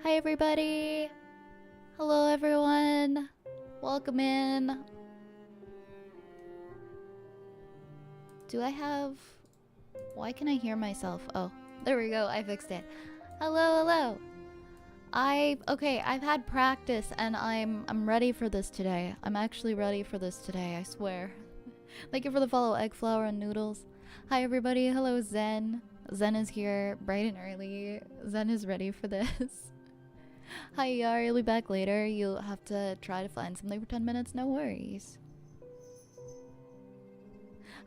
Hi everybody! Hello everyone! Welcome in! Do I have... Why can I hear myself? Oh, there we go, I fixed it. Hello, hello! I've had practice and I'm ready for this today. I'm actually ready for this today, I swear. Thank you for the follow, Egg Flour and Noodles. Hi everybody, hello Zen. Zen is here bright and early. Zen is ready for this. Hi Yar, you'll be back later. You'll have to try to find something for 10 minutes, no worries.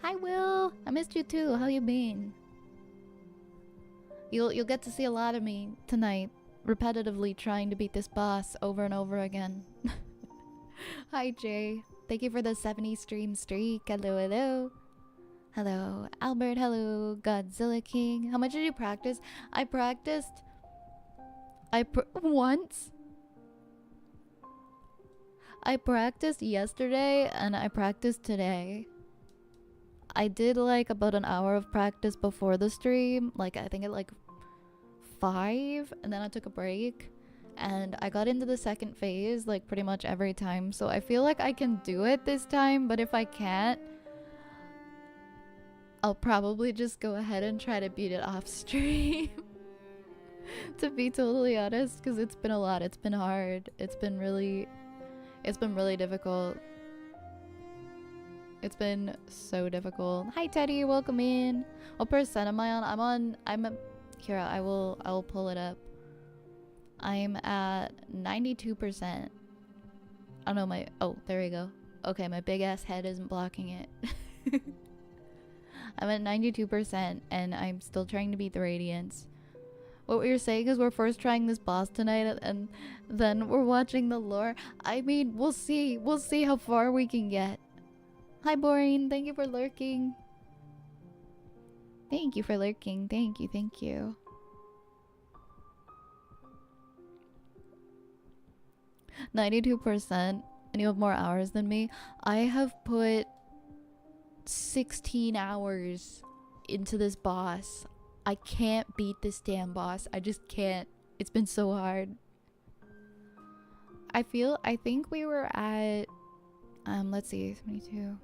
Hi Will, I missed you too. How you been? You'll get to see a lot of me tonight, repetitively trying to beat this boss over and over again. Hi Jay, thank you for the 70 stream streak. Hello, hello. Hello, Albert. Hello, Godzilla King. How much did you practice? I practiced. Once. I practiced yesterday and I practiced today. I did like about an hour of practice before the stream, like I think at like 5, and then I took a break and I got into the second phase like pretty much every time, so I feel like I can do it this time, but if I can't, I'll probably just go ahead and try to beat it off stream. To be totally honest, because it's been a lot. It's been hard. It's been really difficult. It's been so difficult. Hi Teddy, welcome in. What percent am I on? Here, I will pull it up. I'm at 92%. Oh no, there we go. Okay, my big ass head isn't blocking it. I'm at 92% and I'm still trying to beat the Radiance. What you're saying is we're first trying this boss tonight and then we're watching the lore. I mean, we'll see. We'll see how far we can get. Hi, Boring. Thank you for lurking. Thank you for lurking. Thank you. Thank you. %, and you have more hours than me. I have put 16 hours into this boss. I can't beat this damn boss. I just can't. It's been so hard. I think we were at let's see, 22.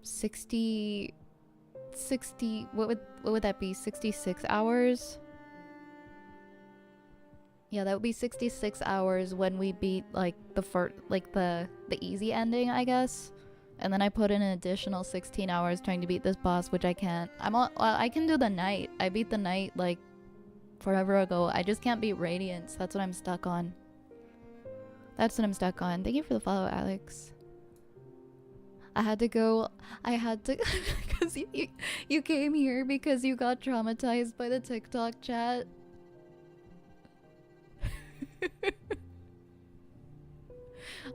60 what would that be? 66 hours? Yeah, that would be 66 hours when we beat like the easy ending, I guess. And then I put in an additional 16 hours trying to beat this boss, which I can't. I can do the night. I beat the night like forever ago. I just can't beat Radiance. That's what I'm stuck on. That's what I'm stuck on. Thank you for the follow, Alex. I had to because you came here because you got traumatized by the TikTok chat.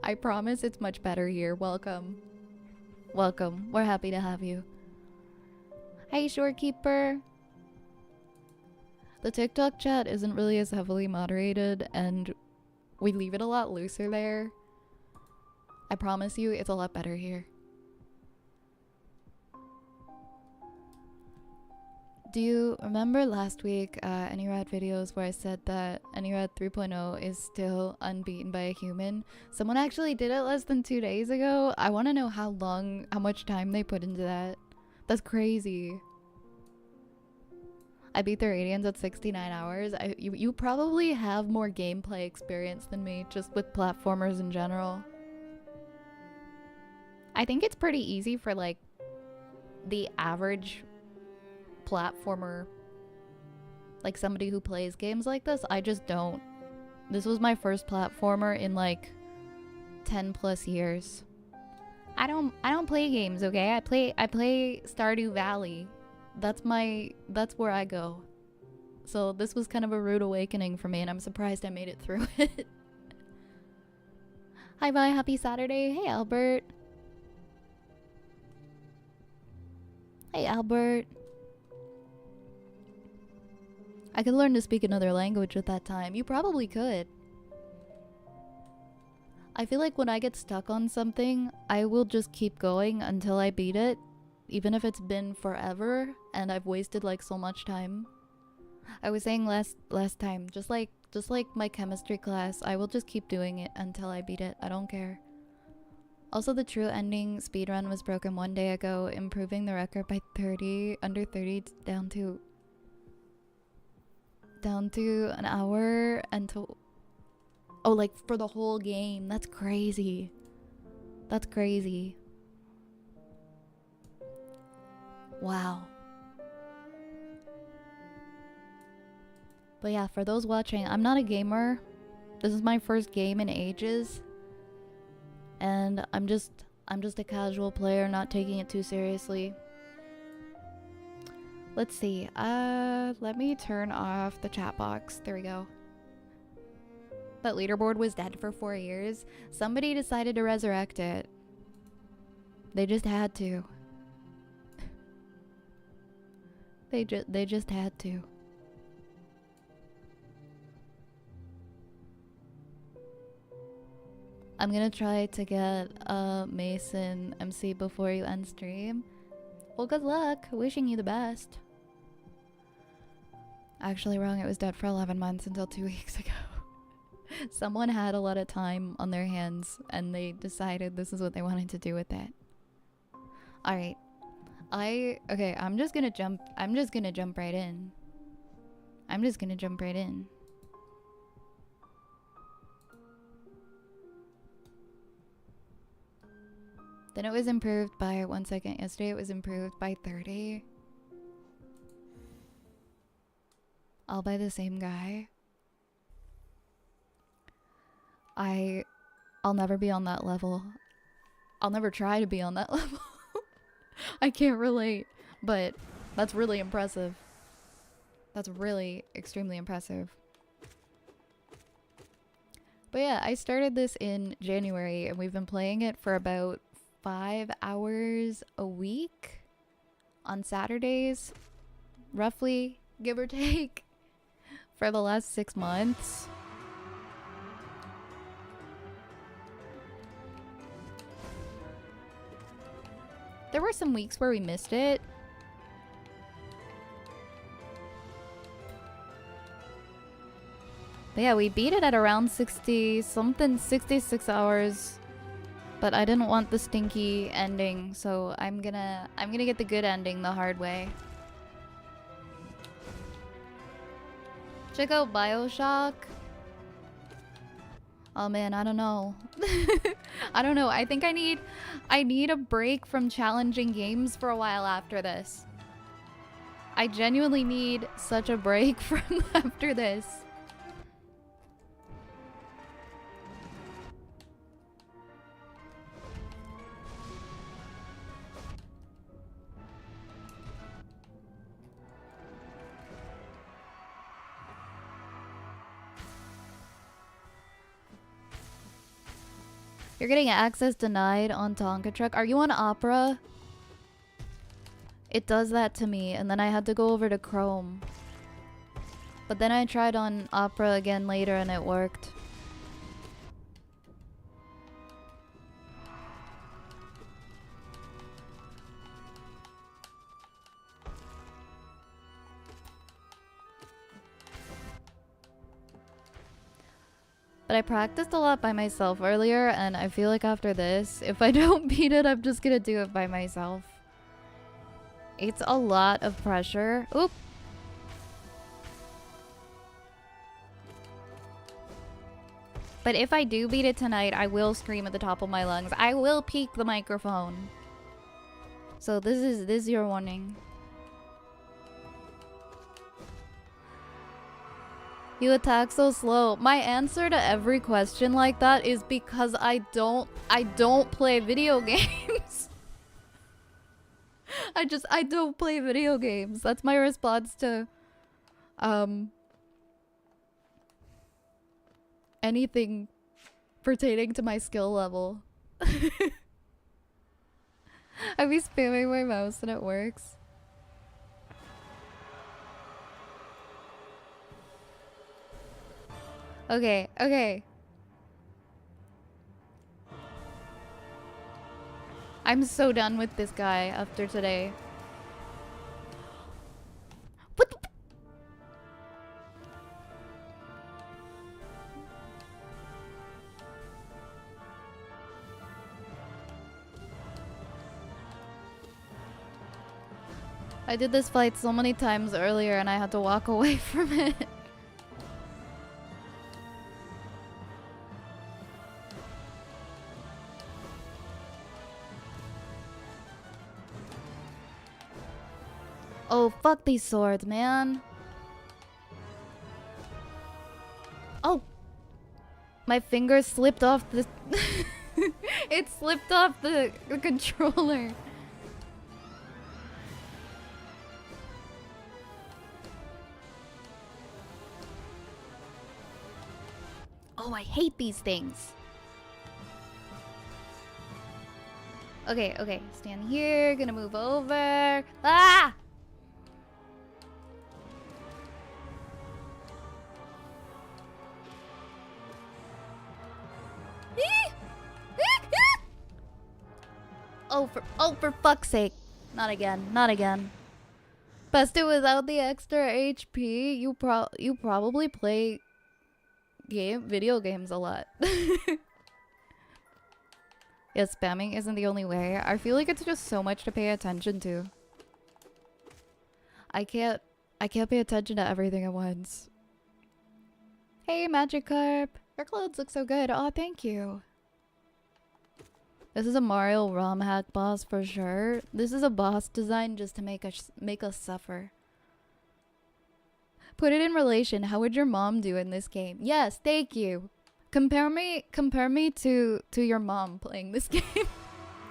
I promise it's much better here. Welcome. Welcome. We're happy to have you. Hey, Shorekeeper. The TikTok chat isn't really as heavily moderated, and we leave it a lot looser there. I promise you, it's a lot better here. Do you remember last week, AnyRad videos where I said that AnyRad 3.0 is still unbeaten by a human? Someone actually did it less than 2 days ago. I want to know how much time they put into that. That's crazy. I beat the Radiance at 69 hours. You probably have more gameplay experience than me, just with platformers in general. I think it's pretty easy for like the average platformer, like somebody who plays games like this. I just don't. This was my first platformer in like 10 plus years. I don't play games, okay? I play Stardew Valley. That's where I go. So this was kind of a rude awakening for me, and I'm surprised I made it through it. Hi bye, happy Saturday. Hey Albert. Hey Albert. I could learn to speak another language at that time. You probably could. I feel like when I get stuck on something, I will just keep going until I beat it, even if it's been forever. and I've wasted like so much time. I was saying last time, just like my chemistry class, I will just keep doing it until I beat it. I don't care. Also, the true ending speedrun was broken 1 day ago, improving the record by 30, under 30 down to an hour until, oh, like for the whole game. That's crazy. That's crazy. Wow. But yeah, for those watching, I'm not a gamer. This is my first game in ages. And I'm just a casual player, not taking it too seriously. Let's see. Let me turn off the chat box. There we go. That leaderboard was dead for 4 years. Somebody decided to resurrect it. They just had to. They just had to. I'm gonna try to get Mason MC before you end stream. Well, good luck. Wishing you the best. Actually wrong, it was dead for 11 months until 2 weeks ago. Someone had a lot of time on their hands and they decided this is what they wanted to do with it. Alright. Okay, I'm just gonna jump right in. Then it was improved by 1 second. Yesterday it was improved by 30. All by the same guy. I'll never be on that level. I'll never try to be on that level. I can't relate, but that's really impressive. That's really extremely impressive. But yeah, I started this in January and we've been playing it for about 5 hours a week on Saturdays, roughly, give or take, for the last 6 months. There were some weeks where we missed it. But yeah, we beat it at around 66 hours. But I didn't want the stinky ending, so I'm gonna get the good ending the hard way. Check out BioShock. Oh man, I don't know. I don't know. I think I need a break from challenging games for a while after this. I genuinely need such a break from after this. You're getting access denied on Tonka Truck. Are you on Opera? It does that to me, and then I had to go over to Chrome. But then I tried on Opera again later and it worked. But I practiced a lot by myself earlier, and I feel like after this, if I don't beat it, I'm just gonna do it by myself. It's a lot of pressure. Oop! But if I do beat it tonight, I will scream at the top of my lungs. I will peek the microphone. So this is your warning. You attack so slow. My answer to every question like that is because I don't play video games. I don't play video games. That's my response to anything pertaining to my skill level. I be spamming my mouse and it works. Okay, okay. I'm so done with this guy after today. I did this fight so many times earlier and I had to walk away from it. Oh, fuck these swords, man. Oh! My finger slipped off the... It slipped off the controller. Oh, I hate these things. Okay, okay. Stand here. Gonna move over. Ah! Oh, for fuck's sake. Not again. Not again. Best it without the extra HP. You probably play video games a lot. Yeah, spamming isn't the only way. I feel like it's just so much to pay attention to. I can't pay attention to everything at once. Hey, Magikarp. Your clothes look so good. Oh, thank you. This is a Mario ROM hack boss for sure. This is a boss design just to make us suffer. Put it in relation. How would your mom do in this game? Yes, thank you. Compare me to your mom playing this game.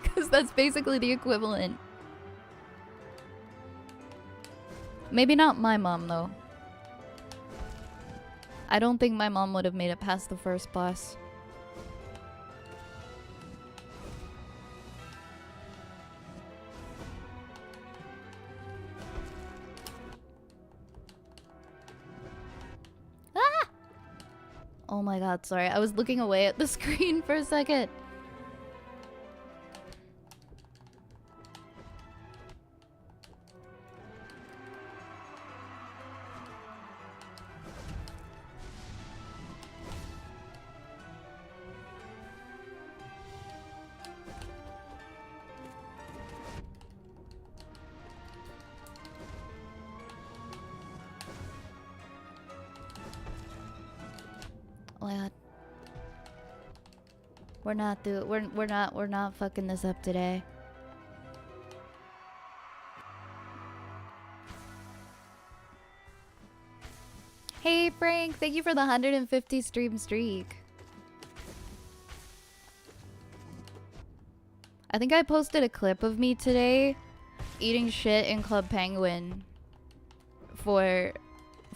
Cause that's basically the equivalent. Maybe not my mom though. I don't think my mom would have made it past the first boss. Oh my god, sorry. I was looking away at the screen for a second. We're not fucking this up today. Hey Frank, thank you for the 150 stream streak. I think I posted a clip of me today eating shit in Club Penguin for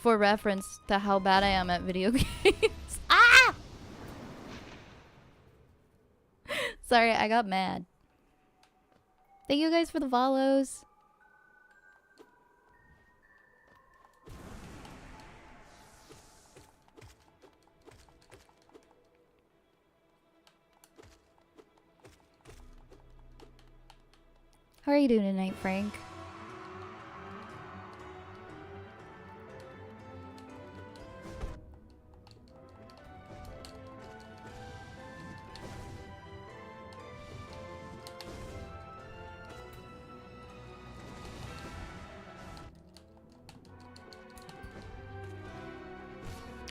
reference to how bad I am at video games. Ah! Sorry, I got mad. Thank you guys for the follows. How are you doing tonight, Frank?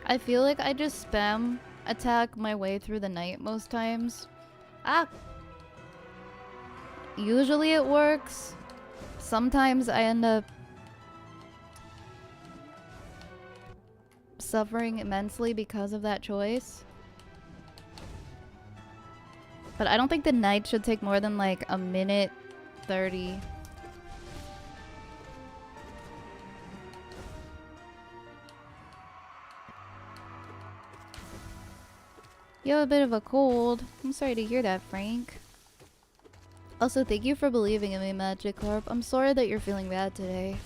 I feel like I just spam attack my way through the night most times. Ah! Usually it works. Sometimes I end up suffering immensely because of that choice. But I don't think the night should take more than like a minute 30. You have a bit of a cold. I'm sorry to hear that, Frank. Also, thank you for believing in me, Magikarp. I'm sorry that you're feeling bad today.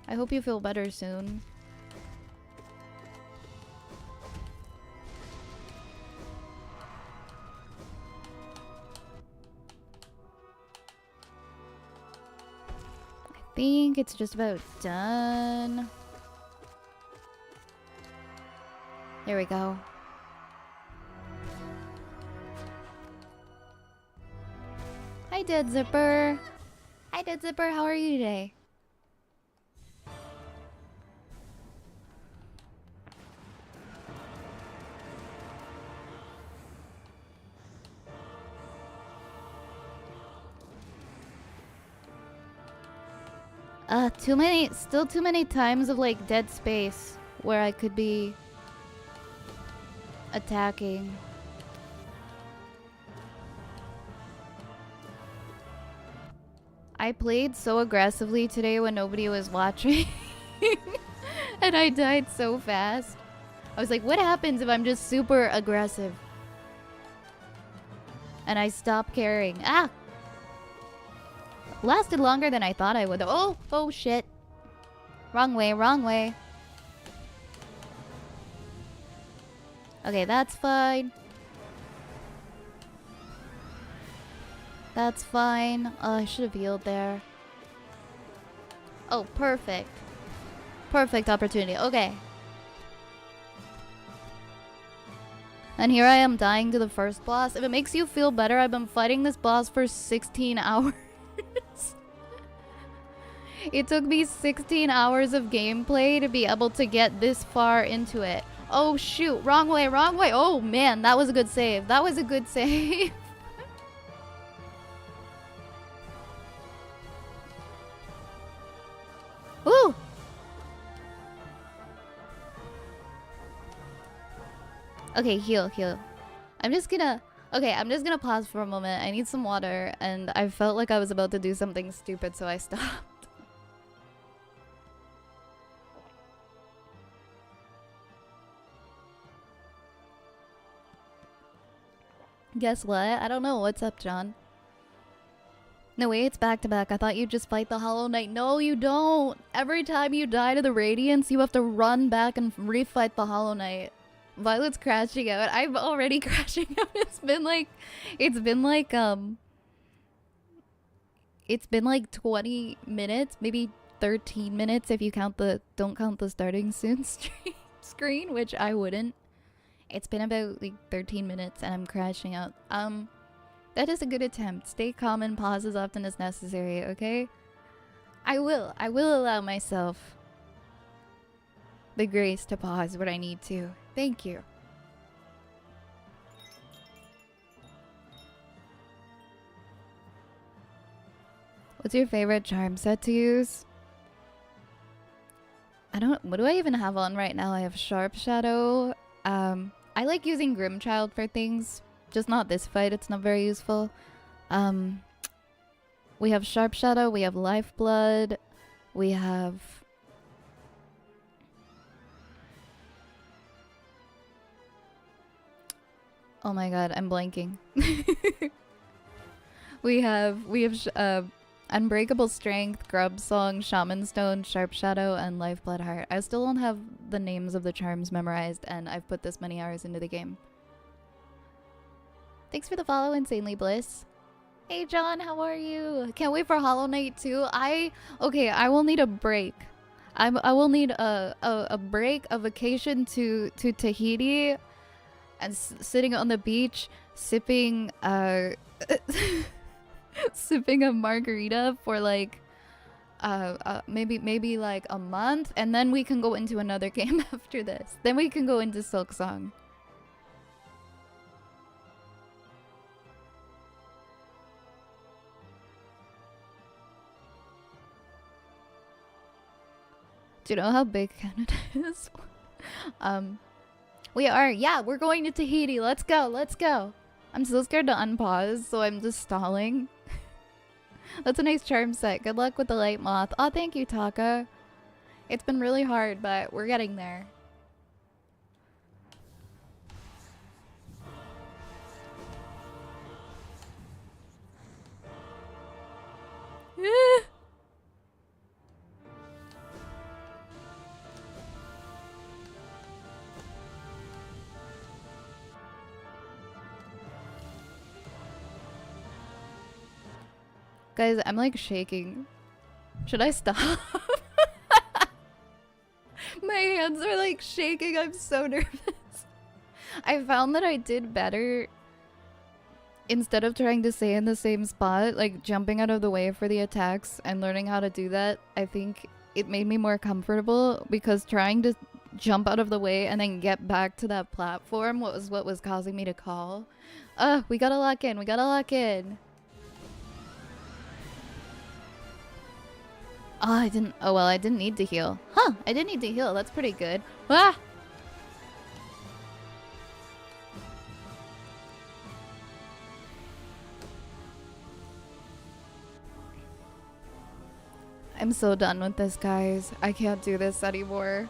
I hope you feel better soon. I think it's just about done. There we go. Hi, Dead Zipper. Hi, Dead Zipper. How are you today? Still too many times of like dead space where I could be attacking. I played so aggressively today when nobody was watching. And I died so fast. I was like, what happens if I'm just super aggressive? And I stopped caring. Ah! Lasted longer than I thought I would. Oh shit. Wrong way, wrong way. Okay, that's fine. That's fine. Oh, I should have healed there. Oh, perfect. Perfect opportunity. Okay. And here I am dying to the first boss. If it makes you feel better, I've been fighting this boss for 16 hours. It took me 16 hours of gameplay to be able to get this far into it. Oh shoot, wrong way, wrong way. Oh man, that was a good save. That was a good save. Ooh! Okay, heal, heal. I'm just gonna pause for a moment. I need some water, and I felt like I was about to do something stupid, so I stopped. Guess what? I don't know. What's up, John? No way, it's back to back. I thought you'd just fight the Hollow Knight. No, you don't. Every time you die to the Radiance, you have to run back and refight the Hollow Knight. Violet's crashing out. I'm already crashing out. It's been like 20 minutes, maybe 13 minutes if you don't count the starting soon screen, which I wouldn't. It's been about like 13 minutes and I'm crashing out. That is a good attempt. Stay calm and pause as often as necessary, okay? I will allow myself the grace to pause when I need to. Thank you. What's your favorite charm set to use? What do I even have on right now? I have Sharp Shadow. I like using Grimchild for things. Just not this fight, it's not very useful. We have Sharp Shadow, we have Lifeblood, we have... Oh my god, I'm blanking. we have Unbreakable Strength, Grub Song, Shaman Stone, Sharp Shadow, and Lifeblood Heart. I still don't have the names of the charms memorized, and I've put this many hours into the game. Thanks for the follow, Insanely Bliss. Hey John, how are you? Can't wait for Hollow Knight 2. I will need a break. I will need a break, a vacation to Tahiti, and sitting on the beach, sipping sipping a margarita for like maybe like a month, and then we can go into another game after this. Then we can go into Silksong. Do you know how big Canada is? We're going to Tahiti. Let's go, let's go. I'm so scared to unpause, so I'm just stalling. That's a nice charm set. Good luck with the light moth. Oh, thank you, Taka. It's been really hard, but we're getting there. Guys, I'm like shaking. Should I stop? My hands are like shaking. I'm so nervous. I found that I did better instead of trying to stay in the same spot, like jumping out of the way for the attacks and learning how to do that. I think it made me more comfortable, because trying to jump out of the way and then get back to that platform was what was causing me to call. We gotta lock in. We gotta lock in. Oh, I didn't. Oh, well, I didn't need to heal. Huh, I didn't need to heal. That's pretty good. Ah! I'm so done with this, guys. I can't do this anymore.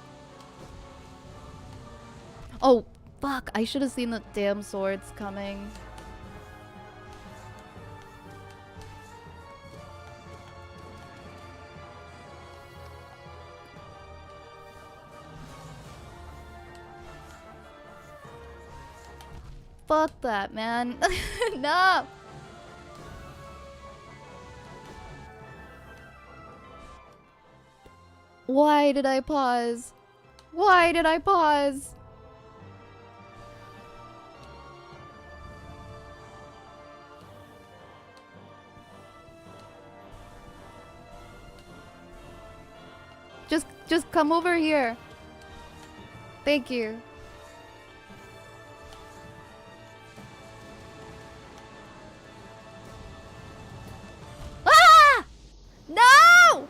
Oh, fuck. I should have seen the damn swords coming. Fuck that, man. No! Why did I pause? Why did I pause? Just come over here. Thank you. Ah! No!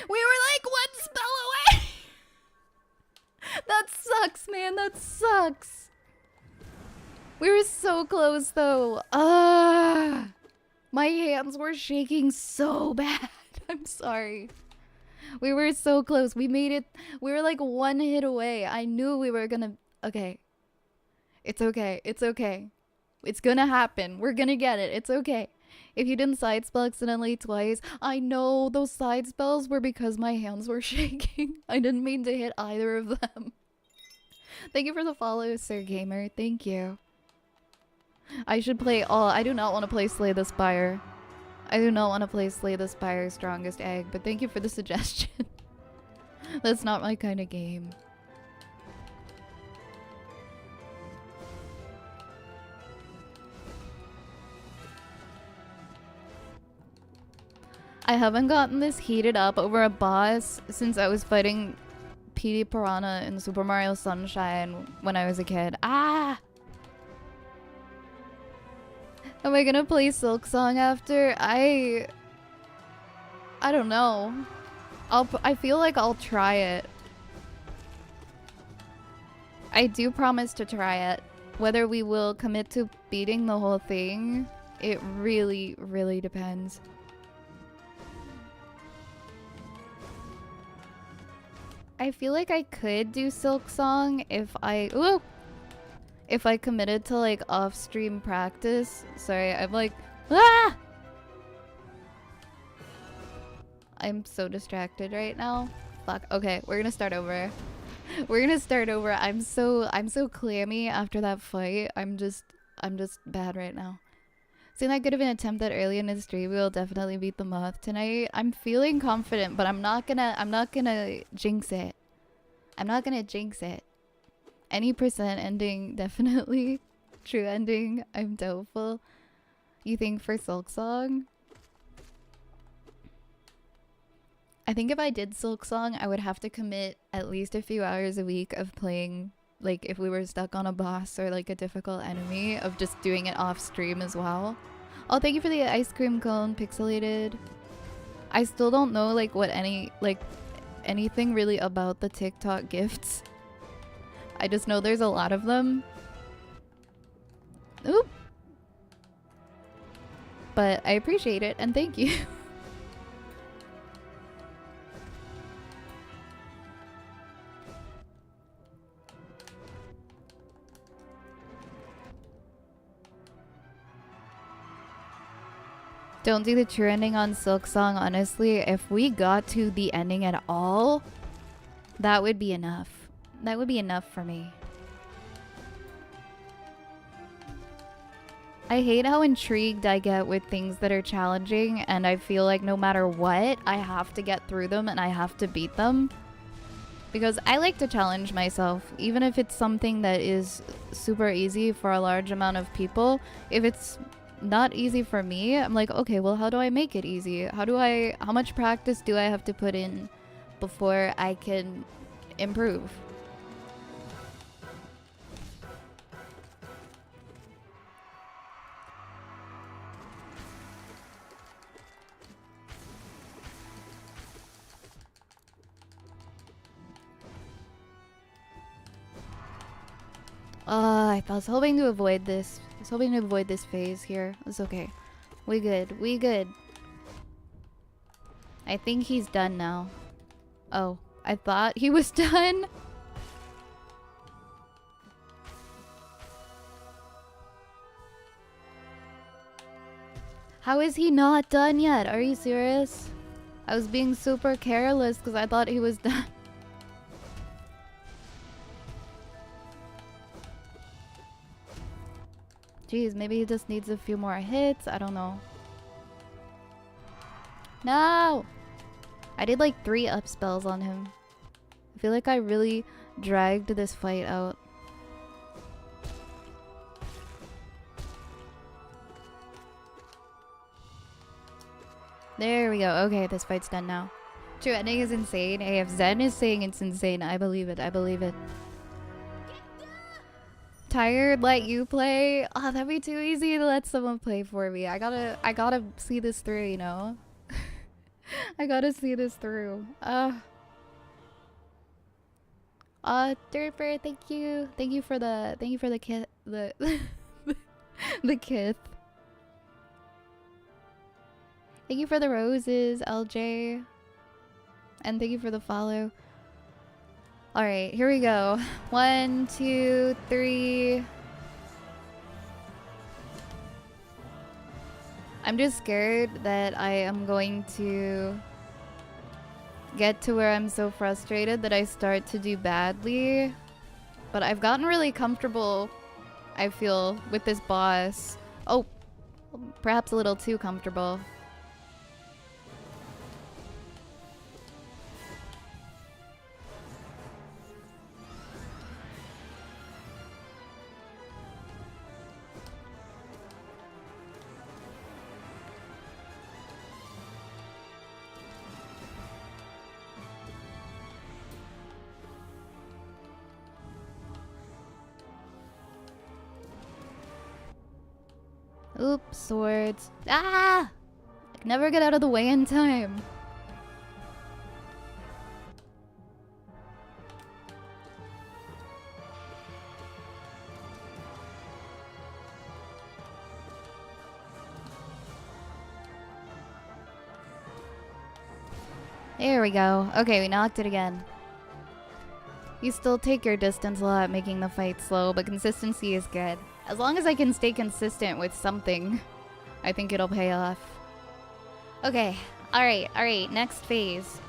We were like one spell away. That sucks, man. That sucks. We were so close, though. My hands were shaking so bad. I'm sorry. We were so close. We made it. We were like one hit away. I knew we were gonna... Okay. It's okay. It's okay. It's gonna happen. We're gonna get it. It's okay. If you didn't side spell accidentally twice, I know those side spells were because my hands were shaking. I didn't mean to hit either of them. Thank you for the follow, Sir Gamer. Thank you. I should play all. I do not want to play Slay the Spire. I do not want to play Slay the Spire Strongest Egg, but thank you for the suggestion. That's not my kind of game. I haven't gotten this heated up over a boss since I was fighting Petey Piranha in Super Mario Sunshine when I was a kid. Ah! Am I gonna play Silk Song after? I don't know. I feel like I'll try it. I do promise to try it. Whether we will commit to beating the whole thing, it really, really depends. I feel like I could do Silk Song if I committed to like off-stream practice. Sorry, I'm like, ah! I'm so distracted right now. Fuck. Okay, we're gonna start over. We're gonna start over. I'm so clammy after that fight. I'm just bad right now. Seeing that good of an attempt that early in the stream, we will definitely beat the moth tonight. I'm feeling confident, but I'm not gonna jinx it. I'm not gonna jinx it. Any percent ending, definitely. True ending, I'm doubtful. You think for Silk Song? I think if I did Silk Song, I would have to commit at least a few hours a week of playing, like if we were stuck on a boss or like a difficult enemy, of just doing it off stream as well. Oh, thank you for the ice cream cone, Pixelated. I still don't know like what anything really about the TikTok gifts. I just know there's a lot of them. Oop. But I appreciate it and thank you. Don't do the true ending on Silk Song, honestly. If we got to the ending at all, that would be enough. That would be enough for me. I hate how intrigued I get with things that are challenging, and I feel like no matter what, I have to get through them and I have to beat them. Because I like to challenge myself, even if it's something that is super easy for a large amount of people. If it's not easy for me. I'm like, okay, well, how do I make it easy? How much practice do I have to put in before I can improve? I was hoping to avoid this. I was hoping to avoid this phase here. It's okay. We good. We good. I think he's done now. Oh, I thought he was done. How is he not done yet? Are you serious? I was being super careless because I thought he was done. Jeez, maybe he just needs a few more hits. I don't know. No! I did like 3 up spells on him. I feel like I really dragged this fight out. There we go. Okay, this fight's done now. True ending is insane. Hey, if Zen is saying it's insane, I believe it. I believe it. Tired, let you play? Oh, that'd be too easy to let someone play for me. I gotta see this through, you know? I gotta see this through. Derper, thank you. Thank you for the kit, the kith. Thank you for the roses, LJ. And thank you for the follow. Alright, here we go. 1, 2, 3. I'm just scared that I am going to get to where I'm so frustrated that I start to do badly. But I've gotten really comfortable, I feel, with this boss. Oh, perhaps a little too comfortable. Oops, swords. Ah! I can never get out of the way in time. There we go. Okay, we knocked it again. You still take your distance a lot, making the fight slow, but consistency is good. As long as I can stay consistent with something, I think it'll pay off. Okay, alright, next phase.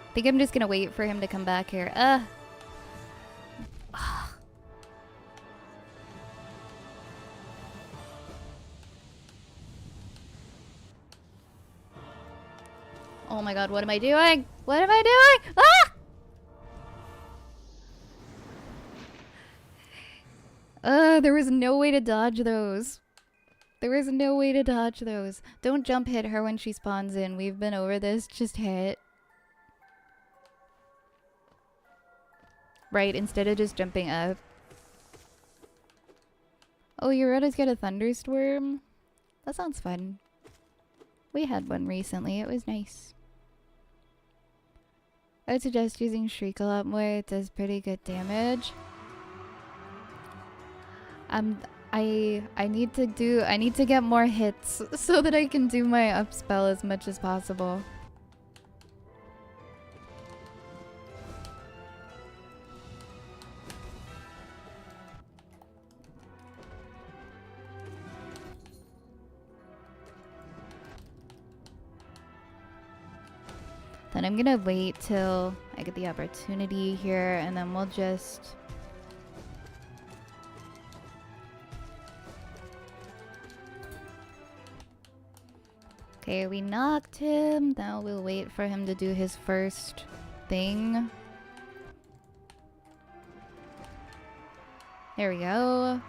I think I'm just gonna wait for him to come back here. Oh my god, what am I doing? What am I doing? Ah! There was no way to dodge those. There was no way to dodge those. Don't jump hit her when she spawns in. We've been over this. Just hit. Right, instead of just jumping up. Oh, you're about to get a thunderstorm? That sounds fun. We had one recently. It was nice. I would suggest using Shriek a lot more. It does pretty good damage. I need to get more hits so that I can do my up spell as much as possible. Then I'm gonna wait till I get the opportunity here, and then we'll just... Okay, we knocked him. Now we'll wait for him to do his first thing. There we go.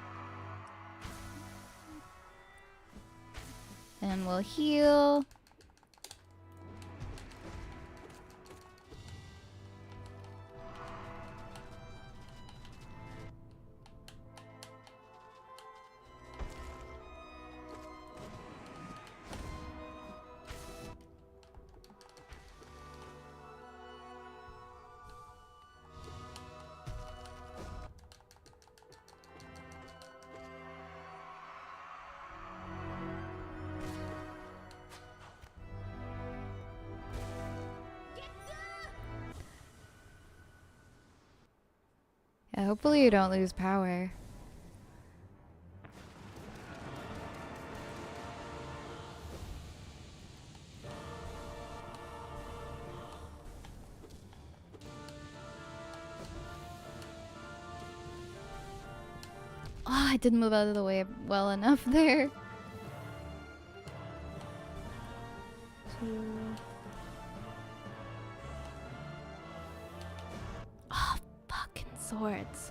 And we'll heal. Yeah, hopefully you don't lose power. Oh, I didn't move out of the way well enough there. Oh, fucking swords.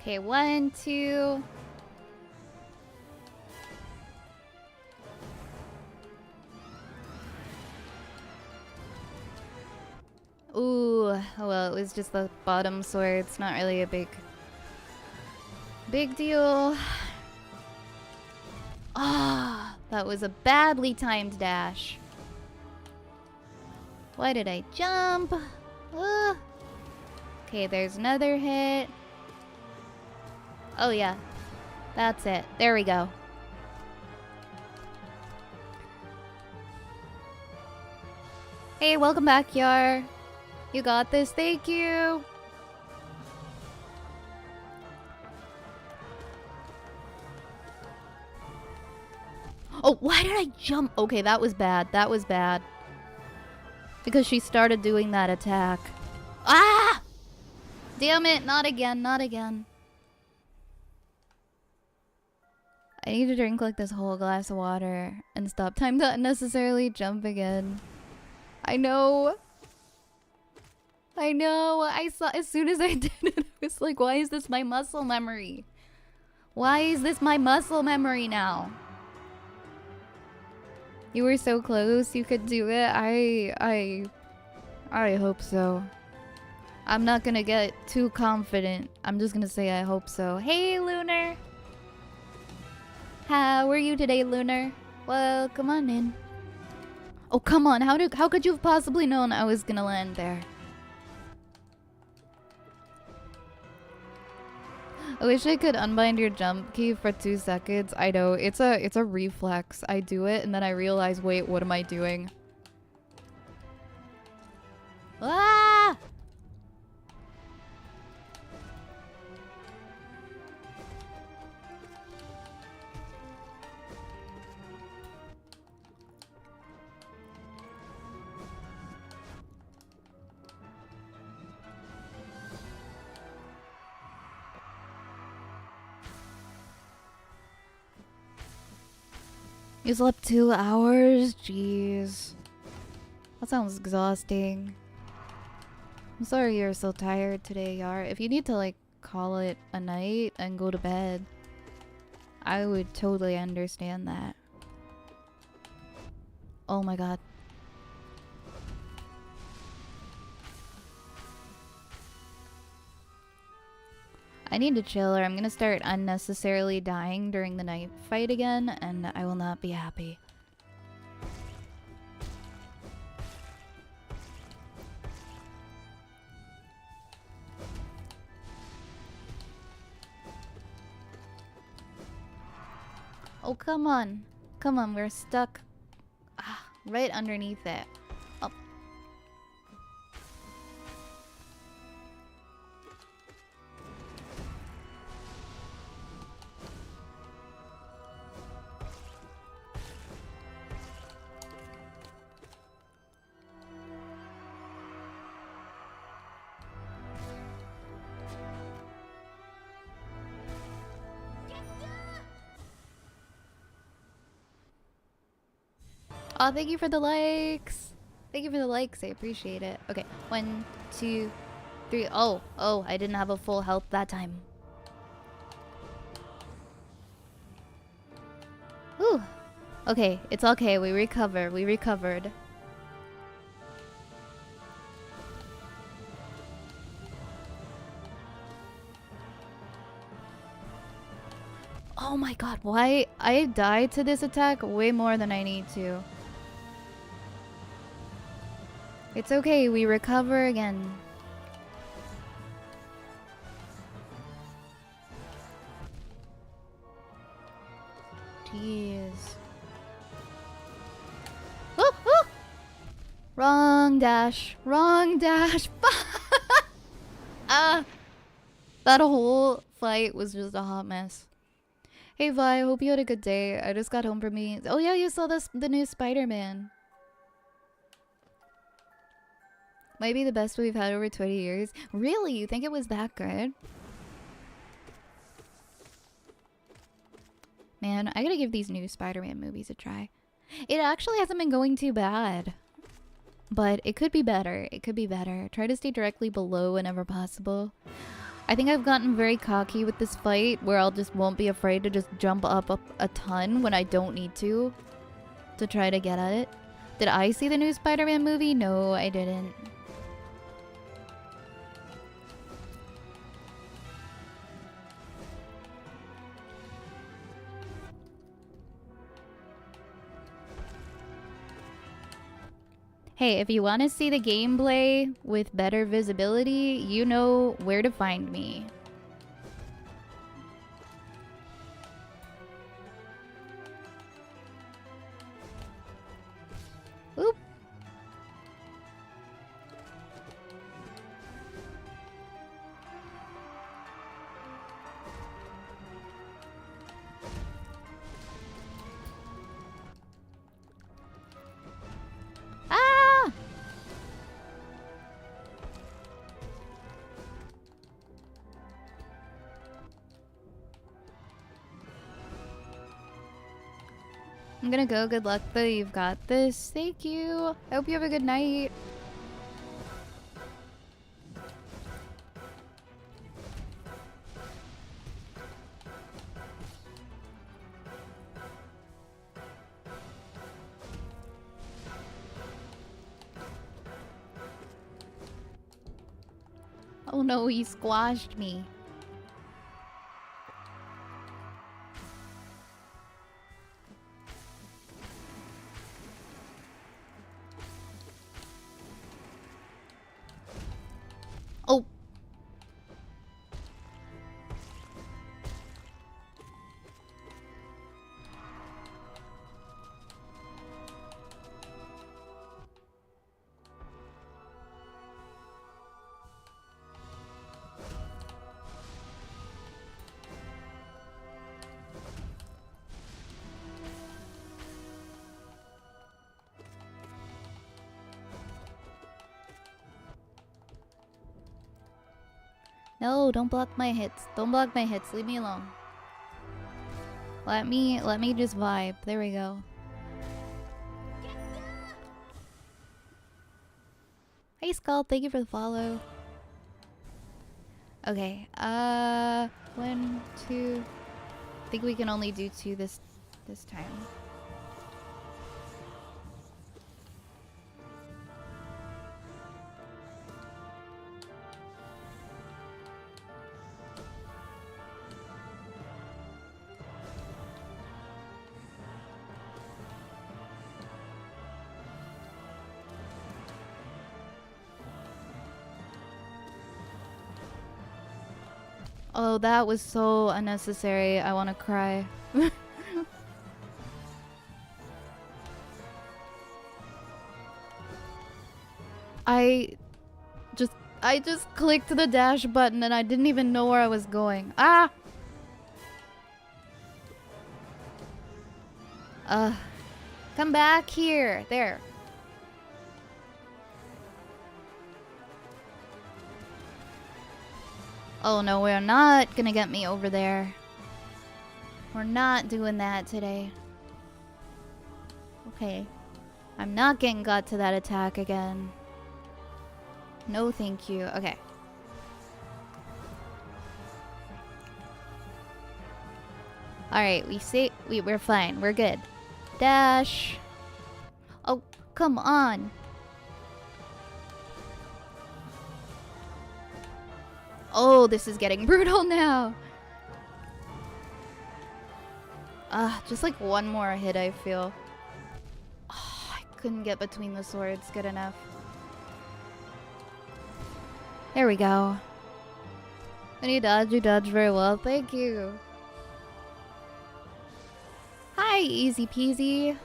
Okay, 1, 2. Ooh, well, it was just the bottom sword. It's not really a big deal. Ah, that was a badly timed dash. Why did I jump? Okay, there's another hit. Oh yeah, that's it. There we go. Hey, welcome back, Yar. You got this, thank you. Oh, why did I jump? Okay, that was bad. That was bad. Because she started doing that attack. Ah! Damn it, not again, not again. I need to drink like this whole glass of water and stop time to unnecessarily jump again. I know. I know. I saw as soon as I did it, I was like, why is this my muscle memory? Why is this my muscle memory now? You were so close, you could do it. I hope so. I'm not gonna get too confident. I'm just gonna say I hope so. Hey, Lunar. How are you today, Lunar? Well, come on in. Oh, come on. How could you have possibly known I was gonna land there? I wish I could unbind your jump key for 2 seconds. I know, it's a reflex. I do it and then I realize, wait, what am I doing? Ah! You slept 2 hours? Jeez. That sounds exhausting. I'm sorry you're so tired today, Yar. If you need to, like, call it a night and go to bed, I would totally understand that. Oh my god. I need to chill or I'm gonna start unnecessarily dying during the night fight again, and I will not be happy. Oh, come on. Come on, we're stuck right underneath it. Oh. Oh, thank you for the likes. Thank you for the likes. I appreciate it. Okay, 1, 2, 3. Oh, I didn't have a full health that time. Whew. Okay, it's okay. We recovered. Oh my god, why? I died to this attack way more than I need to. It's okay, we recover again. Jeez. Oh, oh! Wrong dash. Ah! That whole fight was just a hot mess. Hey Vi, hope you had a good day. I just got home from me. Oh yeah, you saw the new Spider-Man. Might be the best we've had over 20 years. Really? You think it was that good? Man, I gotta give these new Spider-Man movies a try. It actually hasn't been going too bad. But it could be better. Try to stay directly below whenever possible. I think I've gotten very cocky with this fight where I'll just won't be afraid to just jump up a ton when I don't need to try to get at it. Did I see the new Spider-Man movie? No, I didn't. Hey, if you want to see the gameplay with better visibility, you know where to find me. Oop. Ah! I'm gonna go. Good luck though. You've got this. Thank you. I hope you have a good night. Oh no, he squashed me. Oh. No, don't block my hits. Don't block my hits. Leave me alone. Let me just vibe. There we go. Hey Skull, thank you for the follow. Okay, 1, 2. I think we can only do 2 this time. Oh, that was so unnecessary. I want to cry. I just clicked the dash button and I didn't even know where I was going. Ah! Come back here. There. Oh no, we're not gonna get me over there. We're not doing that today. Okay. I'm not getting got to that attack again. No, thank you. Okay. Alright, we're fine. We're good. Dash. Oh, come on. Oh, this is getting brutal now. Just like one more hit, I feel. Oh, I couldn't get between the swords good enough. There we go. When you dodge very well. Thank you. Hi, easy peasy.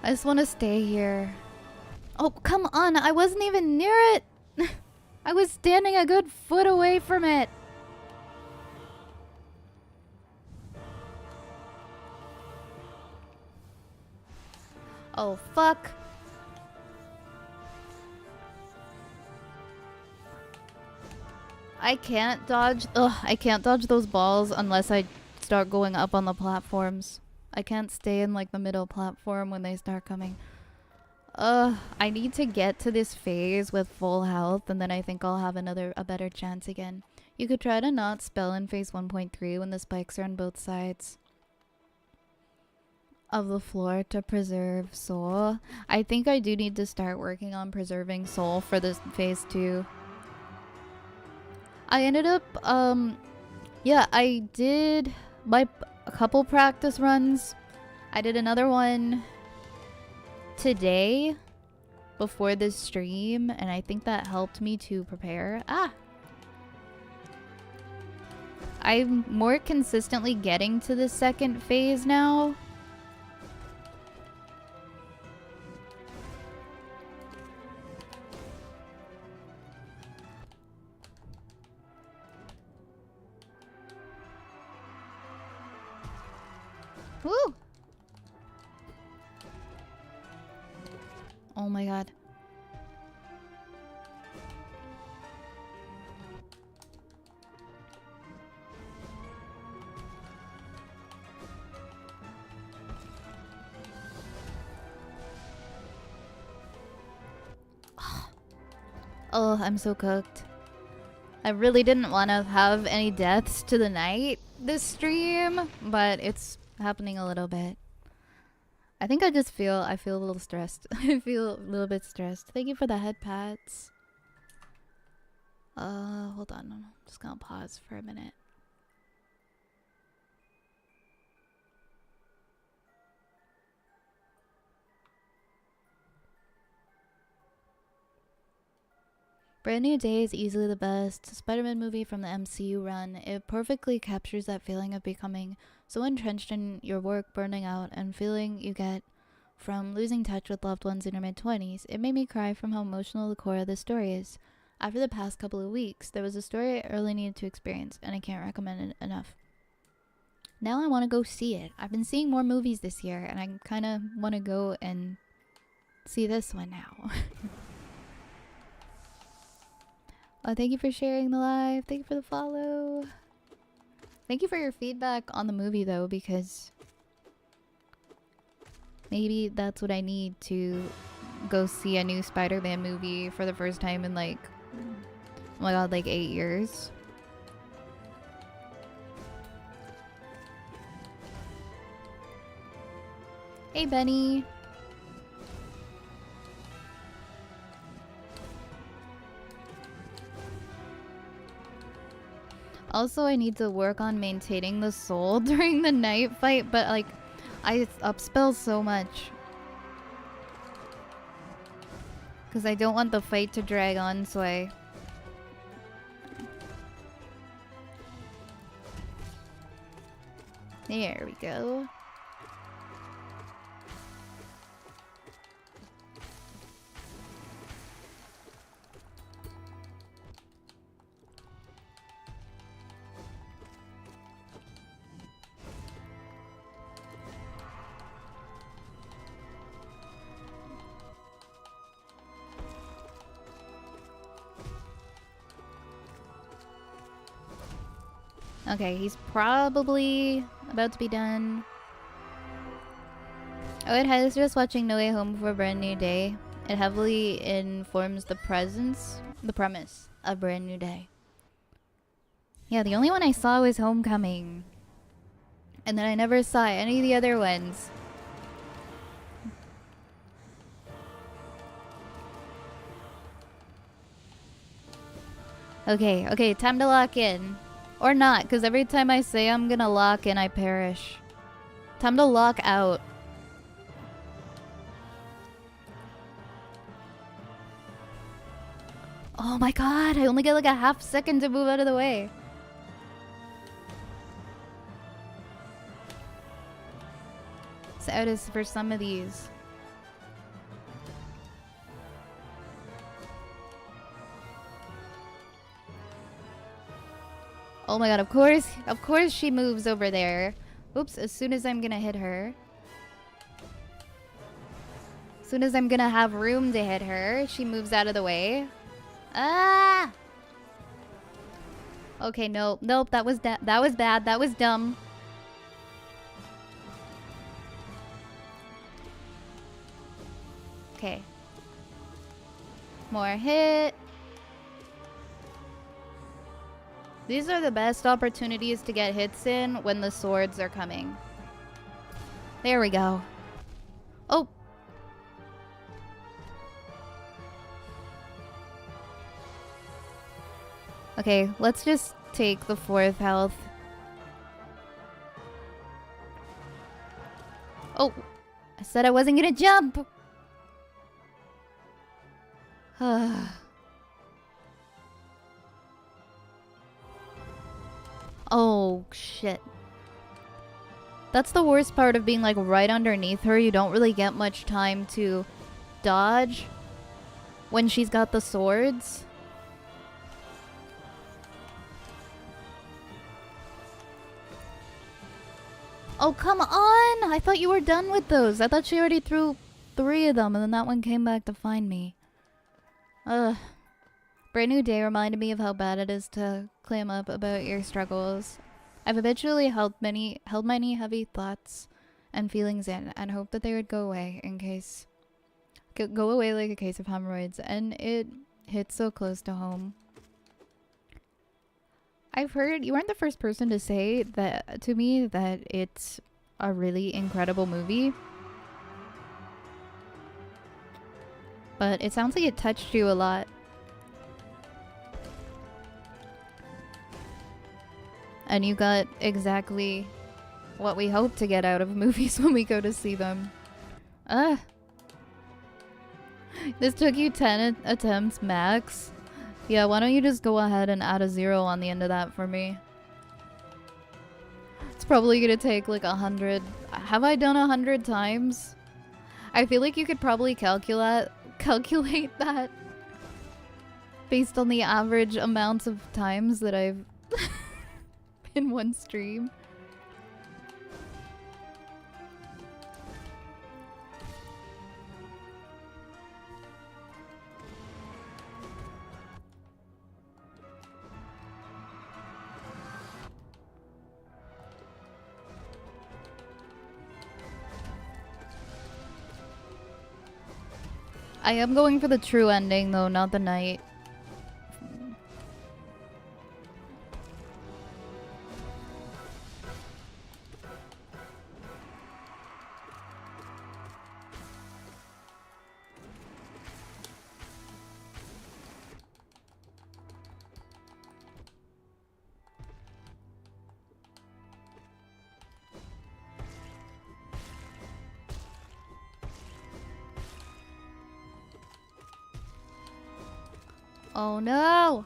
I just want to stay here. Oh, come on. I wasn't even near it. I was standing a good foot away from it. Oh, fuck. I can't dodge. Ugh, I can't dodge those balls unless I start going up on the platforms. I can't stay in like the middle platform when they start coming. I need to get to this phase with full health, and then I think I'll have a better chance again. You could try to not spell in phase 1.3 when the spikes are on both sides of the floor to preserve soul. I think I do need to start working on preserving soul for this phase 2. I ended up, yeah, I did a couple practice runs. I did another one today before this stream, and I think that helped me to prepare. I'm more consistently getting to the second phase now. Woo! Oh my god. Oh, I'm so cooked. I really didn't want to have any deaths to the night this stream, but it's happening a little bit. I think I feel a little stressed. I feel a little bit stressed. Thank you for the head pats. Hold on. I'm just gonna pause for a minute. Brand New Day is easily the best Spider-Man movie from the MCU run. It perfectly captures that feeling of becoming so entrenched in your work, burning out, and feeling you get from losing touch with loved ones in your mid-20s. It made me cry from how emotional the core of the story is. After the past couple of weeks, there was a story I really needed to experience, and I can't recommend it enough. Now I want to go see it. I've been seeing more movies this year, and I kind of want to go and see this one now. Thank you for sharing the live. Thank you for the follow. Thank you for your feedback on the movie, though, because maybe that's what I need to go see a new Spider-Man movie for the first time in like, oh my god, like 8 years. Hey, Benny. Also, I need to work on maintaining the soul during the night fight, but like, I upspell so much. Because I don't want the fight to drag on, so I... There we go. Okay, he's probably about to be done. Oh, it has just watching No Way Home for a Brand New Day. It heavily informs the premise of Brand New Day. Yeah, the only one I saw was Homecoming. And then I never saw any of the other ones. Okay, time to lock in. Or not, because every time I say I'm gonna lock in, I perish. Time to lock out. Oh my god, I only get like a half second to move out of the way. So out is for some of these. Oh my god, of course she moves over there. Oops, as soon as I'm gonna hit her. As soon as I'm gonna have room to hit her, she moves out of the way. Ah! Okay, nope, that was bad, that was dumb. Okay. More hit. These are the best opportunities to get hits in when the swords are coming. There we go. Oh! Okay, let's just take the 4th health. Oh! I said I wasn't gonna jump! Oh, shit. That's the worst part of being like right underneath her. You don't really get much time to dodge when she's got the swords. Oh, come on! I thought you were done with those. I thought she already threw 3 of them and then that one came back to find me. Ugh. Brand New Day reminded me of how bad it is to clam up about your struggles. I've habitually held many heavy thoughts and feelings in and hoped that they would go away like a case of hemorrhoids, and it hit so close to home. I've heard you aren't the first person to say that to me that it's a really incredible movie. But it sounds like it touched you a lot. And you got exactly what we hope to get out of movies when we go to see them. This took you 10 attempts max. Yeah, why don't you just go ahead and add a 0 on the end of that for me? It's probably gonna take like 100. Have I done 100 times? I feel like you could probably calculate that based on the average amounts of times that I've in one stream. I am going for the true ending though, not the night. Oh no!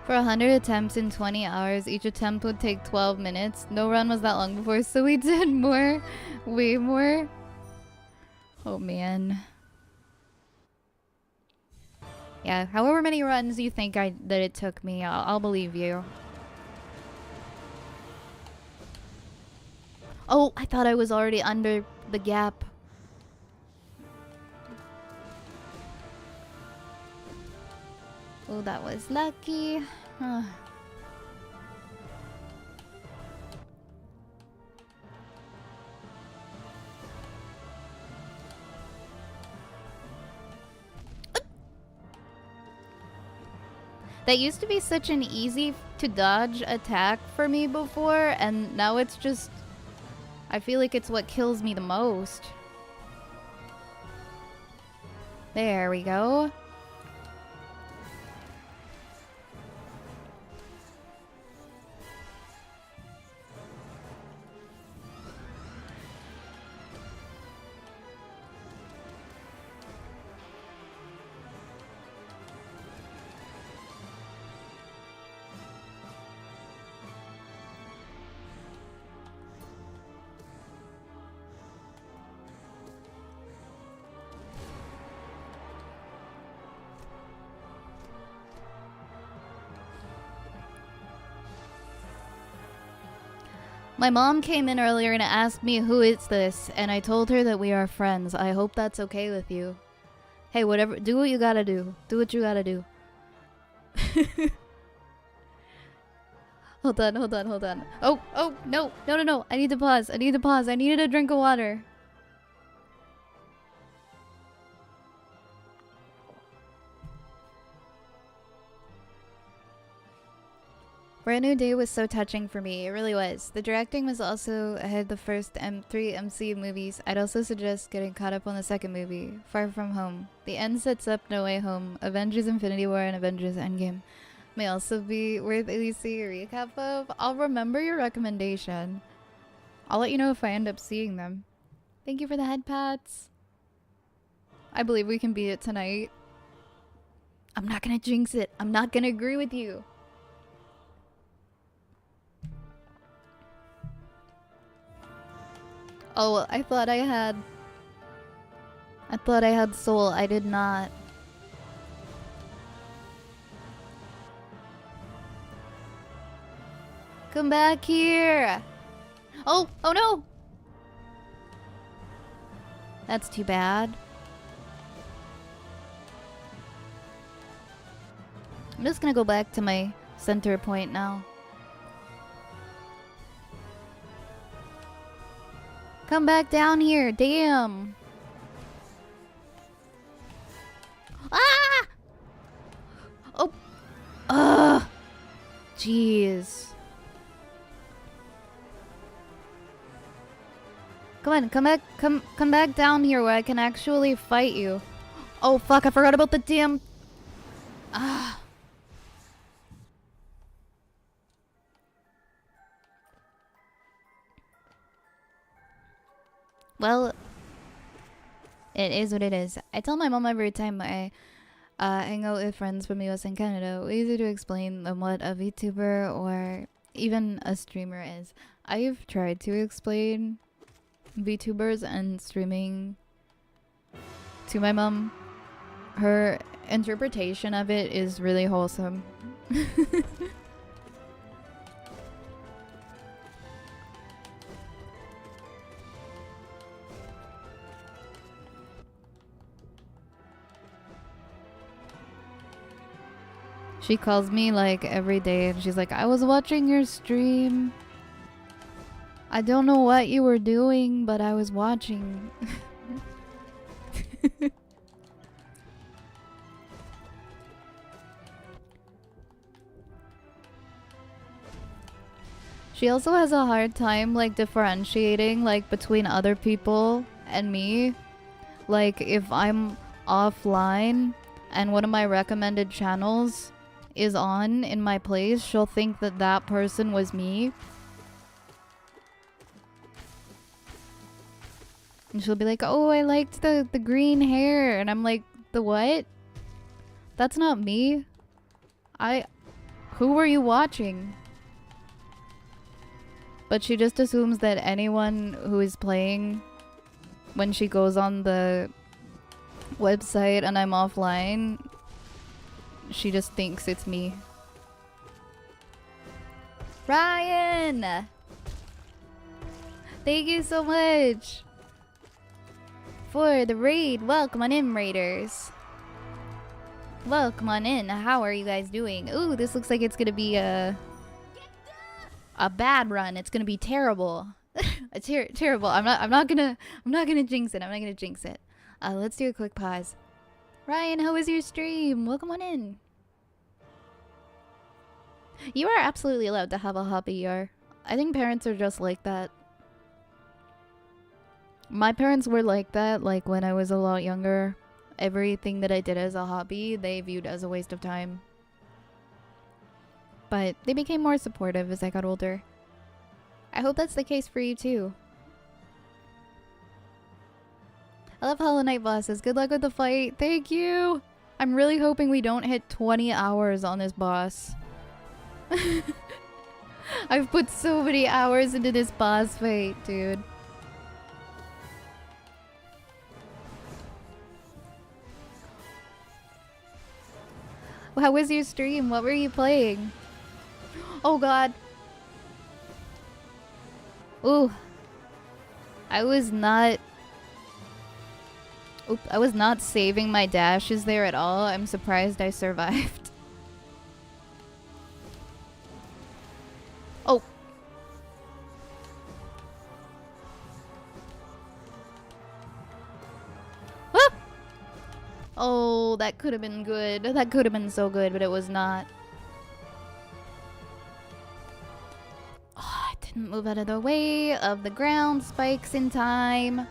For 100 attempts in 20 hours, each attempt would take 12 minutes. No run was that long before, so we did more. Way more. Oh man. Yeah, however many runs you think that it took me, I'll believe you. Oh, I thought I was already under the gap. Oh, that was lucky. That used to be such an easy to dodge attack for me before, and now it's just... I feel like it's what kills me the most. There we go. My mom came in earlier and asked me who is this, and I told her that we are friends. I hope that's okay with you. Hey, whatever, do what you gotta do. Do what you gotta do. Hold on. Oh, no. I need to pause. I needed a drink of water. Brand New Day was so touching for me. It really was. The directing was also ahead of the first three MCU movies. I'd also suggest getting caught up on the second movie, Far From Home. The end sets up No Way Home, Avengers Infinity War, and Avengers Endgame. May also be worth at least seeing a recap of. I'll remember your recommendation. I'll let you know if I end up seeing them. Thank you for the head pats. I believe we can beat it tonight. I'm not gonna jinx it. I'm not gonna agree with you. Oh, I thought I had soul. I did not. Come back here. Oh no. That's too bad. I'm just gonna go back to my center point now. Come back down here, damn. Ah! Oh. Ugh. Jeez. Come back down here where I can actually fight you. Oh fuck, I forgot about the damn... Ah. Well, it is what it is. I tell my mom every time I hang out with friends from US and Canada, it's easy to explain them what a VTuber or even a streamer is. I've tried to explain VTubers and streaming to my mom. Her interpretation of it is really wholesome. She calls me like every day and she's like, I was watching your stream. I don't know what you were doing, but I was watching. She also has a hard time like differentiating like between other people and me. Like if I'm offline and one of my recommended channels is on in my place, she'll think that that person was me. And she'll be like, oh, I liked the green hair. And I'm like, the what? That's not me. Who were you watching? But she just assumes that anyone who is playing when she goes on the website and I'm offline she just thinks it's me. Ryan! Thank you so much for the raid. Welcome on in, raiders. Welcome on in. How are you guys doing? Ooh, this looks like it's gonna be a bad run. It's gonna be terrible. Terrible. I'm not gonna jinx it. I'm not gonna jinx it. Let's do a quick pause. Ryan, how was your stream? Welcome on in. You are absolutely allowed to have a hobby, ER. I think parents are just like that. My parents were like that, like when I was a lot younger. Everything that I did as a hobby, they viewed as a waste of time. But they became more supportive as I got older. I hope that's the case for you too. I love Hollow Knight bosses. Good luck with the fight. Thank you! I'm really hoping we don't hit 20 hours on this boss. I've put so many hours into this boss fight, dude. How was your stream? What were you playing? Oh god. Ooh. I was not saving my dashes there at all. I'm surprised I survived. Oh. Ah! Oh, that could have been good. That could have been so good, but it was not. Oh, I didn't move out of the way of the ground spikes in time.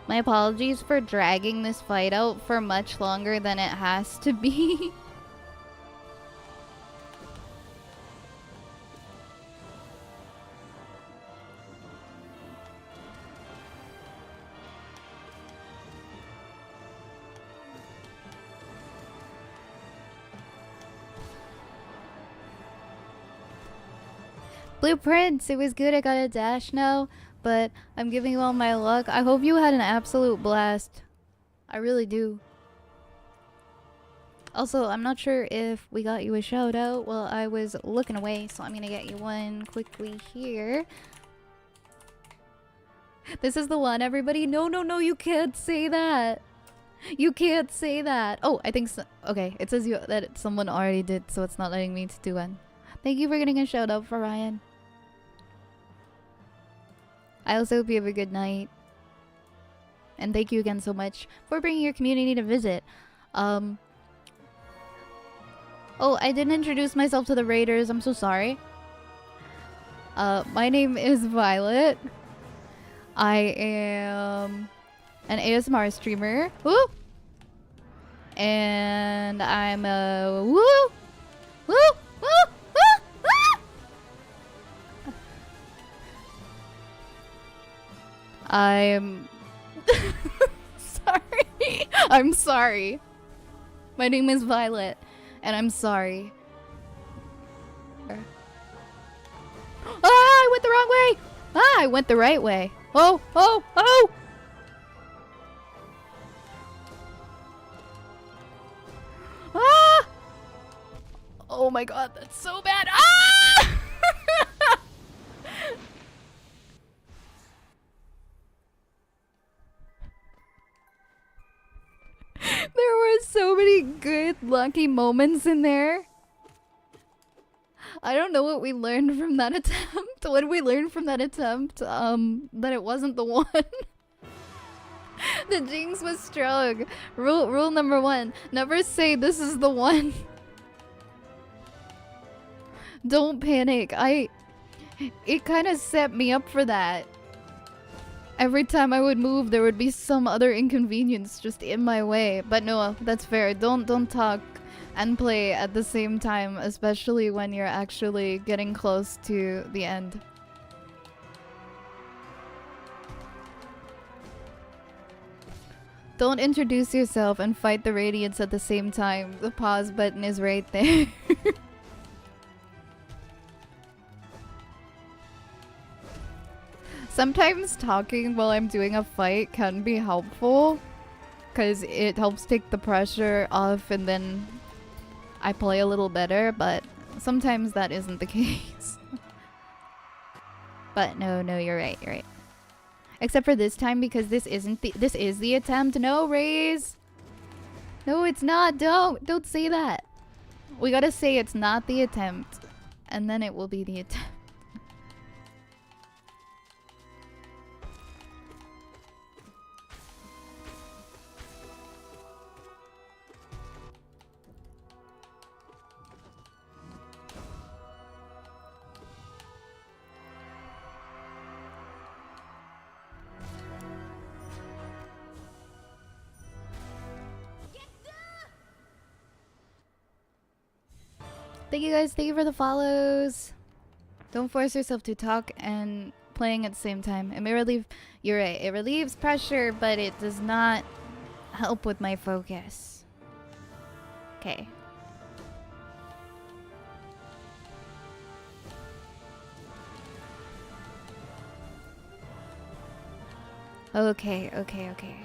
My apologies for dragging this fight out for much longer than it has to be. Blueprints, it was good I got a dash now, but I'm giving you all my luck. I hope you had an absolute blast. I really do. Also, I'm not sure if we got you a shout out while I was looking away, so I'm gonna get you one quickly here. This is the one, everybody. No, no, no, you can't say that. You can't say that. Oh, I think so. Okay, it says that someone already did, so it's not letting me to do one. Thank you for getting a shout out for Ryan. I also hope you have a good night. And thank you again so much for bringing your community to visit. Oh, I didn't introduce myself to the raiders. I'm so sorry. My name is Violet. I am an ASMR streamer. Woo! And I'm a woo! Woo! Woo! I'm sorry. I'm sorry. My name is Violet, and I'm sorry. Ah, I went the wrong way. Ah, I went the right way. Oh, oh, oh! Ah! Oh my god, that's so bad. Ah! There were so many good lucky moments in there. I don't know what we learned from that attempt. What did we learn from that attempt? That it wasn't the one. The jinx was strong. Rule number 1. Never say this is the one. Don't panic. It kind of set me up for that. Every time I would move, there would be some other inconvenience just in my way. But no, that's fair. Don't talk and play at the same time, especially when you're actually getting close to the end. Don't introduce yourself and fight the radiance at the same time. The pause button is right there. Sometimes talking while I'm doing a fight can be helpful, because it helps take the pressure off and then I play a little better, but sometimes that isn't the case. But no, you're right, you're right. Except for this time, because this is the attempt. No, Raze! No, it's not. Don't say that. We gotta say it's not the attempt, and then it will be the attempt. Thank you guys, thank you for the follows. Don't force yourself to talk and playing at the same time. It may relieve, you're right, it relieves pressure, but it does not help with my focus. Okay. Okay.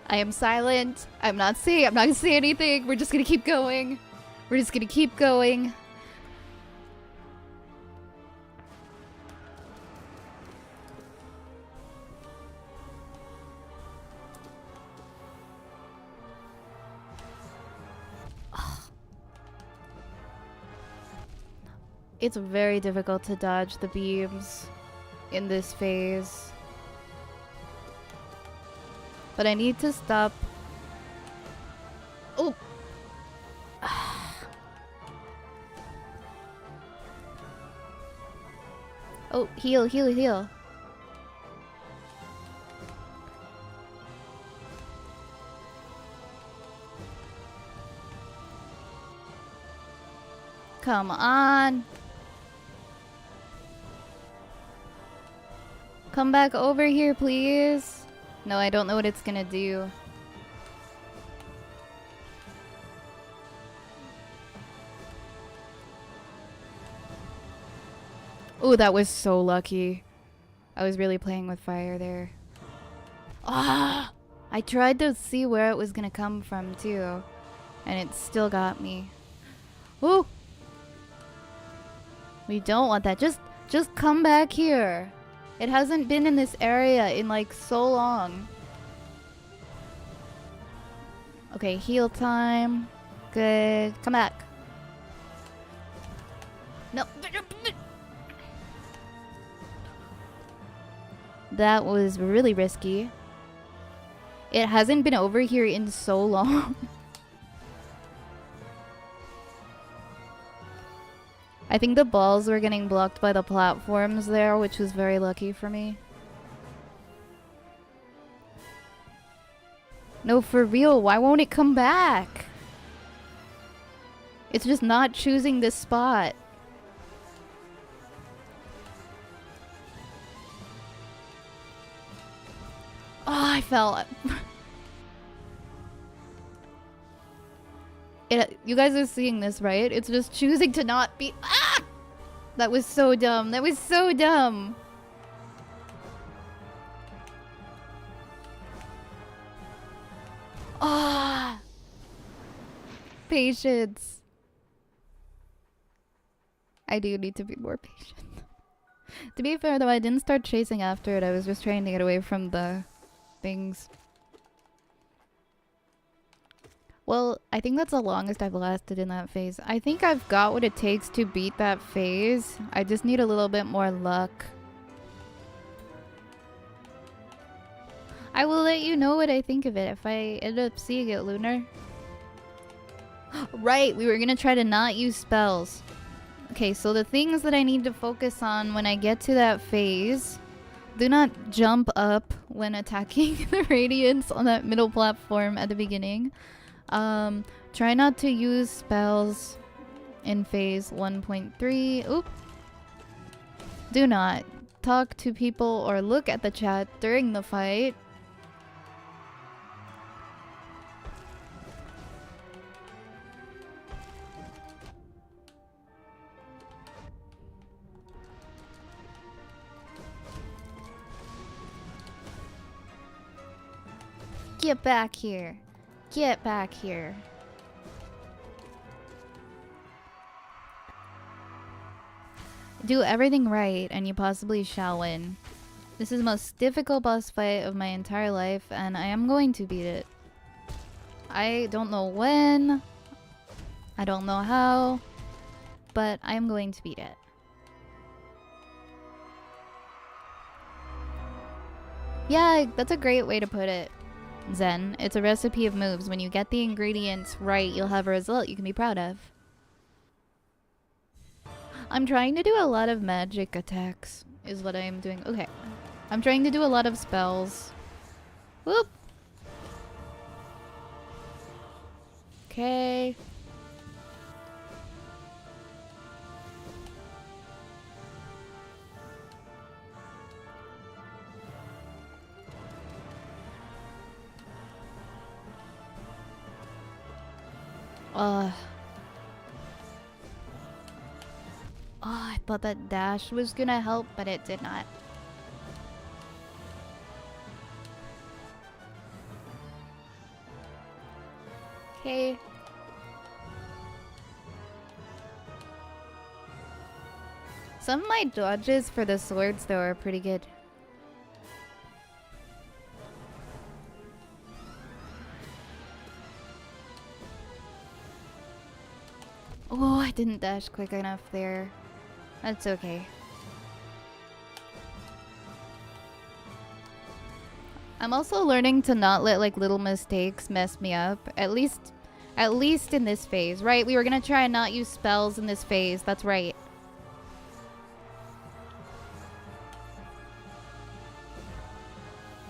I am silent. I'm not gonna say anything. We're just gonna keep going. It's very difficult to dodge the beams in this phase. But I need to stop. Oh! Oh, heal. Come on. Come back over here, please. No, I don't know what it's gonna do. Oh, that was so lucky. I was really playing with fire there. Ah! I tried to see where it was gonna come from too, and it still got me. Ooh! We don't want that. Just come back here. It hasn't been in this area in like so long. Okay, heal time. Good. Come back. No. That was really risky. It hasn't been over here in so long. I think the balls were getting blocked by the platforms there, which was very lucky for me. No, for real, why won't it come back? It's just not choosing this spot. Oh, I fell. You guys are seeing this, right? It's just choosing to not be. Ah! That was so dumb. That was so dumb. Ah! Patience. I do need to be more patient. To be fair, though, I didn't start chasing after it. I was just trying to get away from the things. Well, I think that's the longest I've lasted in that phase. I think I've got what it takes to beat that phase. I just need a little bit more luck. I will let you know what I think of it if I end up seeing it, Lunar. Right, we were gonna try to not use spells. Okay, so the things that I need to focus on when I get to that phase. Do not jump up when attacking the Radiants on that middle platform at the beginning. Try not to use spells in phase 1.3. Oop. Do not talk to people or look at the chat during the fight. Get back here. Get back here. Do everything right and you possibly shall win. This is the most difficult boss fight of my entire life and I am going to beat it. I don't know when. I don't know how. But I am going to beat it. Yeah, that's a great way to put it, Zen. It's a recipe of moves. When you get the ingredients right, you'll have a result you can be proud of. I'm trying to do a lot of magic attacks, is what I am doing. Okay. I'm trying to do a lot of spells. Whoop! Okay. Oh, I thought that dash was gonna help, but it did not. Okay. Some of my dodges for the swords, though, are pretty good. Oh, I didn't dash quick enough there. That's okay. I'm also learning to not let like little mistakes mess me up. At least in this phase, right? We were gonna try and not use spells in this phase. That's right.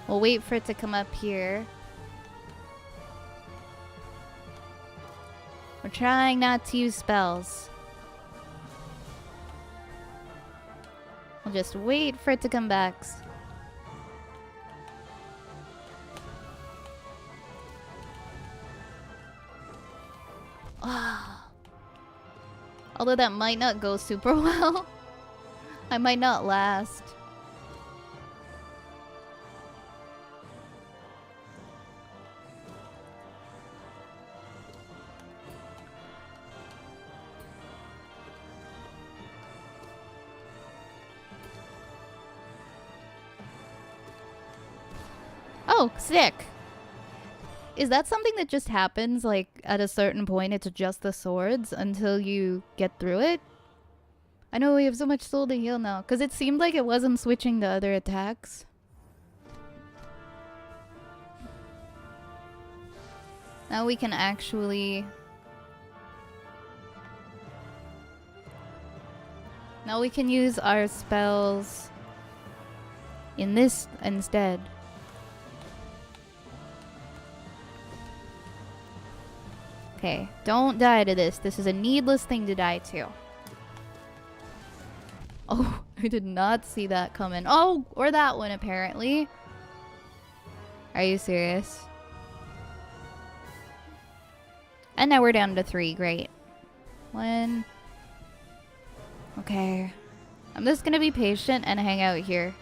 We'll wait for it to come up here. We're trying not to use spells. We'll just wait for it to come back. Although that might not go super well. I might not last. Oh, sick. Is that something that just happens, like, at a certain point, it's just the swords until you get through it? I know we have so much soul to heal now, because it seemed like it wasn't switching to other attacks. Now we can actually... Now we can use our spells in this instead. Okay, don't die to this. This is a needless thing to die to. Oh, I did not see that coming. Oh, or that one apparently. Are you serious? And now we're down to 3. Great. 1. Okay. I'm just gonna be patient and hang out here.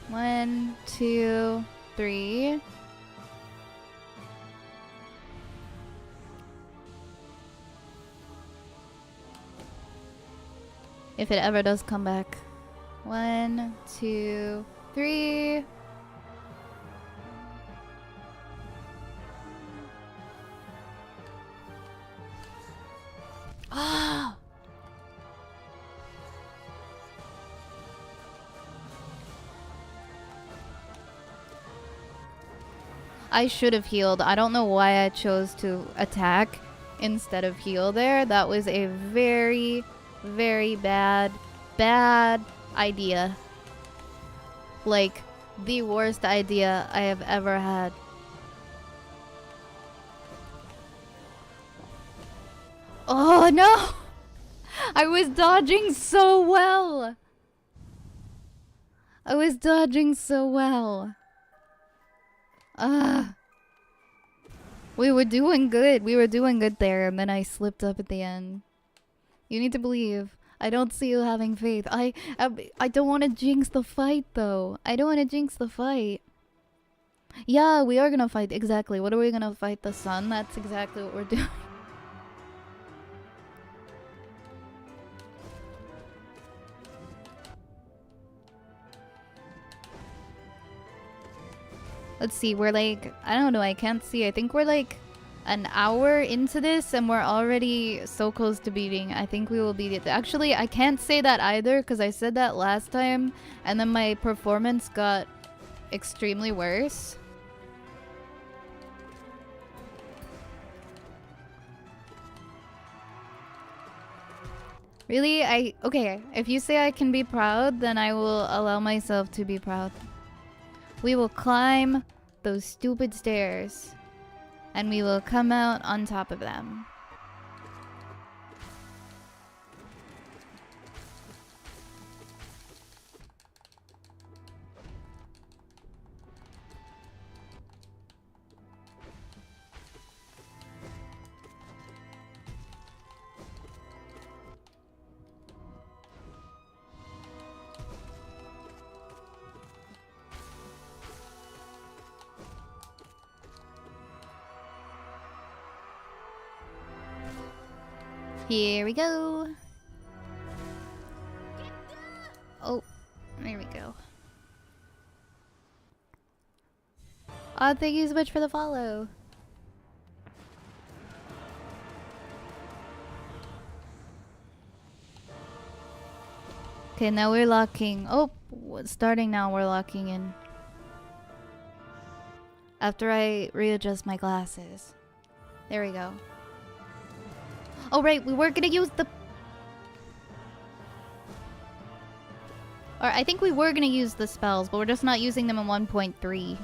One, 2, 3. If it ever does come back. 1, 2, 3. Ah! I should have healed. I don't know why I chose to attack instead of heal there. That was a very, very bad idea. Like, the worst idea I have ever had. Oh no! I was dodging so well! I was dodging so well. We were doing good. We were doing good there, and then I slipped up at the end. You need to believe. I don't see you having faith. I don't want to jinx the fight, though. I don't want to jinx the fight. Yeah, we are gonna fight. Exactly. What are we gonna fight? The sun? That's exactly what we're doing. Let's see, we're like, I don't know, I can't see. I think we're like an hour into this and we're already so close to beating. I think we will beat it. Actually, I can't say that either because I said that last time and then my performance got extremely worse. Really? Okay, if you say I can be proud, then I will allow myself to be proud. We will climb those stupid stairs and we will come out on top of them. Here we go. Oh, there we go. Oh, thank you so much for the follow. Okay, now we're locking. Oh, starting now, we're locking in. After I readjust my glasses. There we go. Oh, right, we were gonna use the... Or I think we were gonna use the spells, but we're just not using them in 1.3.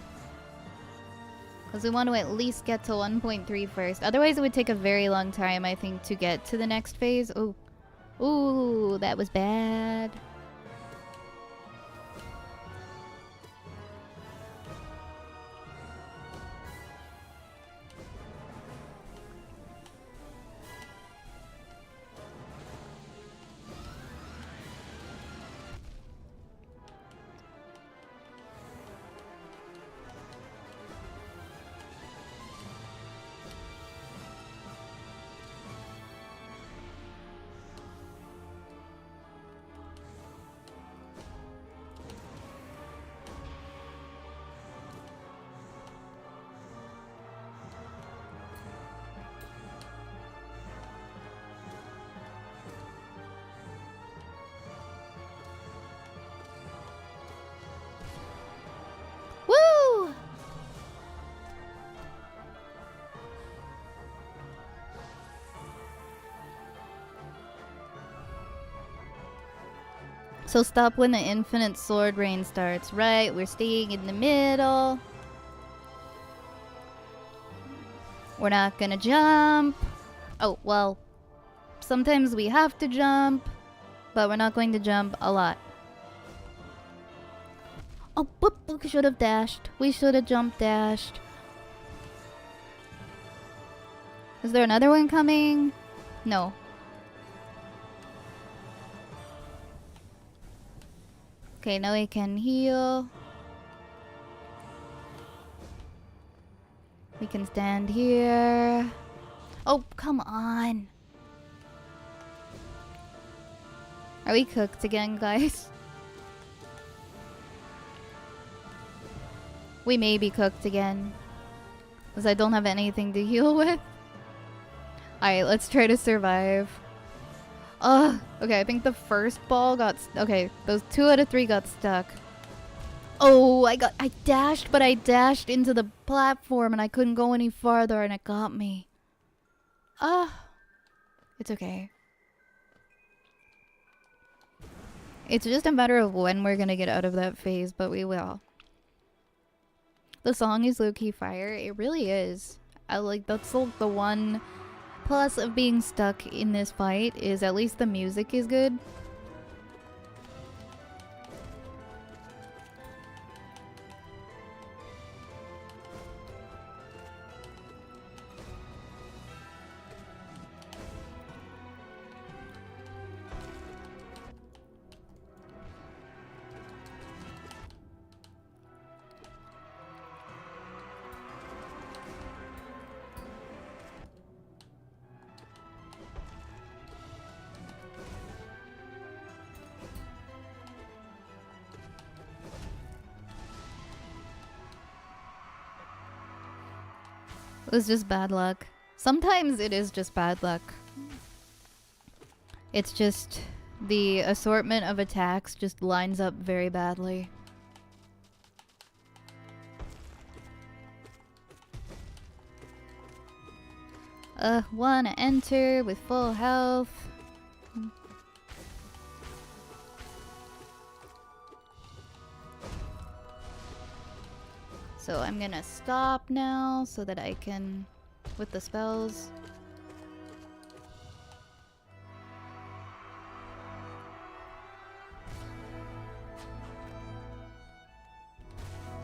Because we want to at least get to 1.3 first. Otherwise, it would take a very long time, I think, to get to the next phase. Ooh. Ooh, that was bad. Woo! So stop when the infinite sword rain starts. Right, we're staying in the middle. We're not gonna jump. Oh, well, sometimes we have to jump, but we're not going to jump a lot. Oh, but we should have dashed. We should have jump dashed. Is there another one coming? No. Okay, now we can heal. We can stand here. Oh, come on. Are we cooked again, guys? We may be cooked again. Because I don't have anything to heal with. Alright, let's try to survive. Okay, I think the first ball got... Okay, those 2 out of 3 got stuck. Oh, I dashed, but I dashed into the platform and I couldn't go any farther and it got me. Ah, it's okay. It's just a matter of when we're gonna get out of that phase, but we will. The song is low-key fire. It really is. I like, that's like the one plus of being stuck in this fight is at least the music is good. It was just bad luck. Sometimes it is just bad luck. It's just the assortment of attacks just lines up very badly. Wanna enter with full health. So I'm gonna stop now so that I can, with the spells.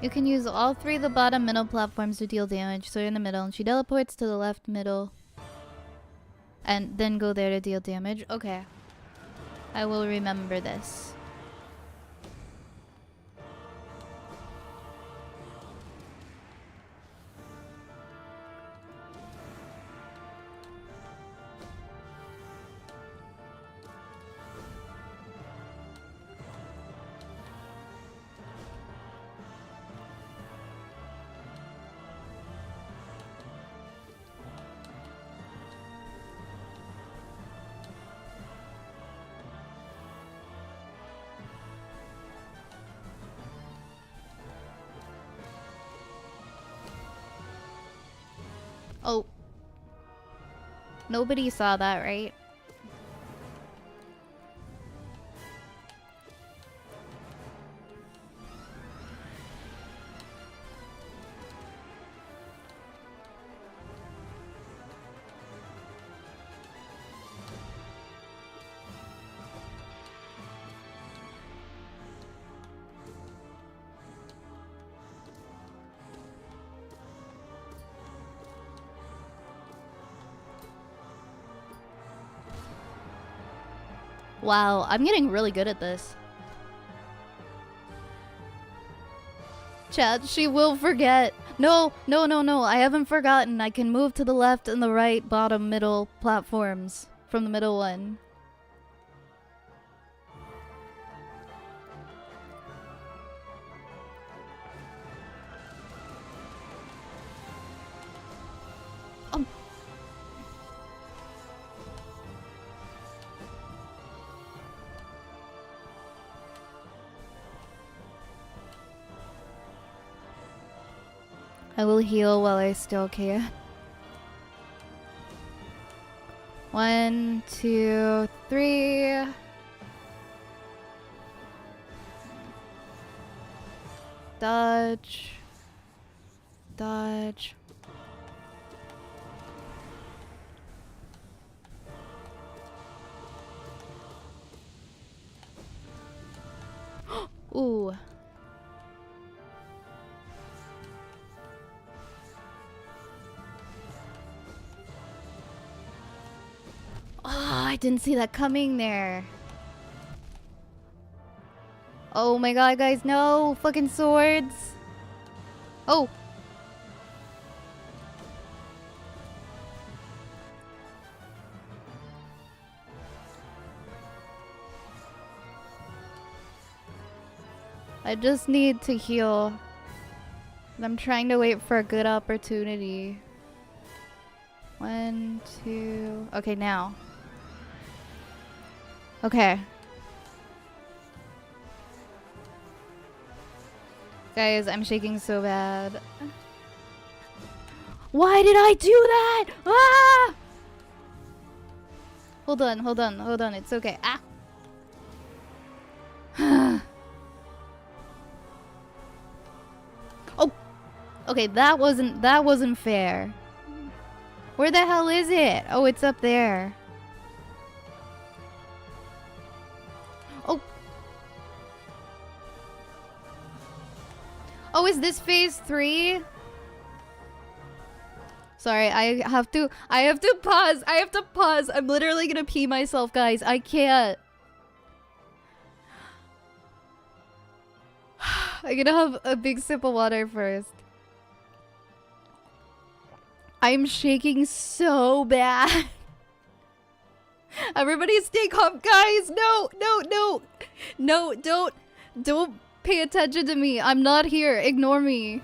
You can use all three of the bottom middle platforms to deal damage. So you're in the middle and she teleports to the left middle. And then go there to deal damage. Okay. I will remember this. Oh. Nobody saw that, right? Wow, I'm getting really good at this. Chat, she will forget. No, no, no, no, I haven't forgotten. I can move to the left and the right bottom middle platforms from the middle one. I will heal while I still can. 1, 2, 3. Dodge. Dodge. Ooh. Oh, I didn't see that coming there. Oh my god, guys, no! Fucking swords! Oh! I just need to heal. I'm trying to wait for a good opportunity. 1, 2... Okay, now. Okay. Guys, I'm shaking so bad. Why did I do that? Ah! Hold on, hold on, hold on. It's okay. Ah! Oh! Okay, that wasn't fair. Where the hell is it? Oh, it's up there. Oh. Oh, is this phase 3? Sorry, I have to pause. I have to pause. I'm literally gonna pee myself, guys. I can't. I'm gonna have a big sip of water first. I'm shaking so bad. Everybody stay calm, guys. No, no, no. No, don't pay attention to me. I'm not here. Ignore me.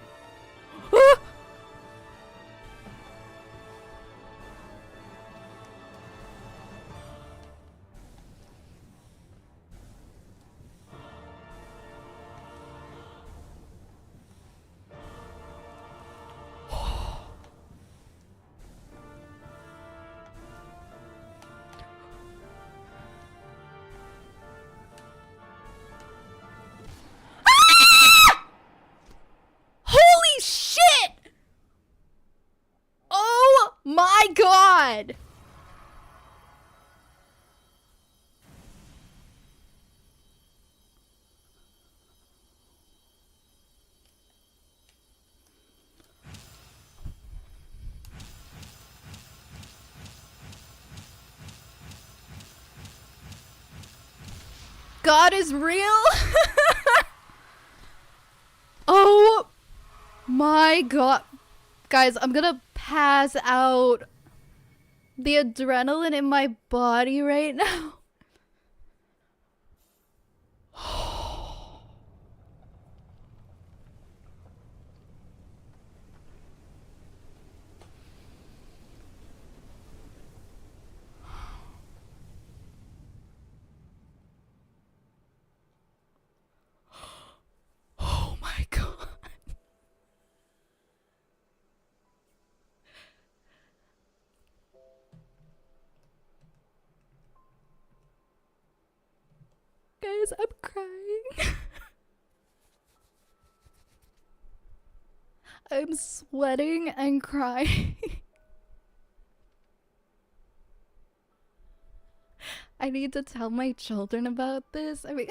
Holy shit! Oh my god! God is real? Oh my god. Guys, I'm gonna pass out. The adrenaline in my body right now. Oh my god. Guys, I'm crying. I'm sweating and crying. I need to tell my children about this. I mean,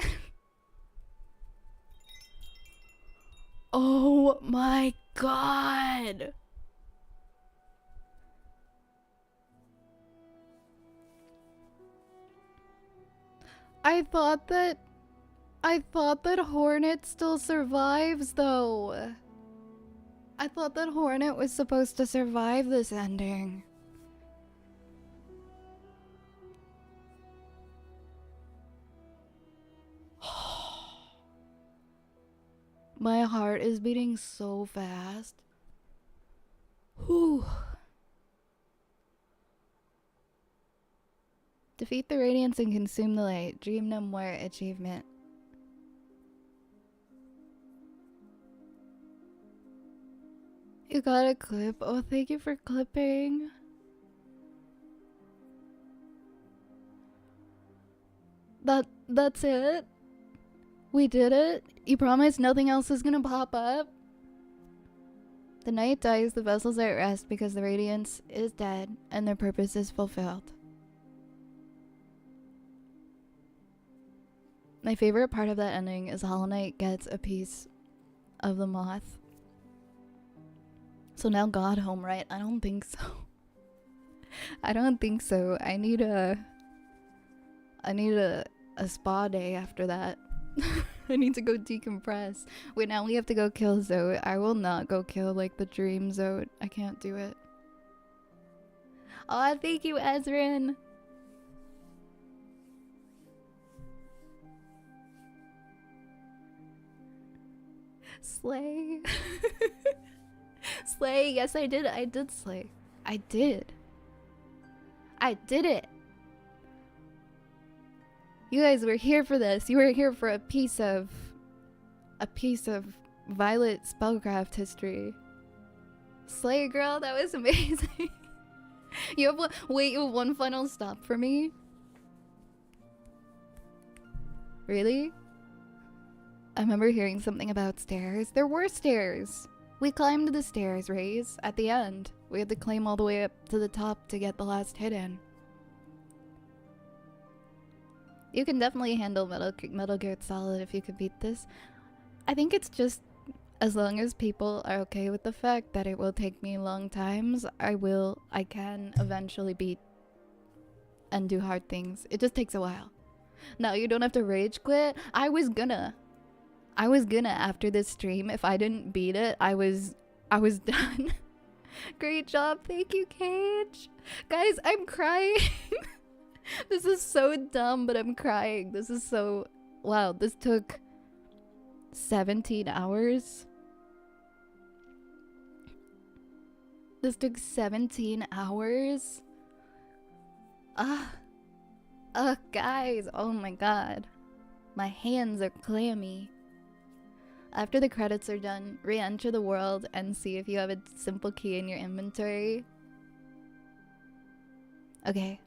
oh my god. I thought that Hornet still survives though. I thought that Hornet was supposed to survive this ending. My heart is beating so fast. Whew. Defeat the Radiance and consume the light. Dream no more achievement. You got a clip? Oh, thank you for clipping. That's it? We did it? You promise nothing else is gonna pop up? The night dies, the vessels are at rest because the Radiance is dead and their purpose is fulfilled. My favorite part of that ending is Hollow Knight gets a piece of the moth. So now God home, right? I don't think so. I don't think so. I need a spa day after that. I need to go decompress. Wait, now we have to go kill Zoe. I will not go kill like the dream Zoe. I can't do it. Oh, thank you, Ezrin. Slay. Slay. Yes, I did. I did slay. I did. I did it. You guys were here for this. You were here for a piece of Violet spellcraft history. Slay, girl, that was amazing. You have wait, you have one final stop for me? Really? I remember hearing something about stairs. There were stairs. We climbed the stairs, Raze, at the end. We had to climb all the way up to the top to get the last hit in. You can definitely handle Metal Gear Solid if you could beat this. I think it's just, as long as people are okay with the fact that it will take me long times, I can eventually beat and do hard things. It just takes a while. No, you don't have to rage quit. I was gonna after this stream. If I didn't beat it, I was done. Great job. Thank you, Cage. Guys, I'm crying. This is so dumb, but I'm crying. This is so... Wow, this took 17 hours. This took 17 hours. Guys, oh my god. My hands are clammy. After the credits are done, re-enter the world and see if you have a simple key in your inventory. Okay.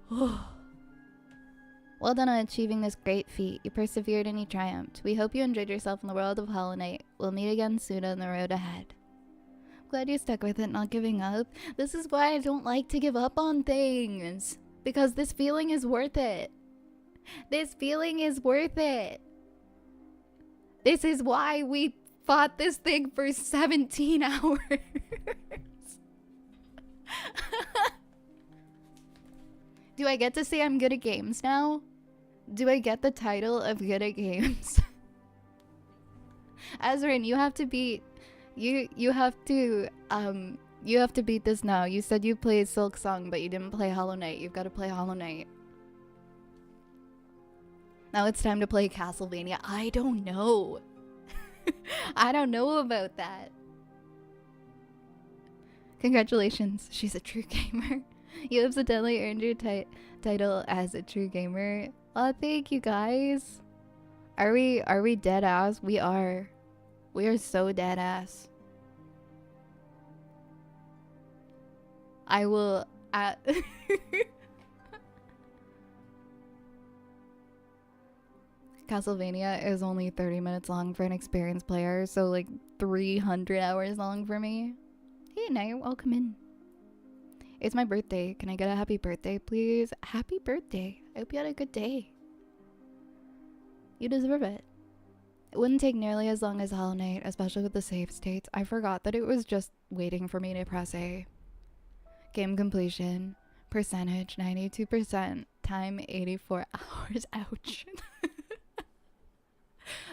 Well done on achieving this great feat. You persevered and you triumphed. We hope you enjoyed yourself in the world of Hollow Knight. We'll meet again soon on the road ahead. Glad you stuck with it, not giving up. This is why I don't like to give up on things. Because this feeling is worth it. This feeling is worth it. This is why we fought this thing for 17 hours. Do I get to say I'm good at games now? Do I get the title of good at games? Azrin, you have to beat... You have to beat this now. You said you played Silk Song, but you didn't play Hollow Knight. You've got to play Hollow Knight. Now it's time to play Castlevania. I don't know. I don't know about that. Congratulations, she's a true gamer. You incidentally earned your title as a true gamer. Oh, thank you guys. Are we dead ass? We are. We are so dead ass. I will Castlevania is only 30 minutes long for an experienced player, so like 300 hours long for me. Hey, Night, welcome in. It's my birthday. Can I get a happy birthday, please? Happy birthday. I hope you had a good day. You deserve it. It wouldn't take nearly as long as Hollow Knight, especially with the save states. I forgot that it was just waiting for me to press A. Game completion. Percentage, 92%. Time, 84 hours. Ouch.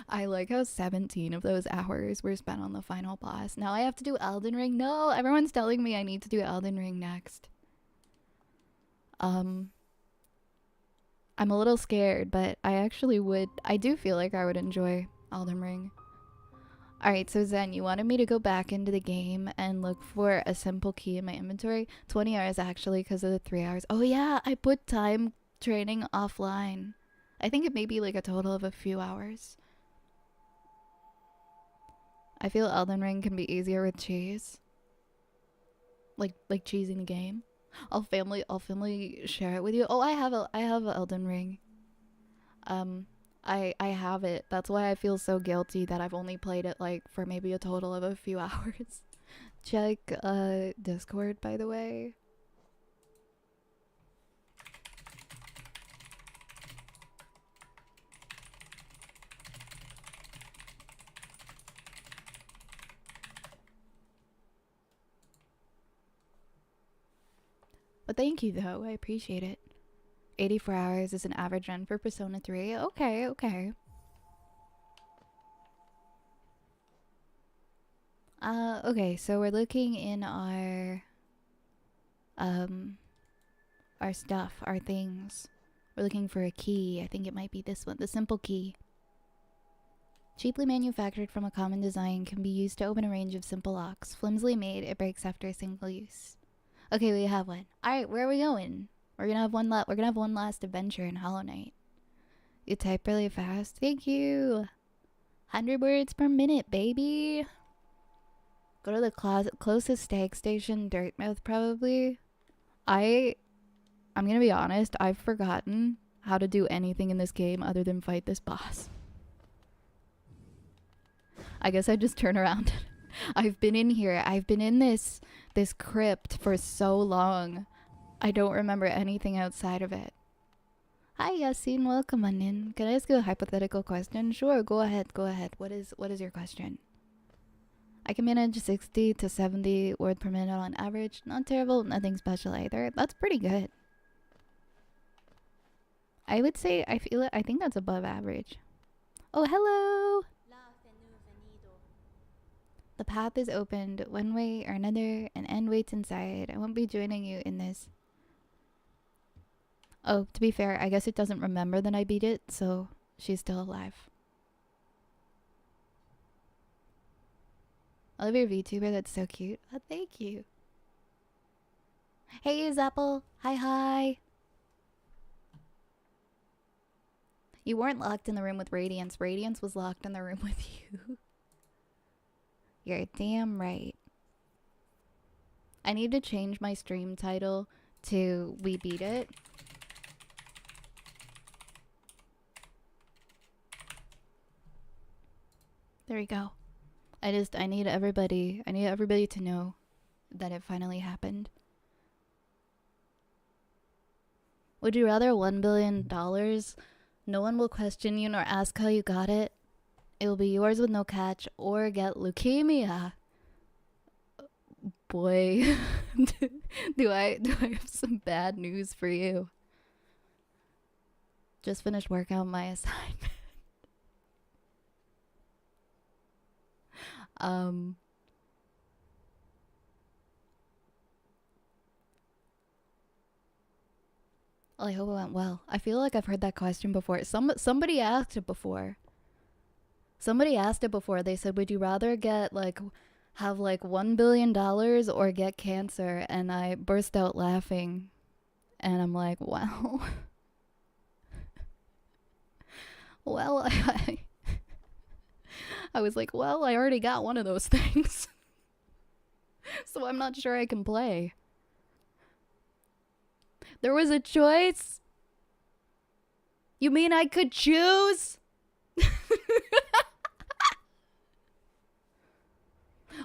I like how 17 of those hours were spent on the final boss. Now I have to do Elden Ring. No, everyone's telling me I need to do Elden Ring next. I'm a little scared, but I do feel like I would enjoy Elden Ring. Alright, so Zen, you wanted me to go back into the game and look for a simple key in my inventory. 20 hours actually, because of the 3 hours. Oh yeah, I put time training offline. I think it may be like a total of a few hours. I feel Elden Ring can be easier with cheese. Like cheesing the game. I'll family share it with you. Oh, I have Elden Ring. I have it. That's why I feel so guilty that I've only played it like for maybe a total of a few hours. Check Discord, by the way. But thank you though, I appreciate it. 84 hours is an average run for Persona 3. Okay, okay. Okay, so we're looking in our stuff, our things. We're looking for a key. I think it might be this one, the simple key. Cheaply manufactured from a common design, can be used to open a range of simple locks. Flimsily made, it breaks after a single use. Okay, we have one. Alright, where are we going? We're gonna have one last adventure in Hollow Knight. You type really fast. Thank you. 100 words per minute, baby. Go to the closest stag station, Dirtmouth, probably. I'm gonna be honest, I've forgotten how to do anything in this game other than fight this boss. I guess I just turn around. I've been in here. I've been in this crypt for so long. I don't remember anything outside of it. Hi, Yasin. Welcome on in. Can I ask you a hypothetical question? Sure, go ahead. Go ahead. What is your question? I can manage 60 to 70 words per minute on average. Not terrible, nothing special either. That's pretty good. I would say I think that's above average. Oh, hello! The path is opened one way or another, and N waits inside. I won't be joining you in this. Oh, to be fair, I guess it doesn't remember that I beat it, so she's still alive. I love your VTuber, that's so cute. Oh, thank you. Hey, Zapple. Hi, hi. You weren't locked in the room with Radiance. Radiance was locked in the room with you. You're damn right. I need to change my stream title to We Beat It. There we go. I need everybody to know that it finally happened. Would you rather $1 billion? No one will question you nor ask how you got it. It will be yours with no catch, or get leukemia. Boy, do I have some bad news for you. Just finished work on my assignment. Well, I hope it went well. I feel like I've heard that question before. Somebody asked it before. Somebody asked it before. They said, would you rather have $1 billion or get cancer? And I burst out laughing. And I'm like, well. Well, I was like, well, I already got one of those things. So I'm not sure I can play. There was a choice? You mean I could choose?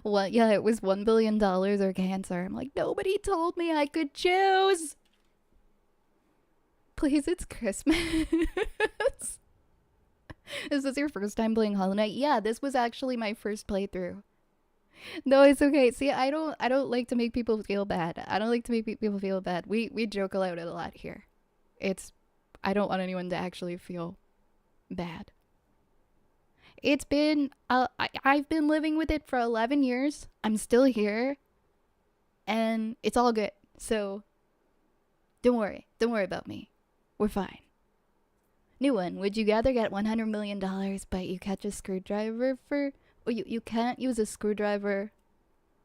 Well, yeah, it was $1 billion or cancer. I'm like, nobody told me I could choose. Please, it's Christmas. Is this your first time playing Hollow Knight? Yeah, this was actually my first playthrough. No, it's okay. See, I don't like to make people feel bad. I don't like to make people feel bad. We joke about it a lot here. I don't want anyone to actually feel bad. It's been I've been living with it for 11 years. I'm still here. And it's all good. So don't worry. Don't worry about me. We're fine. New one. Would you rather get $100 million but you catch a screwdriver for... Oh, you can't use a screwdriver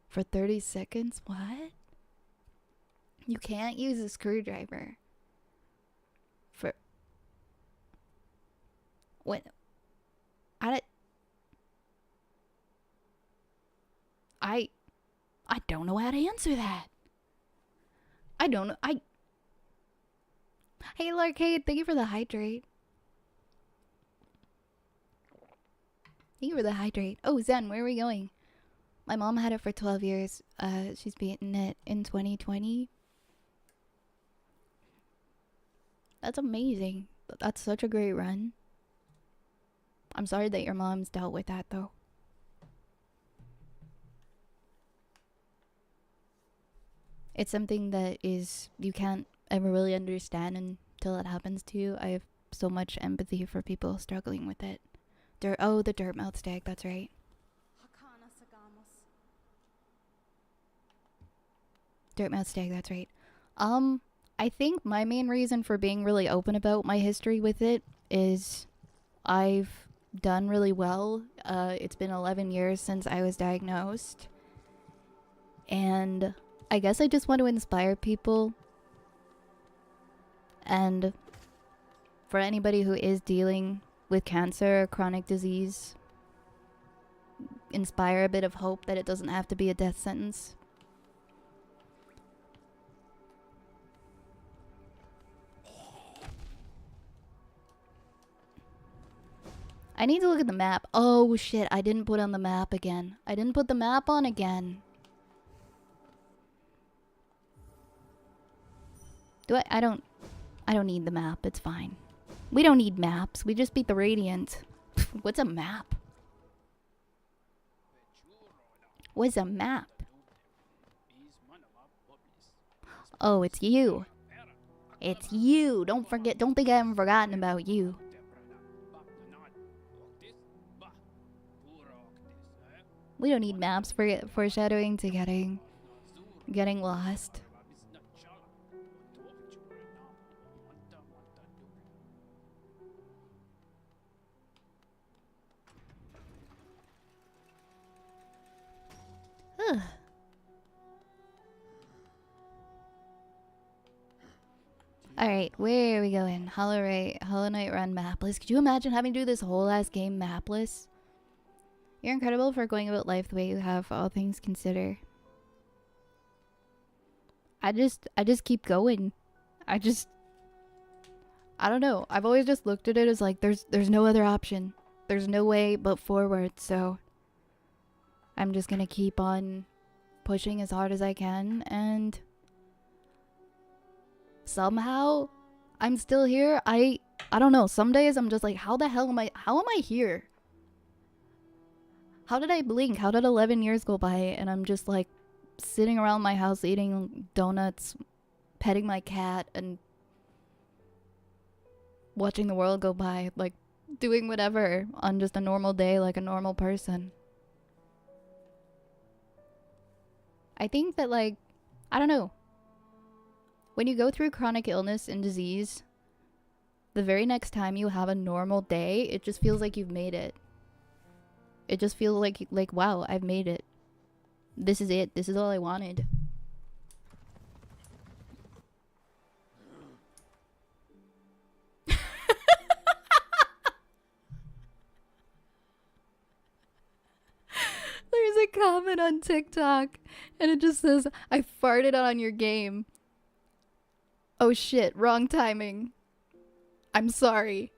for 30 seconds? What? You can't use a screwdriver for... What? I don't know how to answer that. I don't know. Hey, Larcade, thank you for the hydrate. Thank you for the hydrate. Oh, Zen, where are we going? My mom had it for 12 years. She's beaten it in 2020. That's amazing. That's such a great run. I'm sorry that your mom's dealt with that, though. It's something that you can't ever really understand until it happens to you. I have so much empathy for people struggling with it. The Dirtmouth stag, that's right. Dirtmouth stag, that's right. I think my main reason for being really open about my history with it is I've done really well. It's been 11 years since I was diagnosed. And I guess I just want to inspire people. And for anybody who is dealing with cancer or chronic disease, inspire a bit of hope that it doesn't have to be a death sentence. I need to look at the map. Oh shit, I didn't put on the map again. I didn't put the map on again. I don't need the map, it's fine. We don't need maps, we just beat the Radiant. What's a map? What's a map? Oh, it's you. It's you. Don't think I haven't forgotten about you. We don't need maps for foreshadowing to getting lost. Alright, where are we going? Hollow Knight Run mapless. Could you imagine having to do this whole ass game mapless? You're incredible for going about life the way you have, all things considered. I just keep going. I don't know. I've always just looked at it as like there's no other option. There's no way but forward, so I'm just gonna keep on pushing as hard as I can, and somehow I'm still here. I don't know. Some days I'm just like, how am I here? How did I blink? How did 11 years go by and I'm just like sitting around my house eating donuts, petting my cat, and watching the world go by, like doing whatever on just a normal day like a normal person. I think that, like, I don't know. When you go through chronic illness and disease, the very next time you have a normal day, it just feels like you've made it. It just feels like wow, I've made it. This is it. This is all I wanted. There's a comment on TikTok and it just says, I farted on your game. Oh shit, wrong timing. I'm sorry.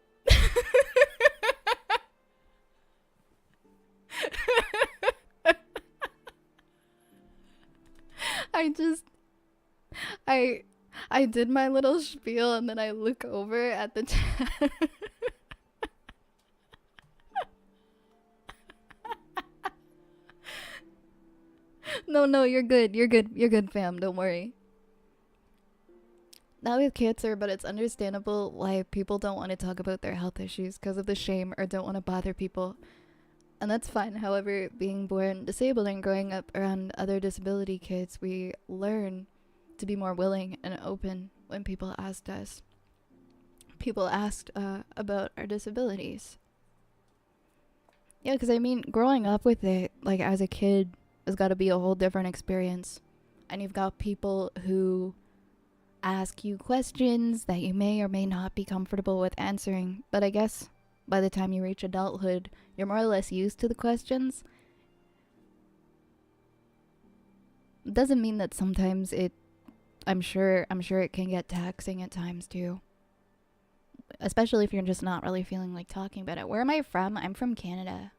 I did my little spiel and then I look over at the chat. No, you're good. You're good, fam. Don't worry. Not with cancer, but it's understandable why people don't want to talk about their health issues because of the shame or don't want to bother people. And that's fine. However, being born disabled and growing up around other disability kids, we learn to be more willing and open when people asked us. People asked about our disabilities. Yeah, because I mean, growing up with it, like as a kid, has got to be a whole different experience. And you've got people who ask you questions that you may or may not be comfortable with answering. But I guess by the time you reach adulthood, you're more or less used to the questions. It doesn't mean that sometimes I'm sure it can get taxing at times too. Especially if you're just not really feeling like talking about it. Where am I from? I'm from Canada.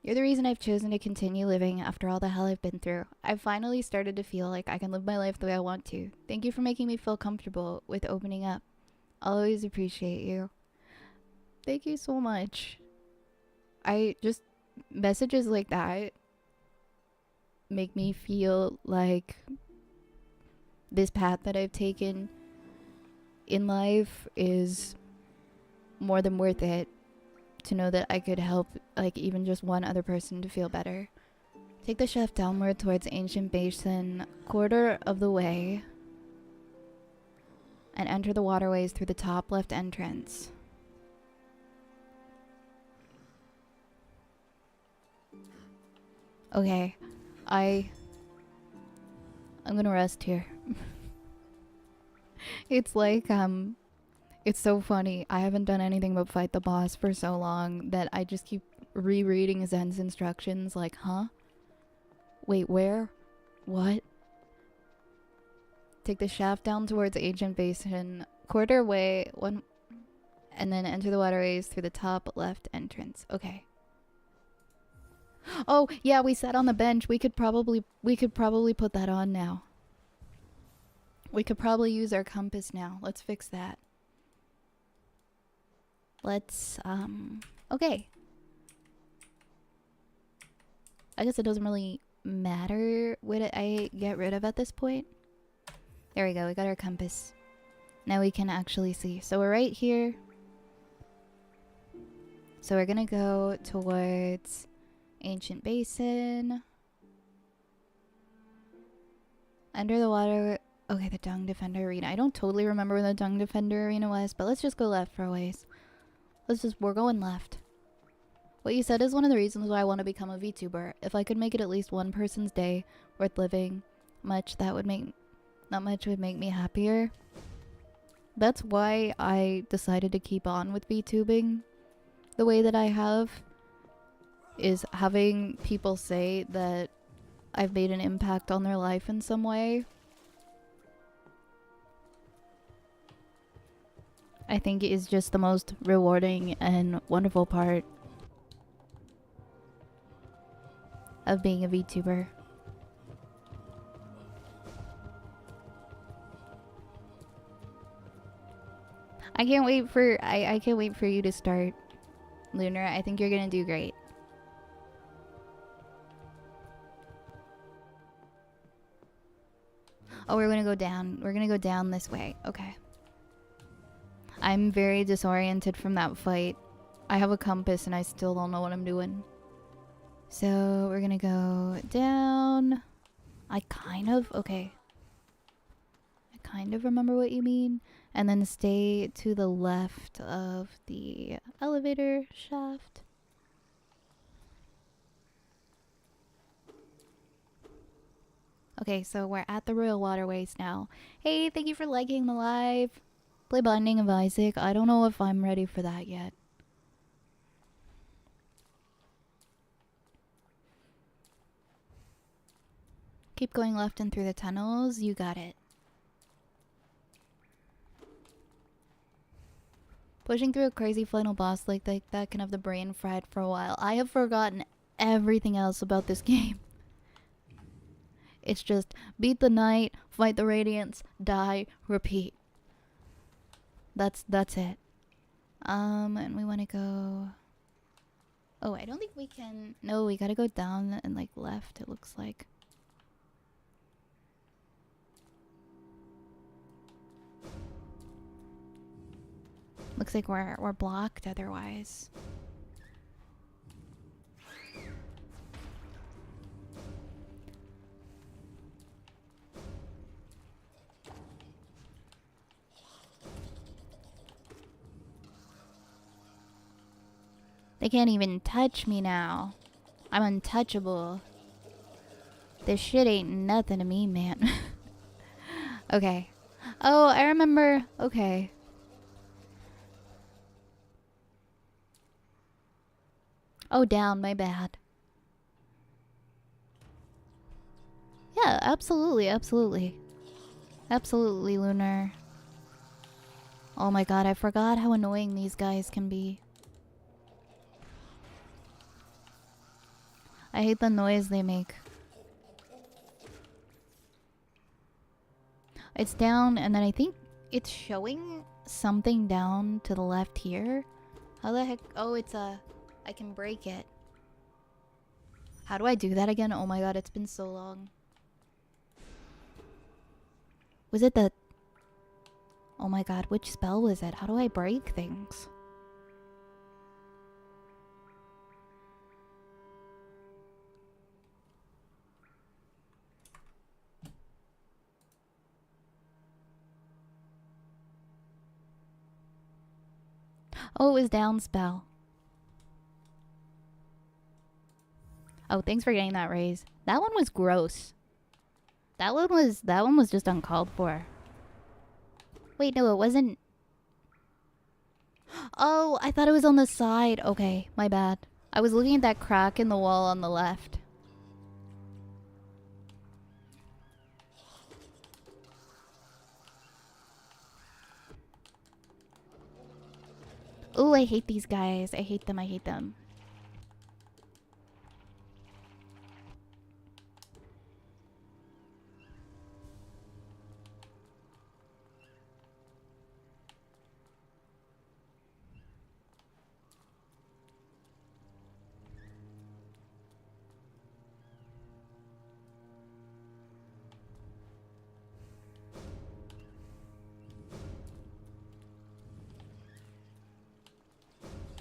You're the reason I've chosen to continue living after all the hell I've been through. I've finally started to feel like I can live my life the way I want to. Thank you for making me feel comfortable with opening up. I'll always appreciate you. Thank you so much. Messages like that make me feel like this path that I've taken in life is more than worth it. To know that I could help, like, even just one other person to feel better. Take the chef downward towards Ancient Basin, quarter of the way, and enter the waterways through the top left entrance. Okay, I'm gonna rest here. It's like, it's so funny. I haven't done anything but fight the boss for so long that I just keep rereading Zen's instructions like, huh? Wait, where? What? Take the shaft down towards Ancient Basin, quarter way, and then enter the waterways through the top left entrance. Okay. Oh, yeah, we sat on the bench. We could probably put that on now. We could probably use our compass now. Let's fix that. Let's, okay. I guess it doesn't really matter what I get rid of at this point. There we go, we got our compass. Now we can actually see. So we're right here. So we're gonna go towards Ancient Basin. Under the water. Okay, the Dung Defender Arena. I don't totally remember where the Dung Defender Arena was, but let's just go left for a ways. We're going left. What you said is one of the reasons why I want to become a VTuber. If I could make it at least one person's day worth living, not much would make me happier. That's why I decided to keep on with VTubing the way that I have. Is having people say that I've made an impact on their life in some way. I think it is just the most rewarding and wonderful part of being a VTuber. I can't wait for you to start, Lunar. I think you're gonna do great. Oh, we're gonna go down. We're gonna go down this way. Okay. I'm very disoriented from that fight. I have a compass and I still don't know what I'm doing. So we're gonna go down. Okay. I kind of remember what you mean. And then stay to the left of the elevator shaft. Okay, so we're at the Royal Waterways now. Hey, thank you for liking the live. Play Binding of Isaac. I don't know if I'm ready for that yet. Keep going left and through the tunnels. You got it. Pushing through a crazy final boss like that can have the brain fried for a while. I have forgotten everything else about this game. It's just beat the knight, fight the radiants, die, repeat. That's it. And we want to go... Oh, I don't think we can... No, we gotta go down and like left, it looks like. Looks like we're blocked otherwise. They can't even touch me now. I'm untouchable. This shit ain't nothing to me, man. Okay. Oh, I remember. Okay. Oh, down, my bad. Yeah, absolutely, absolutely. Absolutely, Lunar. Oh my god, I forgot how annoying these guys can be. I hate the noise they make. It's down, and then I think it's showing something down to the left here. How the heck? Oh, it's a... I can break it. How do I do that again? Oh my god, it's been so long. Was it the... Oh my god, which spell was it? How do I break things? Oh, it was down spell. Oh, thanks for getting that raise. That one was gross. That one was just uncalled for. Wait, no, it wasn't. Oh, I thought it was on the side. Okay, my bad. I was looking at that crack in the wall on the left. Ooh, I hate these guys. I hate them. I hate them.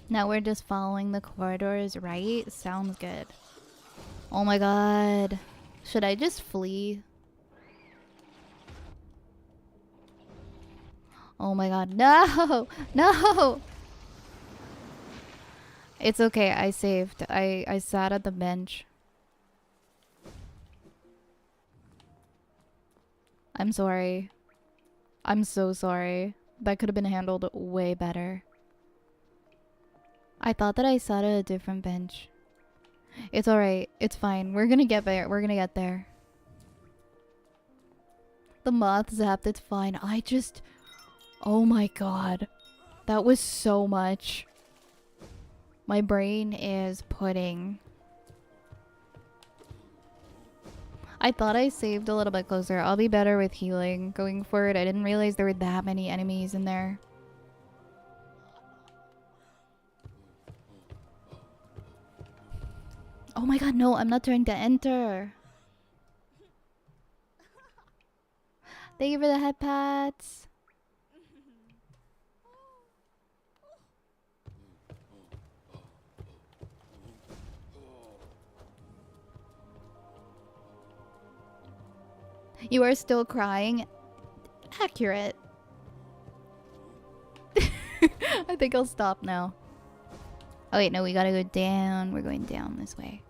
Now we're just following the corridors, right? Sounds good. Oh my god. Should I just flee? Oh my god. No! No! It's okay. I saved. I sat at the bench. I'm sorry. I'm so sorry. That could have been handled way better. I thought that I sat at a different bench. It's alright. It's fine. We're gonna get there. We're gonna get there. The moth zapped. It's fine. I just... Oh my god. That was so much. My brain is pudding. I thought I saved a little bit closer. I'll be better with healing going forward. I didn't realize there were that many enemies in there. Oh my god, no, I'm not trying to enter. Thank you for the head pats. You are still crying? Accurate. I think I'll stop now. Oh wait, no, we gotta go down. We're going down this way.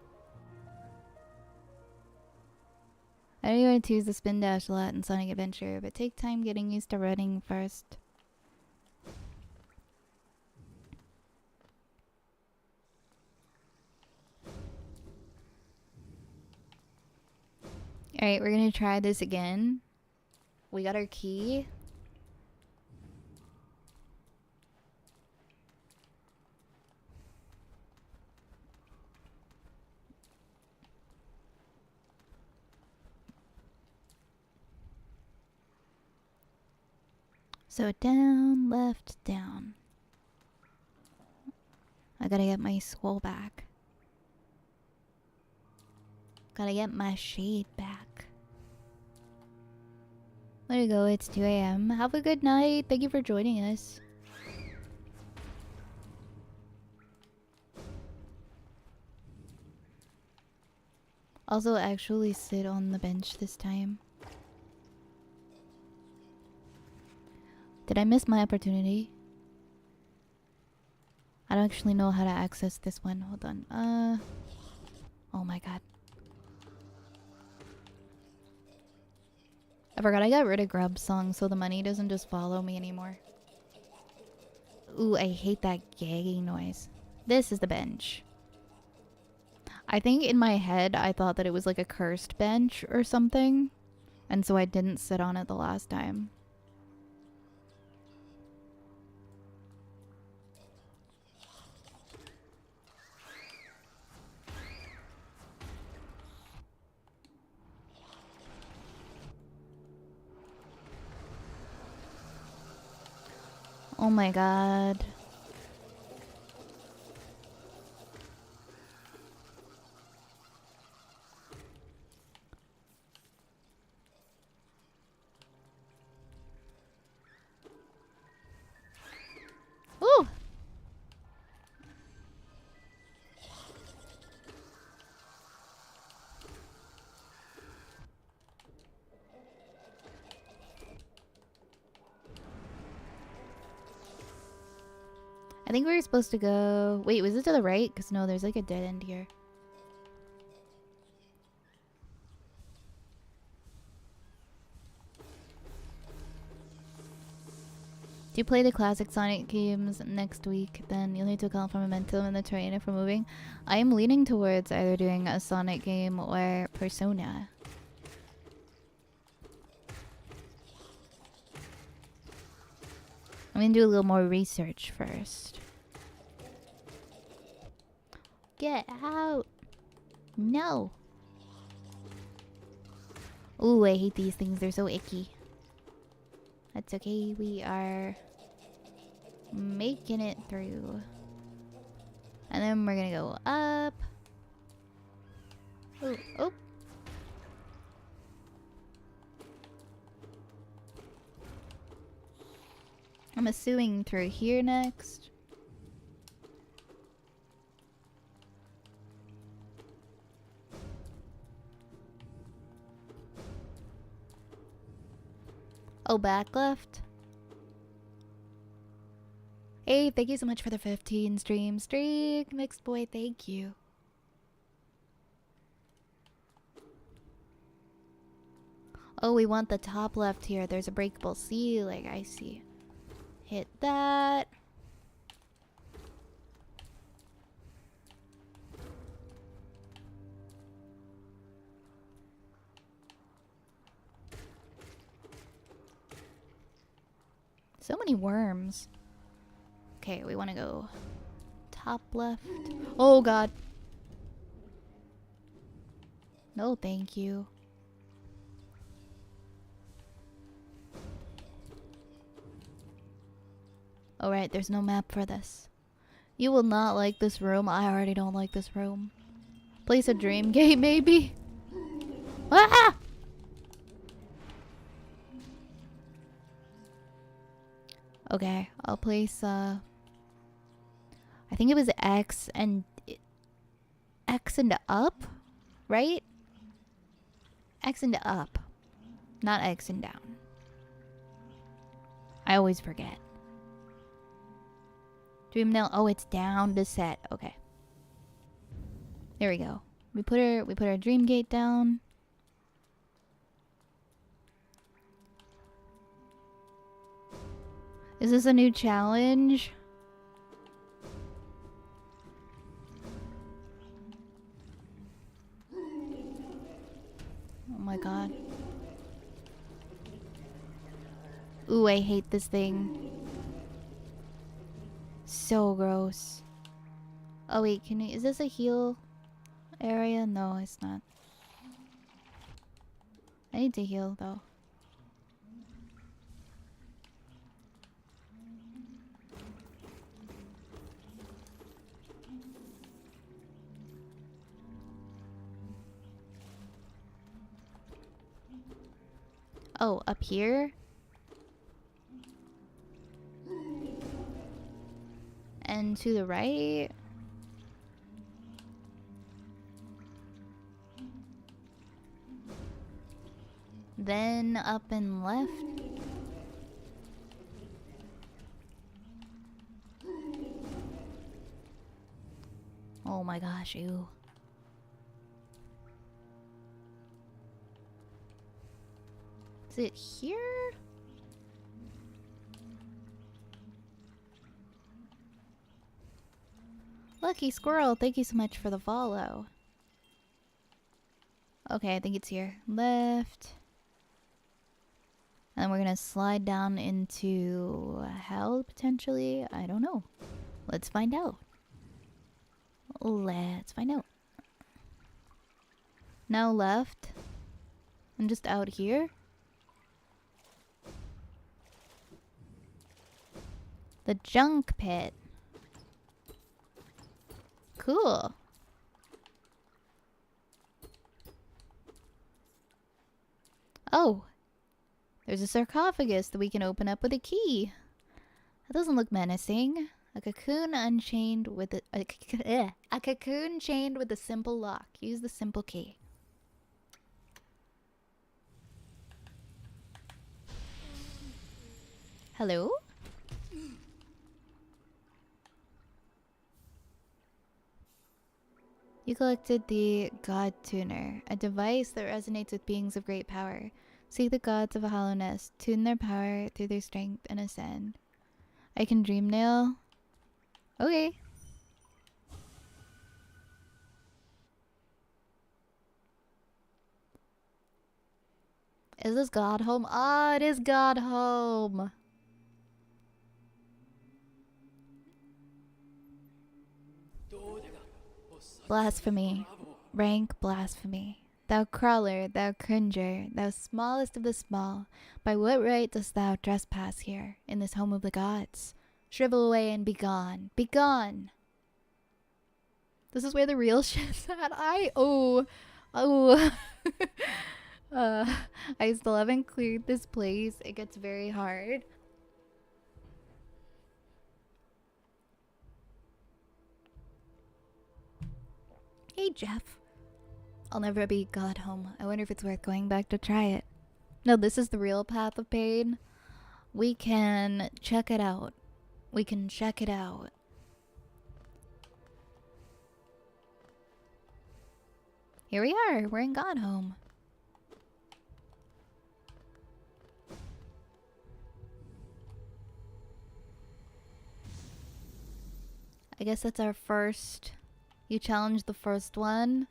I know you want to use the spin dash a lot in Sonic Adventure, but take time getting used to running first. Alright, we're gonna try this again. We got our key. So down, left, down. I gotta get my scroll back. Gotta get my shade back. There you go, it's 2 a.m. Have a good night. Thank you for joining us. Also, actually sit on the bench this time. Did I miss my opportunity? I don't actually know how to access this one. Hold on. Oh my god. I forgot I got rid of Grub Song so the money doesn't just follow me anymore. Ooh, I hate that gagging noise. This is the bench. I think in my head I thought that it was like a cursed bench or something. And so I didn't sit on it the last time. Oh my god. Ooh! I think we were supposed to go... Wait, was it to the right? Because no, there's like a dead end here. Do you play the classic Sonic games next week? Then you'll need to account for momentum in the terrain if we're moving. I am leaning towards either doing a Sonic game or Persona. I'm gonna do a little more research first. Get out! No! Ooh, I hate these things. They're so icky. That's okay. We are making it through. And then we're gonna go up. Oh, oh. I'm assuming through here next. Oh, back left. Hey, thank you so much for the 15 streak. Mixed boy, thank you. Oh, we want the top left here. There's a breakable ceiling, I see. Hit that. So many worms. Okay, we want to go top left. Oh god. No, thank you. Alright, there's no map for this. You will not like this room. I already don't like this room. Place a dream gate, maybe? Ah! Okay, I'll place, I think it was X and up, right? X and up, not X and down. I always forget. Dream nail. Oh, it's down to set. Okay. There we go. We put our dream gate down. Is this a new challenge? Oh my god. Ooh, I hate this thing. So gross. Oh wait, is this a heal area? No, it's not. I need to heal though. Oh, up here? And to the right? Then up and left? Oh my gosh, ew. Is it here? Lucky Squirrel, thank you so much for the follow. Okay, I think it's here. Left. And we're gonna slide down into hell, potentially. I don't know. Let's find out. Let's find out. Now left. I'm just out here. The junk pit. Cool. Oh. There's a sarcophagus that we can open up with a key. That doesn't look menacing. A cocoon unchained with a cocoon chained with a simple lock. Use the simple key. Hello? You collected the God Tuner, a device that resonates with beings of great power. Seek the gods of a hollow nest, tune their power through their strength, and ascend. I can dream nail. Okay. Is this God home? Ah, it is God home. Blasphemy. Rank blasphemy. Thou crawler, thou cringer, thou smallest of the small, by what right dost thou trespass here, in this home of the gods? Shrivel away and be gone. Be gone! This is where the real shit's at. Oh. I still haven't cleared this place. It gets very hard. Hey, Jeff. I'll never be God home. I wonder if it's worth going back to try it. No, this is the real path of pain. We can check it out. We can check it out. Here we are. We're in God home. I guess that's our first. You challenged the first one.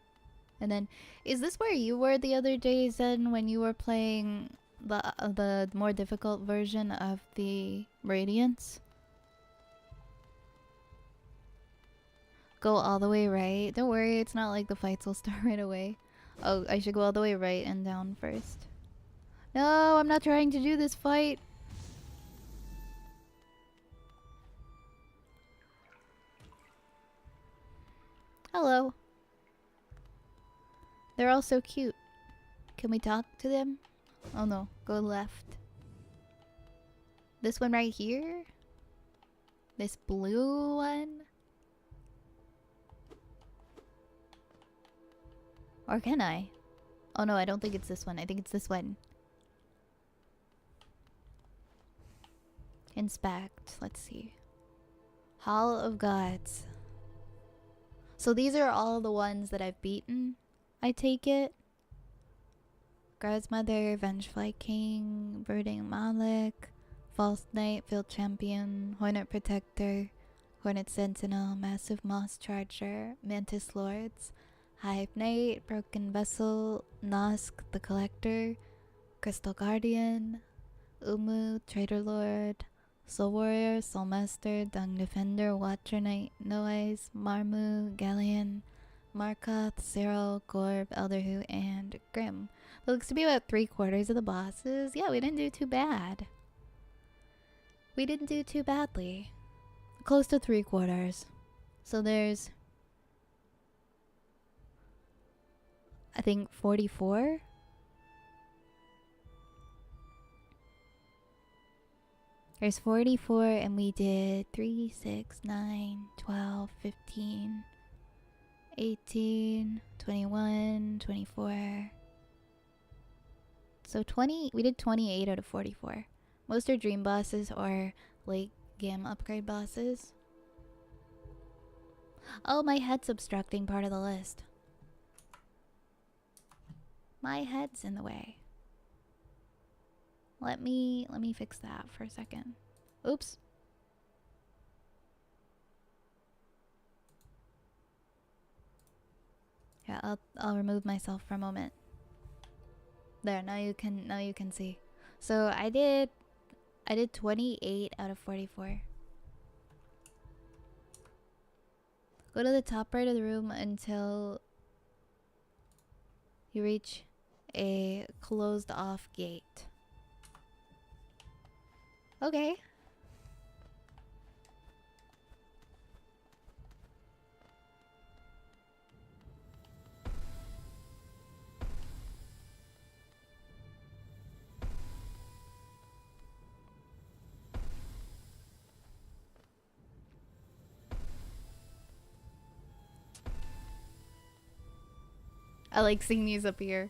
And then, is this where you were the other day, Zen, when you were playing the more difficult version of the Radiance? Go all the way right. Don't worry, it's not like the fights will start right away. Oh, I should go all the way right and down first. No, I'm not trying to do this fight. Hello. They're all so cute. Can we talk to them? Oh no, go left. This one right here? This blue one? Or can I? Oh no, I don't think it's this one. I think it's this one. Inspect. Let's see. Hall of Gods. So these are all the ones that I've beaten, I take it. Guard's Mother, Vengefly King, Brooding Malik, False Knight, Field Champion, Hornet Protector, Hornet Sentinel, Massive Moss Charger, Mantis Lords, Hive Knight, Broken Vessel, Nosk the Collector, Crystal Guardian, Umu, Traitor Lord, Soul Warrior, Soul Master, Dung Defender, Watcher Knight, Noise, Marmu, Galleon, Markoth, Cyril, Gorb, Elderhu, and Grim. That looks to be about 3/4 of the bosses. Yeah, we didn't do too bad. We didn't do too badly. Close to 3/4. So there's, I think, 44? There's 44 and we did 3, 6, 9, 12, 15, 18, 21, 24. So 20, we did 28 out of 44. Most are dream bosses or late game upgrade bosses. Oh, my head's obstructing part of the list. My head's in the way. Let me fix that for a second. Oops. Yeah, I'll remove myself for a moment. There, now you can see. So I did 28 out of 44. Go to the top right of the room until you reach a closed off gate. Okay. I like seeing these up here.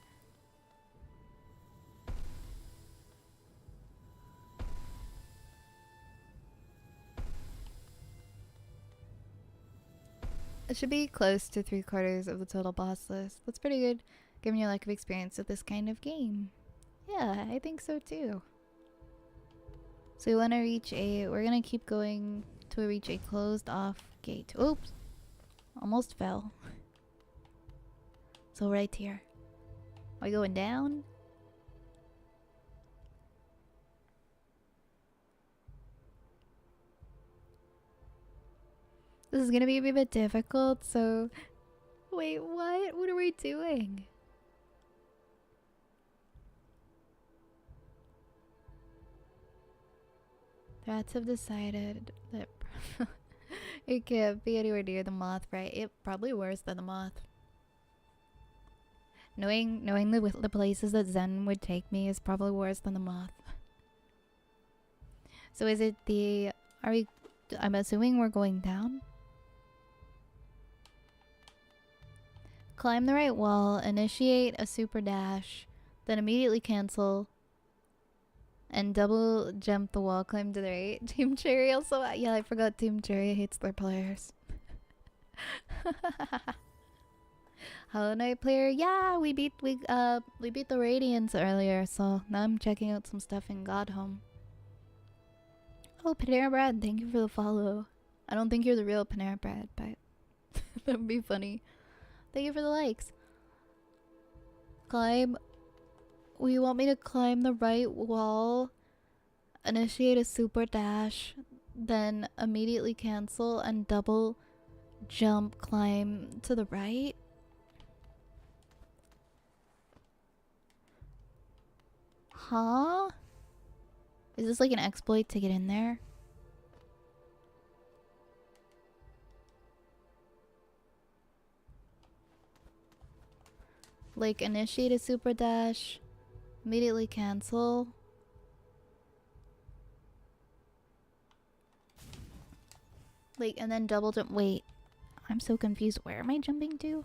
It should be close to 3/4 of the total boss list. That's pretty good, given your lack of experience with this kind of game. Yeah, I think so too. So we want to reach a... We're going to keep going to reach a closed off gate. Oops. Almost fell. So right here. Are we going down? This is gonna be a bit difficult, so... Wait, what? What are we doing? The rats have decided that it can't be anywhere near the moth, right? It probably worse than the moth. Knowing the places that Zen would take me is probably worse than the moth. So is it the... Are we... I'm assuming we're going down? Climb the right wall, initiate a super dash, then immediately cancel, and double jump the wall, climb to the right. Team Cherry also... Yeah, I forgot Team Cherry hates their players. Hollow Knight player, yeah, we beat the Radiants earlier, so now I'm checking out some stuff in Godhome. Oh, Panera Bread, thank you for the follow. I don't think you're the real Panera Bread, but that would be funny. Thank you for the likes. Climb. We want me to climb the right wall, initiate a super dash, then immediately cancel and double jump climb to the right. Huh? Is this like an exploit to get in there? Like initiate a super dash, immediately cancel. Like, and then double jump. Wait, I'm so confused. Where am I jumping to?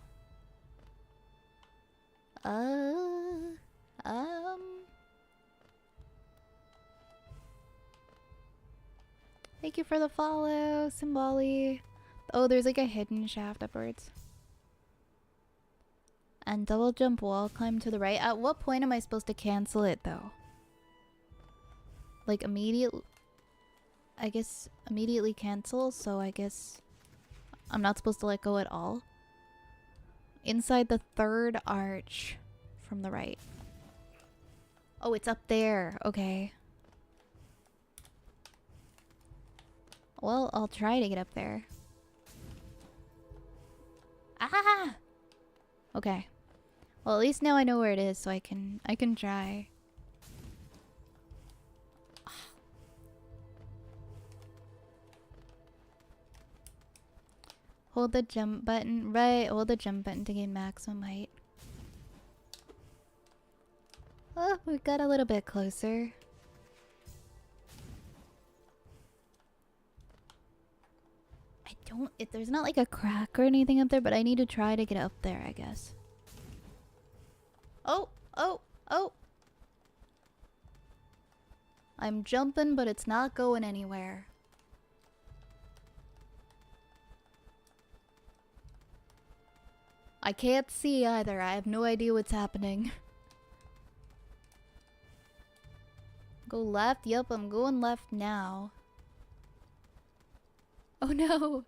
Thank you for the follow, Symboli. Oh, there's like a hidden shaft upwards. And double jump wall climb to the right. At what point am I supposed to cancel it though? Like immediately... I guess immediately cancel, so I guess I'm not supposed to let go at all. Inside the third arch from the right. Oh, it's up there. Okay. Well, I'll try to get up there. Ah! Okay. Well, at least now I know where it is, so I can try. Hold the jump button. Right, hold the jump button to gain maximum height. Oh, we got a little bit closer. There's not like a crack or anything up there, but I need to try to get up there, I guess. Oh, oh, oh. I'm jumping, but it's not going anywhere. I can't see either. I have no idea what's happening. Go left? Yep, I'm going left now. Oh no!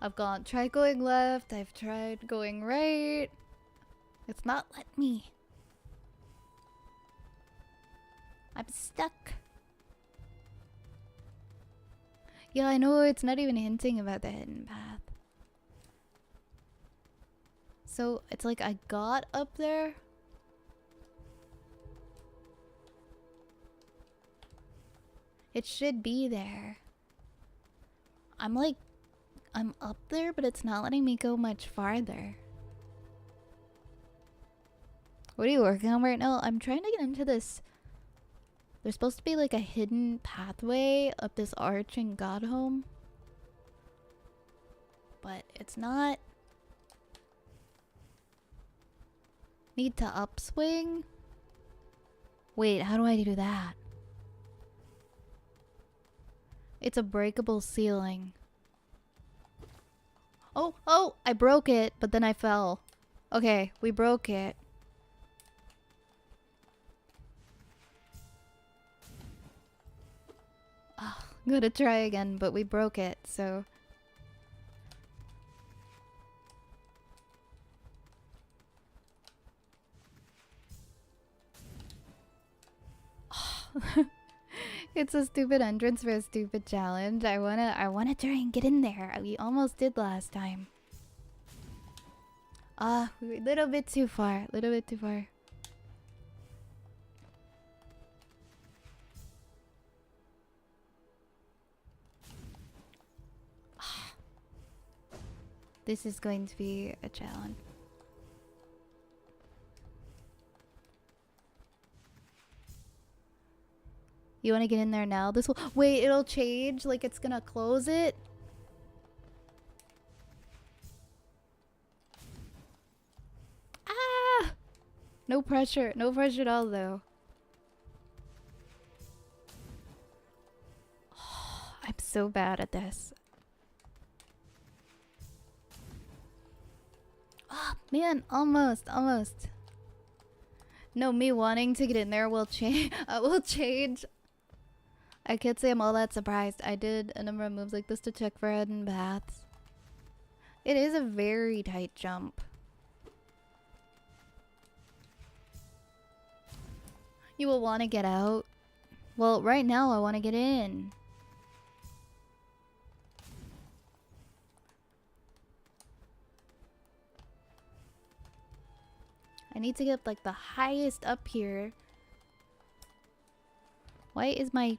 I've tried going left, I've tried going right. It's not letting me. I'm stuck. Yeah, I know it's not even hinting about the hidden path. So, it's like I got up there. It should be there. I'm up there, but it's not letting me go much farther. What are you working on right now? I'm trying to get into this. There's supposed to be like a hidden pathway up this arch in Godhome. But it's not. Need to upswing? Wait, how do I do that? It's a breakable ceiling. Oh, oh, I broke it, but then I fell. Okay, we broke it. Gotta try again, but we broke it, so. It's a stupid entrance for a stupid challenge. I wanna try and get in there. We almost did last time. We were a little bit too far. Little bit too far. This is going to be a challenge. You want to get in there now? This will wait. It'll change. Like it's gonna close it. Ah! No pressure. No pressure at all, though. Oh, I'm so bad at this. Oh man, almost. No, me wanting to get in there will change. Will change. I can't say I'm all that surprised. I did a number of moves like this to check for hidden paths. It is a very tight jump. You will want to get out. Well, right now I want to get in. I need to get like the highest up here. Why is my...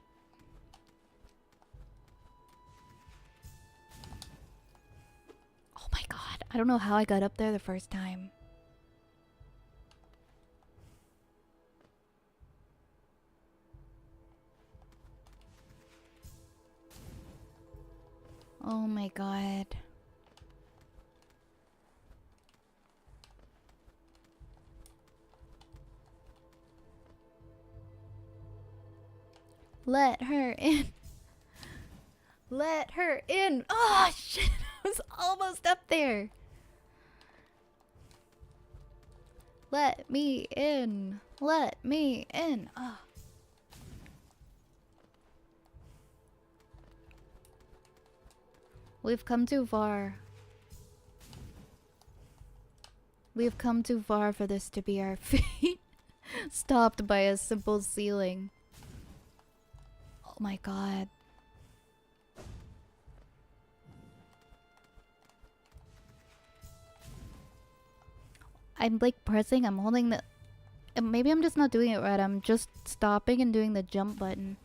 Oh my god, I don't know how I got up there the first time. Oh my god. Let her in. Let her in. Oh shit, I was almost up there. Let me in. Let me in. Oh. We've come too far. We've come too far for this to be our fate. Stopped by a simple ceiling. Oh my god. I'm like pressing, I'm holding the... Maybe I'm just not doing it right. I'm just stopping and doing the jump button.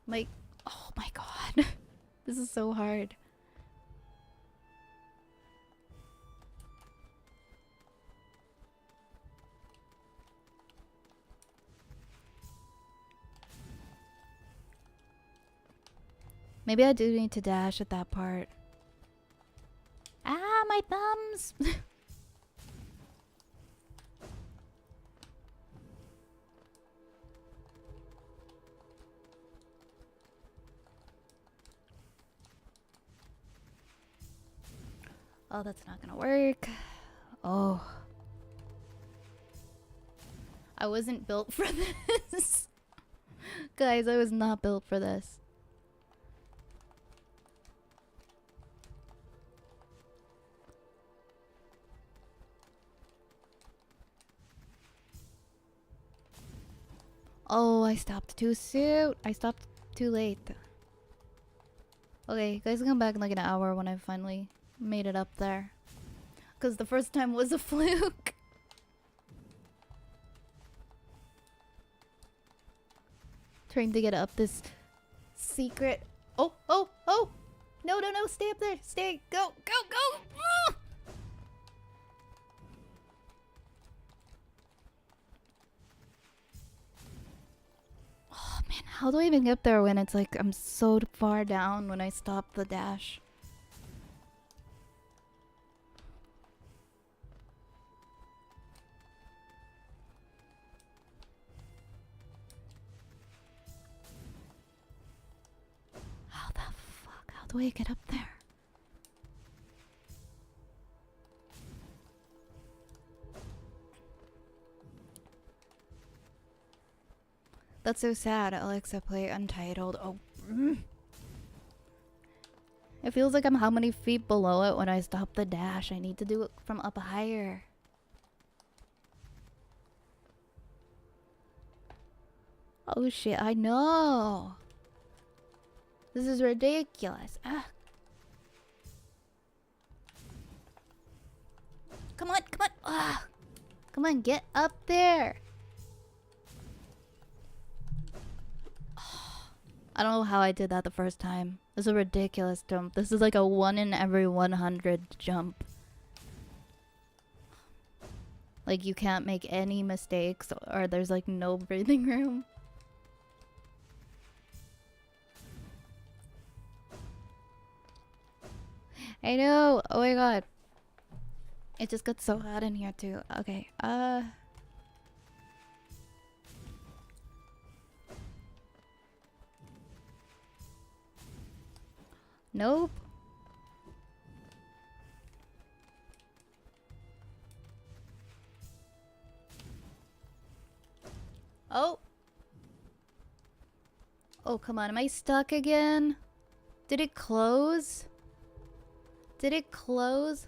Like, oh my god. This is so hard. Maybe I do need to dash at that part. Ah, my thumbs! Oh, that's not gonna work. Oh. I wasn't built for this. Guys, I was not built for this. Oh, I stopped too soon. I stopped too late. Okay, guys, come back in like an hour when I finally made it up there. Because the first time was a fluke. Trying to get up this secret. Oh, oh, oh! No, no, no, stay up there. Stay. Go, go, go! Ah! Oh man, how do I even get up there when it's like I'm so far down when I stop the dash? How the fuck? How do I get up there? That's so sad. Alexa, play Untitled. Oh. It feels like I'm how many feet below it when I stop the dash. I need to do it from up higher. Oh shit, I know. This is ridiculous. Ah. Come on, come on. Ah. Come on, get up there. I don't know how I did that the first time. This is a ridiculous jump. This is like a 1 in every 100 jump. Like, you can't make any mistakes, or there's like no breathing room. I know. Oh my god. It just got so hot in here too. Okay. Nope. Oh. Oh, come on. Am I stuck again? Did it close? Did it close?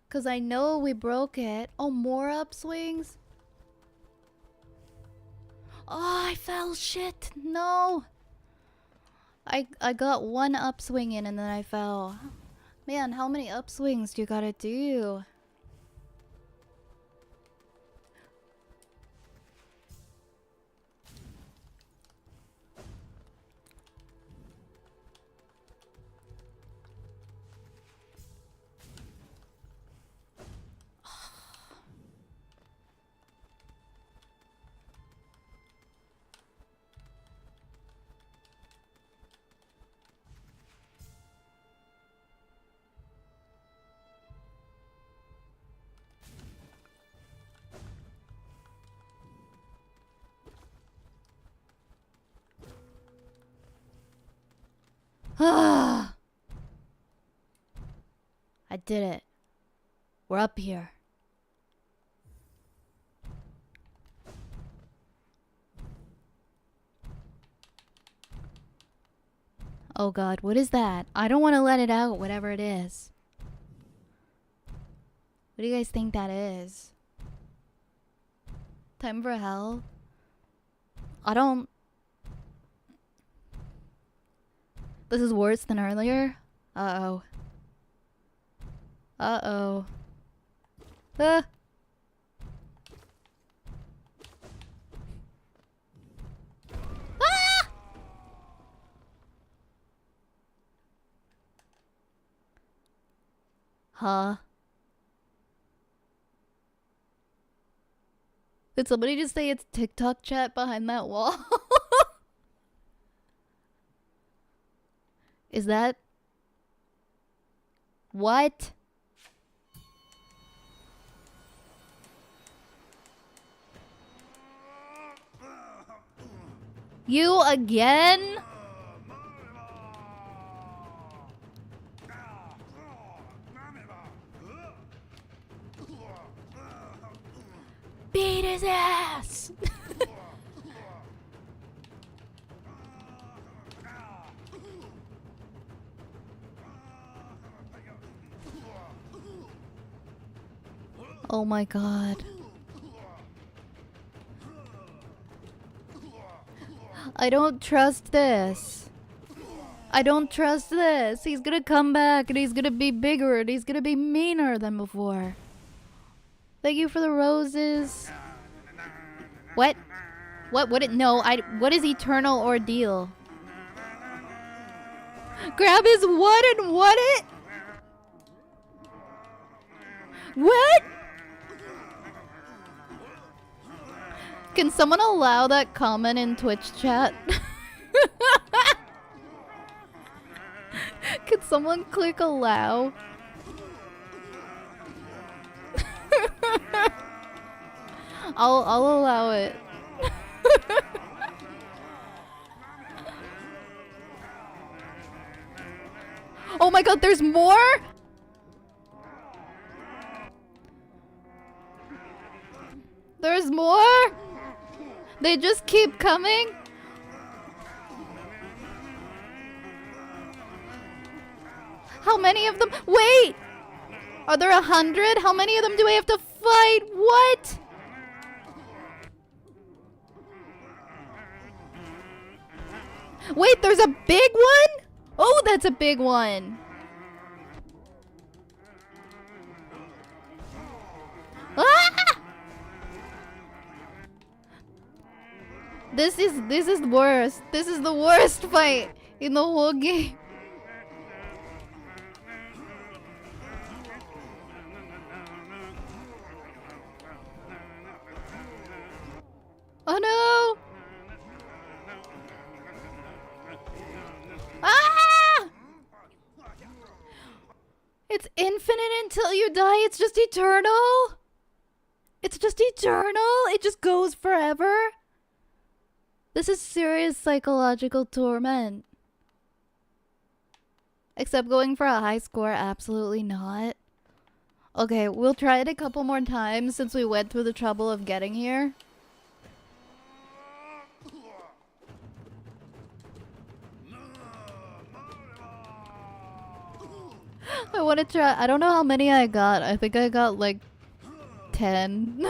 Cause I know we broke it. Oh, more upswings? Oh, I fell. Shit. No. I got one upswing in and then I fell. Man, how many upswings do you gotta do? Ah! I did it. We're up here. Oh god, what is that? I don't want to let it out, whatever it is. What do you guys think that is? Time for hell? I don't... This is worse than earlier? Uh-oh. Uh-oh. Ah! Ah! Huh? Did somebody just say it's TikTok chat behind that wall? Is that... What? You again? Beat his ass! Oh my god. I don't trust this. I don't trust this. He's gonna come back and he's gonna be bigger and he's gonna be meaner than before. Thank you for the roses. What? What would it? No, what is eternal ordeal? Grab his wood and what it? What? Can someone allow that comment in Twitch chat? Can someone click allow? I'll allow it. Oh my god, there's more? There's more? They just keep coming? How many of them? Wait! Are there 100? How many of them do I have to fight? What? Wait, there's a big one? Oh, that's a big one. Ah! This is worse. This is the worst fight in the whole game. Oh no! Ah! It's infinite until you die. It's just eternal. It's just eternal. It just goes forever. This is serious psychological torment. Except going for a high score, absolutely not. Okay, we'll try it a couple more times since we went through the trouble of getting here. I want to try. I don't know how many I got. I think I got like 10.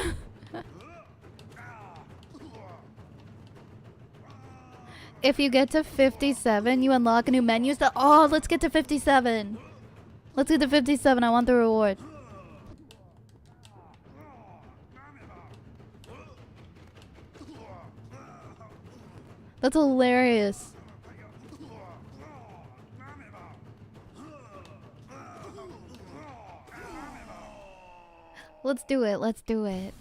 If you get to 57, you unlock a new menu. So, oh, let's get to 57. Let's get to 57. I want the reward. That's hilarious. Let's do it. Let's do it.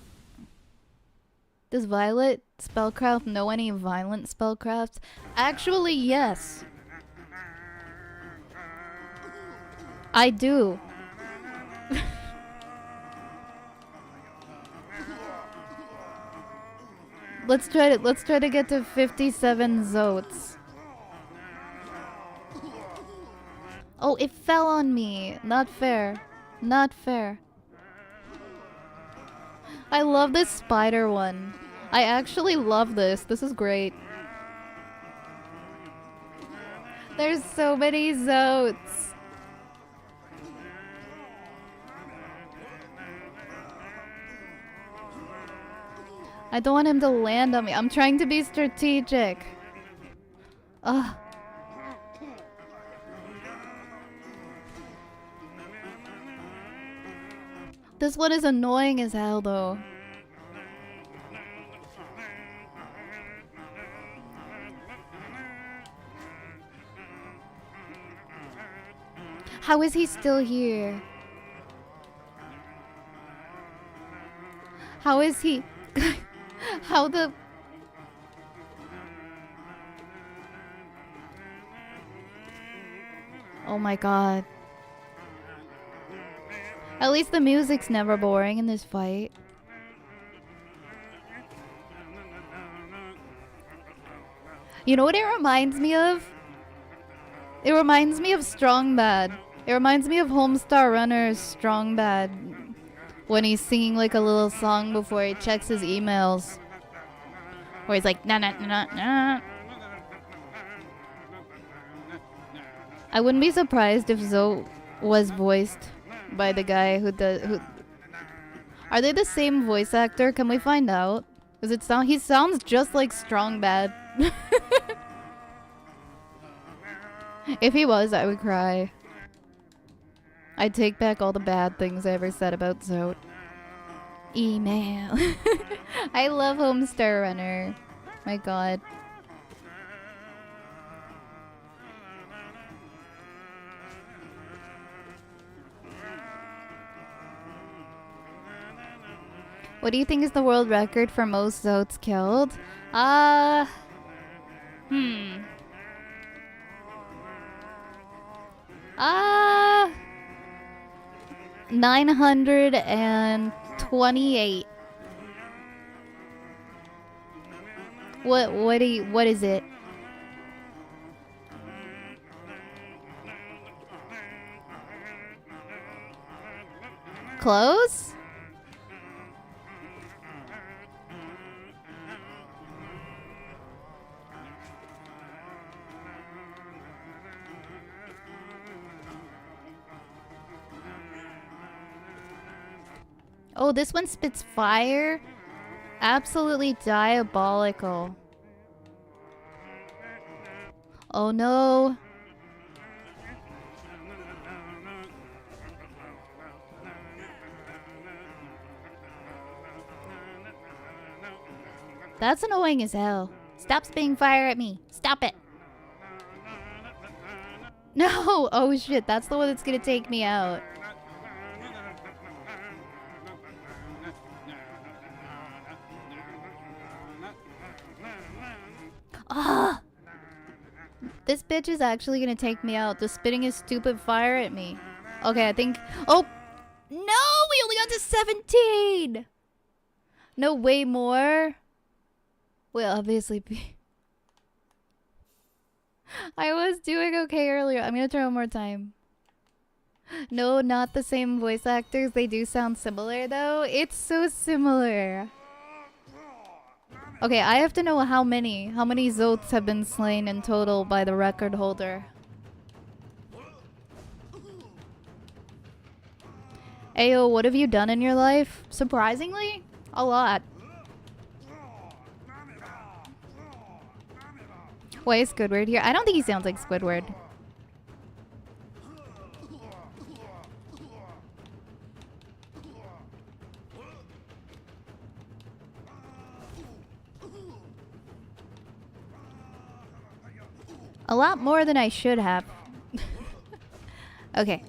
Does Violet Spellcraft know any violent spellcrafts? Actually, yes. I do. Let's try to get to 57 Zotes. Oh, it fell on me. Not fair. Not fair. I love this spider one. I actually love this. This is great. There's so many Zotes. I don't want him to land on me. I'm trying to be strategic. Ugh. This one is annoying as hell, though. How is he still here? How is he? How the... Oh my god. At least the music's never boring in this fight. You know what it reminds me of? It reminds me of Strong Bad. It reminds me of Homestar Runner's Strong Bad. When he's singing like a little song before he checks his emails. Where he's like, nah, nah, nah, nah. I wouldn't be surprised if Zoe was voiced by the guy who does... Are they the same voice actor? Can we find out? Does it sound... He sounds just like Strong Bad. If he was, I would cry. I'd take back all the bad things I ever said about Zote. Email. I love Homestar Runner. My god. What do you think is the world record for most Zotes killed? 928. What is it? Close? Oh, this one spits fire? Absolutely diabolical. Oh no. That's annoying as hell. Stop spitting fire at me. Stop it. No! Oh shit, that's the one that's gonna take me out. Ah! This bitch is actually gonna take me out, just spitting his stupid fire at me. Okay, I think... Oh! No! We only got to 17! No, way more? Will obviously be... I was doing okay earlier. I'm gonna try one more time. No, not the same voice actors. They do sound similar, though. It's so similar. Okay, I have to know how many Zotes have been slain in total by the record holder. Ayo, what have you done in your life? Surprisingly, a lot. Why is Squidward here? I don't think he sounds like Squidward. A lot more than I should have. Okay,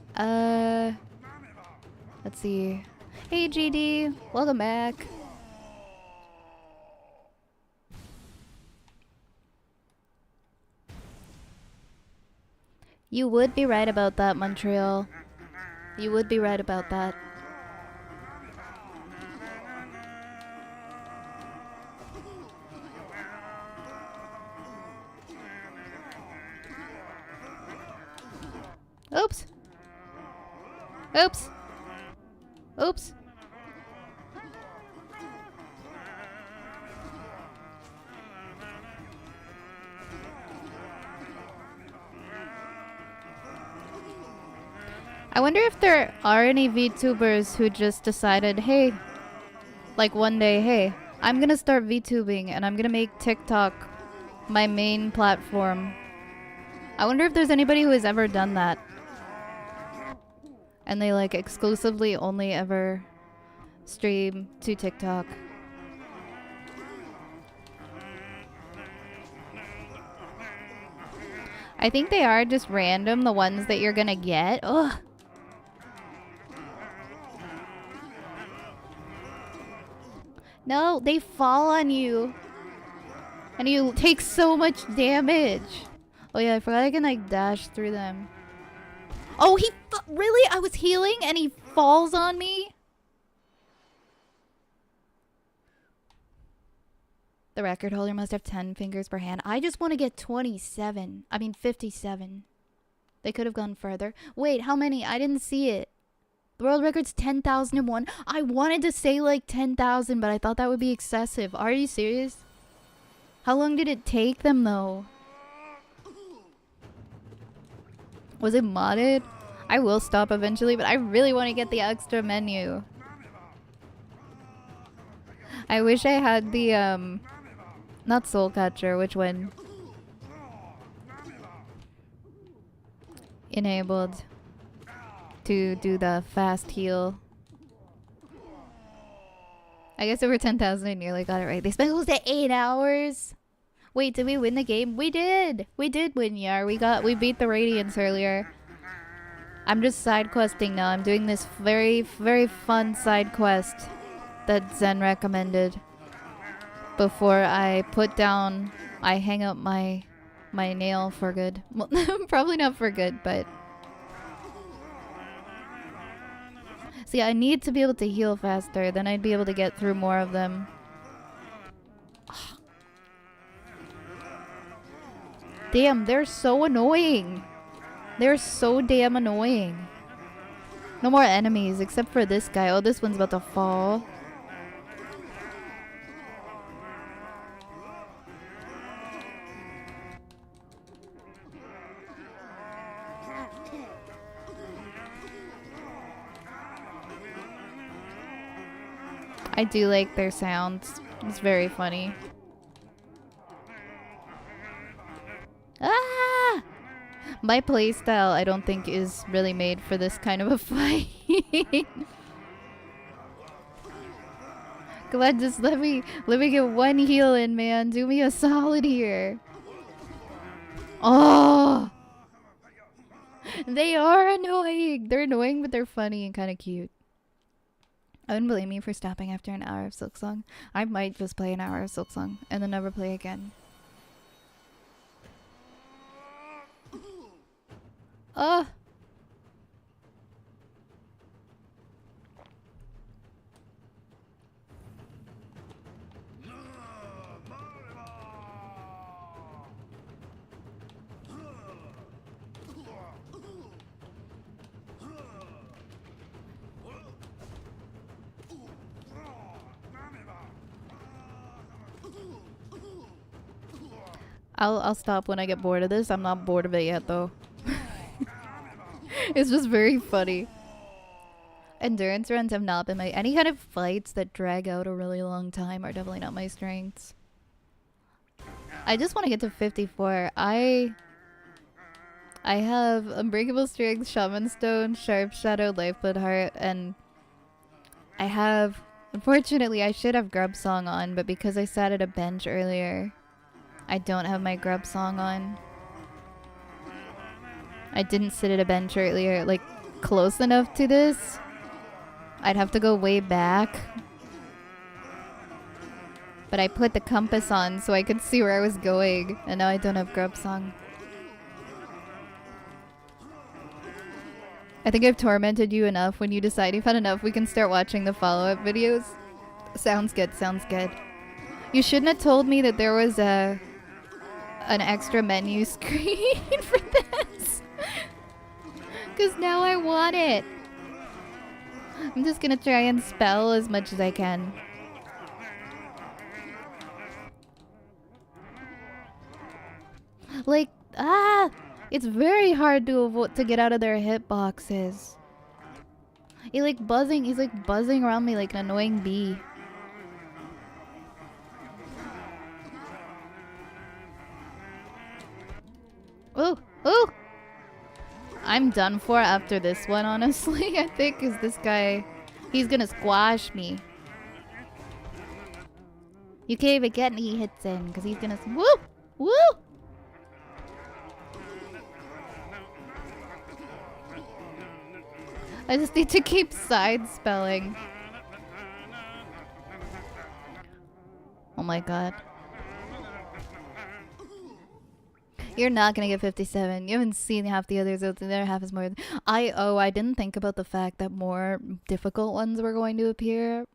let's see. Hey GD, welcome back. You would be right about that, Montreal. You would be right about that. Oops. Oops. Oops. I wonder if there are any VTubers who just decided, hey, like one day, hey, I'm gonna start VTubing and I'm gonna make TikTok my main platform. I wonder if there's anybody who has ever done that. And they like exclusively only ever stream to TikTok. I think they are just random, the ones that you're gonna get. Ugh. No, they fall on you. And you take so much damage. Oh yeah, I forgot I can like dash through them. Oh, he really? I was healing and he falls on me? The record holder must have 10 fingers per hand. I just want to get 27. I mean 57. They could have gone further. Wait, how many? I didn't see it. The world record's 10,001. I wanted to say like 10,000, but I thought that would be excessive. Are you serious? How long did it take them though? Was it modded? I will stop eventually, but I really want to get the extra menu. I wish I had the, not Soul Catcher, which one? Enabled to do the fast heal. I guess over 10,000 I nearly got it right. They spent close to 8 hours. Wait, did we win the game? We did! We did win, Yar. We beat the Radiants earlier. I'm just side questing now. I'm doing this very, very fun side quest that Zen recommended. Before I hang up my nail for good. Well, probably not for good, but... See, I need to be able to heal faster. Then I'd be able to get through more of them. Damn, they're so annoying. They're so damn annoying. No more enemies except for this guy. Oh, this one's about to fall. I do like their sounds. It's very funny. Ah! My playstyle, I don't think, is really made for this kind of a fight. Come on, just let me get one heal in, man. Do me a solid here. Oh! They are annoying. They're annoying, but they're funny and kind of cute. I wouldn't blame you for stopping after an hour of Silksong. I might just play an hour of Silksong and then never play again. Oh! I'll stop when I get bored of this. I'm not bored of it yet, though. It's just very funny. Endurance runs have not been my... Any kind of fights that drag out a really long time are definitely not my strengths. I just want to get to 54. I have Unbreakable Strength, Shaman Stone, Sharp Shadow, Lifeblood Heart, and I have... Unfortunately, I should have Grub Song on, but because I sat at a bench earlier, I don't have my Grub Song on. I didn't sit at a bench earlier, like, close enough to this. I'd have to go way back. But I put the compass on so I could see where I was going, and now I don't have Grub Song. I think I've tormented you enough. When you decide you've had enough, we can start watching the follow-up videos. Sounds good, sounds good. You shouldn't have told me that there was an extra menu screen for this. Because now I want it. I'm just gonna try and spell as much as I can. Like, it's very hard to get out of their hitboxes. He's like buzzing around me like an annoying bee. Ooh, ooh! I'm done for after this one, honestly, I think, because this guy, he's gonna squash me. You can't even get any hits in, because he's gonna... Woo! Woo! I just need to keep side spelling. Oh my god. You're not gonna get 57. You haven't seen half the others. The other half is more. I didn't think about the fact that more difficult ones were going to appear.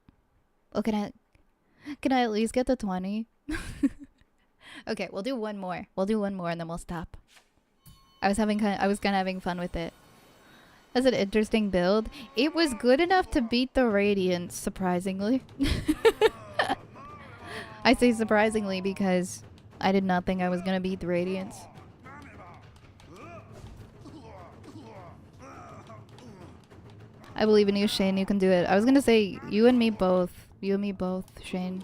Oh, can I at least get to 20? Okay, we'll do one more. We'll do one more and then we'll stop. I was kind of having fun with it. That's an interesting build. It was good enough to beat the Radiance, surprisingly. I say surprisingly because I did not think I was gonna beat the Radiance. I believe in you, Shane. You can do it. I was gonna say you and me both. You and me both, Shane.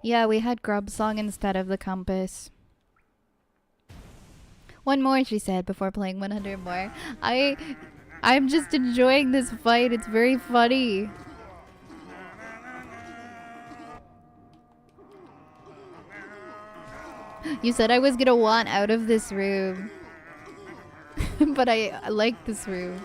Yeah, we had Grub Song instead of the compass. One more, she said, before playing 100 more. I'm just enjoying this fight. It's very funny. You said I was gonna want out of this room. But I like this room.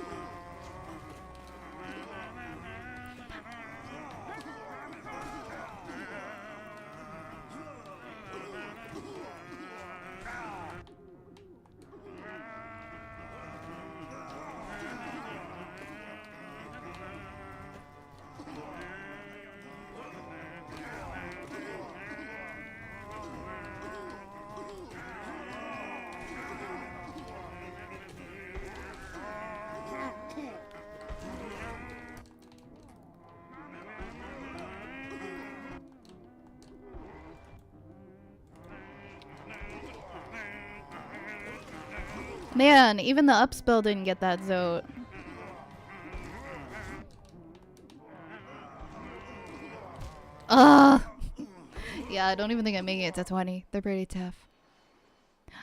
Man, even the up spell didn't get that Zote. Ugh. Yeah, I don't even think I'm making it to 20. They're pretty tough.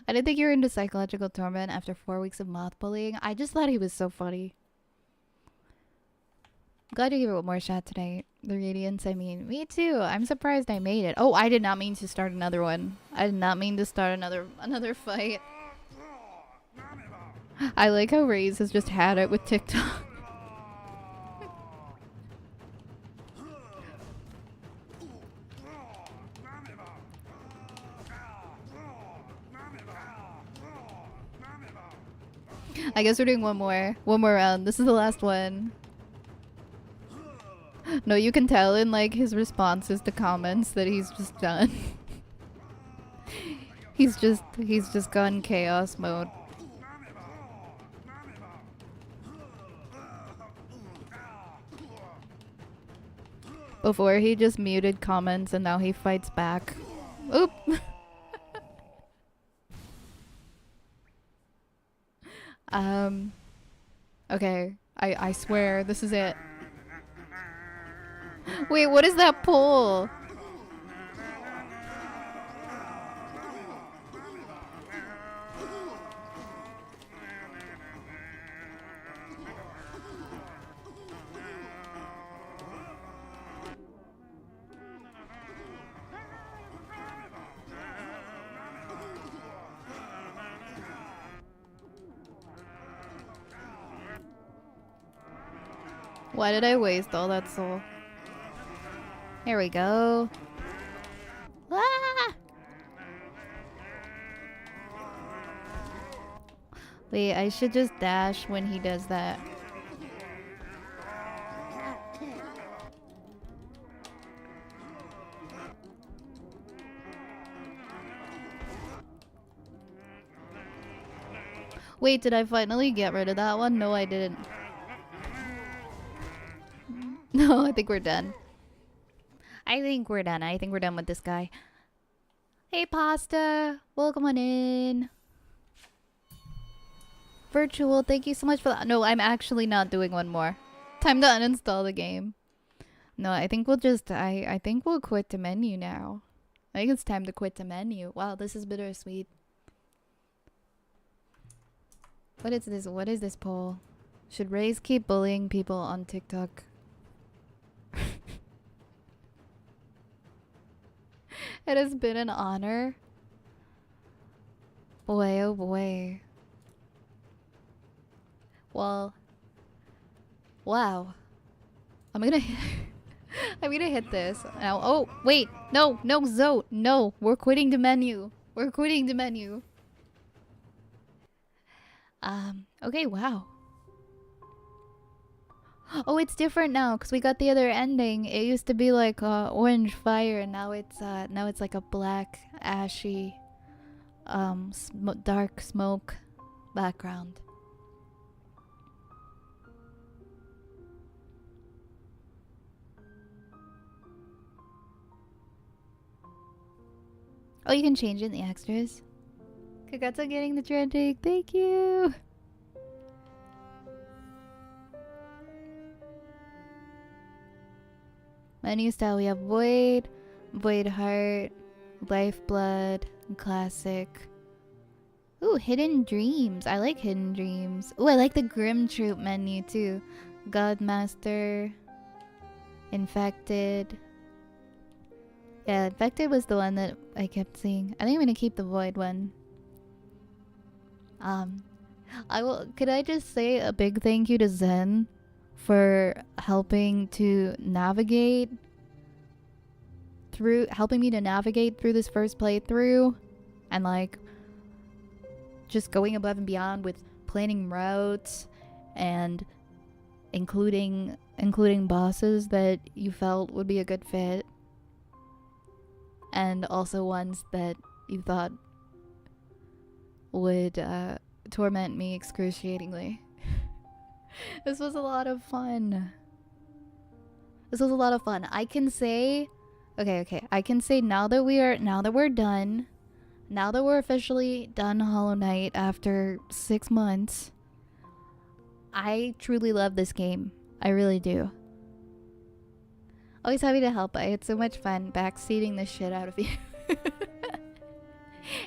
I didn't think you were into psychological torment after 4 weeks of moth bullying. I just thought he was so funny. Glad you gave it one more shot tonight. The Radiance, I mean. Me too. I'm surprised I made it. Oh, I did not mean to start another one. I did not mean to start another fight. I like how Raze has just had it with TikTok. I guess we're doing one more round. This is the last one. No, you can tell in like his responses to comments that he's just done. he's just gone chaos mode. Before he just muted comments and now he fights back. Oop. Okay. I swear this is it. Wait, what is that pull? Why did I waste all that soul? Here we go. Ah! Wait, I should just dash when he does that. Wait, did I finally get rid of that one? No, I didn't. No, I think we're done. I think we're done with this guy. Hey, Pasta. Welcome on in. Virtual, thank you so much for that. No, I'm actually not doing one more. Time to uninstall the game. No, I think we'll just... I think we'll quit the menu now. I think it's time to quit the menu. Wow, this is bittersweet. What is this? What is this poll? Should Raze keep bullying people on TikTok? It has been an honor. Boy, oh boy. Well, wow. I'm gonna hit this now. Oh wait, no, Zote, no. We're quitting the menu. We're quitting the menu. Okay, wow. Oh, it's different now because we got the other ending. It used to be like orange fire, and now it's like a black, ashy, dark smoke background. Oh, you can change it in the extras. Congrats on getting the trending. Thank you. Menu style, we have Void, Void Heart, Lifeblood, Classic. Ooh, Hidden Dreams. I like Hidden Dreams. Ooh, I like the Grim Troop menu too. Godmaster, Infected. Yeah, Infected was the one that I kept seeing. I think I'm gonna keep the Void one. Could I just say a big thank you to Zen for helping to navigate through, this first playthrough, and like just going above and beyond with planning routes and including bosses that you felt would be a good fit, and also ones that you thought would torment me excruciatingly. This was a lot of fun. I can say, okay. I can say now that we're done, now that we're officially done Hollow Knight after 6 months, I truly love this game. I really do. Always happy to help. I had so much fun backseating the shit out of you.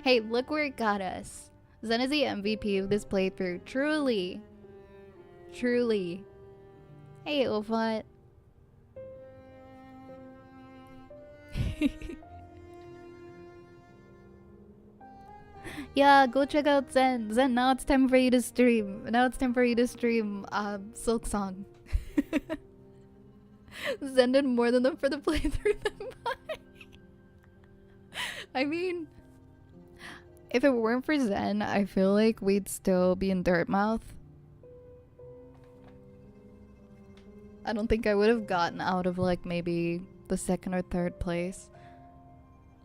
Hey, look where it got us. Zen is the MVP of this playthrough. Truly. Truly. Hey, Ulfot. Yeah, go check out Zen. Zen, now it's time for you to stream. Now it's time for you to stream Silk Song. Zen did more than them for the playthrough than mine. I mean, if it weren't for Zen, I feel like we'd still be in Dirtmouth. I don't think I would have gotten out of like maybe the 2nd or 3rd place.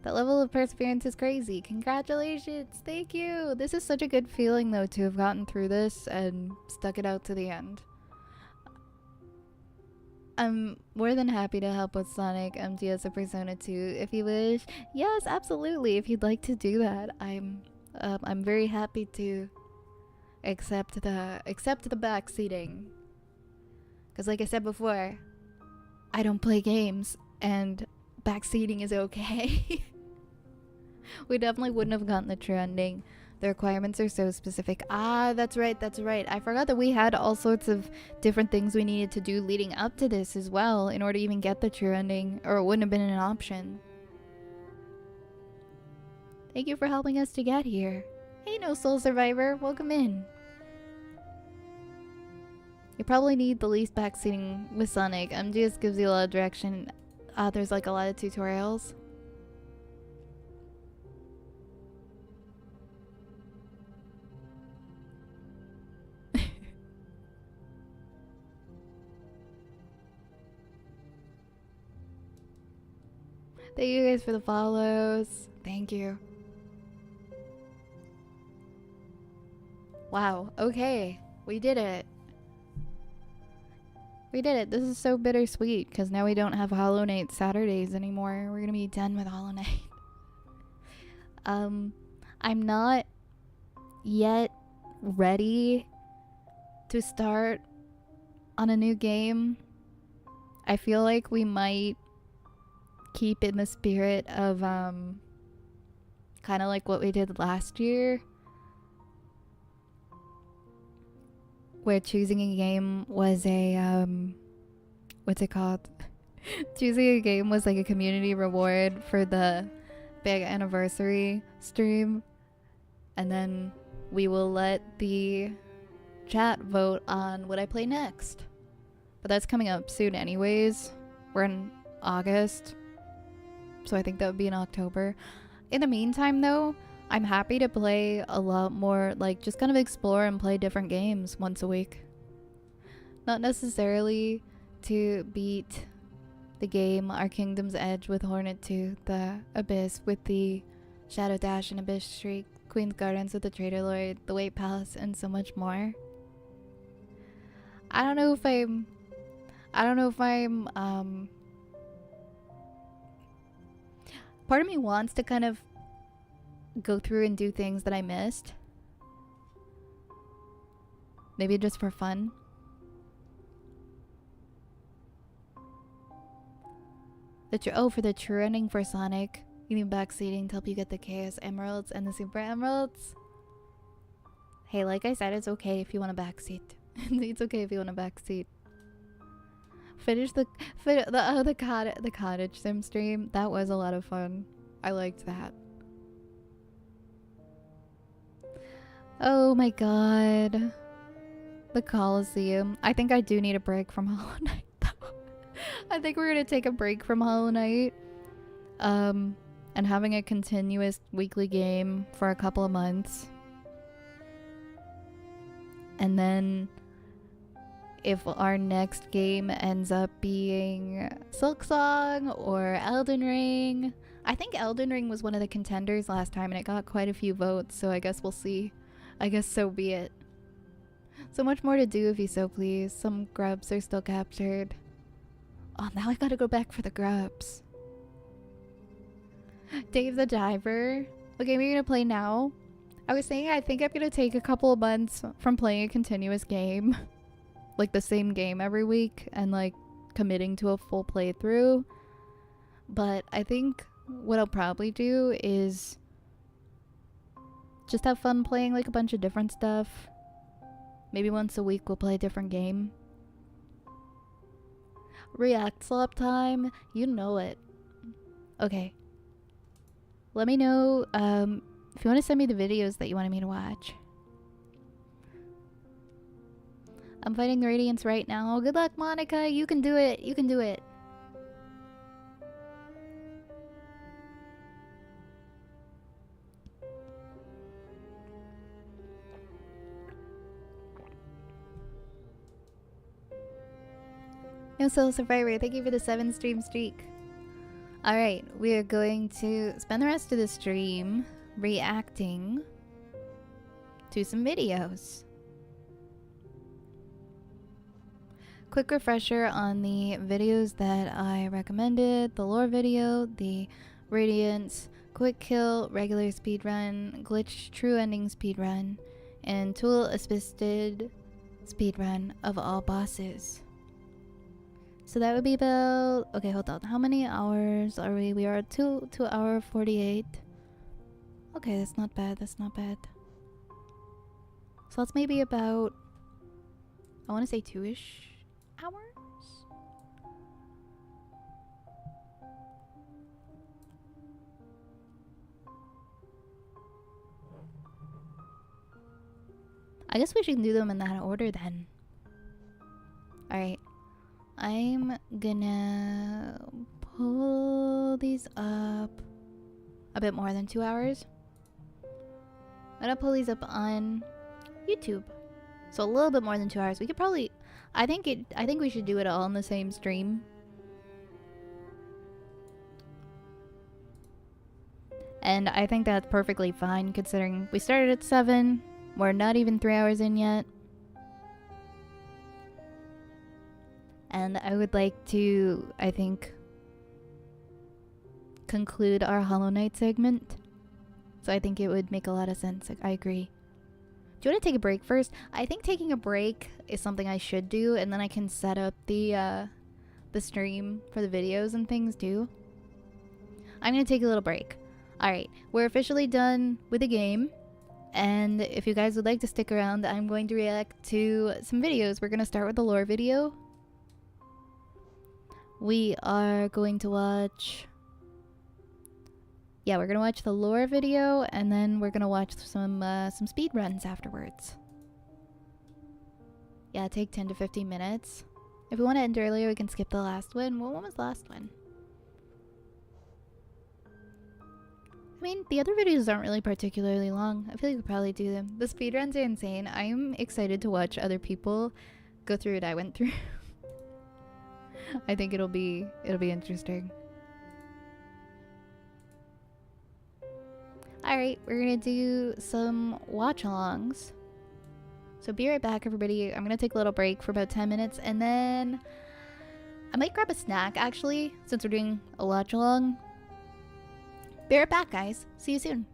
That level of perseverance is crazy. Congratulations. Thank you. This is such a good feeling though to have gotten through this and stuck it out to the end. I'm more than happy to help with Sonic MGS or Persona 2 if you wish. Yes, absolutely. If you'd like to do that, I'm very happy to accept the backseating. Because like I said before, I don't play games and backseating is okay. We definitely wouldn't have gotten the true ending. The requirements are so specific. Ah, that's right, that's right. I forgot that we had all sorts of different things we needed to do leading up to this as well in order to even get the true ending, or it wouldn't have been an option. Thank you for helping us to get here. Hey, No Soul Survivor, welcome in. You probably need the least backseating with Sonic. MGS gives you a lot of direction. There's like a lot of tutorials. Thank you guys for the follows. Thank you. Wow, okay. We did it. We did it. This is so bittersweet because now we don't have Hollow Knight Saturdays anymore. We're gonna be done with Hollow Knight. I'm not yet ready to start on a new game. I feel like we might keep in the spirit of kind of like what we did last year, where choosing a game was a what's it called? Choosing a game was like a community reward for the big anniversary stream, and then we will let the chat vote on what I play next. But that's coming up soon anyways. We're in August, so I think that would be in October. In the meantime though, I'm happy to play a lot more, like just kind of explore and play different games once a week. Not necessarily to beat the game Our Kingdom's Edge with Hornet 2, the Abyss with the Shadow Dash and Abyss Shriek, Queen's Gardens with the Trader Lord, the White Palace, and so much more. I don't know if I'm part of me wants to kind of go through and do things that I missed. Maybe just for fun. For the true ending for Sonic, you need backseating to help you get the Chaos Emeralds and the Super Emeralds. Hey, like I said, it's okay if you want a backseat. It's okay if you want a backseat. Finish the cottage sim stream. That was a lot of fun. I liked that. Oh my god. The Coliseum. I think I do need a break from Hollow Knight though. I think we're gonna take a break from Hollow Knight. And having a continuous weekly game for a couple of months. And then if our next game ends up being Silksong or Elden Ring. I think Elden Ring was one of the contenders last time and it got quite a few votes, so I guess we'll see. I guess so be it. So much more to do if you so please. Some grubs are still captured. Oh, now I gotta go back for the grubs. Dave the Diver. What game are you gonna play now? I was saying I think I'm gonna take a couple of months from playing a continuous game, like the same game every week, and like committing to a full playthrough. But I think what I'll probably do is just have fun playing like a bunch of different stuff. Maybe once a week we'll play a different game. React slop time, you know it. Okay. Let me know if you want to send me the videos that you wanted me to watch. I'm fighting the Radiance right now. Good luck, Monica. You can do it. You can do it. I'm Soul Survivor. Thank you for the 7 stream streak. Alright, we are going to spend the rest of the stream reacting to some videos. Quick refresher on the videos that I recommended. The lore video, the Radiance, quick kill, regular speedrun, glitch true ending speedrun, and tool assisted speedrun of all bosses. So that would be about, okay, hold on. How many hours are we? We are at 2 hour 48. Okay, that's not bad. That's not bad. So that's maybe about, I want to say 2-ish hours. I guess we should do them in that order then. Alright. I'm gonna pull these up a bit more than 2 hours. I'm gonna pull these up on YouTube. So a little bit more than 2 hours. We could probably, I think we should do it all in the same stream. And I think that's perfectly fine considering we started at 7. We're not even 3 hours in yet. And I would like to, I think, conclude our Hollow Knight segment. So I think it would make a lot of sense. I agree. Do you want to take a break first? I think taking a break is something I should do, and then I can set up the stream for the videos and things too. I'm gonna take a little break. Alright, we're officially done with the game. And if you guys would like to stick around, I'm going to react to some videos. We're gonna start with the lore video. We are going to watch... Yeah, we're gonna watch the lore video, and then we're gonna watch some speed runs afterwards. Yeah, take 10 to 15 minutes. If we want to end earlier, we can skip the last one. What one was the last one? I mean, the other videos aren't really particularly long. I feel like we could probably do them. The speedruns are insane. I'm excited to watch other people go through what I went through. I think it'll be interesting. Alright, we're gonna do some watch-alongs. So be right back, everybody. I'm gonna take a little break for about 10 minutes, and then I might grab a snack, actually, since we're doing a watch-along. Be right back, guys. See you soon.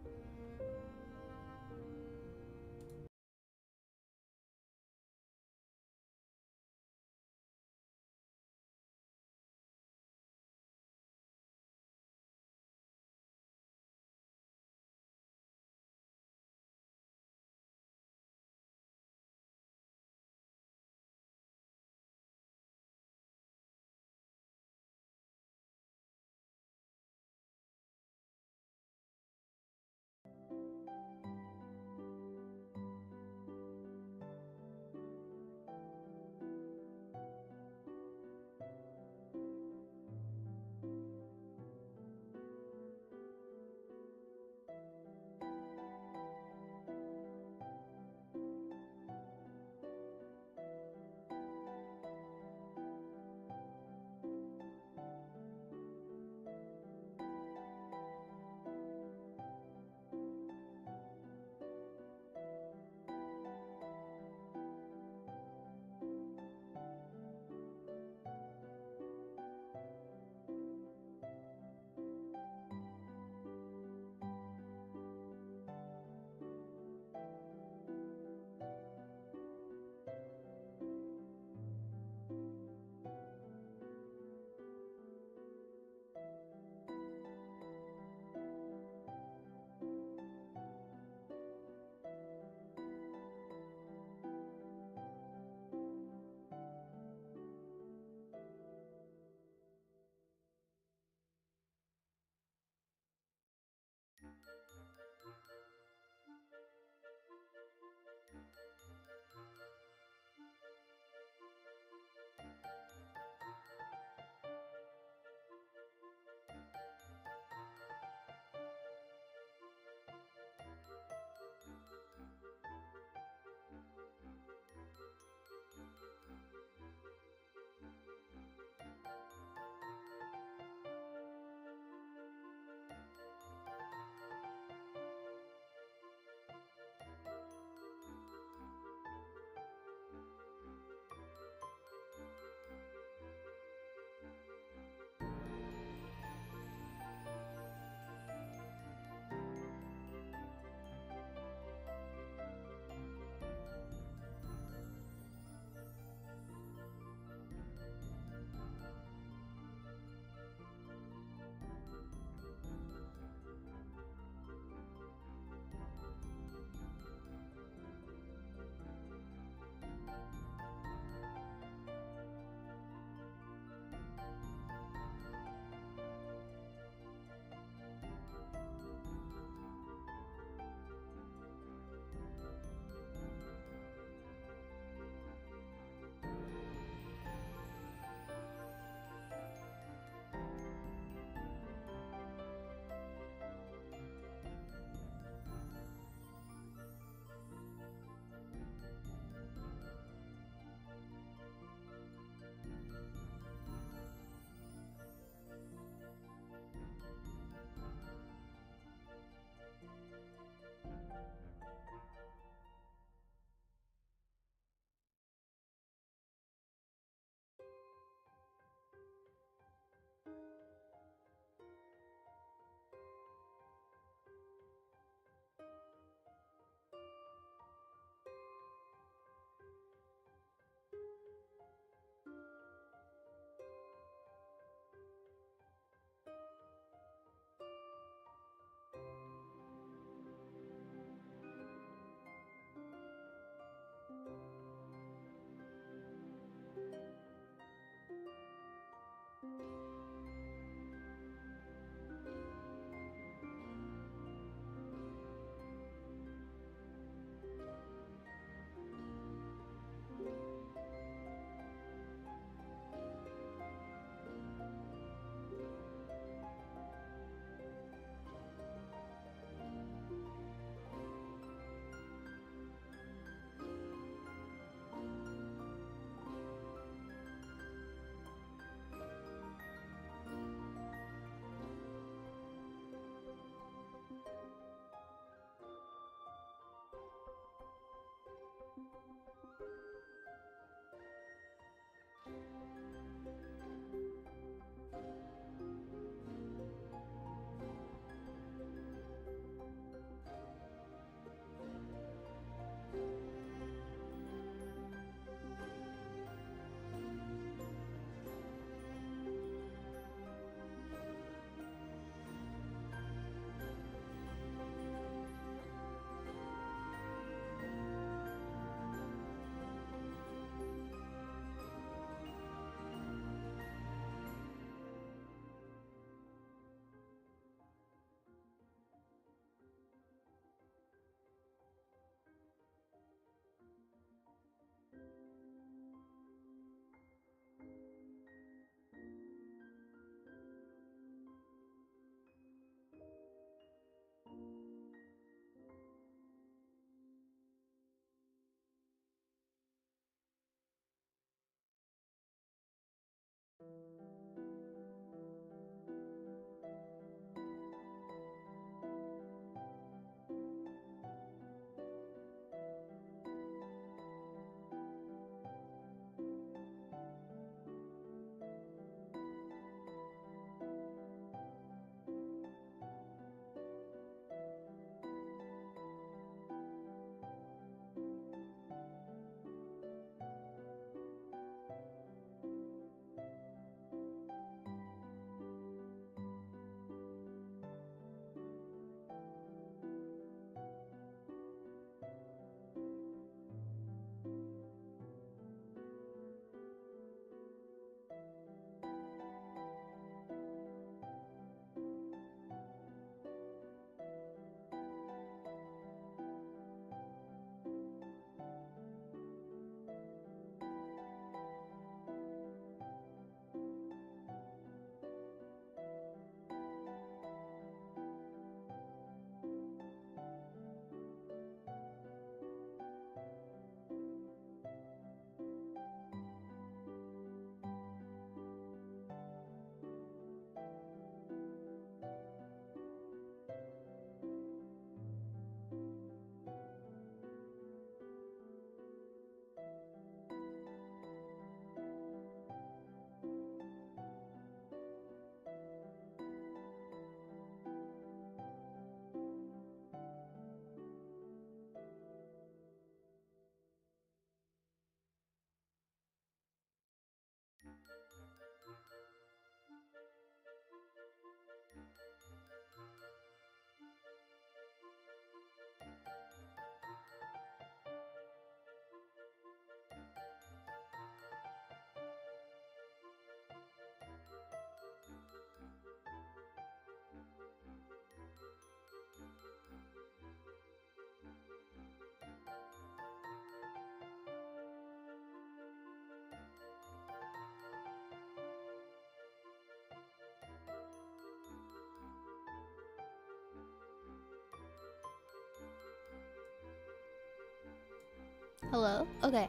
Hello? Okay.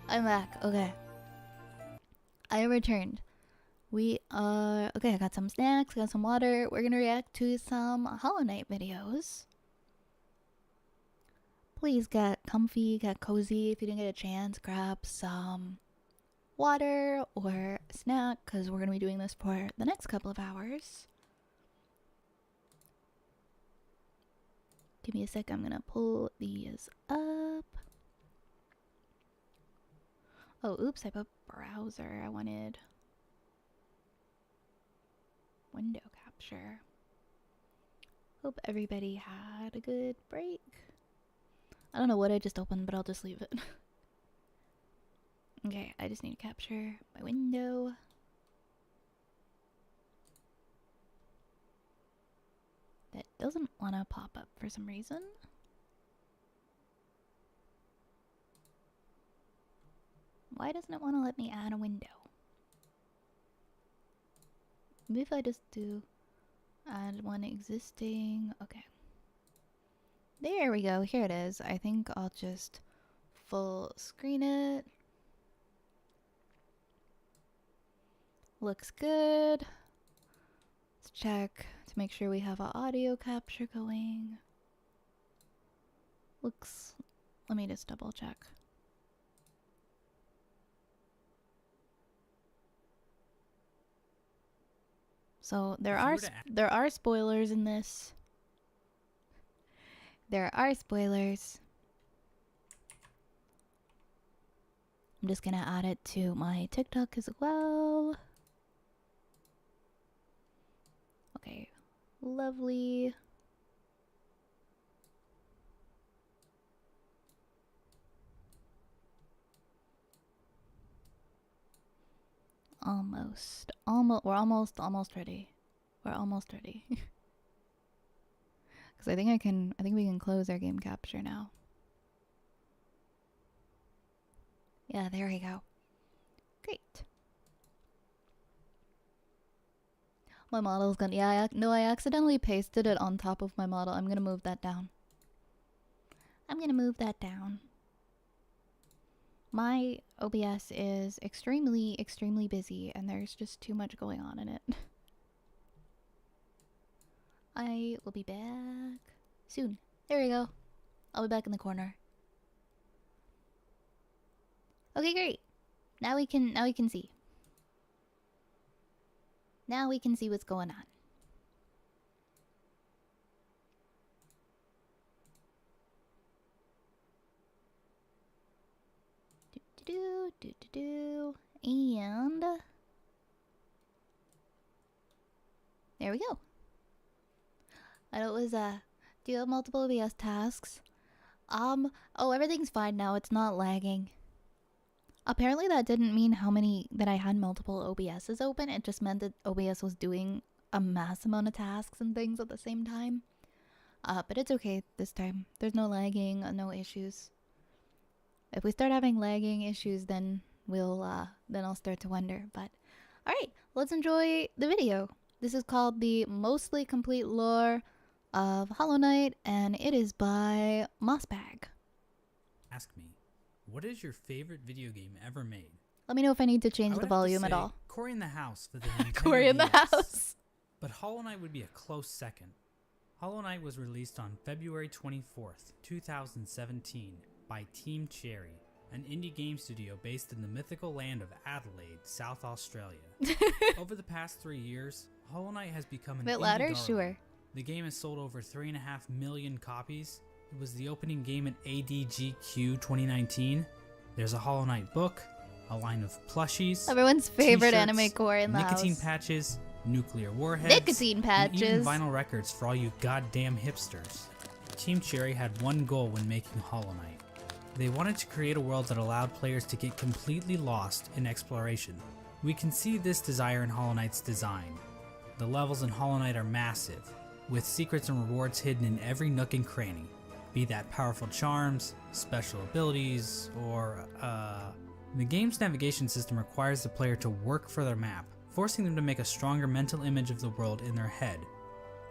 I'm back. Okay. I returned. We are... Okay, I got some snacks, got some water. We're gonna react to some Hollow Knight videos. Please get comfy, get cozy. If you didn't get a chance, grab some water or a snack, because we're gonna be doing this for the next couple of hours. Give me a sec, I'm gonna pull these up. Oh, oops, I put browser. I wanted window capture. Hope everybody had a good break. I don't know what I just opened, but I'll just leave it. Okay, I just need to capture my window. That doesn't want to pop up for some reason. Why doesn't it want to let me add a window? Maybe if I just do add one existing. Okay. There we go. Here it is. I think I'll just full screen it. Looks good. Let's check to make sure we have our audio capture going. Looks... Let me just double check. So If there are spoilers in this. There are spoilers. I'm just gonna add it to my TikTok as well. Okay, lovely. We're almost ready. We're almost ready. Because I think we can close our game capture now. Yeah, there we go. Great. My model's gonna, yeah, no, I accidentally pasted it on top of my model. I'm gonna move that down. My OBS is extremely, extremely busy, and there's just too much going on in it. I will be back soon. There we go. I'll be back in the corner. Okay, great. Now we can see. Now we can see what's going on. And there we go. And it was do you have multiple OBS tasks? Oh, everything's fine now. It's not lagging. Apparently that didn't mean that I had multiple OBSs open. It just meant that OBS was doing a mass amount of tasks and things at the same time. But it's okay this time. There's no lagging, no issues. If we start having lagging issues, then I'll start to wonder. But alright, let's enjoy the video. This is called The Mostly Complete Lore of Hollow Knight, and it is by Mossbag. Ask me, what is your favorite video game ever made? Let me know if I need to change the volume at all. Cory in the House for the Nintendo Cory in the DS. House. But Hollow Knight would be a close second. Hollow Knight was released on February 24th, 2017 by Team Cherry, an indie game studio based in the mythical land of Adelaide, South Australia. Over the past 3 years, Hollow Knight has become an bit indie louder, darling. sure. The game has sold over 3.5 million copies. It was the opening game at ADGQ 2019. There's a Hollow Knight book, a line of plushies, Everyone's favorite t-shirts, anime core in the nicotine house. patches, nuclear warheads, Nicotine patches. and even vinyl records for all you goddamn hipsters. Team Cherry had one goal when making Hollow Knight. They wanted to create a world that allowed players to get completely lost in exploration. We can see this desire in Hollow Knight's design. The levels in Hollow Knight are massive, with secrets and rewards hidden in every nook and cranny, be that powerful charms, special abilities, or the game's navigation system requires the player to work for their map, forcing them to make a stronger mental image of the world in their head.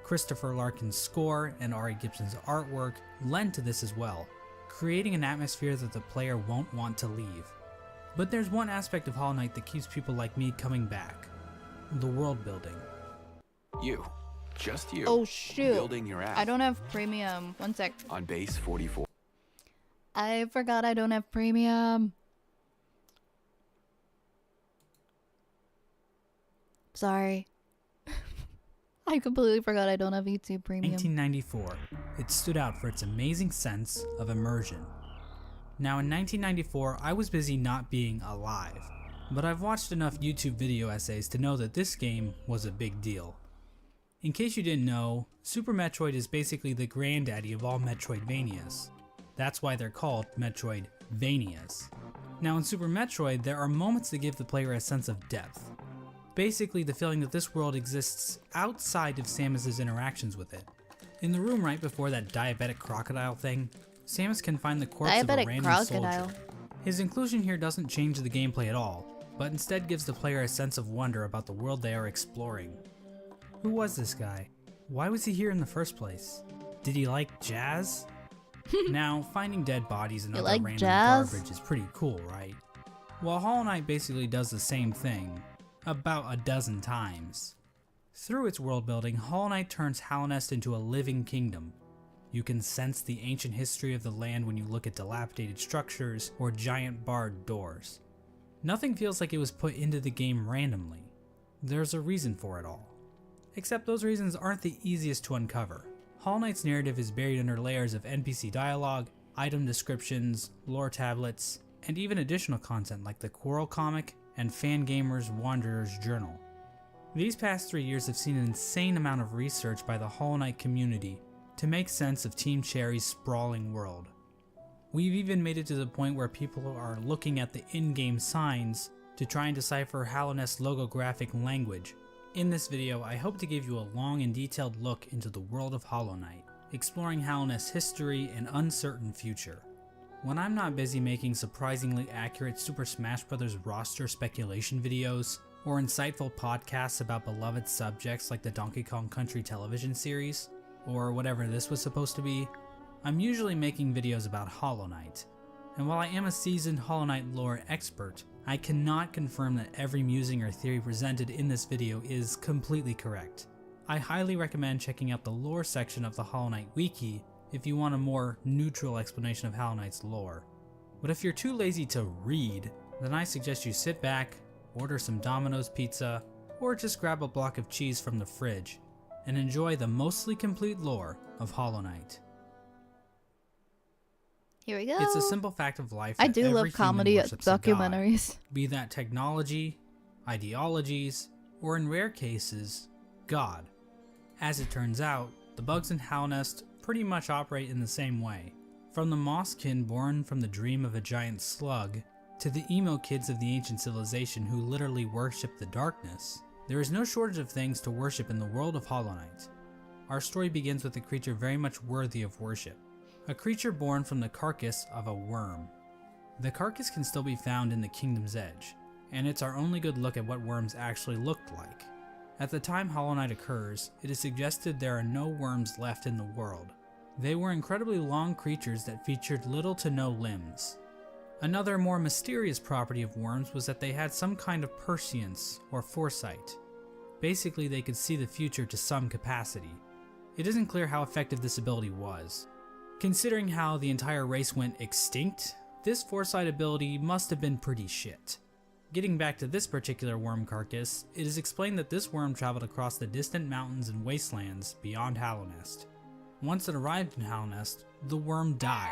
Christopher Larkin's score and Ari Gibson's artwork lend to this as well, creating an atmosphere that the player won't want to leave. But there's one aspect of Hollow Knight that keeps people like me coming back: the world building. You. Just you. Oh shoot. Building your app. I don't have premium. One sec. On base 44. I forgot I don't have premium. Sorry. I completely forgot I don't have YouTube Premium. 1994. It stood out for its amazing sense of immersion. Now in 1994, I was busy not being alive, but I've watched enough YouTube video essays to know that this game was a big deal. In case you didn't know, Super Metroid is basically the granddaddy of all Metroidvanias. That's why they're called Metroidvanias. Now in Super Metroid, there are moments that give the player a sense of depth. Basically the feeling that this world exists outside of Samus's interactions with it. In the room right before that diabetic crocodile thing, Samus can find the corpse of a random soldier. His inclusion here doesn't change the gameplay at all, but instead gives the player a sense of wonder about the world they are exploring. Who was this guy? Why was he here in the first place? Did he like jazz? Now, finding dead bodies and other random garbage is pretty cool, right? Well, Hollow Knight basically does the same thing, about a dozen times. Through its world building, Hollow Knight turns Hallownest into a living kingdom. You can sense the ancient history of the land when you look at dilapidated structures or giant barred doors. Nothing feels like it was put into the game randomly. There's a reason for it all. Except those reasons aren't the easiest to uncover. Hollow Knight's narrative is buried under layers of NPC dialogue, item descriptions, lore tablets, and even additional content like the Quarrel comic and Fangamer's Wanderer's Journal. These past 3 years have seen an insane amount of research by the Hollow Knight community to make sense of Team Cherry's sprawling world. We've even made it to the point where people are looking at the in-game signs to try and decipher Hallownest's logographic language. In this video, I hope to give you a long and detailed look into the world of Hollow Knight, exploring Hallownest's history and uncertain future. When I'm not busy making surprisingly accurate Super Smash Bros. Roster speculation videos, or insightful podcasts about beloved subjects like the Donkey Kong Country television series, or whatever this was supposed to be, I'm usually making videos about Hollow Knight. And while I am a seasoned Hollow Knight lore expert, I cannot confirm that every musing or theory presented in this video is completely correct. I highly recommend checking out the lore section of the Hollow Knight wiki if you want a more neutral explanation of Hollow Knight's lore. But if you're too lazy to read, then I suggest you sit back, order some Domino's pizza, or just grab a block of cheese from the fridge, and enjoy the mostly complete lore of Hollow Knight. Here we go. It's a simple fact of life I that do every love human comedy worships a god, documentaries. be that technology, ideologies, or in rare cases, God. As it turns out, the bugs in Hallownest pretty much operate in the same way. From the Mosskin born from the dream of a giant slug, to the emo kids of the ancient civilization who literally worship the darkness, there is no shortage of things to worship in the world of Hollow Knight. Our story begins with a creature very much worthy of worship. A creature born from the carcass of a worm. The carcass can still be found in the Kingdom's Edge, and it's our only good look at what worms actually looked like. At the time Hollow Knight occurs, it is suggested there are no worms left in the world. They were incredibly long creatures that featured little to no limbs. Another more mysterious property of worms was that they had some kind of prescience or foresight. Basically, they could see the future to some capacity. It isn't clear how effective this ability was. Considering how the entire race went extinct, this foresight ability must have been pretty shit. Getting back to this particular worm carcass, it is explained that this worm traveled across the distant mountains and wastelands beyond Hallownest. Once it arrived in Hallownest, the worm died.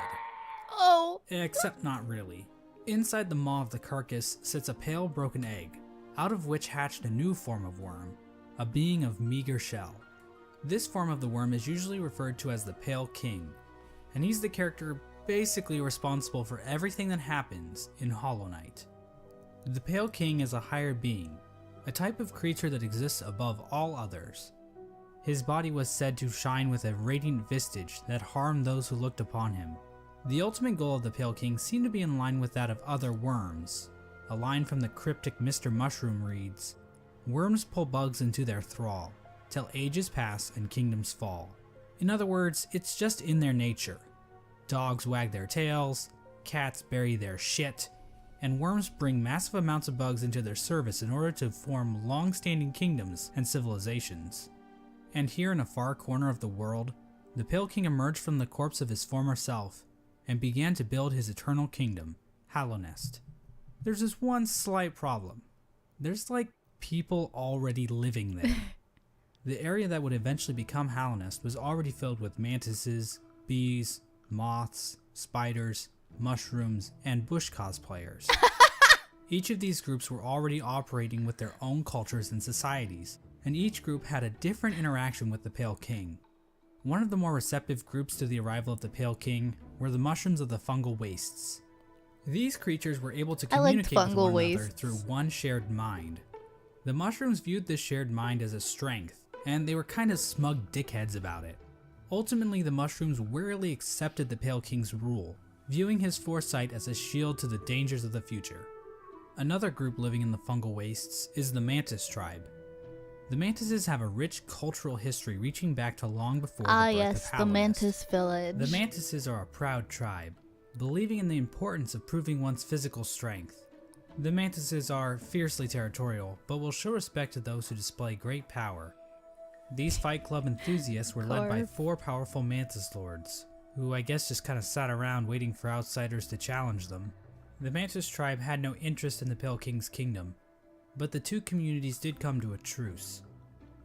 Oh! Except not really. Inside the maw of the carcass sits a pale broken egg, out of which hatched a new form of worm, a being of meager shell. This form of the worm is usually referred to as the Pale King, and he's the character basically responsible for everything that happens in Hollow Knight. The Pale King is a higher being, a type of creature that exists above all others. His body was said to shine with a radiant visage that harmed those who looked upon him. The ultimate goal of the Pale King seemed to be in line with that of other worms. A line from the cryptic Mr. Mushroom reads, "Worms pull bugs into their thrall, till ages pass and kingdoms fall." In other words, it's just in their nature. Dogs wag their tails, cats bury their shit, and worms bring massive amounts of bugs into their service in order to form long-standing kingdoms and civilizations. And here in a far corner of the world, the Pale King emerged from the corpse of his former self and began to build his eternal kingdom, Hallownest. There's this one slight problem. There's like people already living there. The area that would eventually become Hallownest was already filled with mantises, bees, moths, spiders, mushrooms, and bush cosplayers. Each of these groups were already operating with their own cultures and societies, and each group had a different interaction with the Pale King. One of the more receptive groups to the arrival of the Pale King were the mushrooms of the Fungal Wastes. These creatures were able to communicate with one another through one shared mind. The mushrooms viewed this shared mind as a strength, and they were kind of smug dickheads about it. Ultimately, the mushrooms wearily accepted the Pale King's rule, viewing his foresight as a shield to the dangers of the future. Another group living in the Fungal Wastes is the Mantis tribe. The Mantises have a rich cultural history reaching back to long before the birth of Hallownest. The Mantis village. The Mantises are a proud tribe, believing in the importance of proving one's physical strength. The Mantises are fiercely territorial, but will show respect to those who display great power. These Fight Club enthusiasts were led by 4 powerful Mantis Lords, who I guess just kind of sat around waiting for outsiders to challenge them. The Mantis tribe had no interest in the Pale King's kingdom, but the two communities did come to a truce.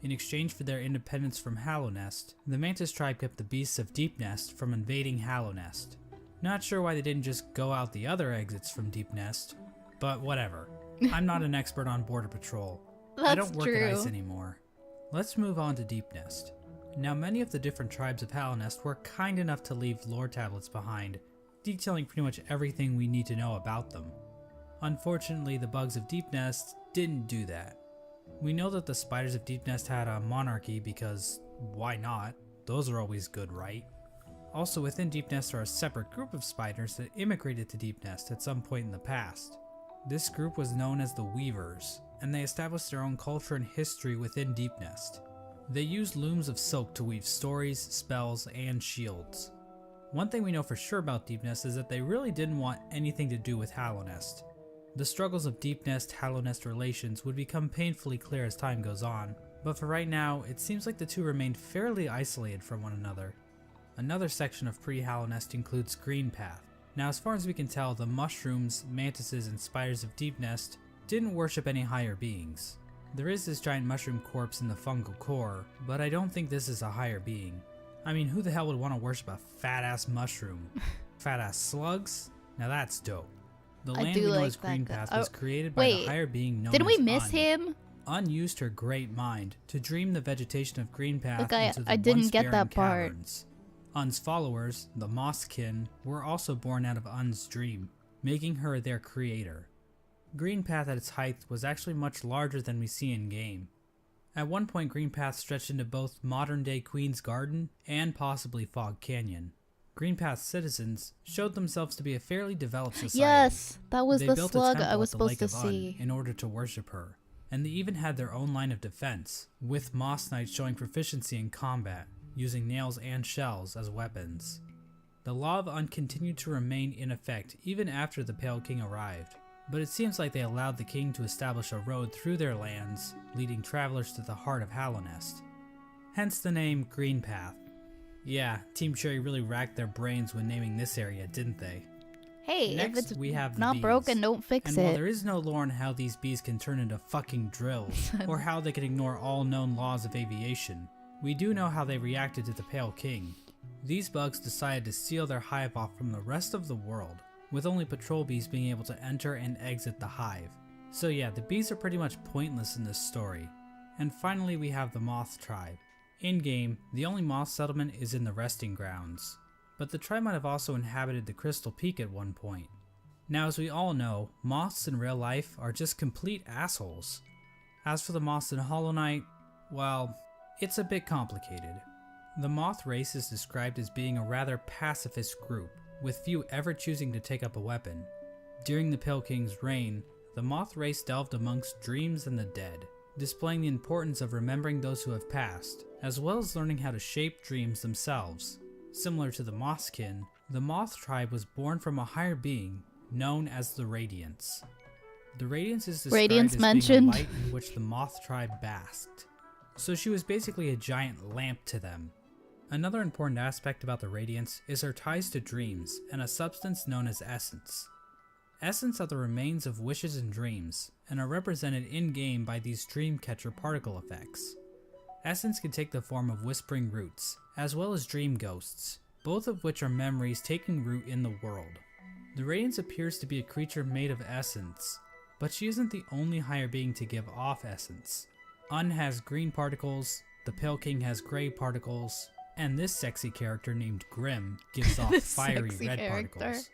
In exchange for their independence from Hallownest, the Mantis tribe kept the beasts of Deepnest from invading Hallownest. Not sure why they didn't just go out the other exits from Deepnest, but whatever. I'm not an expert on Border Patrol. I don't work at ICE anymore. Let's move on to Deepnest. Now, many of the different tribes of Hallownest were kind enough to leave lore tablets behind, detailing pretty much everything we need to know about them. Unfortunately, the bugs of Deepnest didn't do that. We know that the spiders of Deepnest had a monarchy because why not? Those are always good, right? Also, within Deepnest are a separate group of spiders that immigrated to Deepnest at some point in the past. This group was known as the Weavers, and they established their own culture and history within Deepnest. They used looms of silk to weave stories, spells, and shields. One thing we know for sure about Deepnest is that they really didn't want anything to do with Hallownest. The struggles of Deepnest-Hallownest relations would become painfully clear as time goes on, but for right now, it seems like the two remained fairly isolated from one another. Another section of pre-Hallownest includes Greenpath. Now, as far as we can tell, the mushrooms, mantises, and spiders of Deepnest didn't worship any higher beings. There is this giant mushroom corpse in the fungal core, but I don't think this is a higher being. I mean, who the hell would want to worship a fat-ass mushroom? Fat-ass slugs? Now that's dope. The land we know as Greenpath was created by the higher being known as didn't we miss him? Un used her great mind to dream the vegetation of Greenpath into the I didn't once get that barren part. caverns. Un's followers, the Mosskin, were also born out of Un's dream, making her their creator. Greenpath at its height was actually much larger than we see in-game. At one point, Greenpath stretched into both modern-day Queen's Garden and possibly Fog Canyon. Greenpath's citizens showed themselves to be a fairly developed society. Yes, that was They the built a slug temple I was at the Lake supposed to of Un see. in order to worship her, and they even had their own line of defense, with Moss Knights showing proficiency in combat, using nails and shells as weapons. The Law of Un continued to remain in effect even after the Pale King arrived, but it seems like they allowed the king to establish a road through their lands, leading travelers to the heart of Hallownest. Hence the name Greenpath. Yeah, Team Cherry really racked their brains when naming this area, didn't they? Hey, Next, if it's we have the not bees. broken, don't fix And while it. there is no lore on how these bees can turn into fucking drills, or how they can ignore all known laws of aviation, we do know how they reacted to the Pale King. These bugs decided to seal their hive off from the rest of the world, with only patrol bees being able to enter and exit the hive. So yeah, the bees are pretty much pointless in this story. And finally we have the Moth Tribe. In-game, the only moth settlement is in the Resting Grounds, but the tribe might have also inhabited the Crystal Peak at one point. Now, as we all know, moths in real life are just complete assholes. As for the moths in Hollow Knight, well, it's a bit complicated. The moth race is described as being a rather pacifist group, with few ever choosing to take up a weapon. During the Pale King's reign, the moth race delved amongst dreams and the dead, displaying the importance of remembering those who have passed, as well as learning how to shape dreams themselves. Similar to the Mosskin, the Moth Tribe was born from a higher being known as the Radiance. The Radiance is described as being a light in which the Moth Tribe basked, so she was basically a giant lamp to them. Another important aspect about the Radiance is her ties to dreams and a substance known as Essence. Essence are the remains of wishes and dreams, and are represented in-game by these Dreamcatcher particle effects. Essence can take the form of whispering roots, as well as dream ghosts, both of which are memories taking root in the world. The Radiance appears to be a creature made of essence, but she isn't the only higher being to give off essence. Un has green particles, the Pale King has gray particles, and this sexy character named Grim gives off fiery red particles.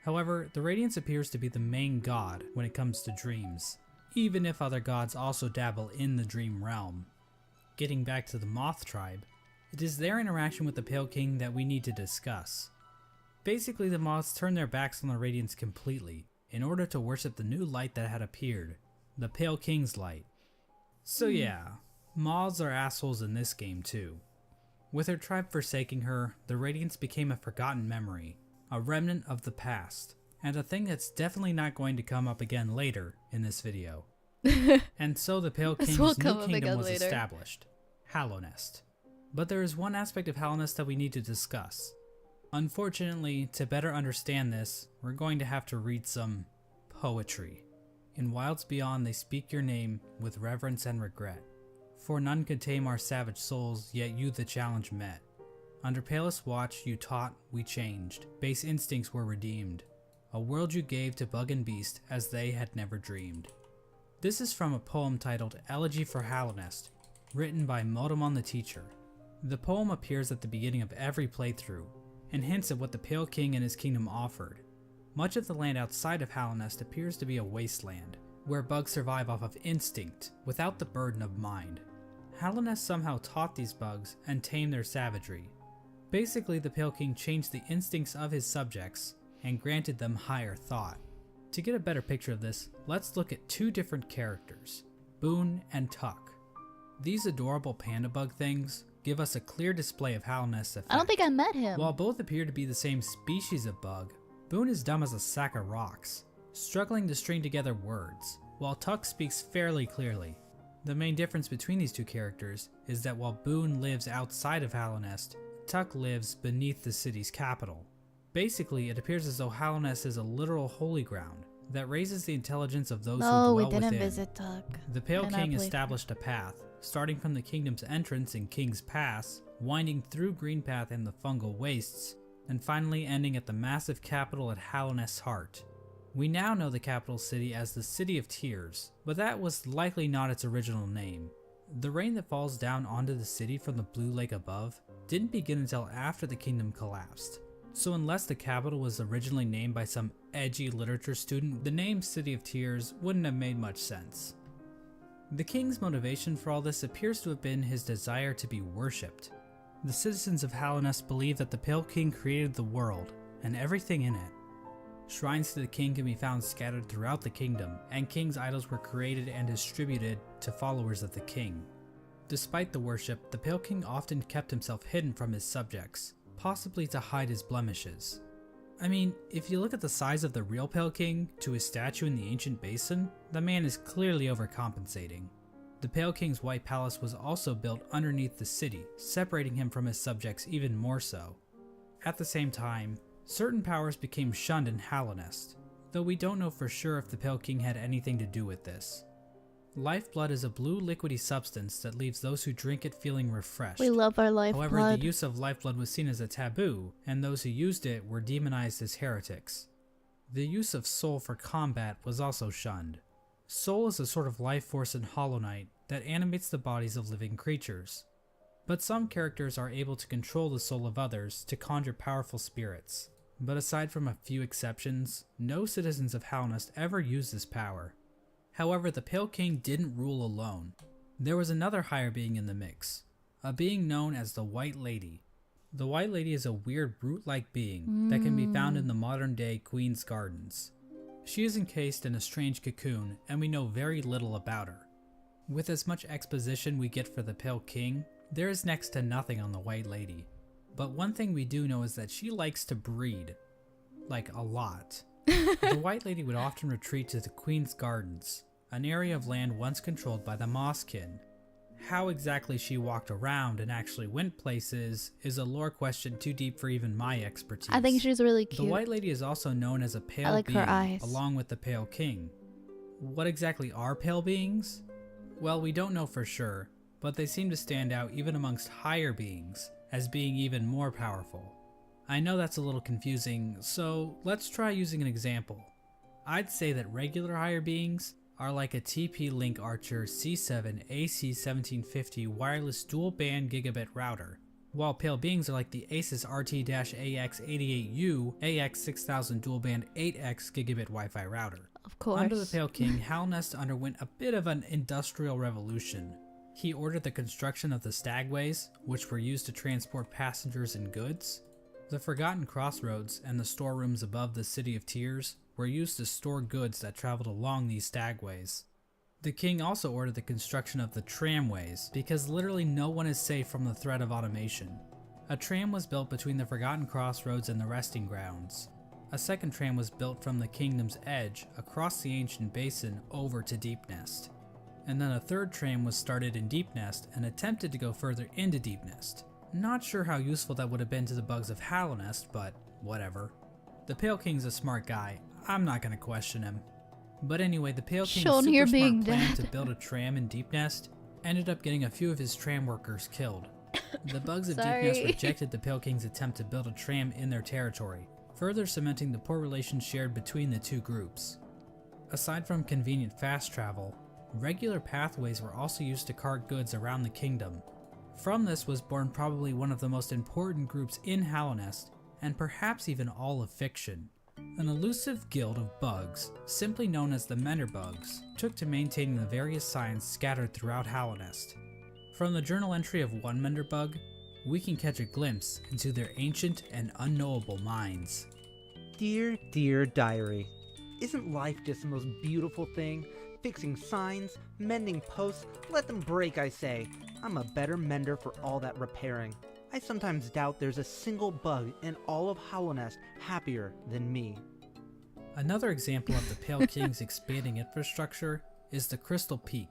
However, the Radiance appears to be the main god when it comes to dreams, even if other gods also dabble in the dream realm. Getting back to the Moth Tribe, it is their interaction with the Pale King that we need to discuss. Basically, the moths turned their backs on the Radiance completely, in order to worship the new light that had appeared, the Pale King's light. So yeah, moths are assholes in this game too. With her tribe forsaking her, the Radiance became a forgotten memory, a remnant of the past, and a thing that's definitely not going to come up again later in this video. And so the Pale King's new kingdom was established, Hallownest. But there is one aspect of Hallownest that we need to discuss. Unfortunately, to better understand this, we're going to have to read some poetry. In Wilds Beyond, they speak your name with reverence and regret. For none could tame our savage souls, yet you the challenge met. Under palest watch you taught, we changed, base instincts were redeemed. A world you gave to bug and beast as they had never dreamed. This is from a poem titled Elegy for Hallownest, written by Motomon the Teacher. The poem appears at the beginning of every playthrough, and hints at what the Pale King and his kingdom offered. Much of the land outside of Hallownest appears to be a wasteland, where bugs survive off of instinct, without the burden of mind. Hallownest somehow taught these bugs and tamed their savagery. Basically, the Pale King changed the instincts of his subjects and granted them higher thought. To get a better picture of this, let's look at two different characters, Boone and Tuck. These adorable panda bug things give us a clear display of Hallownest's effect. I don't think I met him. While both appear to be the same species of bug, Boone is dumb as a sack of rocks, struggling to string together words, while Tuck speaks fairly clearly. The main difference between these two characters is that while Boone lives outside of Hallownest, Tuck lives beneath the city's capital. Basically, it appears as though Hallownest is a literal holy ground that raises the intelligence of those who dwell we didn't within. visit Tuck. The Pale And I King played- established a path, starting from the kingdom's entrance in King's Pass, winding through Greenpath and the fungal wastes, and finally ending at the massive capital at Hallownest's heart. We now know the capital city as the City of Tears, but that was likely not its original name. The rain that falls down onto the city from the blue lake above didn't begin until after the kingdom collapsed. So unless the capital was originally named by some edgy literature student, the name City of Tears wouldn't have made much sense. The king's motivation for all this appears to have been his desire to be worshipped. The citizens of Hallownest believe that the Pale King created the world and everything in it. Shrines to the king can be found scattered throughout the kingdom, and king's idols were created and distributed to followers of the king. Despite the worship, the Pale King often kept himself hidden from his subjects, possibly to hide his blemishes. I mean, if you look at the size of the real Pale King to his statue in the ancient basin, the man is clearly overcompensating. The Pale King's White Palace was also built underneath the city, separating him from his subjects even more so. At the same time, certain powers became shunned in Hallownest, though we don't know for sure if the Pale King had anything to do with this. Lifeblood is a blue liquidy substance that leaves those who drink it feeling refreshed. We love our lifeblood. However, the use of lifeblood was seen as a taboo, and those who used it were demonized as heretics. The use of soul for combat was also shunned. Soul is a sort of life force in Hollow Knight that animates the bodies of living creatures. But some characters are able to control the soul of others to conjure powerful spirits. But aside from a few exceptions, no citizens of Hallownest ever use this power. However, the Pale King didn't rule alone. There was another higher being in the mix, a being known as the White Lady. The White Lady is a weird brute-like being that can be found in the modern-day Queen's Gardens. She is encased in a strange cocoon, and we know very little about her. With as much exposition we get for the Pale King, there is next to nothing on the White Lady. But one thing we do know is that she likes to breed. Like, a lot. The White Lady would often retreat to the Queen's Gardens, an area of land once controlled by the Mosskin. How exactly she walked around and actually went places is a lore question too deep for even my expertise. I think she's really cute. The White Lady is also known as a pale I like being, her eyes. along with the Pale King. What exactly are pale beings? Well, we don't know for sure, but they seem to stand out even amongst higher beings as being even more powerful. I know that's a little confusing, so let's try using an example. I'd say that regular higher beings are like a TP-Link Archer C7 AC1750 wireless dual-band gigabit router, while pale beings are like the Asus RT-AX88U AX6000 dual-band 8X gigabit Wi-Fi router. Of course. Under the Pale King, Hallownest underwent a bit of an industrial revolution. He ordered the construction of the stagways, which were used to transport passengers and goods. The Forgotten Crossroads and the storerooms above the City of Tears were used to store goods that traveled along these stagways. The king also ordered the construction of the tramways, because literally no one is safe from the threat of automation. A tram was built between the Forgotten Crossroads and the resting grounds. A second tram was built from the kingdom's edge across the ancient basin over to Deepnest. And then a third tram was started in Deepnest and attempted to go further into Deepnest. Not sure how useful that would have been to the bugs of Hallownest, but whatever. The Pale King's a smart guy, I'm not gonna question him. But anyway, the Pale King's Shown here super being smart plan dead. to build a tram in Deepnest ended up getting a few of his tram workers killed. The bugs of Sorry. Deepness rejected the Pale King's attempt to build a tram in their territory, further cementing the poor relations shared between the two groups. Aside from convenient fast travel, regular pathways were also used to cart goods around the kingdom. From this was born probably one of the most important groups in Hallownest, and perhaps even all of fiction. An elusive guild of bugs, simply known as the Menderbugs, took to maintaining the various signs scattered throughout Hallownest. From the journal entry of one Menderbug, we can catch a glimpse into their ancient and unknowable minds. Dear, dear diary, isn't life just the most beautiful thing? Fixing signs, mending posts, let them break, I say. I'm a better mender for all that repairing. I sometimes doubt there's a single bug in all of Hallownest happier than me. Another example of the Pale King's expanding infrastructure is the Crystal Peak.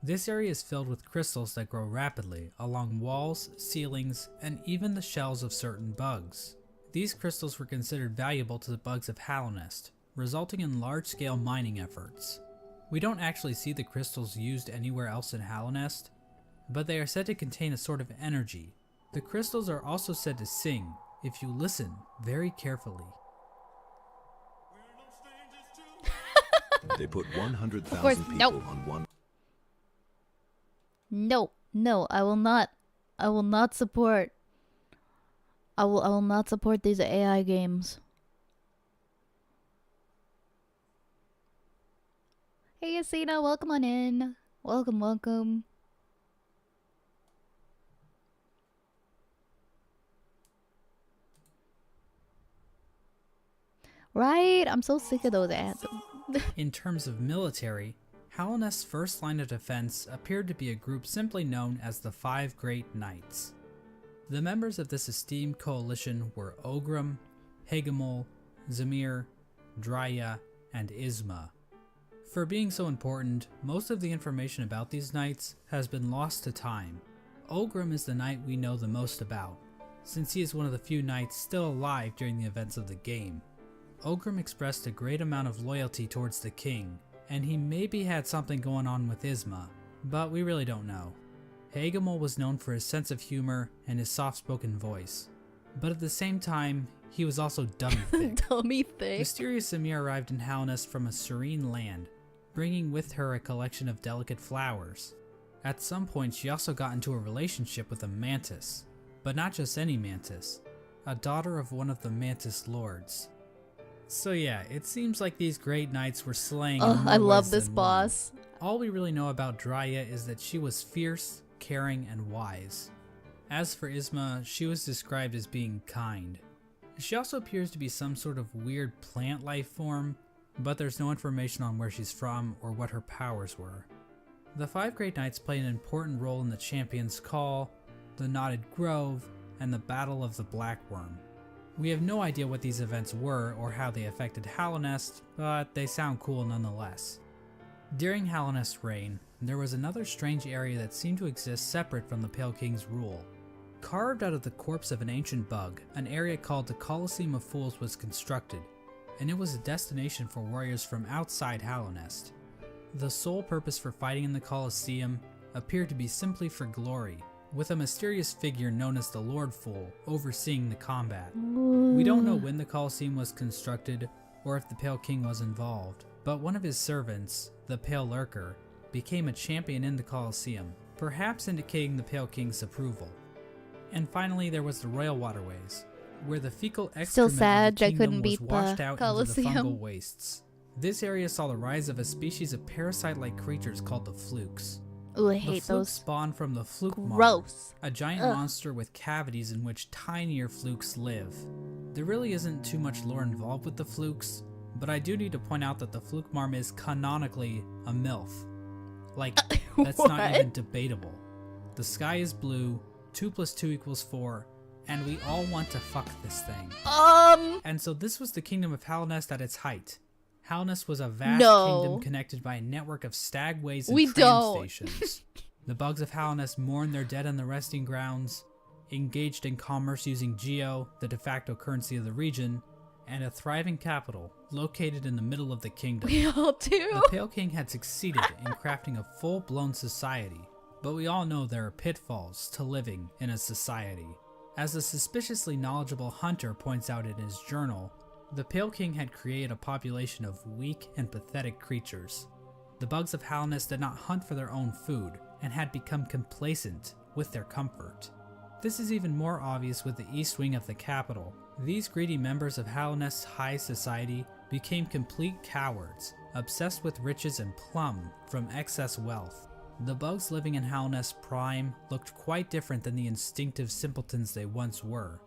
This area is filled with crystals that grow rapidly along walls, ceilings, and even the shells of certain bugs. These crystals were considered valuable to the bugs of Hallownest, resulting in large-scale mining efforts. We don't actually see the crystals used anywhere else in Hallownest, but they are said to contain a sort of energy. The crystals are also said to sing, if you listen very carefully. They put Of course, 100,000 people nope. on one. No, I will not support. I will not support these AI games. Hey Yasina, welcome on in. Welcome. Right? I'm so sick of those ads. In terms of military, Hallownest's first line of defense appeared to be a group simply known as the Five Great Knights. The members of this esteemed coalition were Ogrim, Hagamol, Zamir, Drya, and Isma. For being so important, most of the information about these knights has been lost to time. Ogrim is the knight we know the most about, since he is one of the few knights still alive during the events of the game. Ogrim expressed a great amount of loyalty towards the king, and he maybe had something going on with Isma, but we really don't know. Hagamol was known for his sense of humor and his soft-spoken voice, but at the same time, he was also dummy thick. Dummy thick. Mysterious Zamir arrived in Hallownest from a serene land, bringing with her a collection of delicate flowers. At some point, she also got into a relationship with a mantis, but not just any mantis, a daughter of one of the mantis lords. So yeah, it seems like these great knights were slaying in more I love ways this than boss. one. All we really know about Drya is that she was fierce, caring, and wise. As for Isma, she was described as being kind. She also appears to be some sort of weird plant life form, but there's no information on where she's from or what her powers were. The Five Great Knights play an important role in the Champion's Call, the Knotted Grove, and the Battle of the Black Worm. We have no idea what these events were or how they affected Hallownest, but they sound cool nonetheless. During Hallownest's reign, there was another strange area that seemed to exist separate from the Pale King's rule. Carved out of the corpse of an ancient bug, an area called the Colosseum of Fools was constructed, and it was a destination for warriors from outside Hallownest. The sole purpose for fighting in the Colosseum appeared to be simply for glory, with a mysterious figure known as the Lord Fool overseeing the combat. We don't know when the Colosseum was constructed or if the Pale King was involved, but one of his servants, the Pale Lurker, became a champion in the Colosseum, perhaps indicating the Pale King's approval. And finally, there was the Royal Waterways, where the fecal Still excrement sad of the I kingdom couldn't was beat the washed out into the Colosseum. fungal wastes. This area saw the rise of a species of parasite-like creatures called the Flukes. Ooh, I The hate Flukes those. spawned from the Fluke Maw, Gross. a giant Ugh. monster with cavities in which tinier flukes live. There really isn't too much lore involved with the Flukes, but I do need to point out that the Fluke Marm is canonically a MILF. Like, that's not What? even debatable. The sky is blue, 2 + 2 = 4, and we all want to fuck this thing. And so this was the kingdom of Hallownest at its height. Hallownest was a vast No. kingdom connected by a network of stagways and We tram don't. stations. The bugs of Hallownest mourned their dead on the resting grounds, engaged in commerce using Geo, the de facto currency of the region, and a thriving capital located in the middle of the kingdom. We all do. The Pale King had succeeded in crafting a full-blown society, But we all know there are pitfalls to living in a society. As the suspiciously knowledgeable Hunter points out in his journal, the Pale King had created a population of weak and pathetic creatures. The bugs of Hallownest did not hunt for their own food and had become complacent with their comfort. This is even more obvious with the east wing of the capital. These greedy members of Hallownest's high society became complete cowards, obsessed with riches and plum from excess wealth. The bugs living in Hallownest Prime looked quite different than the instinctive simpletons they once were.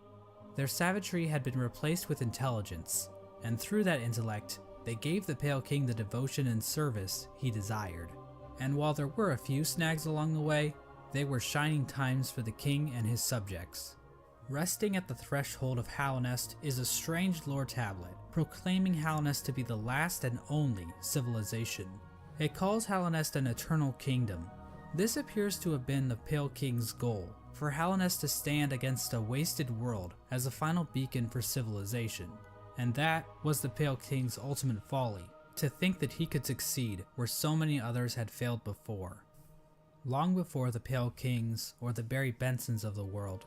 Their savagery had been replaced with intelligence, and through that intellect, they gave the Pale King the devotion and service he desired. And while there were a few snags along the way, they were shining times for the king and his subjects. Resting at the threshold of Hallownest is a strange lore tablet, proclaiming Hallownest to be the last and only civilization. It calls Hallownest an eternal kingdom. This appears to have been the Pale King's goal, for Hallownest to stand against a wasted world as a final beacon for civilization. And that was the Pale King's ultimate folly, to think that he could succeed where so many others had failed before. Long before the Pale Kings or the Barry Bensons of the world,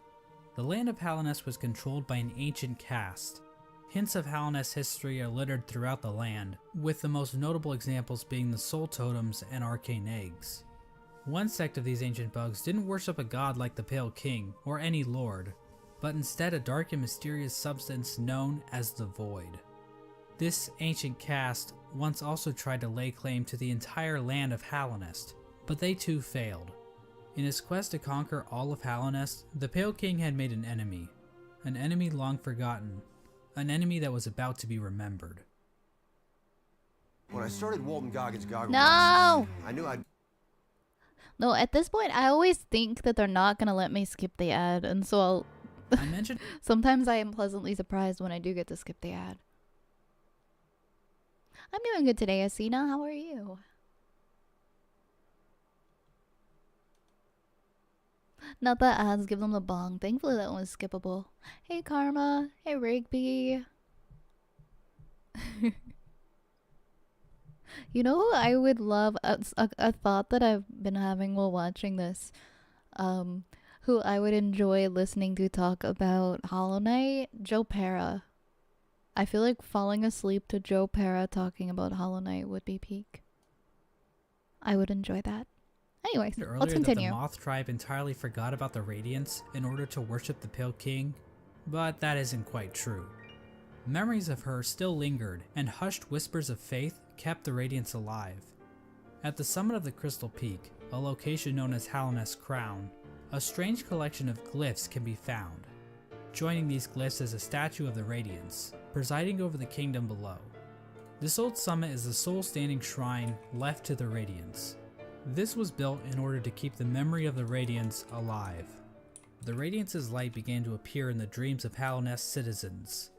the land of Hallownest was controlled by an ancient caste. Hints of Hallownest's history are littered throughout the land, with the most notable examples being the soul totems and arcane eggs. One sect of these ancient bugs didn't worship a god like the Pale King or any lord, but instead a dark and mysterious substance known as the Void. This ancient caste once also tried to lay claim to the entire land of Hallownest, but they too failed. In his quest to conquer all of Hallownest, the Pale King had made an enemy long forgotten, an enemy that was about to be remembered. When I started Walton Goggins Goggles, No! I knew I'd... No, at this point, I always think that they're not gonna let me skip the ad, and so I'll... I mentioned Sometimes I am pleasantly surprised when I do get to skip the ad. I'm doing good today, Asina. How are you? Not the ads, give them the bong. Thankfully that one was skippable. Hey Karma. Hey Rigby. You know who I would love, a thought that I've been having while watching this, who I would enjoy listening to talk about Hollow Knight? Joe Pera. I feel like falling asleep to Joe Pera talking about Hollow Knight would be peak. I would enjoy that. Anyways, let's earlier that continue. the Moth tribe entirely forgot about the Radiance in order to worship the Pale King, but that isn't quite true. Memories of her still lingered, and hushed whispers of faith kept the Radiance alive. At the summit of the Crystal Peak, a location known as Hallownest Crown, a strange collection of glyphs can be found. Joining these glyphs is a statue of the Radiance, presiding over the kingdom below. This old summit is the sole standing shrine left to the Radiance. This was built in order to keep the memory of the Radiance alive. The Radiance's light began to appear in the dreams of Hallownest citizens.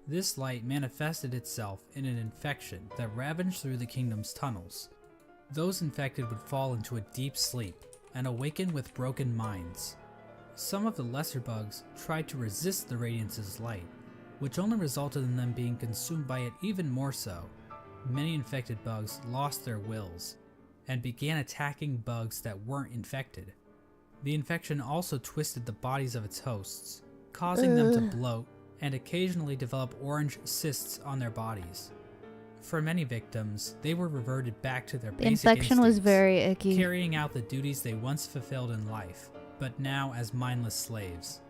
This light manifested itself in an infection that ravaged through the kingdom's tunnels. Those infected would fall into a deep sleep and awaken with broken minds. Some of the lesser bugs tried to resist the Radiance's light, which only resulted in them being consumed by it even more so. Many infected bugs lost their wills and began attacking bugs that weren't infected. The infection also twisted the bodies of its hosts, causing them to bloat and occasionally develop orange cysts on their bodies. For many victims, they were reverted back to their The basic infection was instincts, very icky. carrying out the duties they once fulfilled in life, but now as mindless slaves.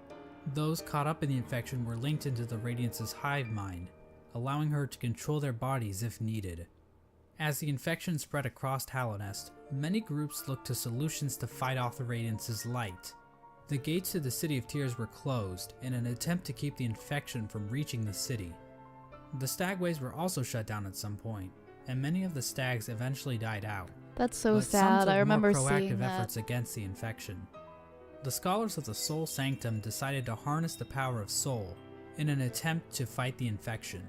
Those caught up in the infection were linked into the Radiance's hive mind, allowing her to control their bodies if needed. As the infection spread across Hallownest, many groups looked to solutions to fight off the Radiance's light. The gates to the City of Tears were closed in an attempt to keep the infection from reaching the city. The stagways were also shut down at some point, and many of the stags eventually died out. That's so but some sad. took I remember more proactive seeing that. efforts against the infection. The scholars of the Soul Sanctum decided to harness the power of Soul in an attempt to fight the infection.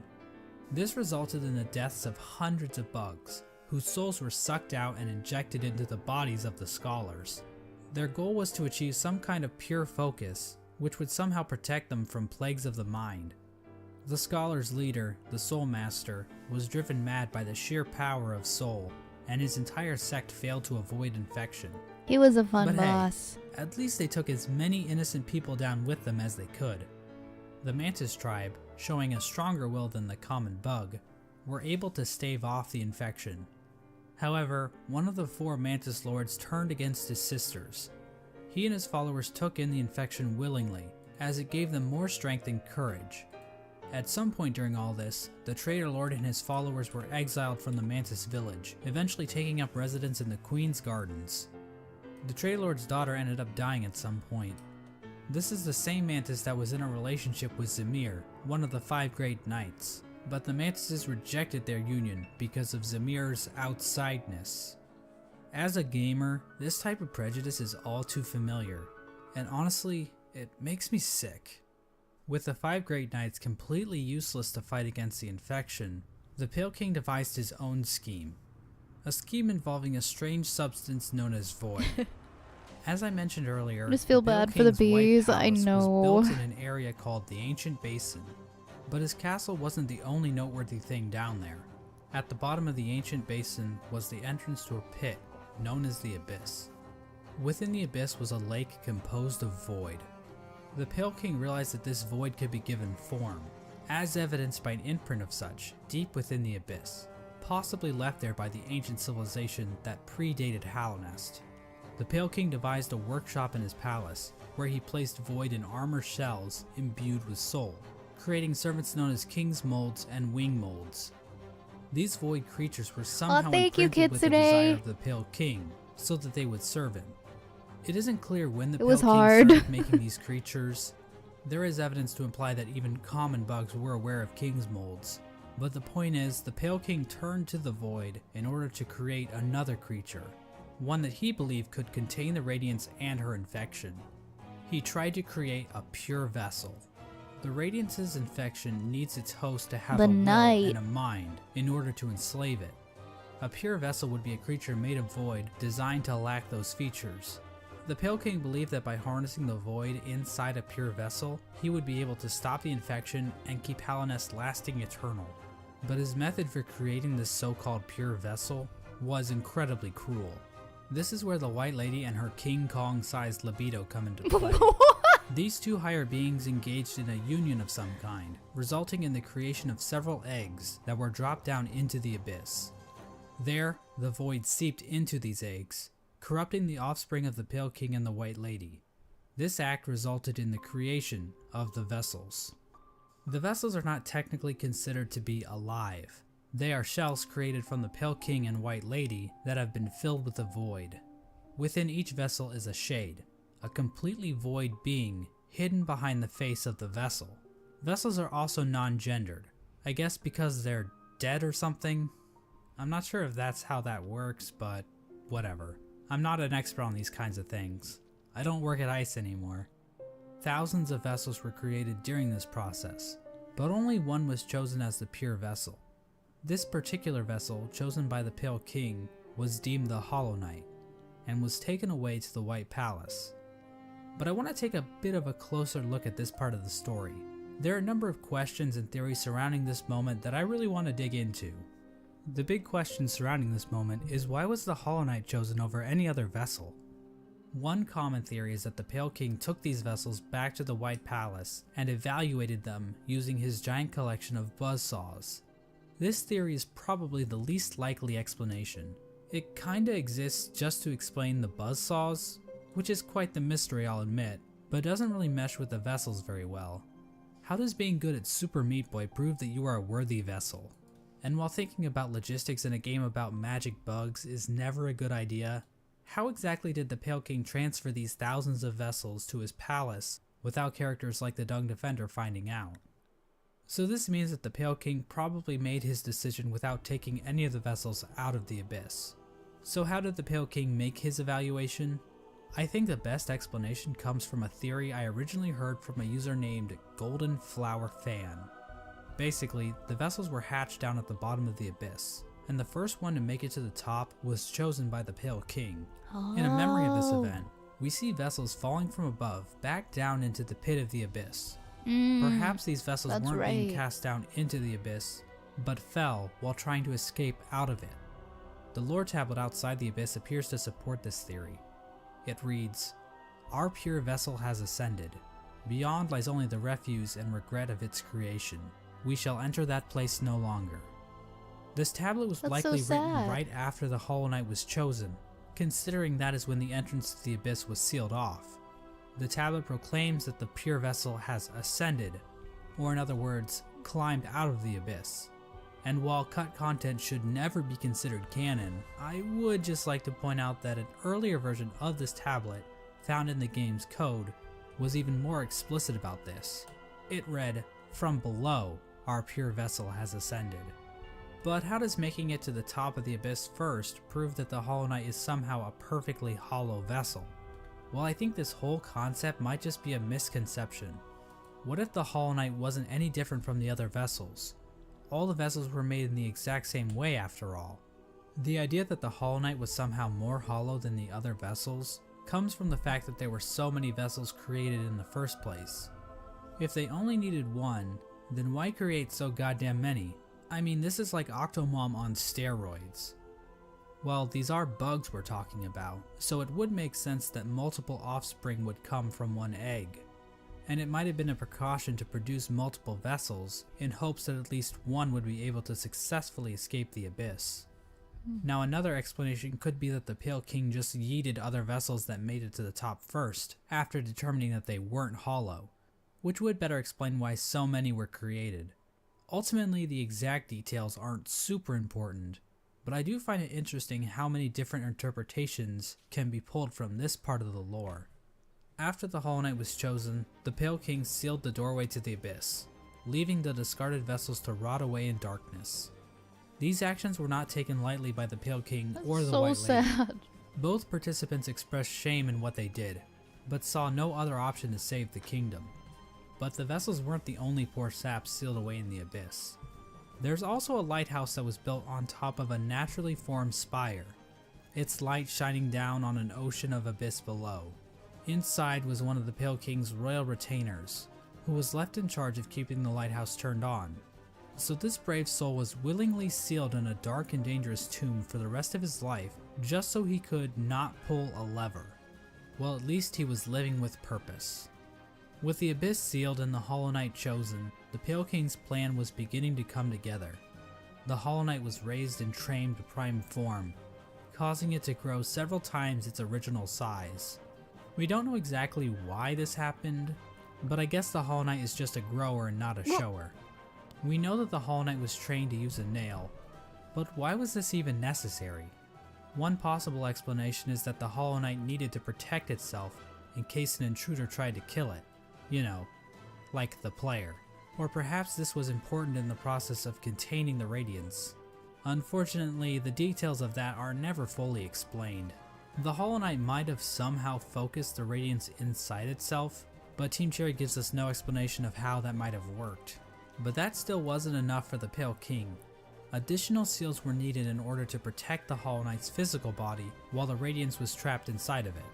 This resulted in the deaths of hundreds of bugs, whose souls were sucked out and injected into the bodies of the scholars. Their goal was to achieve some kind of pure focus, which would somehow protect them from plagues of the mind. The scholars' leader, the Soul Master, was driven mad by the sheer power of Soul, and his entire sect failed to avoid infection. He was a fun But hey, boss. at least they took as many innocent people down with them as they could. The Mantis tribe, showing a stronger will than the common bug, were able to stave off the infection. However, one of the 4 Mantis Lords turned against his sisters. He and his followers took in the infection willingly, as it gave them more strength and courage. At some point during all this, the Traitor Lord and his followers were exiled from the Mantis village, eventually taking up residence in the Queen's Gardens. The Traitor Lord's daughter ended up dying at some point. This is the same Mantis that was in a relationship with Zamir, one of the 5 Great Knights, but the Mantises rejected their union because of Zamir's outsideness. As a gamer, this type of prejudice is all too familiar, and honestly, it makes me sick. With the 5 Great Knights completely useless to fight against the infection, the Pale King devised his own scheme. A scheme involving a strange substance known as Void. As I mentioned earlier, I just feel the Pale bad for the King's White bees, I Palace know. was built in an area called the Ancient Basin. But his castle wasn't the only noteworthy thing down there. At the bottom of the Ancient Basin was the entrance to a pit, known as the Abyss. Within the Abyss was a lake composed of void. The Pale King realized that this void could be given form, as evidenced by an imprint of such, deep within the Abyss, possibly left there by the ancient civilization that predated Hallownest. The Pale King devised a workshop in his palace, where he placed void in armor shells imbued with soul, creating servants known as King's Molds and Wing Molds. These void creatures were somehow thank you, imprinted with the desire Kitsune. of the Pale King, so that they would serve him. It isn't clear when the It Pale was King hard. started making these creatures. There is evidence to imply that even common bugs were aware of King's Molds, but the point is, the Pale King turned to the void in order to create another creature, one that he believed could contain the Radiance and her infection. He tried to create a pure vessel. The Radiance's infection needs its host to have The a will Knight. and a mind in order to enslave it. A pure vessel would be a creature made of void designed to lack those features. The Pale King believed that by harnessing the void inside a pure vessel, he would be able to stop the infection and keep Hallownest lasting eternal. But his method for creating this so-called pure vessel was incredibly cruel. This is where the White Lady and her King Kong-sized libido come into play. These 2 higher beings engaged in a union of some kind, resulting in the creation of several eggs that were dropped down into the abyss. There, the void seeped into these eggs, corrupting the offspring of the Pale King and the White Lady. This act resulted in the creation of the vessels. The vessels are not technically considered to be alive. They are shells created from the Pale King and White Lady that have been filled with the void. Within each vessel is a shade, a completely void being hidden behind the face of the vessel. Vessels are also non-gendered, I guess because they're dead or something? I'm not sure if that's how that works, but whatever. I'm not an expert on these kinds of things. I don't work at ICE anymore. Thousands of vessels were created during this process, but only one was chosen as the pure vessel. This particular vessel, chosen by the Pale King, was deemed the Hollow Knight, and was taken away to the White Palace. But I want to take a bit of a closer look at this part of the story. There are a number of questions and theories surrounding this moment that I really want to dig into. The big question surrounding this moment is, why was the Hollow Knight chosen over any other vessel? One common theory is that the Pale King took these vessels back to the White Palace and evaluated them using his giant collection of buzzsaws. This theory is probably the least likely explanation. It kinda exists just to explain the buzzsaws, which is quite the mystery, I'll admit, but doesn't really mesh with the vessels very well. How does being good at Super Meat Boy prove that you are a worthy vessel? And while thinking about logistics in a game about magic bugs is never a good idea, how exactly did the Pale King transfer these thousands of vessels to his palace without characters like the Dung Defender finding out? So this means that the Pale King probably made his decision without taking any of the vessels out of the abyss. So how did the Pale King make his evaluation? I think the best explanation comes from a theory I originally heard from a user named Golden Flower Fan. Basically, the vessels were hatched down at the bottom of the abyss, and the first one to make it to the top was chosen by the Pale King. In a memory of this event, we see vessels falling from above back down into the pit of the abyss. Perhaps these vessels that's weren't being right. cast down into the abyss, but fell while trying to escape out of it. The lore tablet outside the abyss appears to support this theory. It reads, "Our pure vessel has ascended. Beyond lies only the refuse and regret of its creation. We shall enter that place no longer." This tablet was That's likely so written sad. right after the Hollow Knight was chosen, considering that is when the entrance to the abyss was sealed off. The tablet proclaims that the pure vessel has ascended, or in other words, climbed out of the abyss. And while cut content should never be considered canon, I would just like to point out that an earlier version of this tablet, found in the game's code, was even more explicit about this. It read, "From below, our pure vessel has ascended." But how does making it to the top of the abyss first prove that the Hollow Knight is somehow a perfectly hollow vessel? Well, I think this whole concept might just be a misconception. What if the Hollow Knight wasn't any different from the other vessels? All the vessels were made in the exact same way after all. The idea that the Hollow Knight was somehow more hollow than the other vessels comes from the fact that there were so many vessels created in the first place. If they only needed one, then why create so goddamn many? I mean, this is like Octomom on steroids. Well, these are bugs we're talking about, so it would make sense that multiple offspring would come from one egg. And it might have been a precaution to produce multiple vessels in hopes that at least one would be able to successfully escape the abyss. Now, another explanation could be that the Pale King just yeeted other vessels that made it to the top first, after determining that they weren't hollow, which would better explain why so many were created. Ultimately, the exact details aren't super important, but I do find it interesting how many different interpretations can be pulled from this part of the lore. After the Hollow Knight was chosen, the Pale King sealed the doorway to the abyss, leaving the discarded vessels to rot away in darkness. These actions were not taken lightly by the Pale King or the so White Lady. sad. Both participants expressed shame in what they did, but saw no other option to save the kingdom. But the vessels weren't the only poor saps sealed away in the abyss. There's also a lighthouse that was built on top of a naturally formed spire, its light shining down on an ocean of abyss below. Inside was one of the Pale King's royal retainers, who was left in charge of keeping the lighthouse turned on. So this brave soul was willingly sealed in a dark and dangerous tomb for the rest of his life, just so he could not pull a lever. Well, at least he was living with purpose. With the abyss sealed and the Hollow Knight chosen, the Pale King's plan was beginning to come together. The Hollow Knight was raised and trained to prime form, causing it to grow several times its original size. We don't know exactly why this happened, but I guess the Hollow Knight is just a grower and not a shower. We know that the Hollow Knight was trained to use a nail, but why was this even necessary? One possible explanation is that the Hollow Knight needed to protect itself in case an intruder tried to kill it. You know, like the player. Or perhaps this was important in the process of containing the Radiance. Unfortunately, the details of that are never fully explained. The Hollow Knight might have somehow focused the Radiance inside itself, but Team Cherry gives us no explanation of how that might have worked. But that still wasn't enough for the Pale King. Additional seals were needed in order to protect the Hollow Knight's physical body while the Radiance was trapped inside of it.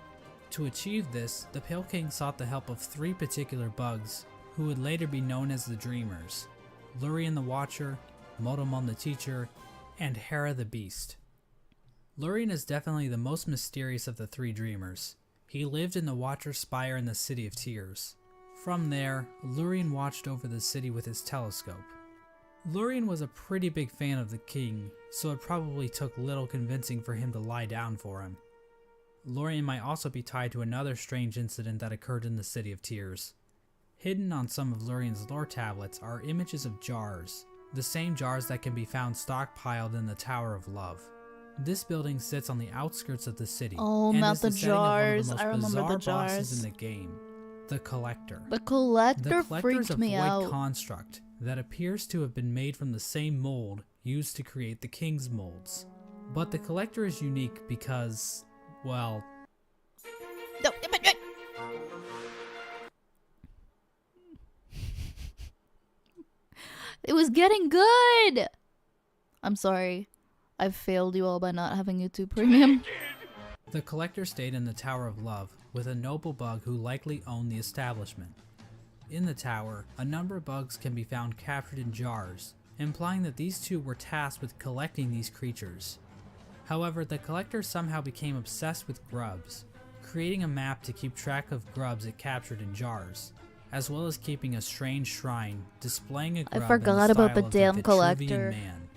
To achieve this, the Pale King sought the help of 3 particular bugs, who would later be known as the Dreamers: Lurien the Watcher, Motomon the Teacher, and Hera the Beast. Lurien is definitely the most mysterious of the 3 Dreamers. He lived in the Watcher's Spire in the City of Tears. From there, Lurien watched over the city with his telescope. Lurien was a pretty big fan of the king, so it probably took little convincing for him to lie down for him. Lurien might also be tied to another strange incident that occurred in the City of Tears. Hidden on some of Lurien's lore tablets are images of jars, the same jars that can be found stockpiled in the Tower of Love. This building sits on the outskirts of the city, Oh, and not is the the setting of one of jars. the most I remember bizarre the bosses jars. in the game, the Collector. The collector The Collector is freaked a me void out. construct that appears to have been made from the same mold used to create the King's molds. But the Collector is unique because, well, No, it was getting good. I'm sorry. I've failed you all by not having YouTube Premium. the Collector stayed in the Tower of Love with a noble bug who likely owned the establishment. In the tower, a number of bugs can be found captured in jars, implying that these two were tasked with collecting these creatures. However, the Collector somehow became obsessed with grubs, creating a map to keep track of grubs it captured in jars, as well as keeping a strange shrine displaying a grub in forgot the about style the of damn Vitruvian collector. Man.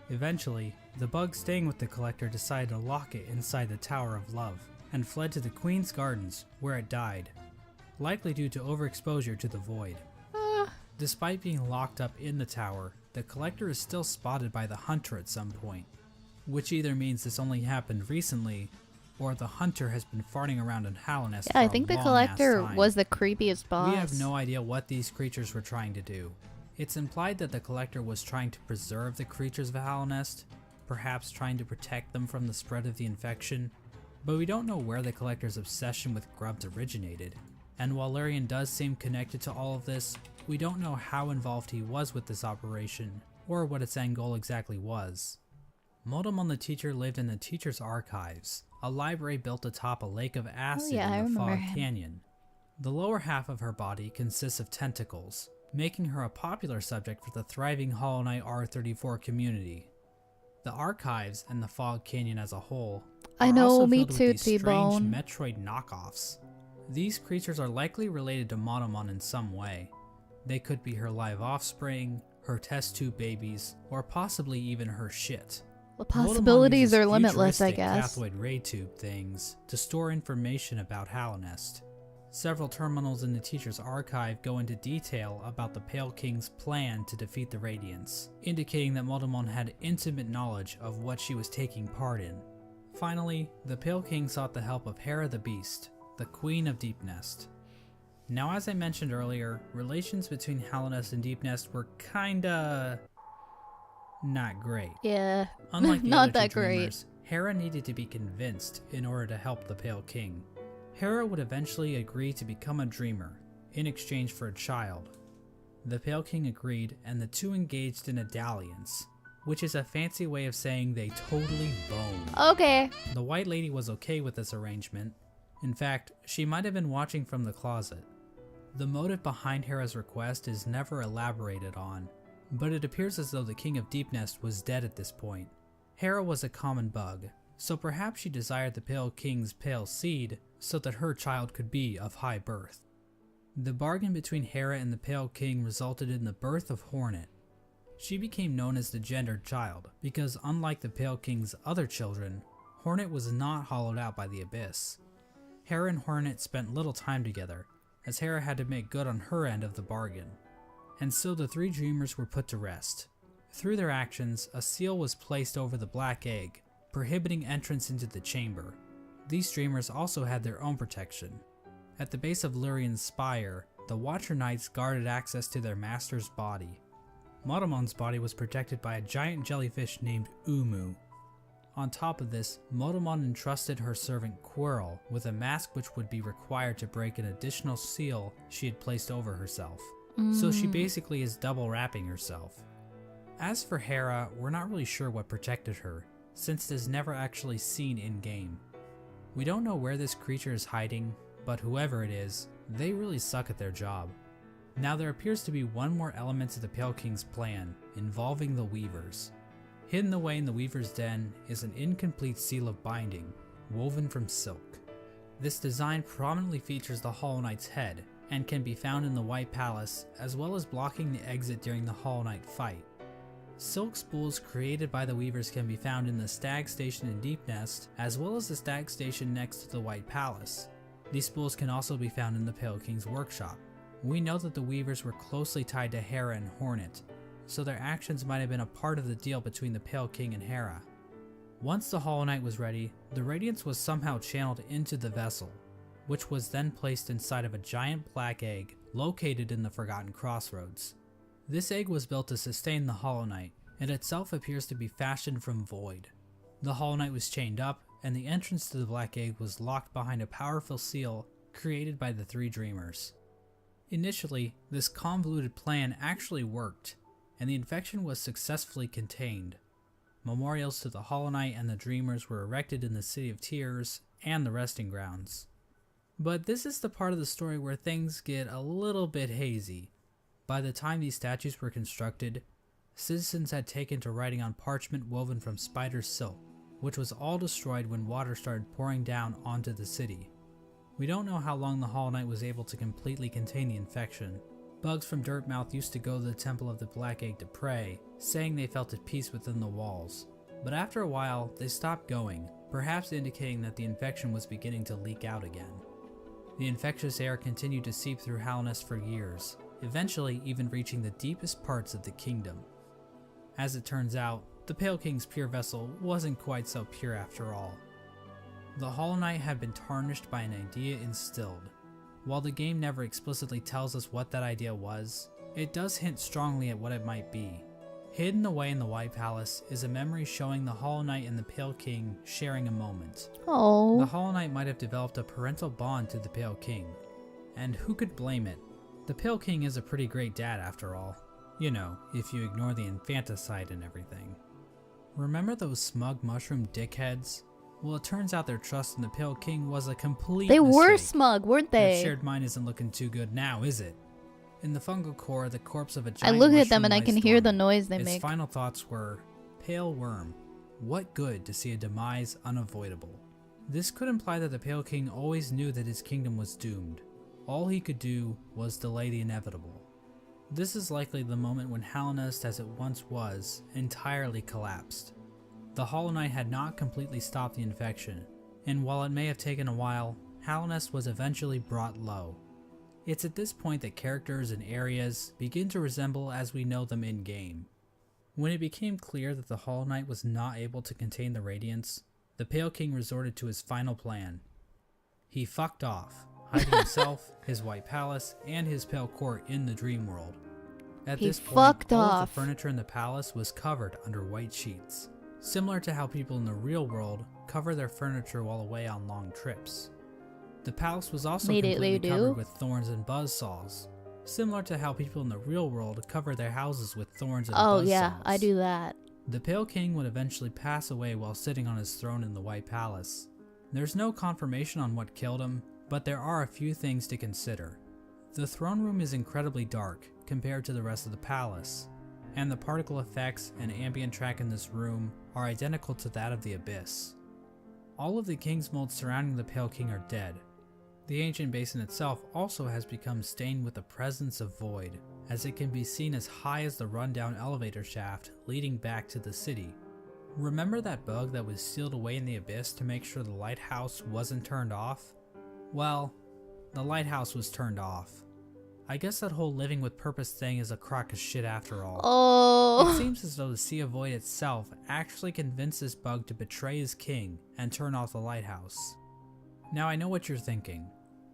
Eventually, the bug staying with the collector decided to lock it inside the Tower of Love, and fled to the Queen's Gardens, where it died, likely due to overexposure to the void. Despite being locked up in the tower, the collector is still spotted by the hunter at some point, which either means this only happened recently, or the hunter has been farting around in Hallownest for Yeah, I a think the long-ass collector time. was the creepiest boss. We have no idea what these creatures were trying to do. It's implied that the collector was trying to preserve the creatures of Hallownest, perhaps trying to protect them from the spread of the infection, but we don't know where the collector's obsession with grubs originated. And while Lurian does seem connected to all of this, we don't know how involved he was with this operation, or what its end goal exactly was. Motomon the teacher lived in the teacher's archives, a library built atop a lake of acid yeah, I in the remember Fog him. Canyon. The lower half of her body consists of tentacles, making her a popular subject for the thriving Hollow Knight R34 community. The archives and the Fog Canyon as a whole I are know, also me filled with too, these strange T-Bone. Metroid knockoffs. These creatures are likely related to Motomon in some way. They could be her live offspring, her test tube babies, or possibly even her shit. The Motomon possibilities uses are limitless, I futuristic guess. Cathode ray tube things to store information about Hallownest. Several terminals in the teacher's archive go into detail about the Pale King's plan to defeat the Radiants, indicating that Motomon had intimate knowledge of what she was taking part in. Finally, the Pale King sought the help of Hera the Beast, the Queen of Deepnest. Now, as I mentioned earlier, relations between Hallownest and Deepnest were kinda not great. Yeah. Unlike the Not other two that great. dreamers, Hera needed to be convinced in order to help the Pale King. Hera would eventually agree to become a dreamer, in exchange for a child. The Pale King agreed, and the two engaged in a dalliance, which is a fancy way of saying they totally boned. Okay. The White Lady was okay with this arrangement. In fact, she might have been watching from the closet. The motive behind Hera's request is never elaborated on, but it appears as though the King of Deepnest was dead at this point. Hera was a common bug, so perhaps she desired the Pale King's pale seed so that her child could be of high birth. The bargain between Hera and the Pale King resulted in the birth of Hornet. She became known as the gendered child because, unlike the Pale King's other children, Hornet was not hollowed out by the Abyss. Hera and Hornet spent little time together, as Hera had to make good on her end of the bargain. And so the three dreamers were put to rest. Through their actions, a seal was placed over the black egg, prohibiting entrance into the chamber. These dreamers also had their own protection. At the base of Lurian's spire, the Watcher Knights guarded access to their master's body. Motomon's body was protected by a giant jellyfish named Umu. On top of this, Motomon entrusted her servant Quirrell with a mask which would be required to break an additional seal she had placed over herself. So she basically is double wrapping herself. As for Hera, we're not really sure what protected her, since it is never actually seen in-game. We don't know where this creature is hiding, but whoever it is, they really suck at their job. Now there appears to be one more element to the Pale King's plan, involving the Weavers. Hidden away in the Weaver's Den is an incomplete seal of binding, woven from silk. This design prominently features the Hollow Knight's head, and can be found in the White Palace, as well as blocking the exit during the Hollow Knight fight. Silk spools created by the Weavers can be found in the Stag Station in Deepnest, as well as the Stag Station next to the White Palace. These spools can also be found in the Pale King's workshop. We know that the Weavers were closely tied to Hera and Hornet, so their actions might have been a part of the deal between the Pale King and Hera. Once the Hollow Knight was ready, the Radiance was somehow channeled into the vessel, which was then placed inside of a giant black egg located in the Forgotten Crossroads. This egg was built to sustain the Hollow Knight, and itself appears to be fashioned from void. The Hollow Knight was chained up, and the entrance to the black egg was locked behind a powerful seal created by the three dreamers. Initially, this convoluted plan actually worked, and the infection was successfully contained. Memorials to the Hollow Knight and the Dreamers were erected in the City of Tears and the Resting Grounds. But this is the part of the story where things get a little bit hazy. By the time these statues were constructed, citizens had taken to writing on parchment woven from spider silk, which was all destroyed when water started pouring down onto the city. We don't know how long the Hollow Knight was able to completely contain the infection. Bugs from Dirtmouth used to go to the Temple of the Black Egg to pray, saying they felt at peace within the walls. But after a while, they stopped going, perhaps indicating that the infection was beginning to leak out again. The infectious air continued to seep through Hallownest for years, eventually even reaching the deepest parts of the kingdom. As it turns out, the Pale King's pure vessel wasn't quite so pure after all. The Hollow Knight had been tarnished by an idea instilled. While the game never explicitly tells us what that idea was, it does hint strongly at what it might be. Hidden away in the White Palace is a memory showing the Hollow Knight and the Pale King sharing a moment. Oh. The Hollow Knight might have developed a parental bond to the Pale King, and who could blame it? The Pale King is a pretty great dad after all. You know, if you ignore the infanticide and everything. Remember those smug mushroom dickheads? Well, it turns out their trust in the Pale King was a complete They were mistake. smug, weren't That they? shared mind isn't looking too good now, is it? In the fungal core, the corpse of a I giant look at mushroom them and I lies can hear the dormant. noise they Its make. final thoughts were, "Pale worm, what good to see a demise unavoidable?" This could imply that the Pale King always knew that his kingdom was doomed. All he could do was delay the inevitable. This is likely the moment when Hallownest, as it once was, entirely collapsed. The Hollow Knight had not completely stopped the infection, and while it may have taken a while, Hallownest was eventually brought low. It's at this point that characters and areas begin to resemble as we know them in-game. When it became clear that the Hollow Knight was not able to contain the Radiance, the Pale King resorted to his final plan. He fucked off, hiding himself, his White Palace, and his Pale Court in the Dream World. At He this point, fucked all off. of the furniture in the palace was covered under white sheets, similar to how people in the real world cover their furniture while away on long trips. The palace was also They completely do? covered with thorns and buzzsaws, similar to how people in the real world cover their houses with thorns and Oh buzzsaws. yeah, I do that. The Pale King would eventually pass away while sitting on his throne in the White Palace. There's no confirmation on what killed him, but there are a few things to consider. The throne room is incredibly dark compared to the rest of the palace, and the particle effects and ambient track in this room are identical to that of the Abyss. All of the king's molds surrounding the Pale King are dead. The ancient basin itself also has become stained with the presence of void, as it can be seen as high as the rundown elevator shaft leading back to the city. Remember that bug that was sealed away in the Abyss to make sure the lighthouse wasn't turned off? Well, the lighthouse was turned off. I guess that whole living with purpose thing is a crock of shit after all. It Oh. seems as though the Sea of Void itself actually convinced this bug to betray his king and turn off the lighthouse. Now I know what you're thinking.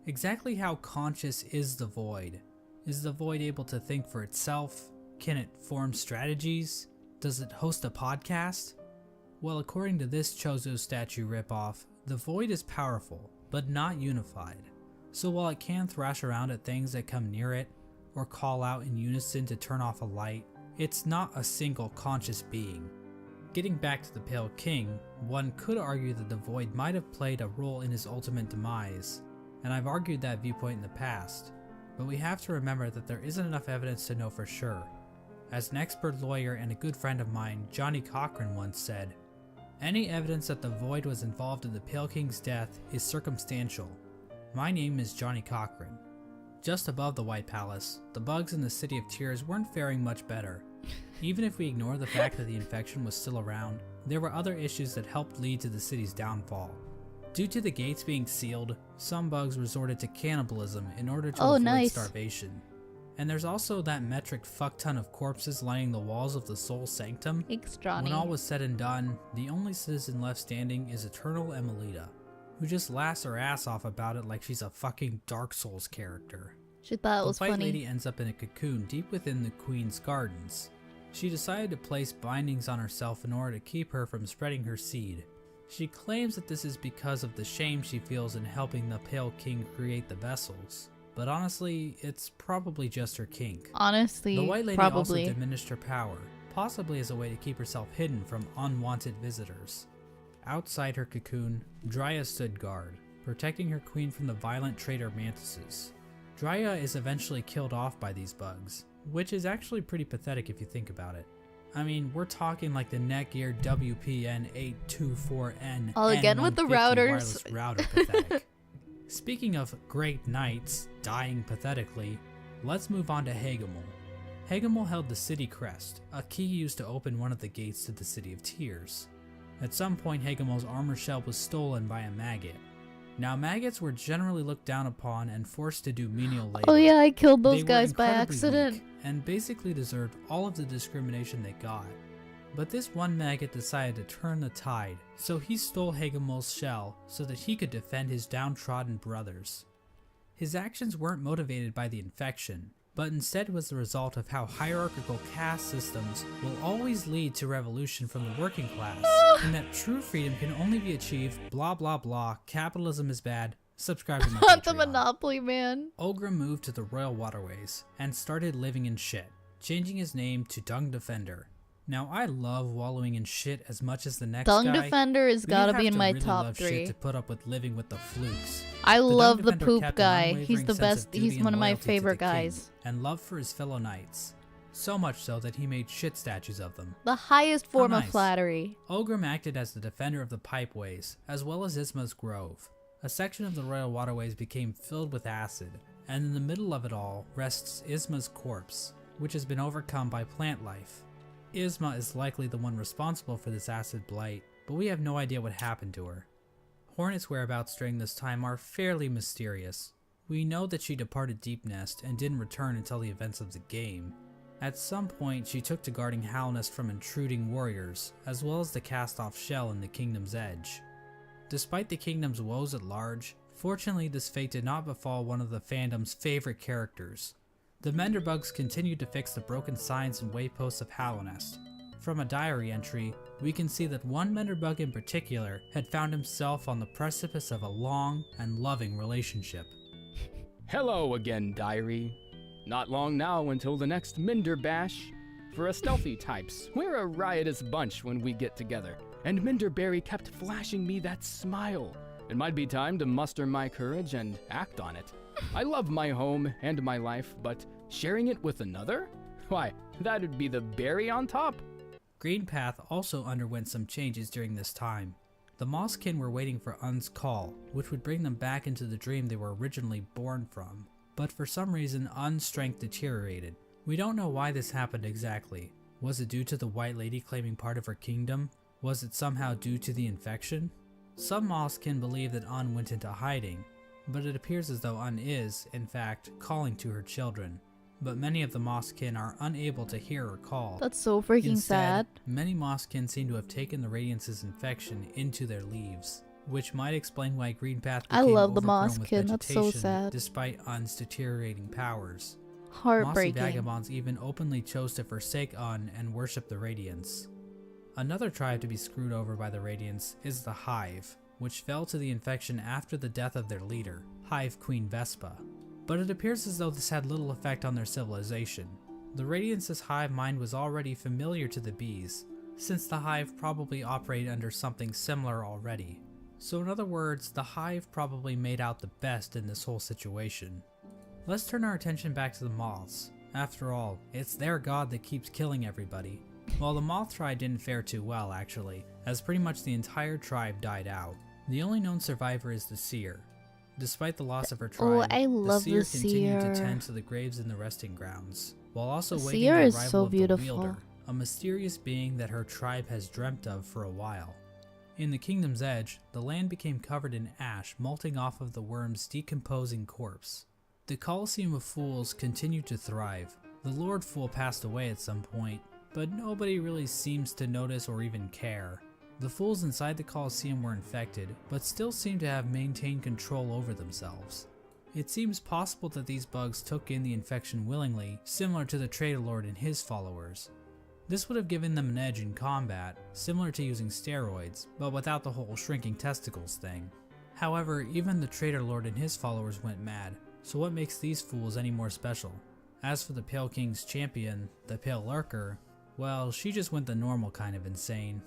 Exactly how conscious is the Void? Is the Void able to think for itself? Can it form strategies? Does it host a podcast? Well, according to this Chozo statue ripoff, the Void is powerful, but not unified. So while it can thrash around at things that come near it, or call out in unison to turn off a light, it's not a single conscious being. Getting back to the Pale King, one could argue that the Void might have played a role in his ultimate demise, and I've argued that viewpoint in the past, but we have to remember that there isn't enough evidence to know for sure. As an expert lawyer and a good friend of mine, Johnny Cochran, once said, "Any evidence that the Void was involved in the Pale King's death is circumstantial. My name is Johnny Cochran." Just above the White Palace, the bugs in the City of Tears weren't faring much better. Even if we ignore the fact that the infection was still around, there were other issues that helped lead to the city's downfall. Due to the gates being sealed, some bugs resorted to cannibalism in order to avoid nice. starvation. And there's also that metric fuckton of corpses lining the walls of the Soul Sanctum. Thanks, Johnny. When all was said and done, the only citizen left standing is Eternal Emilita, who just laughs her ass off about it like she's a fucking Dark Souls character. She thought it The was White funny. Lady ends up in a cocoon deep within the Queen's gardens. She decided to place bindings on herself in order to keep her from spreading her seed. She claims that this is because of the shame she feels in helping the Pale King create the vessels. But honestly, it's probably just her kink. Honestly, The White Lady probably. also diminished her power, possibly as a way to keep herself hidden from unwanted visitors. Outside her cocoon, Drya stood guard, protecting her queen from the violent traitor mantises. Drya is eventually killed off by these bugs, which is actually pretty pathetic if you think about it. I mean, we're talking like the Netgear WPN824N All again with the N150 routers. wireless router pathetic. Speaking of great knights dying pathetically, let's move on to Hagemul. Hagemul held the city crest, a key used to open one of the gates to the City of Tears. At some point, Hagemul's armor shell was stolen by a maggot. Now, maggots were generally looked down upon and forced to do menial labor. Oh yeah, I killed They those were guys by incredibly accident. weak and basically deserved all of the discrimination they got. But this one maggot decided to turn the tide, so he stole Hagemul's shell so that he could defend his downtrodden brothers. His actions weren't motivated by the infection, but instead was the result of how hierarchical caste systems will always lead to revolution from the working class, and that true freedom can only be achieved blah blah blah, capitalism is bad, subscribe to my Not the Patreon. Monopoly man. Ogrim moved to the Royal Waterways and started living in shit, changing his name to Dung Defender. Now I love wallowing in shit as much as the next Dung guy. Defender has but gotta you be have in to my really top love 3. shit to put up with living with the flukes. I Dung love the Defender poop kept an guy. unwavering He's the sense of best. duty He's and one of my loyalty to the favorite king, guys. and love for his fellow knights. So much so that he made shit statues of them. The highest form of nice. flattery. Ogrim acted as the defender of the pipeways, as well as Isma's Grove. A section of the Royal Waterways became filled with acid, and in the middle of it all rests Isma's corpse, which has been overcome by plant life. Isma is likely the one responsible for this acid blight, but we have no idea what happened to her. Hornet's whereabouts during this time are fairly mysterious. We know that she departed Deep Nest and didn't return until the events of the game. At some point, she took to guarding Halnest from intruding warriors, as well as the cast-off shell in the Kingdom's Edge. Despite the Kingdom's woes at large, fortunately this fate did not befall one of the fandom's favorite characters. The Menderbugs continued to fix the broken signs and wayposts of Halnest. From a diary entry, we can see that one Menderbug in particular had found himself on the precipice of a long and loving relationship. Hello again, diary. Not long now until the next Minder Bash. For us stealthy types, we're a riotous bunch when we get together, and Minderberry kept flashing me that smile. It might be time to muster my courage and act on it. I love my home and my life, but sharing it with another? Why, that'd be the berry on top. Greenpath also underwent some changes during this time. The Mosskin were waiting for Un's call, which would bring them back into the dream they were originally born from. But for some reason, Un's strength deteriorated. We don't know why this happened exactly. Was it due to the White Lady claiming part of her kingdom? Was it somehow due to the infection? Some Mosskin believe that Un went into hiding, but it appears as though Un is, in fact, calling to her children. But many of the Mosskin are unable to hear her call. That's so freaking Instead, sad. many Mosskin seem to have taken the Radiance's infection into their leaves, which might explain why Greenpath I became love the overgrown with Mosskin, that's so vegetation sad. despite Un's deteriorating powers. Mossy Heartbreaking. vagabonds even openly chose to forsake Un and worship the Radiance. Another tribe to be screwed over by the Radiance is the Hive, which fell to the infection after the death of their leader, Hive Queen Vespa. But it appears as though this had little effect on their civilization. The Radiance's hive mind was already familiar to the bees, since the hive probably operated under something similar already. So in other words, the hive probably made out the best in this whole situation. Let's turn our attention back to the moths. After all, it's their god that keeps killing everybody. Well, the moth tribe didn't fare too well actually, as pretty much the entire tribe died out. The only known survivor is the Seer. Despite the loss of her tribe, I love the the Seer continued to Seer. tend to the graves in the resting grounds, while also The waiting Seer the is arrival so of the beautiful. Wielder, a mysterious being that her tribe has dreamt of for a while. In the Kingdom's Edge, the land became covered in ash molting off of the worm's decomposing corpse. The Colosseum of Fools continued to thrive. The Lord Fool passed away at some point, but nobody really seems to notice or even care. The fools inside the Colosseum were infected, but still seem to have maintained control over themselves. It seems possible that these bugs took in the infection willingly, similar to the Traitor Lord and his followers. This would have given them an edge in combat, similar to using steroids, but without the whole shrinking testicles thing. However, even the Traitor Lord and his followers went mad, so what makes these fools any more special? As for the Pale King's champion, the Pale Lurker, well, she just went the normal kind of insane.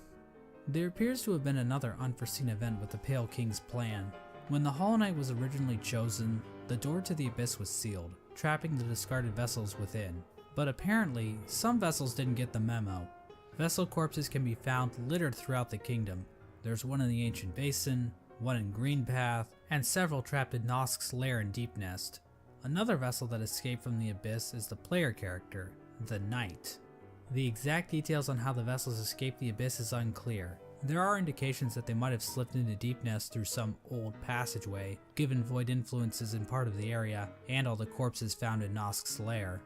There appears to have been another unforeseen event with the Pale King's plan. When the Hollow Knight was originally chosen, the door to the Abyss was sealed, trapping the discarded vessels within. But apparently, some vessels didn't get the memo. Vessel corpses can be found littered throughout the kingdom. There's one in the Ancient Basin, one in Greenpath, and several trapped in Nosk's lair in Deep Nest. Another vessel that escaped from the abyss is the player character, the Knight. The exact details on how the vessels escaped the abyss is unclear. There are indications that they might have slipped into Deep Nest through some old passageway, given void influences in part of the area, and all the corpses found in Nosk's lair.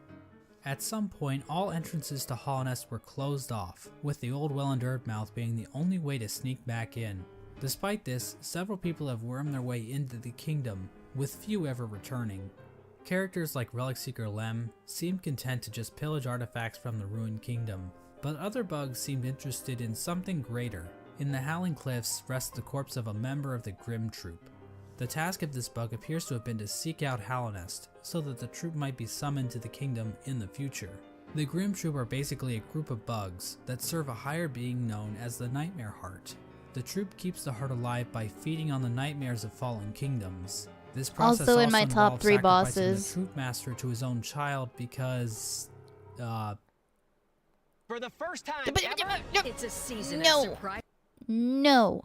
At some point, all entrances to Hallownest were closed off, with the old well in Dirtmouth being the only way to sneak back in. Despite this, several people have wormed their way into the kingdom, with few ever returning. Characters like Relic Seeker Lem seemed content to just pillage artifacts from the ruined kingdom, but other bugs seemed interested in something greater. In the Howling Cliffs rests the corpse of a member of the Grim Troop. The task of this bug appears to have been to seek out Hallownest, so that the troop might be summoned to the kingdom in the future. The Grim Troop are basically a group of bugs that serve a higher being known as the Nightmare Heart. The troop keeps the heart alive by feeding on the nightmares of fallen kingdoms. This process Also in my top involves 3 sacrificing bosses. the troop master to his own child because, For the first time ever, it's a season No. of surprise. No.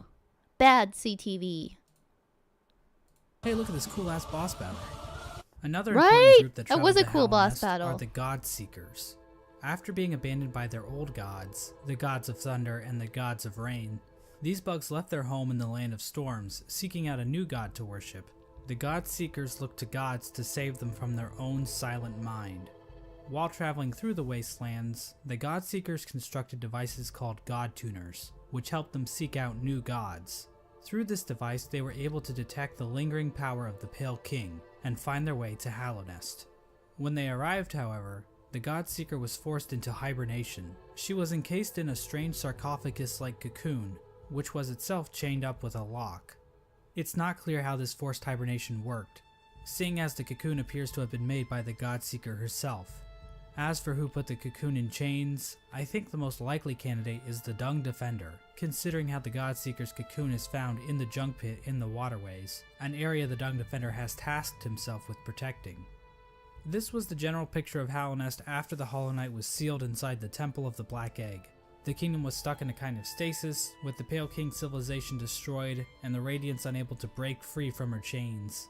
Bad CTV. hey, look at this cool ass boss battle. Another Right? important group that That was traveled a to cool boss Hallownest battle. are the God Seekers. After being abandoned by their old gods, the gods of thunder and the gods of rain, these bugs left their home in the land of storms, seeking out a new god to worship. The God Seekers looked to gods to save them from their own silent mind. While traveling through the wastelands, the God Seekers constructed devices called God Tuners, which helped them seek out new gods. Through this device, they were able to detect the lingering power of the Pale King and find their way to Hallownest. When they arrived, however, the God Seeker was forced into hibernation. She was encased in a strange sarcophagus-like cocoon, which was itself chained up with a lock. It's not clear how this forced hibernation worked, seeing as the cocoon appears to have been made by the God Seeker herself. As for who put the cocoon in chains, I think the most likely candidate is the Dung Defender, considering how the God Seeker's cocoon is found in the junk pit in the waterways, an area the Dung Defender has tasked himself with protecting. This was the general picture of Hallownest after the Hollow Knight was sealed inside the Temple of the Black Egg. The kingdom was stuck in a kind of stasis, with the Pale King civilization destroyed and the Radiants unable to break free from her chains.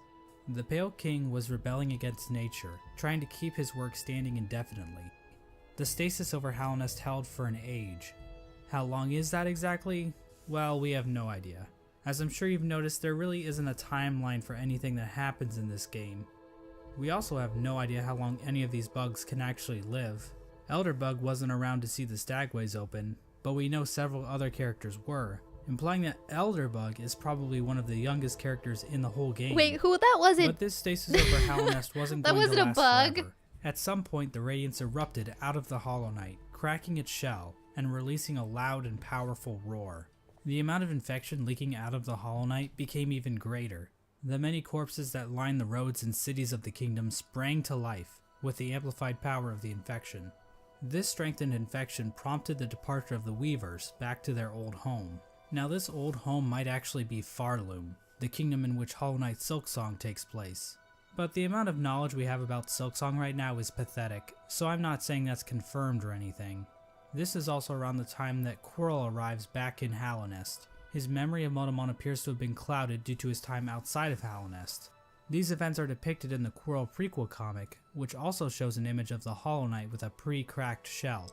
The Pale King was rebelling against nature, trying to keep his work standing indefinitely. The stasis over Hallownest held for an age. How long is that exactly? Well, we have no idea. As I'm sure you've noticed, there really isn't a timeline for anything that happens in this game. We also have no idea how long any of these bugs can actually live. Elderbug wasn't around to see the Stagways open, but we know several other characters were, implying that Elderbug is probably one of the youngest characters in the whole game. Wait, who that wasn't? But this stasis over Hallownest wasn't That going wasn't to a last bug. forever. At some point, the Radiance erupted out of the Hollow Knight, cracking its shell and releasing a loud and powerful roar. The amount of infection leaking out of the Hollow Knight became even greater. The many corpses that lined the roads and cities of the kingdom sprang to life with the amplified power of the infection. This strengthened infection prompted the departure of the Weavers back to their old home. Now this old home might actually be Farloom, the kingdom in which Hollow Knight Silksong takes place. But the amount of knowledge we have about Silksong right now is pathetic, so I'm not saying that's confirmed or anything. This is also around the time that Quirrell arrives back in Hallownest. His memory of Motomon appears to have been clouded due to his time outside of Hallownest. These events are depicted in the Quirrell prequel comic, which also shows an image of the Hollow Knight with a pre-cracked shell.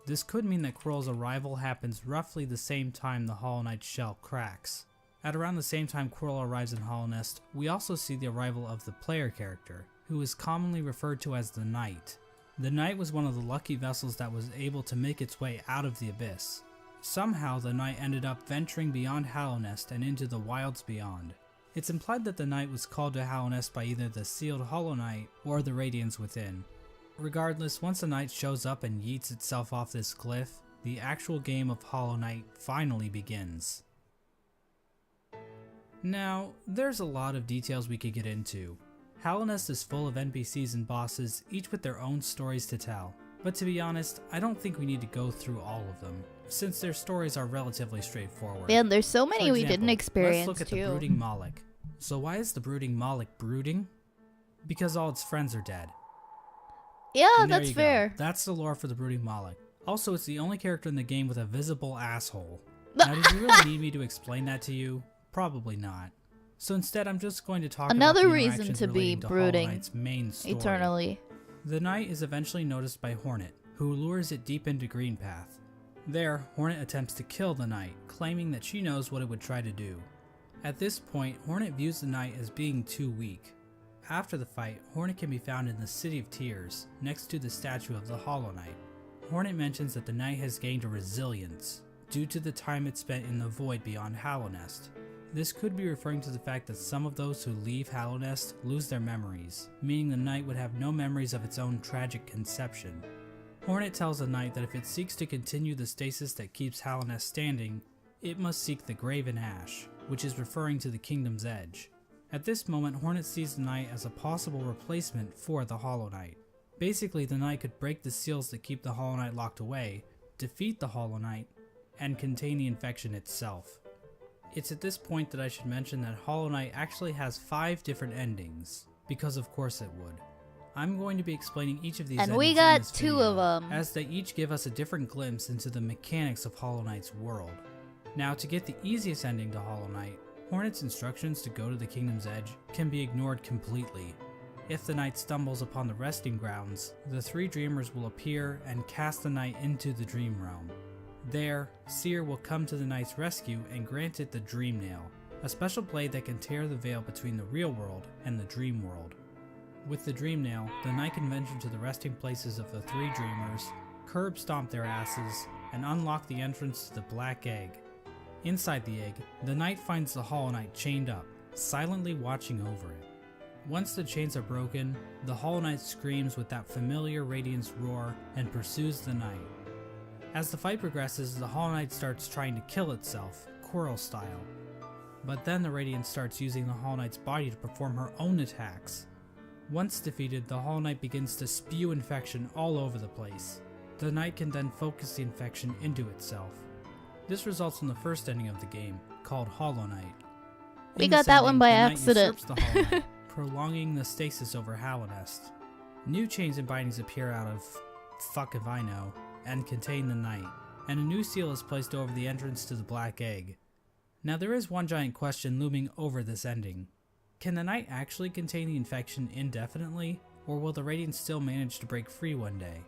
This could mean that Quirrell's arrival happens roughly the same time the Hollow Knight's shell cracks. At around the same time Quirrell arrives in Hallownest, we also see the arrival of the player character, who is commonly referred to as the Knight. The Knight was one of the lucky vessels that was able to make its way out of the abyss. Somehow the Knight ended up venturing beyond Hallownest and into the wilds beyond. It's implied that the Knight was called to Hallownest by either the sealed Hollow Knight or the Radiants within. Regardless, once the Knight shows up and yeets itself off this cliff, the actual game of Hollow Knight finally begins. Now, there's a lot of details we could get into. Hallownest is full of NPCs and bosses, each with their own stories to tell. But to be honest, I don't think we need to go through all of them, since their stories are relatively straightforward. Man, there's so many For we didn't example, experience let's look at too. the Brooding Moloch. So why is the Brooding Moloch brooding? Because all its friends are dead. Yeah, And there that's you go. fair. That's the lore for the Brooding Moloch. Also, it's the only character in the game with a visible asshole. Now, did you really need me to explain that to you? Probably not. So instead, I'm just going to talk Another about the reason interactions to be relating to Hollow brooding Knight's main story. eternally. The knight is eventually noticed by Hornet, who lures it deep into Greenpath. There, Hornet attempts to kill the knight, claiming that she knows what it would try to do. At this point, Hornet views the knight as being too weak. After the fight, Hornet can be found in the City of Tears, next to the statue of the Hollow Knight. Hornet mentions that the knight has gained a resilience, due to the time it spent in the void beyond Hallownest. This could be referring to the fact that some of those who leave Hallownest lose their memories, meaning the knight would have no memories of its own tragic conception. Hornet tells the knight that if it seeks to continue the stasis that keeps Hallownest standing, it must seek the Graven Ash, which is referring to the Kingdom's Edge. At this moment, Hornet sees the knight as a possible replacement for the Hollow Knight. Basically, the knight could break the seals that keep the Hollow Knight locked away, defeat the Hollow Knight, and contain the infection itself. It's at this point that I should mention that Hollow Knight actually has 5 different endings, because of course it would. I'm going to be explaining each of these And endings we in got this 2 video, of them. as they each give us a different glimpse into the mechanics of Hollow Knight's world. Now, to get the easiest ending to Hollow Knight, Hornet's instructions to go to the Kingdom's Edge can be ignored completely. If the knight stumbles upon the resting grounds, the 3 dreamers will appear and cast the knight into the dream realm. There, Seer will come to the knight's rescue and grant it the Dream Nail, a special blade that can tear the veil between the real world and the dream world. With the Dream Nail, the knight can venture to the resting places of the 3 dreamers, curb stomp their asses, and unlock the entrance to the Black Egg. Inside the egg, the knight finds the Hollow Knight chained up, silently watching over it. Once the chains are broken, the Hollow Knight screams with that familiar Radiance roar and pursues the knight. As the fight progresses, the Hollow Knight starts trying to kill itself, Quirrell style. But then the Radiance starts using the Hollow Knight's body to perform her own attacks. Once defeated, the Hollow Knight begins to spew infection all over the place. The knight can then focus the infection into itself. This results in the first ending of the game, called Hollow Knight. We In got this that one ending, by the knight accident. usurps the Hollow Knight, prolonging the stasis over Hallownest. New chains and bindings appear out of fuck if I know, and contain the knight, and a new seal is placed over the entrance to the Black Egg. Now there is one giant question looming over this ending. Can the knight actually contain the infection indefinitely, or will the Radiance still manage to break free one day?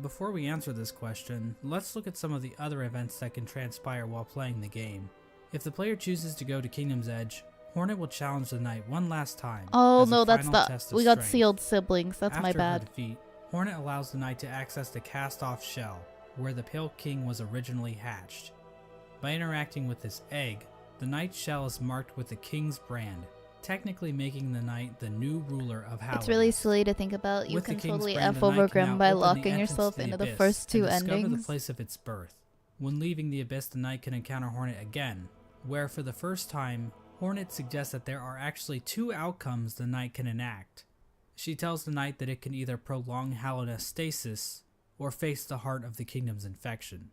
Before we answer this question, let's look at some of the other events that can transpire while playing the game. If the player chooses to go to Kingdom's Edge, Hornet will challenge the knight one last time. Oh as a no, that's final the test of we got strength. sealed siblings. That's my After her bad. defeat, Hornet allows the knight to access the cast-off shell, where the Pale King was originally hatched. By interacting with this egg, the knight's shell is marked with the king's brand, technically making the knight the new ruler of Hallownest. It's really silly to think about. You With the can king's totally brand, F the over knight can Grimm now by open the locking entrance yourself to the into the abyss first 2 and discover endings. the place of its birth. When leaving the abyss, the knight can encounter Hornet again, where for the first time, Hornet suggests that there are actually 2 outcomes the knight can enact. She tells the knight that it can either prolong Hallownest stasis, or face the heart of the kingdom's infection.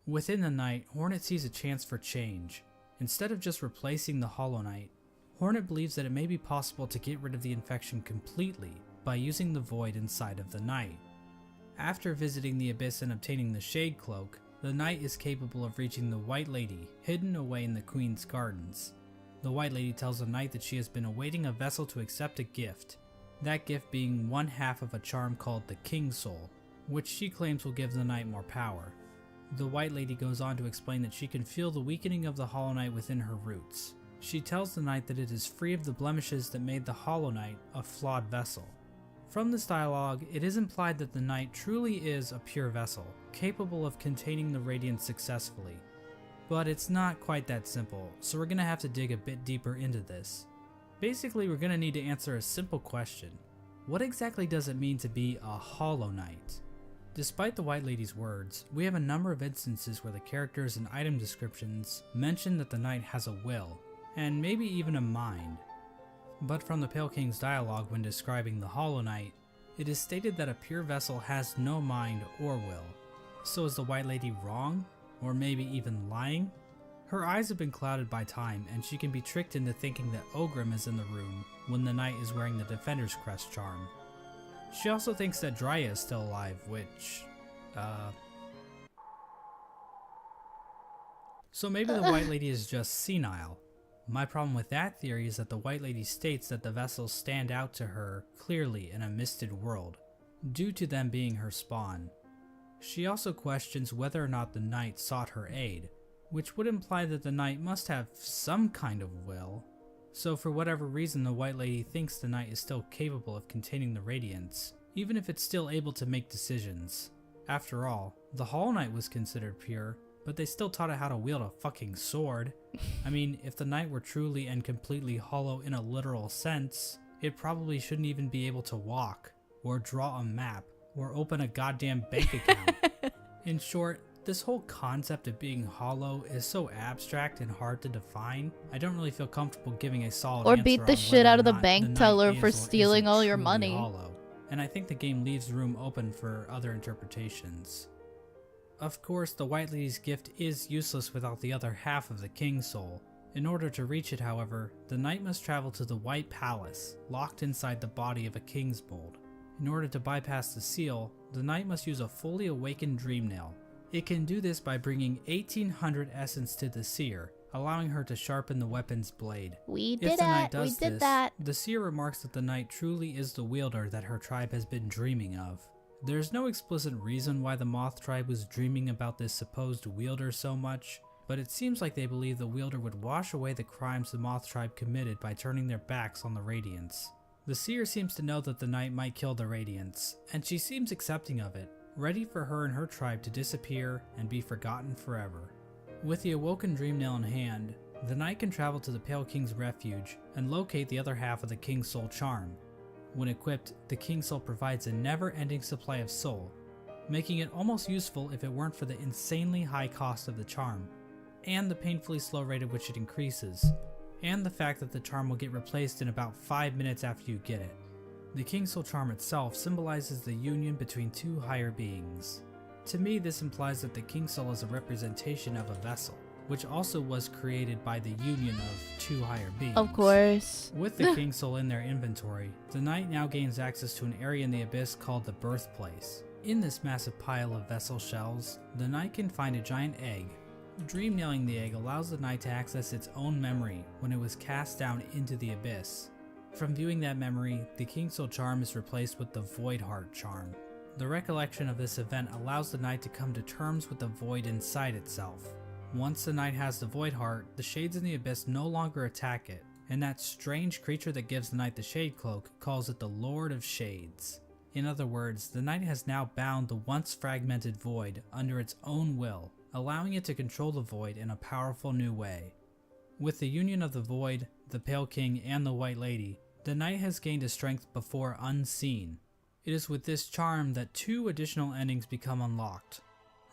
Within the knight, Hornet sees a chance for change. Instead of just replacing the Hollow Knight, Hornet believes that it may be possible to get rid of the infection completely by using the void inside of the knight. After visiting the abyss and obtaining the Shade Cloak, the knight is capable of reaching the White Lady, hidden away in the Queen's gardens. The White Lady tells the knight that she has been awaiting a vessel to accept a gift, that gift being 1/2 of a charm called the King's Soul, which she claims will give the knight more power. The White Lady goes on to explain that she can feel the weakening of the Hollow Knight within her roots. She tells the knight that it is free of the blemishes that made the Hollow Knight a flawed vessel. From this dialogue, it is implied that the knight truly is a pure vessel, capable of containing the Radiance successfully. But it's not quite that simple, so we're going to have to dig a bit deeper into this. Basically, we're going to need to answer a simple question. What exactly does it mean to be a Hollow Knight? Despite the White Lady's words, we have a number of instances where the characters and item descriptions mention that the knight has a will, and maybe even a mind. But from the Pale King's dialogue when describing the Hollow Knight, it is stated that a pure vessel has no mind or will. So is the White Lady wrong? Or maybe even lying? Her eyes have been clouded by time, and she can be tricked into thinking that Ogrim is in the room when the knight is wearing the Defender's Crest charm. She also thinks that Dryia is still alive, which, So maybe the White Lady is just senile. My problem with that theory is that the White Lady states that the vessels stand out to her clearly in a misted world, due to them being her spawn. She also questions whether or not the Knight sought her aid, which would imply that the Knight must have some kind of will. So for whatever reason, the White Lady thinks the Knight is still capable of containing the Radiance, even if it's still able to make decisions. After all, the Hollow Knight was considered pure, but they still taught it how to wield a fucking sword. I mean, if the Knight were truly and completely hollow in a literal sense, it probably shouldn't even be able to walk, or draw a map, or open a goddamn bank account. In short, this whole concept of being hollow is so abstract and hard to define, I don't really feel comfortable giving a solid answer. Or beat the on shit whether out or of the not bank Knight teller is for or stealing isn't all your truly money. hollow. And I think the game leaves room open for other interpretations. Of course, the White Lady's gift is useless without the other half of the King's Soul. In order to reach it, however, the Knight must travel to the White Palace, locked inside the body of a King's Bold. In order to bypass the seal, the Knight must use a fully awakened Dreamnail. It can do this by bringing 1800 essence to the Seer, allowing her to sharpen the weapon's blade. We If did the Knight it. We does did this, that. the Seer remarks that the Knight truly is the wielder that her tribe has been dreaming of. There's no explicit reason why the Moth tribe was dreaming about this supposed wielder so much, but it seems like they believe the wielder would wash away the crimes the Moth tribe committed by turning their backs on the Radiance. The Seer seems to know that the Knight might kill the Radiance, and she seems accepting of it, ready for her and her tribe to disappear and be forgotten forever. With the awoken Dreamnail in hand, the Knight can travel to the Pale King's refuge and locate the other half of the King's Soul charm. When equipped, the King's Soul provides a never-ending supply of soul, making it almost useful if it weren't for the insanely high cost of the charm, and the painfully slow rate at which it increases, and the fact that the charm will get replaced in about 5 minutes after you get it. The King's Soul charm itself symbolizes the union between two higher beings. To me, this implies that the King's Soul is a representation of a vessel, which also was created by the union of two higher beings. Of course. With the King's Soul in their inventory, the Knight now gains access to an area in the Abyss called the Birthplace. In this massive pile of vessel shells, the Knight can find a giant egg. Dreamnailing the egg allows the Knight to access its own memory when it was cast down into the Abyss. From viewing that memory, the King's Soul charm is replaced with the Void Heart charm. The recollection of this event allows the Knight to come to terms with the void inside itself. Once the Knight has the Void Heart, the Shades in the Abyss no longer attack it, and that strange creature that gives the Knight the Shade Cloak calls it the Lord of Shades. In other words, the Knight has now bound the once fragmented void under its own will, allowing it to control the void in a powerful new way. With the union of the void, the Pale King, and the White Lady, the Knight has gained a strength before unseen. It is with this charm that 2 additional endings become unlocked.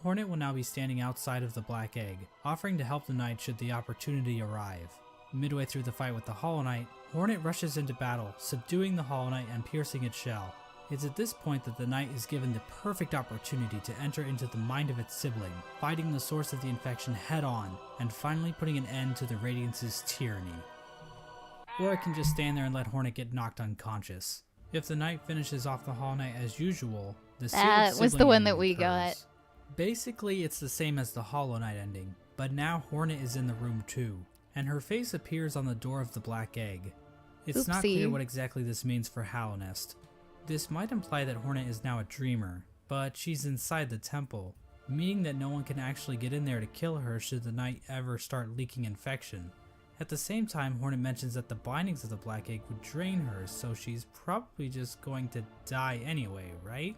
Hornet will now be standing outside of the Black Egg, offering to help the Knight should the opportunity arrive. Midway through the fight with the Hollow Knight, Hornet rushes into battle, subduing the Hollow Knight and piercing its shell. It's at this point that the Knight is given the perfect opportunity to enter into the mind of its sibling, fighting the source of the infection head on, and finally putting an end to the Radiance's tyranny. Or I can just stand there and let Hornet get knocked unconscious. If the Knight finishes off the Hollow Knight as usual, the That sealed was the sibling one that ending we occurs. got. Basically, it's the same as the Hollow Knight ending, but now Hornet is in the room too, and her face appears on the door of the Black Egg. It's not clear Oopsie. what exactly this means for Hallownest. This might imply that Hornet is now a dreamer, but she's inside the temple, meaning that no one can actually get in there to kill her should the Knight ever start leaking infection. At the same time, Hornet mentions that the bindings of the Black Egg would drain her, so she's probably just going to die anyway, right?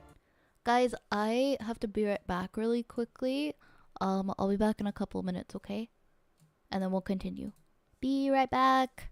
Guys, I have to be right back really quickly. I'll be back in a couple minutes, okay? And then we'll continue. Be right back.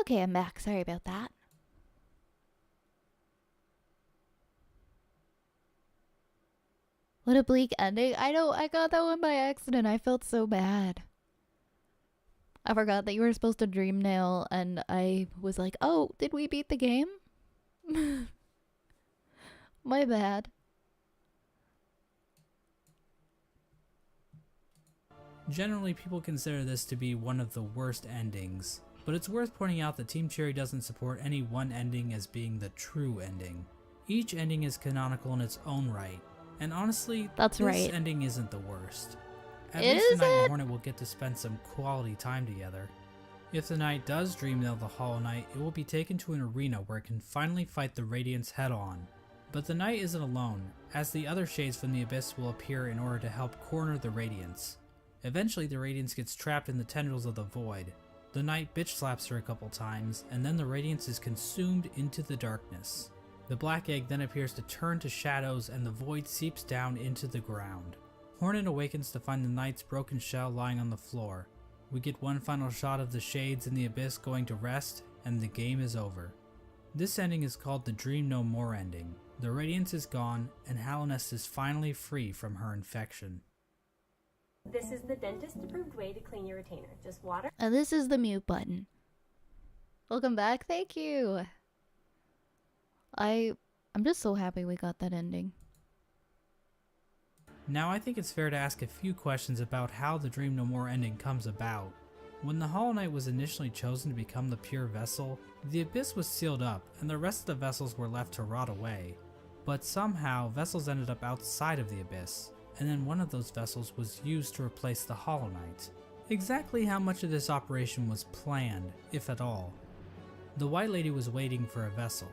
Okay, I'm back. Sorry about that. What a bleak ending. I know, I got that one by accident. I felt so bad. I forgot that you were supposed to dream nail, and I was like, oh, did we beat the game? My bad. Generally, people consider this to be one of the worst endings, but it's worth pointing out that Team Cherry doesn't support any one ending as being the true ending. Each ending is canonical in its own right, and honestly, That's this right. ending isn't the worst. At It least the Knight and isn't? Hornet will get to spend some quality time together. If the Knight does dream nail the Hollow Knight, it will be taken to an arena where it can finally fight the Radiants head on. But the Knight isn't alone, as the other shades from the Abyss will appear in order to help corner the Radiants. Eventually, the Radiance gets trapped in the tendrils of the Void. The Knight bitch slaps her a couple times, and then the Radiance is consumed into the darkness. The Black Egg then appears to turn to shadows, and the Void seeps down into the ground. Hornet awakens to find the Knight's broken shell lying on the floor. We get one final shot of the Shades in the Abyss going to rest, and the game is over. This ending is called the Dream No More ending. The Radiance is gone, and Hallownest is finally free from her infection. This is the dentist-approved way to clean your retainer. Just water. And this is the mute button. Welcome back. Thank you. I'm just so happy we got that ending. Now I think it's fair to ask a few questions about how the Dream No More ending comes about. When the Hollow Knight was initially chosen to become the pure vessel, the Abyss was sealed up and the rest of the vessels were left to rot away. But somehow, vessels ended up outside of the Abyss, and then one of those vessels was used to replace the Hollow Knight. Exactly how much of this operation was planned, if at all? The White Lady was waiting for a vessel.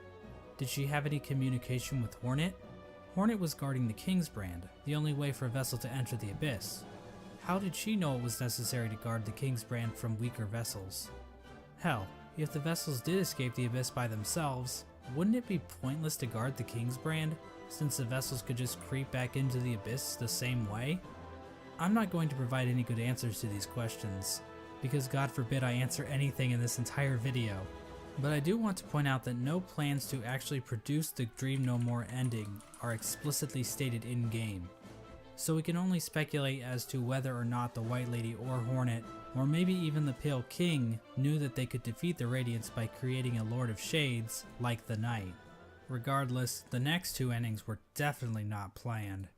Did she have any communication with Hornet? Hornet was guarding the Kingsbrand, the only way for a vessel to enter the Abyss. How did she know it was necessary to guard the Kingsbrand from weaker vessels? Hell, if the vessels did escape the Abyss by themselves, wouldn't it be pointless to guard the Kingsbrand, since the vessels could just creep back into the Abyss the same way? I'm not going to provide any good answers to these questions, because God forbid I answer anything in this entire video. But I do want to point out that no plans to actually produce the Dream No More ending are explicitly stated in-game. So we can only speculate as to whether or not the White Lady or Hornet, or maybe even the Pale King, knew that they could defeat the Radiants by creating a Lord of Shades like the Knight. Regardless, the next two endings were definitely not planned.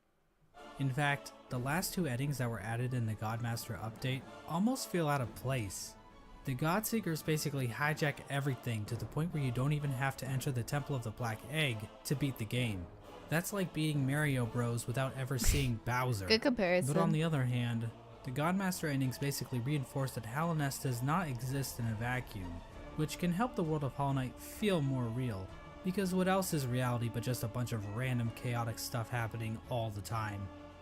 In fact, the last two endings that were added in the Godmaster update almost feel out of place. The Godseekers basically hijack everything to the point where you don't even have to enter the Temple of the Black Egg to beat the game. That's like beating Mario Bros without ever seeing Bowser. Good comparison. But on the other hand, the Godmaster endings basically reinforce that Hallownest does not exist in a vacuum, which can help the world of Hollow Knight feel more real, because what else is reality but just a bunch of random chaotic stuff happening all the time?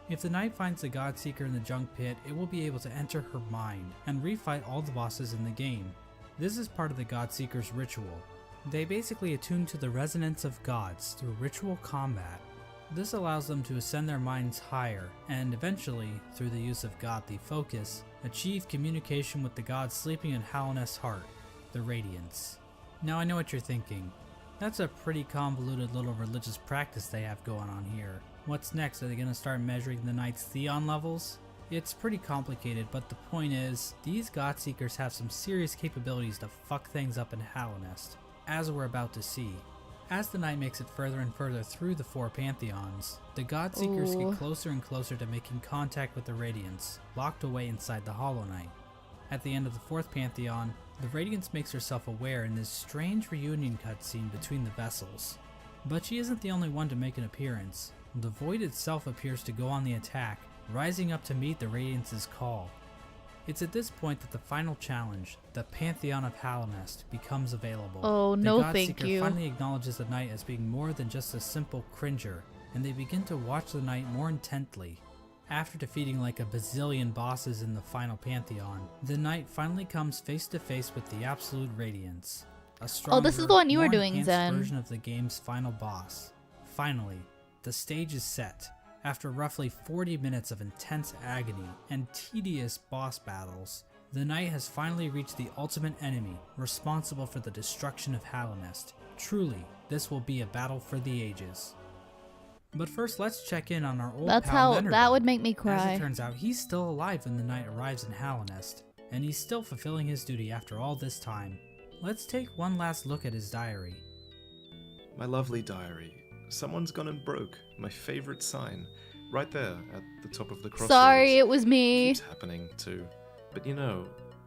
If the Knight finds the Godseeker in the Junk Pit, it will be able to enter her mind and refight all the bosses in the game. This is part of the Godseeker's ritual. They basically attune to the resonance of gods through ritual combat. This allows them to ascend their minds higher, and eventually, through the use of godly focus, achieve communication with the god sleeping in Hallownest's heart, the Radiance. Now I know what you're thinking. That's a pretty convoluted little religious practice they have going on here. What's next? Are they going to start measuring the Knight's Theon levels? It's pretty complicated, but the point is, these Godseekers have some serious capabilities to fuck things up in Hallownest, as we're about to see. As the Knight makes it further and further through the four Pantheons, the Godseekers Ooh. get closer and closer to making contact with the Radiance, locked away inside the Hollow Knight. At the end of the fourth Pantheon, the Radiance makes herself aware in this strange reunion cutscene between the vessels. But she isn't the only one to make an appearance. The Void itself appears to go on the attack, rising up to meet the Radiance's call. It's at this point that the final challenge, the Pantheon of Hallownest, becomes available. Oh, no the thank Godseeker you. finally acknowledges the Knight as being more than just a simple cringer, and they begin to watch the Knight more intently. After defeating like a bazillion bosses in the final Pantheon, the Knight finally comes face to face with the Absolute Radiance. A stronger, this is the one you were more doing, enhanced Zen. version of the game's final boss. Finally, the stage is set. After roughly 40 minutes of intense agony and tedious boss battles, The Knight has finally reached the ultimate enemy, responsible for the destruction of Hallownest. Truly, this will be a battle for the ages. But first, let's check in on our old That's pal how Menderbug. that would make me As cry. it turns out, he's still alive when the Knight arrives in Hallownest, and he's still fulfilling his duty after all this time. Let's take one last look at his diary. My lovely diary. Someone's gone and broke my favorite sign. Right there at the top of the crossroads. Sorry, it was me. Keeps happening too. But you know,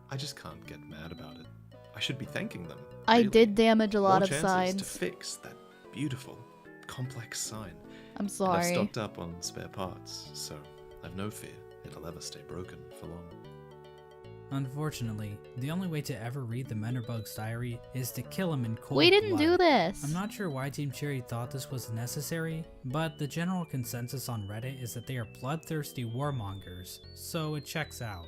I just can't get mad about it. I should be thanking them. I really. did damage a lot More of chances signs. to fix that beautiful, complex sign. I'm And I've sorry. stocked up on spare parts, so I've no fear it'll ever stay broken for long. Unfortunately, the only way to ever read the Menderbug's diary is to kill him in cold We didn't blood. do this. I'm not sure why Team Cherry thought this was necessary, but the general consensus on Reddit is that they are bloodthirsty warmongers, so it checks out.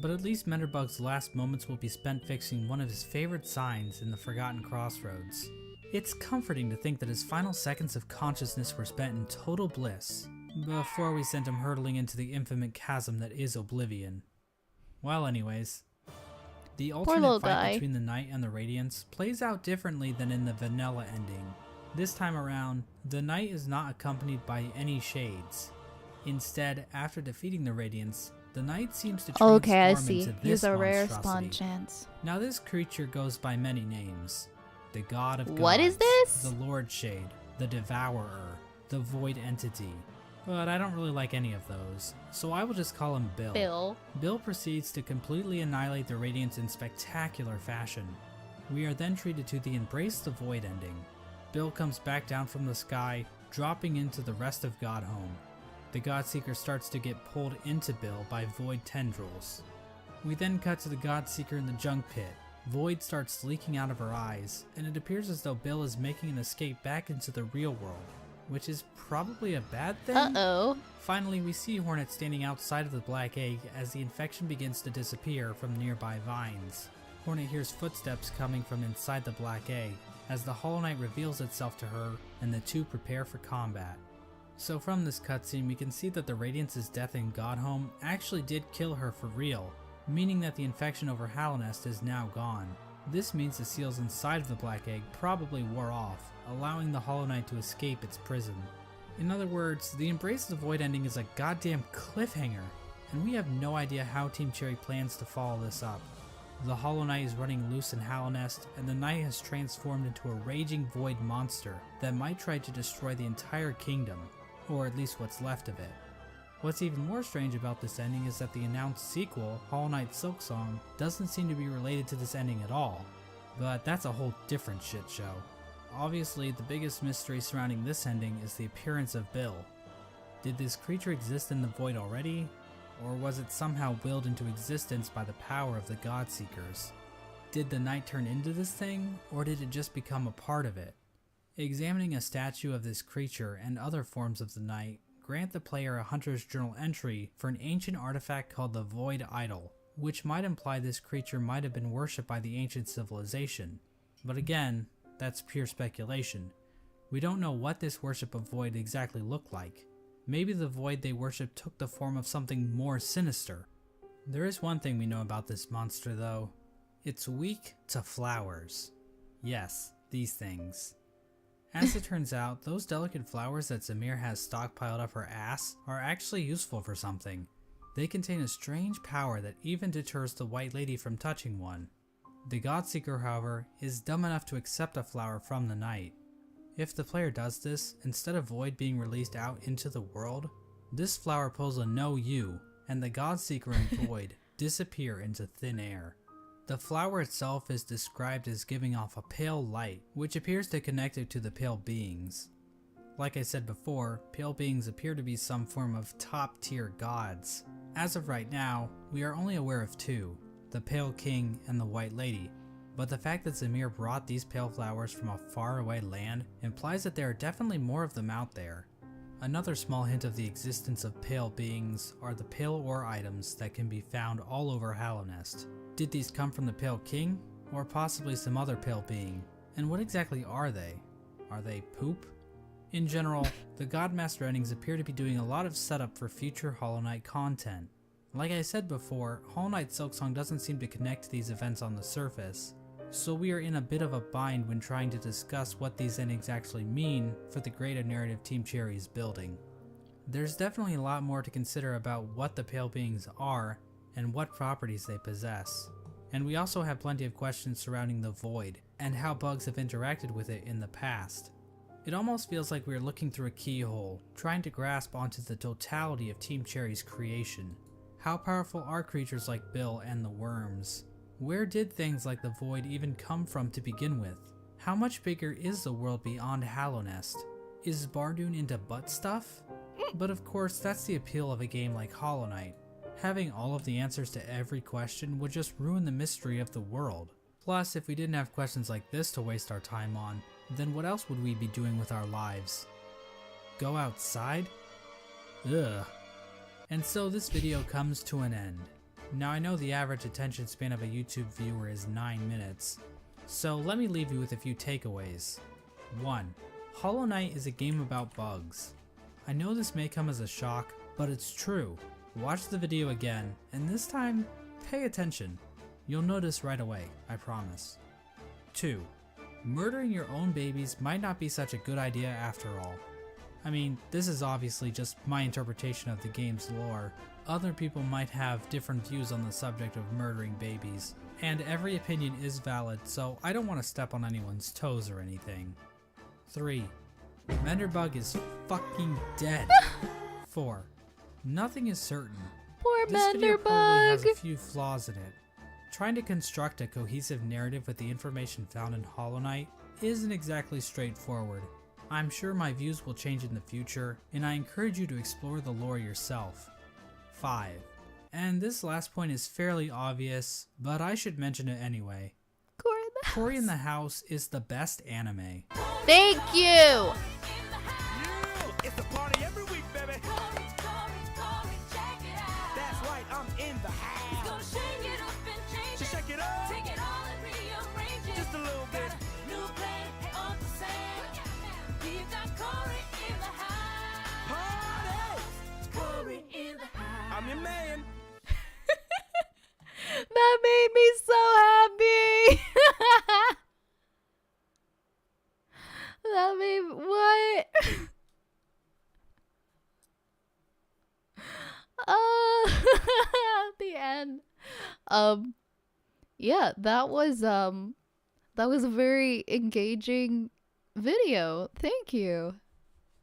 But at least Menderbug's last moments will be spent fixing one of his favorite signs in the Forgotten Crossroads. It's comforting to think that his final seconds of consciousness were spent in total bliss, before we sent him hurtling into the infinite chasm that is Oblivion. Well, anyways, the little ultimate fight guy. between the Knight and the Radiants plays out differently than in the vanilla ending. This time around, the Knight is not accompanied by any shades. Instead, after defeating the Radiants, the Knight seems to transform Okay, I see. into He's this a rare spawn monstrosity. chance. Now this creature goes by many names. The God of Gods, What is this? the Lord Shade, the Devourer, the Void Entity. But I don't really like any of those, so I will just call him Bill. Bill proceeds to completely annihilate the Radiants in spectacular fashion. We are then treated to the Embrace the Void ending. Bill comes back down from the sky, dropping into the rest of Godhome. The Godseeker starts to get pulled into Bill by Void tendrils. We then cut to the Godseeker in the junk pit. Void starts leaking out of her eyes, and it appears as though Bill is making an escape back into the real world, which is probably a bad thing? Uh-oh. Finally, we see Hornet standing outside of the Black Egg as the infection begins to disappear from nearby vines. Hornet hears footsteps coming from inside the Black Egg as the Hollow Knight reveals itself to her and the two prepare for combat. So from this cutscene, we can see that the Radiance's death in Godhome actually did kill her for real, meaning that the infection over Hallownest is now gone. This means the seals inside of the Black Egg probably wore off, allowing the Hollow Knight to escape its prison. In other words, the Embrace the Void ending is a goddamn cliffhanger, and we have no idea how Team Cherry plans to follow this up. The Hollow Knight is running loose in Hallownest, and the Knight has transformed into a raging void monster that might try to destroy the entire kingdom, or at least what's left of it. What's even more strange about this ending is that the announced sequel, Hollow Knight Silksong, doesn't seem to be related to this ending at all, but that's a whole different shit show. Obviously, the biggest mystery surrounding this ending is the appearance of Bill. Did this creature exist in the void already, or was it somehow willed into existence by the power of the Godseekers? Did the Knight turn into this thing, or did it just become a part of it? Examining a statue of this creature and other forms of the Knight grant the player a Hunter's Journal entry for an ancient artifact called the Void Idol, which might imply this creature might have been worshipped by the ancient civilization. But again, that's pure speculation. We don't know what this worship of Void exactly looked like. Maybe the Void they worship took the form of something more sinister. There is one thing we know about this monster though. It's weak to flowers. Yes, these things. As it turns out, those delicate flowers that Zamir has stockpiled up her ass are actually useful for something. They contain a strange power that even deters the White Lady from touching one. The Godseeker, however, is dumb enough to accept a flower from the Knight. If the player does this, instead of Void being released out into the world, this flower pulls a no you, and the Godseeker and Void disappear into thin air. The flower itself is described as giving off a pale light, which appears to connect it to the pale beings. Like I said before, pale beings appear to be some form of top-tier gods. As of right now, we are only aware of two, the Pale King and the White Lady, but the fact that Zamir brought these pale flowers from a faraway land implies that there are definitely more of them out there. Another small hint of the existence of pale beings are the pale ore items that can be found all over Hallownest. Did these come from the Pale King, or possibly some other pale being? And what exactly are they? Are they poop? In general, the Godmaster endings appear to be doing a lot of setup for future Hollow Knight content. Like I said before, Hollow Knight Silksong doesn't seem to connect these events on the surface, so we are in a bit of a bind when trying to discuss what these endings actually mean for the greater narrative Team Cherry is building. There's definitely a lot more to consider about what the Pale Beings are and what properties they possess. And we also have plenty of questions surrounding the Void and how bugs have interacted with it in the past. It almost feels like we're looking through a keyhole, trying to grasp onto the totality of Team Cherry's creation. How powerful are creatures like Bill and the worms? Where did things like the Void even come from to begin with? How much bigger is the world beyond Hallownest? Is Bardoon into butt stuff? But of course, that's the appeal of a game like Hollow Knight. Having all of the answers to every question would just ruin the mystery of the world. Plus, if we didn't have questions like this to waste our time on, then what else would we be doing with our lives? Go outside? Ugh. And so this video comes to an end. Now I know the average attention span of a YouTube viewer is 9 minutes, so let me leave you with a few takeaways. 1. Hollow Knight is a game about bugs. I know this may come as a shock, but it's true. Watch the video again, and this time, pay attention. You'll notice right away, I promise. 2. Murdering your own babies might not be such a good idea after all. I mean, this is obviously just my interpretation of the game's lore. Other people might have different views on the subject of murdering babies, and every opinion is valid, so I don't want to step on anyone's toes or anything. 3. Menderbug is fucking dead. 4. Nothing is certain. Poor This video probably has Menderbug. a few flaws in it. Trying to construct a cohesive narrative with the information found in Hollow Knight isn't exactly straightforward. I'm sure my views will change in the future, and I encourage you to explore the lore yourself. 5. And this last point is fairly obvious, but I should mention it anyway. Cory in the House is the best anime. Thank you. It's a party every week, baby. That's right, I'm in the house. So shake it up. Just a little bit. Party. I'm your man. That made me so happy. That made what? The end. Yeah, that was a very engaging video. Thank you.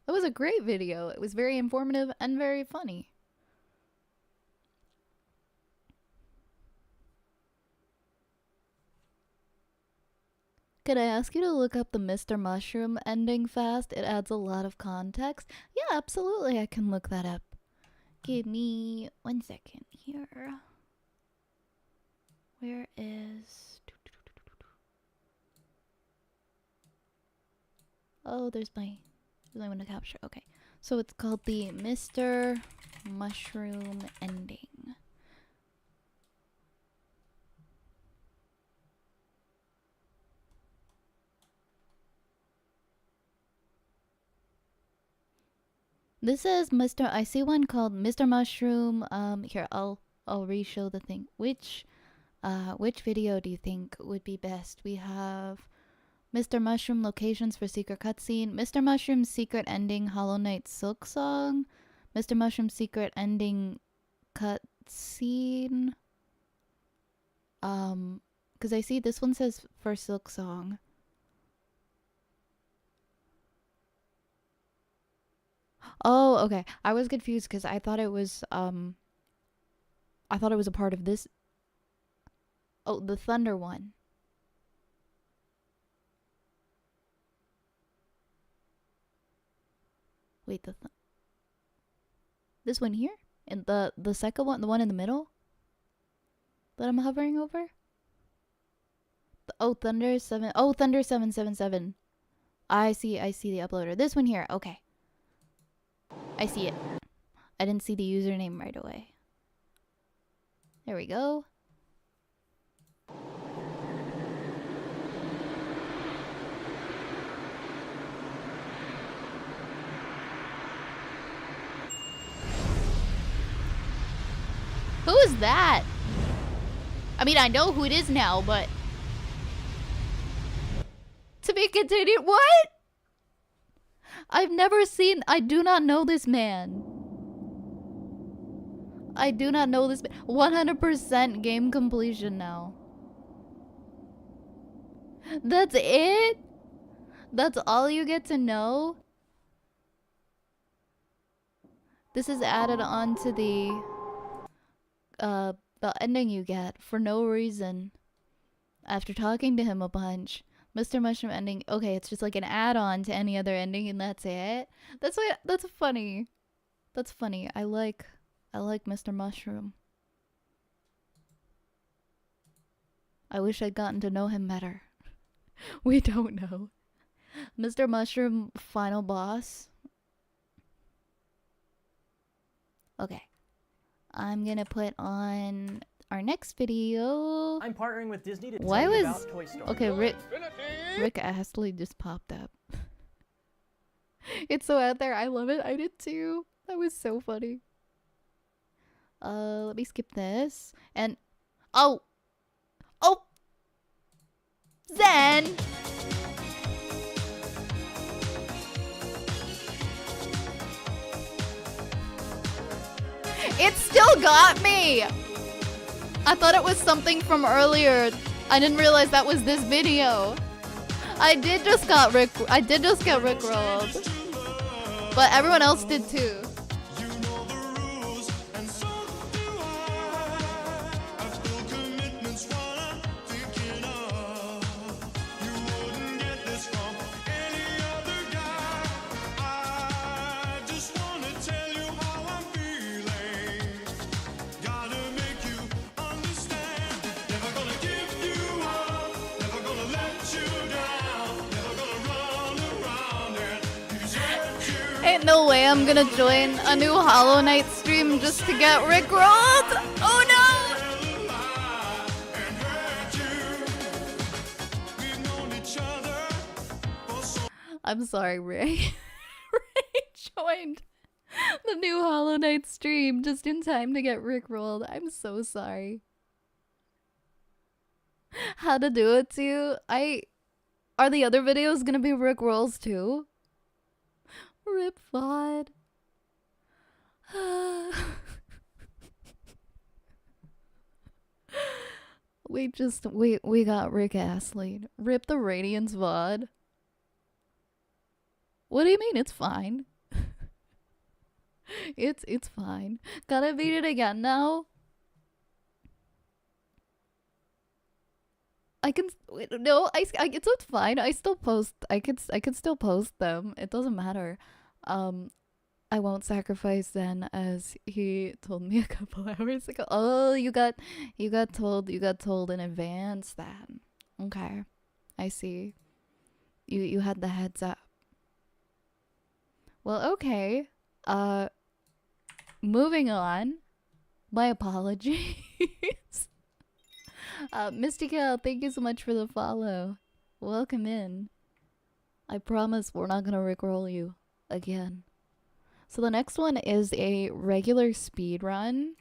That was a great video. It was very informative and very funny. Could I ask you to look up the Mr. Mushroom ending fast? It adds a lot of context. Yeah, absolutely. I can look that up. Give me 1 second here. Where is... Oh, there's my window capture. Okay. So it's called the Mr. Mushroom ending. This is Mr. I see one called Mr. Mushroom. Here, I'll re-show the thing. Which video do you think would be best? We have Mr. Mushroom locations for secret cutscene, Mr. Mushroom secret ending Hollow Knight Silksong, Mr. Mushroom secret ending cutscene. Because I see this one says for Silksong. Oh, okay. I was confused because I thought it was a part of this. Oh, the Thunder one. Wait, this one here? And the second one, the one in the middle? That I'm hovering over? Oh, Thunder 7. Oh, Thunder 777. I see the uploader. This one here. Okay. I see it. I didn't see the username right away. There we go. Who is that? I mean, I know who it is now, but to be continued. What? I've never seen. I do not know this man. I do not know this. 100% game completion now. That's it? That's all you get to know? This is added onto the ending you get for no reason. After talking to him a bunch. Mr. Mushroom ending. Okay, it's just like an add-on to any other ending and that's it. That's funny. That's funny. I like Mr. Mushroom. I wish I'd gotten to know him better. We don't know. Mr. Mushroom final boss. Okay. I'm gonna put on our next video. I'm partnering with Disney to Why tell you was about Toy Story. okay? Rick Astley just popped up. It's so out there. I love it. I did too. That was so funny. Let me skip this and oh, Zen. It still got me. I thought it was something from earlier. I didn't realize that was this video. I did just get Rickrolled. But everyone else did too. Ain't no way I'm gonna join a new Hollow Knight stream just to get Rickrolled. Oh no! I'm sorry, Ray. Ray joined the new Hollow Knight stream just in time to get Rickrolled. I'm so sorry. How to do it too? Are the other videos gonna be Rickrolls too? Rip VOD. we got Rick Astley. Rip the Radiance VOD. What do you mean? It's fine. It's fine. Gotta beat it again now. I can no. It's fine. I still post. I could still post them. It doesn't matter. I won't sacrifice Zen, as he told me a couple hours ago. Oh, you got told in advance then. Okay, I see. You had the heads up. Well, okay. Moving on. My apologies. Mystica, thank you so much for the follow. Welcome in. I promise we're not gonna rickroll you again. So the next one is a regular speed run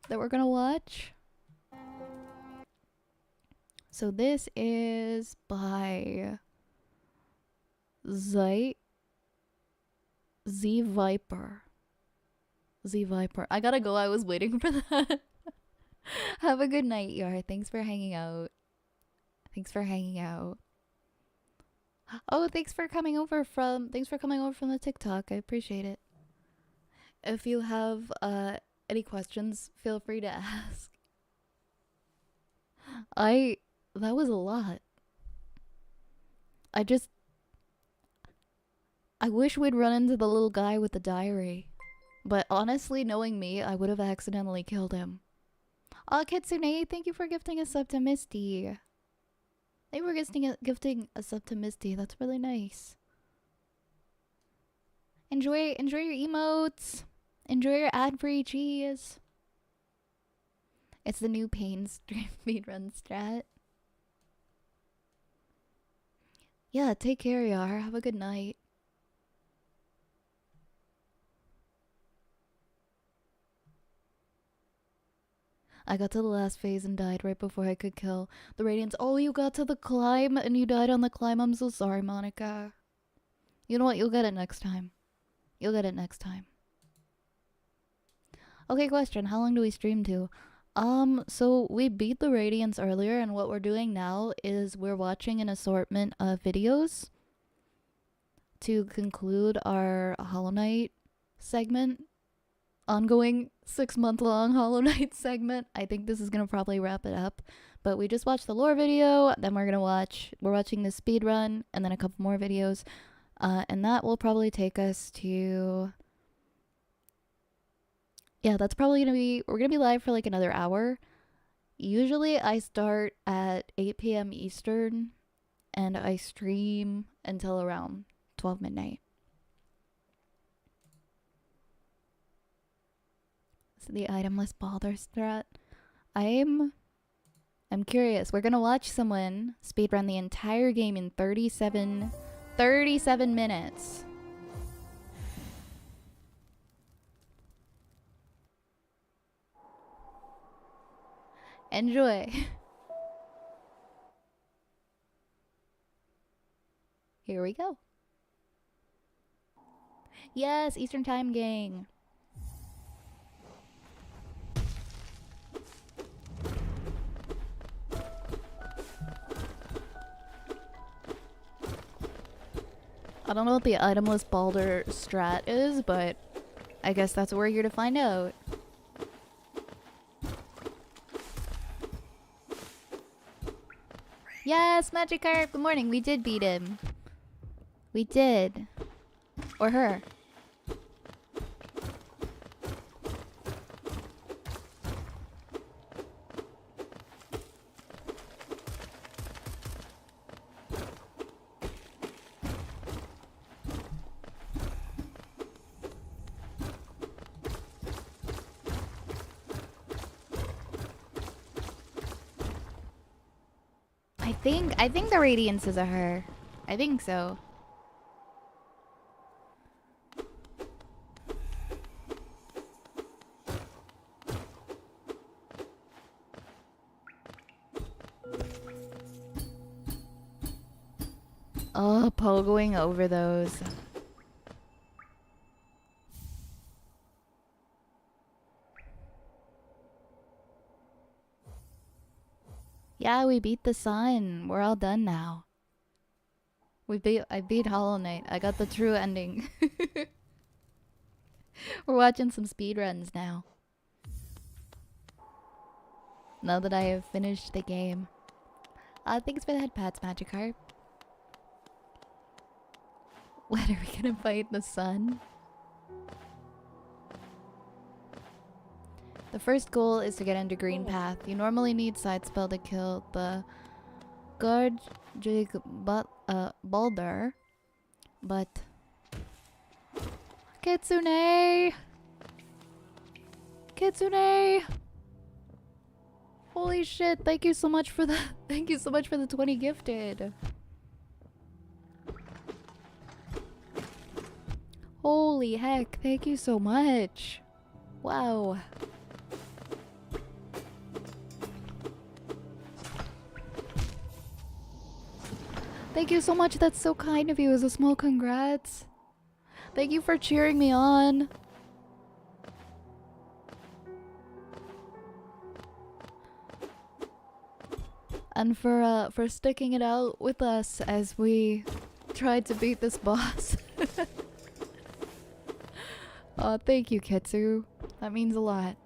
that we're gonna watch. So this is by Z Viper. Z Viper. I gotta go. I was waiting for that. Have a good night, Yar. Thanks for hanging out. Oh, thanks for coming over from the TikTok. I appreciate it. If you have any questions, feel free to ask. That was a lot. I wish we'd run into the little guy with the diary. But honestly, knowing me, I would have accidentally killed him. Oh, Kitsune, thank you for gifting a sub to Misty. They were gifting a sub to Misty. That's really nice. Enjoy your emotes. Enjoy your ad-free cheese. It's the new Pain stream speedrun strat. Yeah, take care, Yar. Have a good night. I got to the last phase and died right before I could kill the Radiants. Oh, you got to the climb and you died on the climb. I'm so sorry, Monica. You know what? You'll get it next time. You'll get it next time. Okay, question. How long do we stream to? So we beat the Radiants earlier, and what we're doing now is we're watching an assortment of videos to conclude our Hollow Knight segment. Ongoing 6-month-long Hollow Knight segment. I think this is gonna probably wrap it up. But we just watched the lore video, then we're watching the speed run, and then a couple more videos. And that will probably take us to... Yeah, that's probably gonna be... We're gonna be live for like another hour. Usually I start at 8 p.m. Eastern, and I stream until around 12 midnight. So the itemless Baldur strat. I'm curious. We're gonna watch someone speedrun the entire game in 37 minutes. Enjoy. Here we go. Yes, Eastern Time, gang. I don't know what the itemless Baldur strat is, but I guess that's what we're here to find out. Yes, Magikarp, good morning. We did beat him. We did. Or her. I think the Radiance is a her. I think so. Oh, pogoing over those. Yeah, we beat the sun. We're all done now. I beat Hollow Knight. I got the true ending. We're watching some speedruns now. Now that I have finished the game. Thanks for the head pats, Magikarp. When are we gonna fight the sun? The first goal is to get into Green Path. You normally need side spell to kill the Gardjig Baldur, but Kitsune! Kitsune! Holy shit, thank you so much for the 20 gifted. Holy heck, thank you so much. Wow. Thank you so much. That's so kind of you. As a small congrats. Thank you for cheering me on. And for sticking it out with us as we tried to beat this boss. Thank you, Ketsu. That means a lot.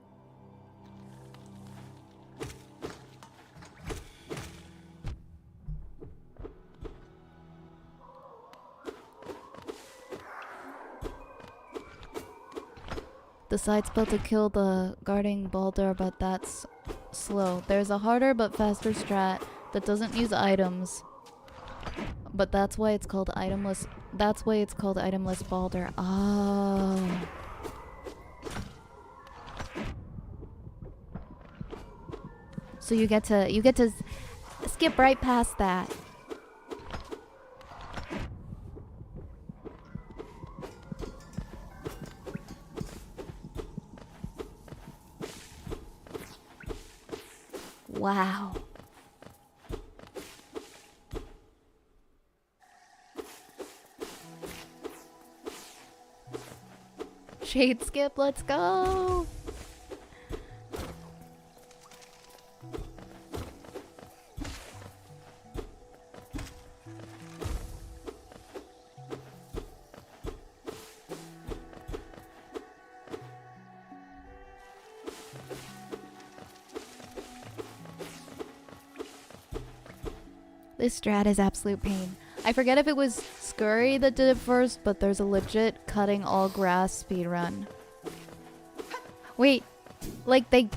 The side spell to kill the guarding Baldur, but that's slow. There's a harder but faster strat that doesn't use items, but that's why it's called itemless. That's why it's called itemless Baldur. Oh. So you get to skip right past that. Wow. Shade skip, let's go. This strat is absolute pain. I forget if it was Scurry that did it first, but there's a legit cutting all grass speedrun. Wait, like they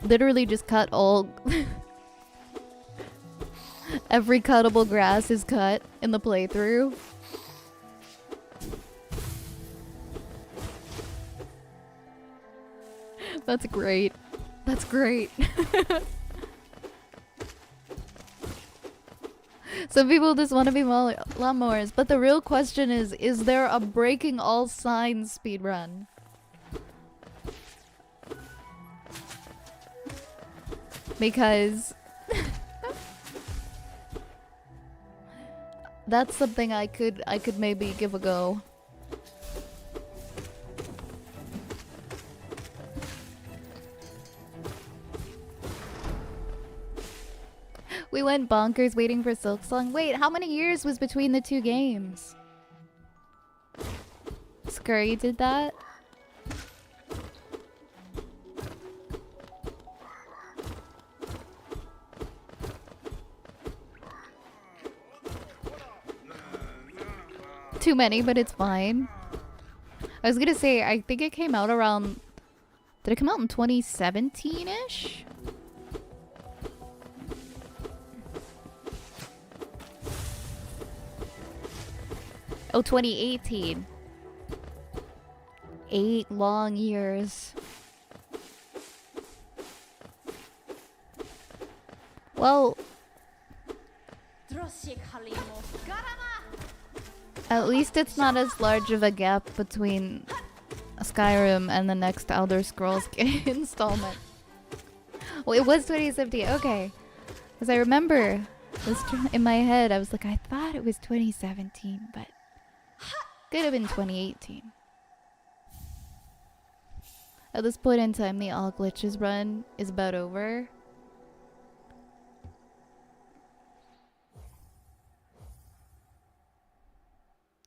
literally just cut all... Every cuttable grass is cut in the playthrough. That's great. That's great. Some people just want to be lawnmowers, but the real question is there a breaking all signs speedrun? Because that's something I could maybe give a go. We went bonkers waiting for Silksong. Wait, how many years was between the two games? Scurry did that? Too many, but it's fine. I was gonna say, I think it came out around... Did it come out in 2017-ish? Oh, 2018. 8 long years. Well, at least it's not as large of a gap between Skyrim and the next Elder Scrolls installment. Well, it was 2017. Okay. Because I remember this in my head, I was like, I thought it was 2017, but could have been 2018. At this point in time, the all glitches run is about over.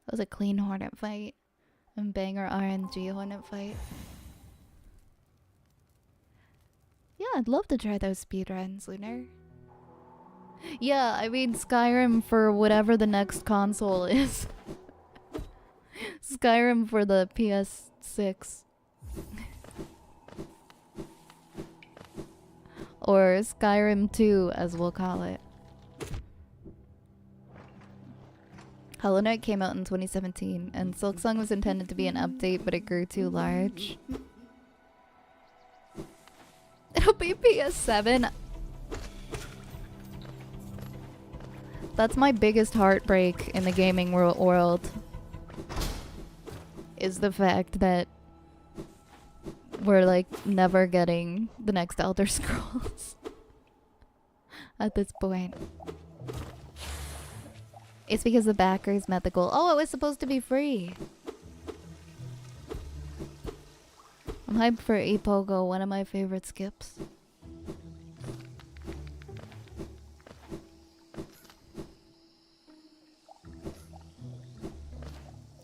That was a clean Hornet fight. And banger RNG Hornet fight. Yeah, I'd love to try those speedruns, Lunar. Yeah, I mean Skyrim for whatever the next console is. Skyrim for the PS6. Or Skyrim 2, as we'll call it. Hollow Knight came out in 2017, and Silksong was intended to be an update, but it grew too large. It'll be PS7. That's my biggest heartbreak in the gaming world. Is the fact that we're like never getting the next Elder Scrolls at this point. It's because the backers met the goal. Oh, it was supposed to be free. I'm hyped for Ipogo, one of my favorite skips.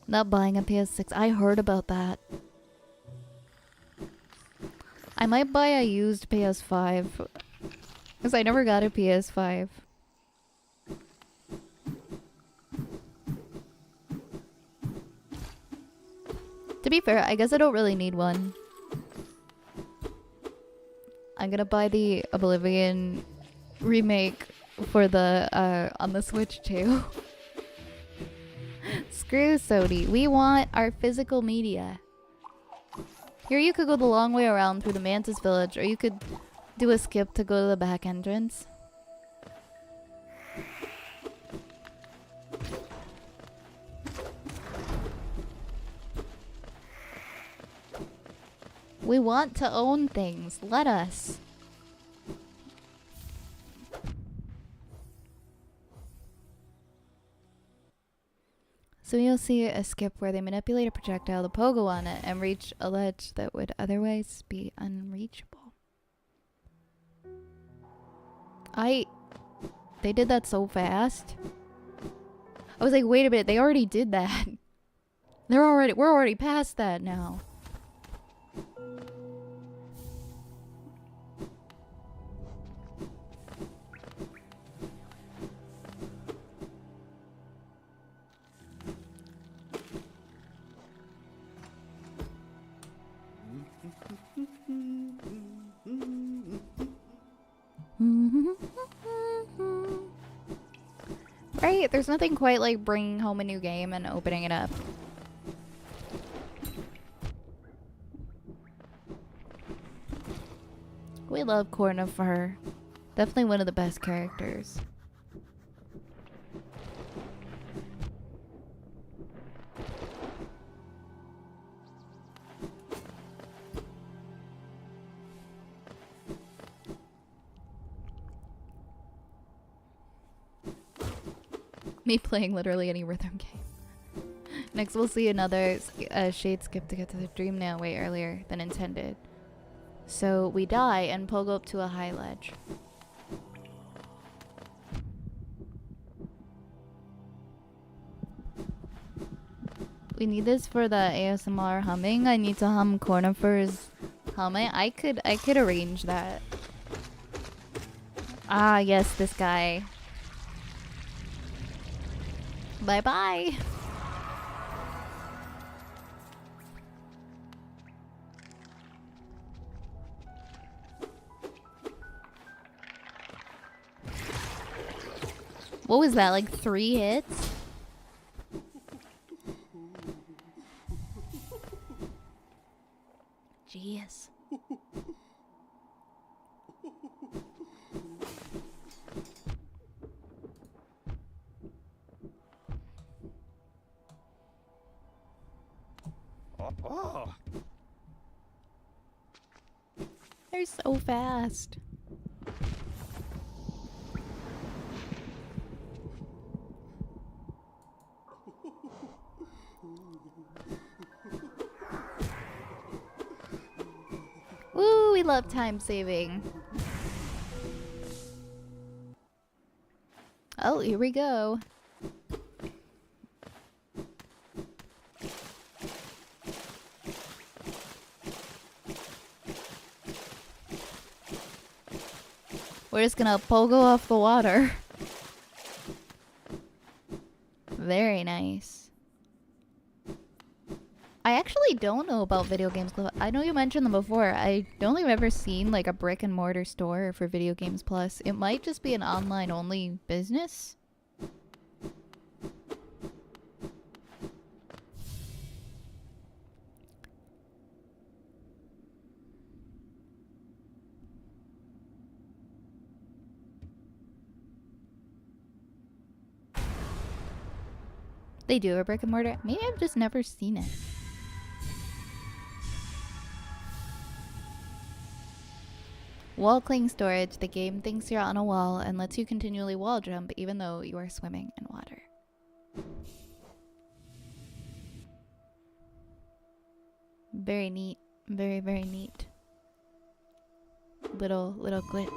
Not buying a PS6. I heard about that. I might buy a used PS5. Because I never got a PS5. To be fair, I guess I don't really need one. I'm gonna buy the Oblivion remake for the on the Switch too. Screw Sony. We want our physical media. Here you could go the long way around through the Mantis Village, or you could do a skip to go to the back entrance. We want to own things. Let us. So you'll see a skip where they manipulate a projectile to pogo on it and reach a ledge that would otherwise be unreachable. They did that so fast. I was like, wait a minute, they already did that. We're already past that now. Right? There's nothing quite like bringing home a new game and opening it up. We love Cornifer. Definitely one of the best characters. Me playing literally any rhythm game. Next we'll see another shade skip to get to the dream nail way earlier than intended. So we die and pogo up to a high ledge. We need this for the ASMR humming. I need to hum Cornifer's humming. I could arrange that. Ah, yes, this guy. Bye-bye. What was that, like 3 hits? Jeez. Oh. They're so fast. Ooh, we love time saving. Oh, here we go. We're just gonna pogo off the water. Very nice. I actually don't know about Video Games Club. I know you mentioned them before. I don't think I've ever seen like a brick and mortar store for Video Games Plus. It might just be an online only business. They do a brick and mortar. Maybe I've just never seen it. Wall cling storage. The game thinks you're on a wall and lets you continually wall jump even though you are swimming in water. Very neat. Very, very neat. Little glitch.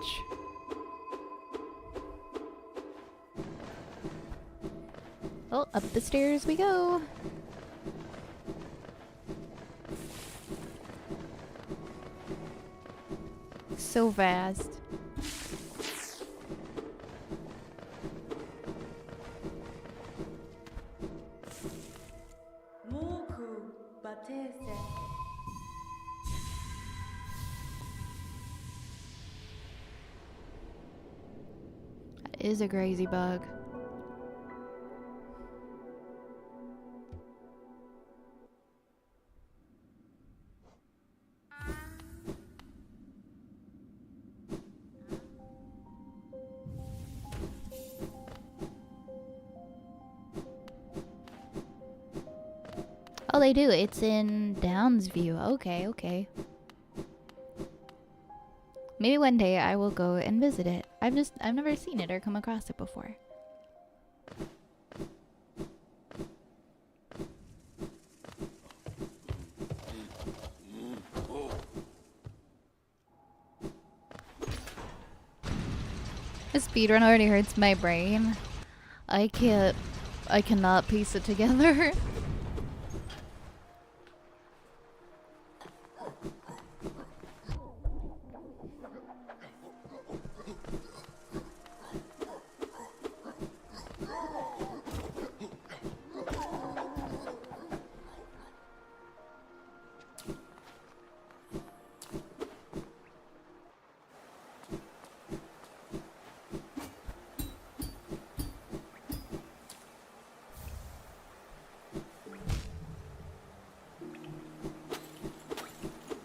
Oh, up the stairs we go. So fast. That is a crazy bug. Oh, they do. It's in Downsview. Okay, okay. Maybe one day I will go and visit it. I've never seen it or come across it before. The speedrun already hurts my brain. I cannot piece it together.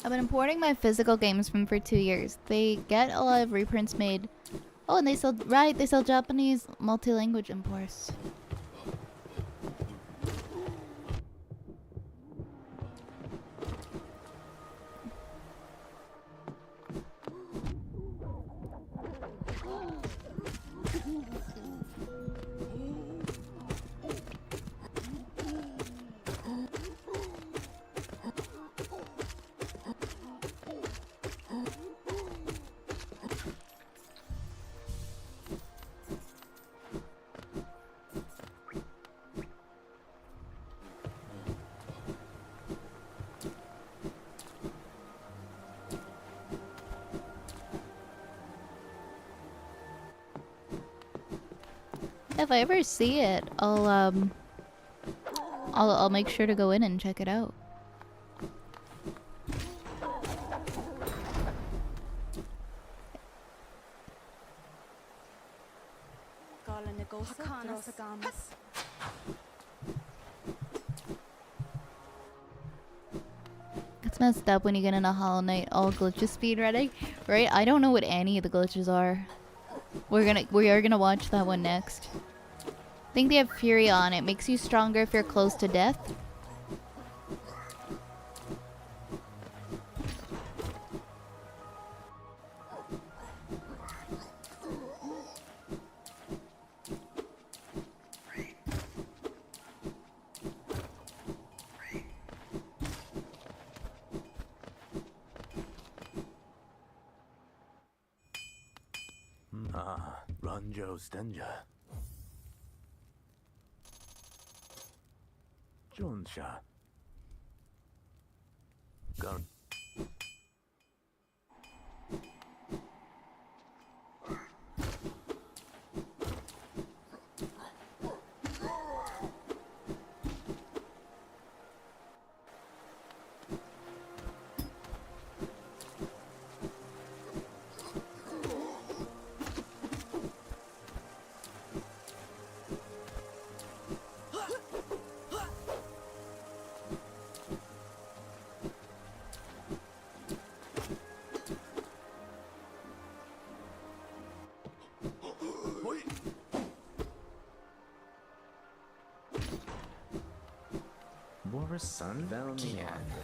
I've been importing my physical games from for 2 years. They get a lot of reprints made. Oh, and they sell Japanese multi-language imports. If I ever see it, I'll make sure to go in and check it out. It's messed up when you get in a Hollow Knight all glitches speedrunning, right? I don't know what any of the glitches are. We are gonna watch that one next. I think they have Fury on. It makes you stronger if you're close to death. Ranjo Stenja. Jonsha. Gun.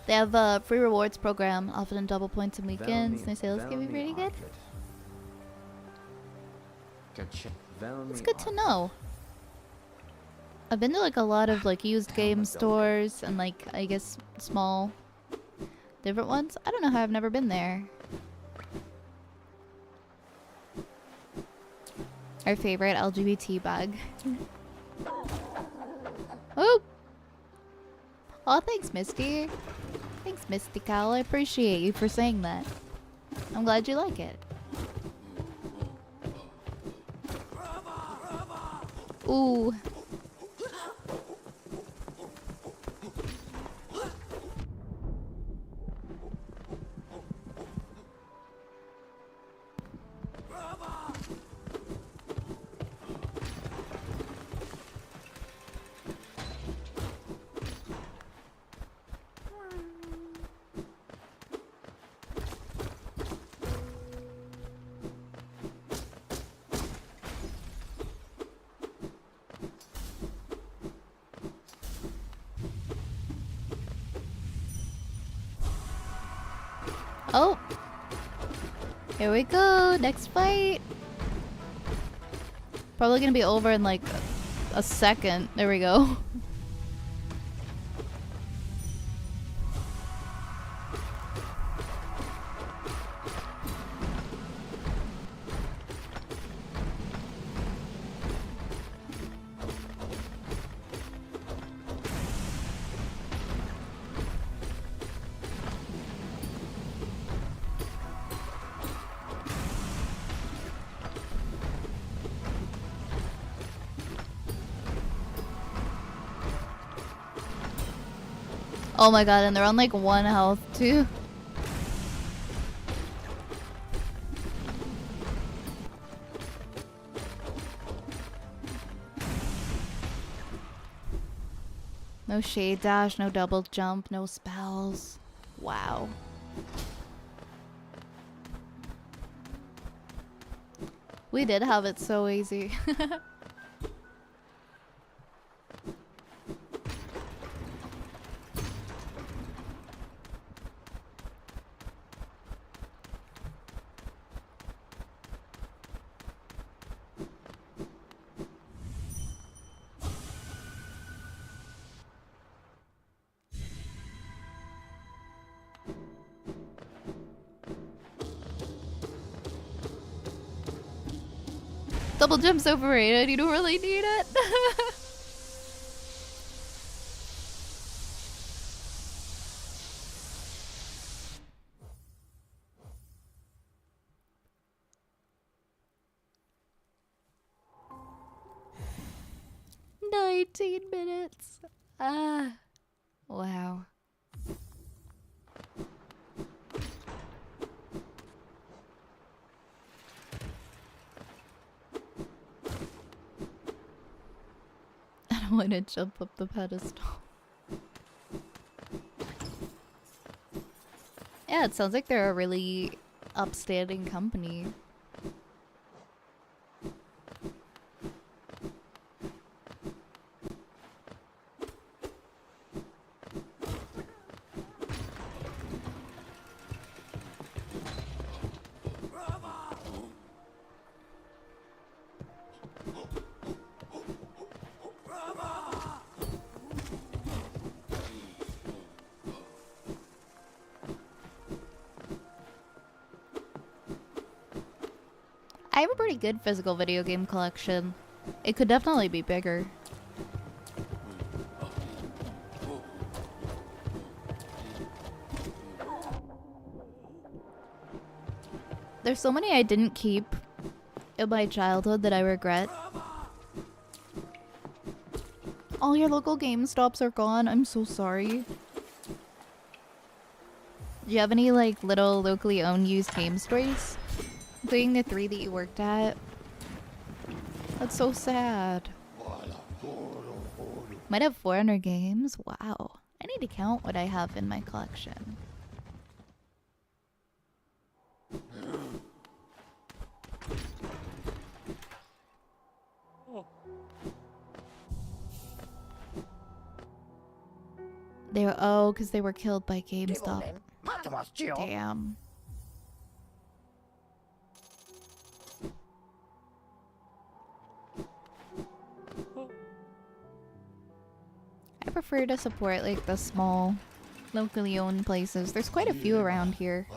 They have a free rewards program, often double points and weekends. Their sales can be pretty good. It's good to know. I've been to like a lot of like used game stores and like I guess small different ones. I don't know how I've never been there. Our favorite LGBT bag. Oh! Oh, thanks, Misty. Thanks, Mystical. I appreciate you for saying that. I'm glad you like it. Ooh. Oh, here we go. Next fight. Probably gonna be over in like a second. There we go. Oh my god, and they're on like 1 health too. No shade dash, no double jump, no spells. Wow. We did have it so easy. Double jump's overrated. You don't really need it. 19 minutes. Ah. Wow. I don't want to jump up the pedestal. Yeah, it sounds like they're a really upstanding company. I have a pretty good physical video game collection. It could definitely be bigger. There's so many I didn't keep in my childhood that I regret. All your local GameStops are gone. I'm so sorry. Do you have any like little locally owned used game stores? Including the 3 that you worked at? That's so sad. Might have 400 games? Wow. I need to count what I have in my collection. They were, oh, because they were killed by GameStop. Damn. I prefer to support like the small, locally owned places. There's quite a few around here.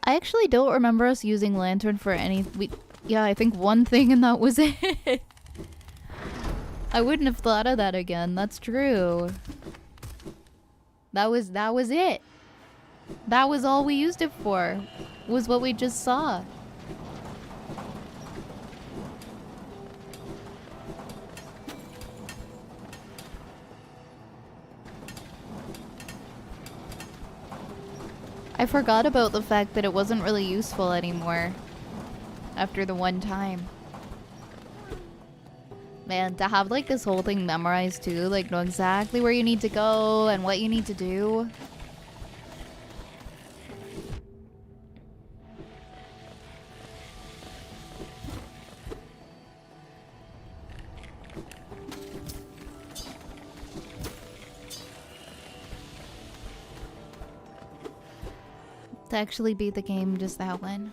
I actually don't remember us using lantern for any. Yeah, I think one thing and that was it. I wouldn't have thought of that again. That's true. That was it. That was all we used it for. Was what we just saw. I forgot about the fact that it wasn't really useful anymore after the one time. Man, to have like this whole thing memorized too, like know exactly where you need to go and what you need to do. To actually beat the game, just that one.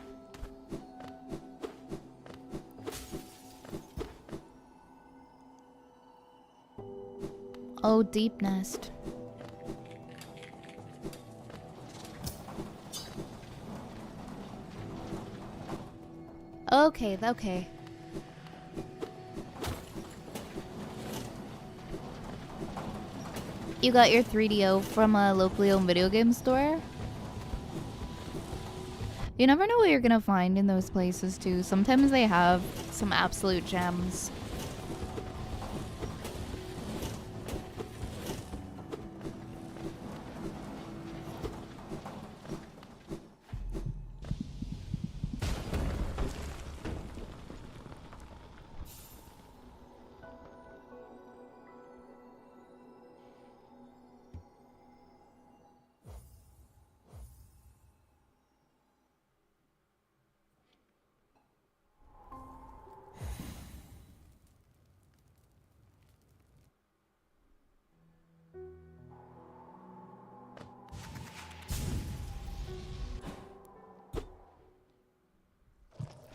Oh, Deep Nest. Okay, okay. You got your 3DO from a locally owned video game store? You never know what you're gonna find in those places too. Sometimes they have some absolute gems.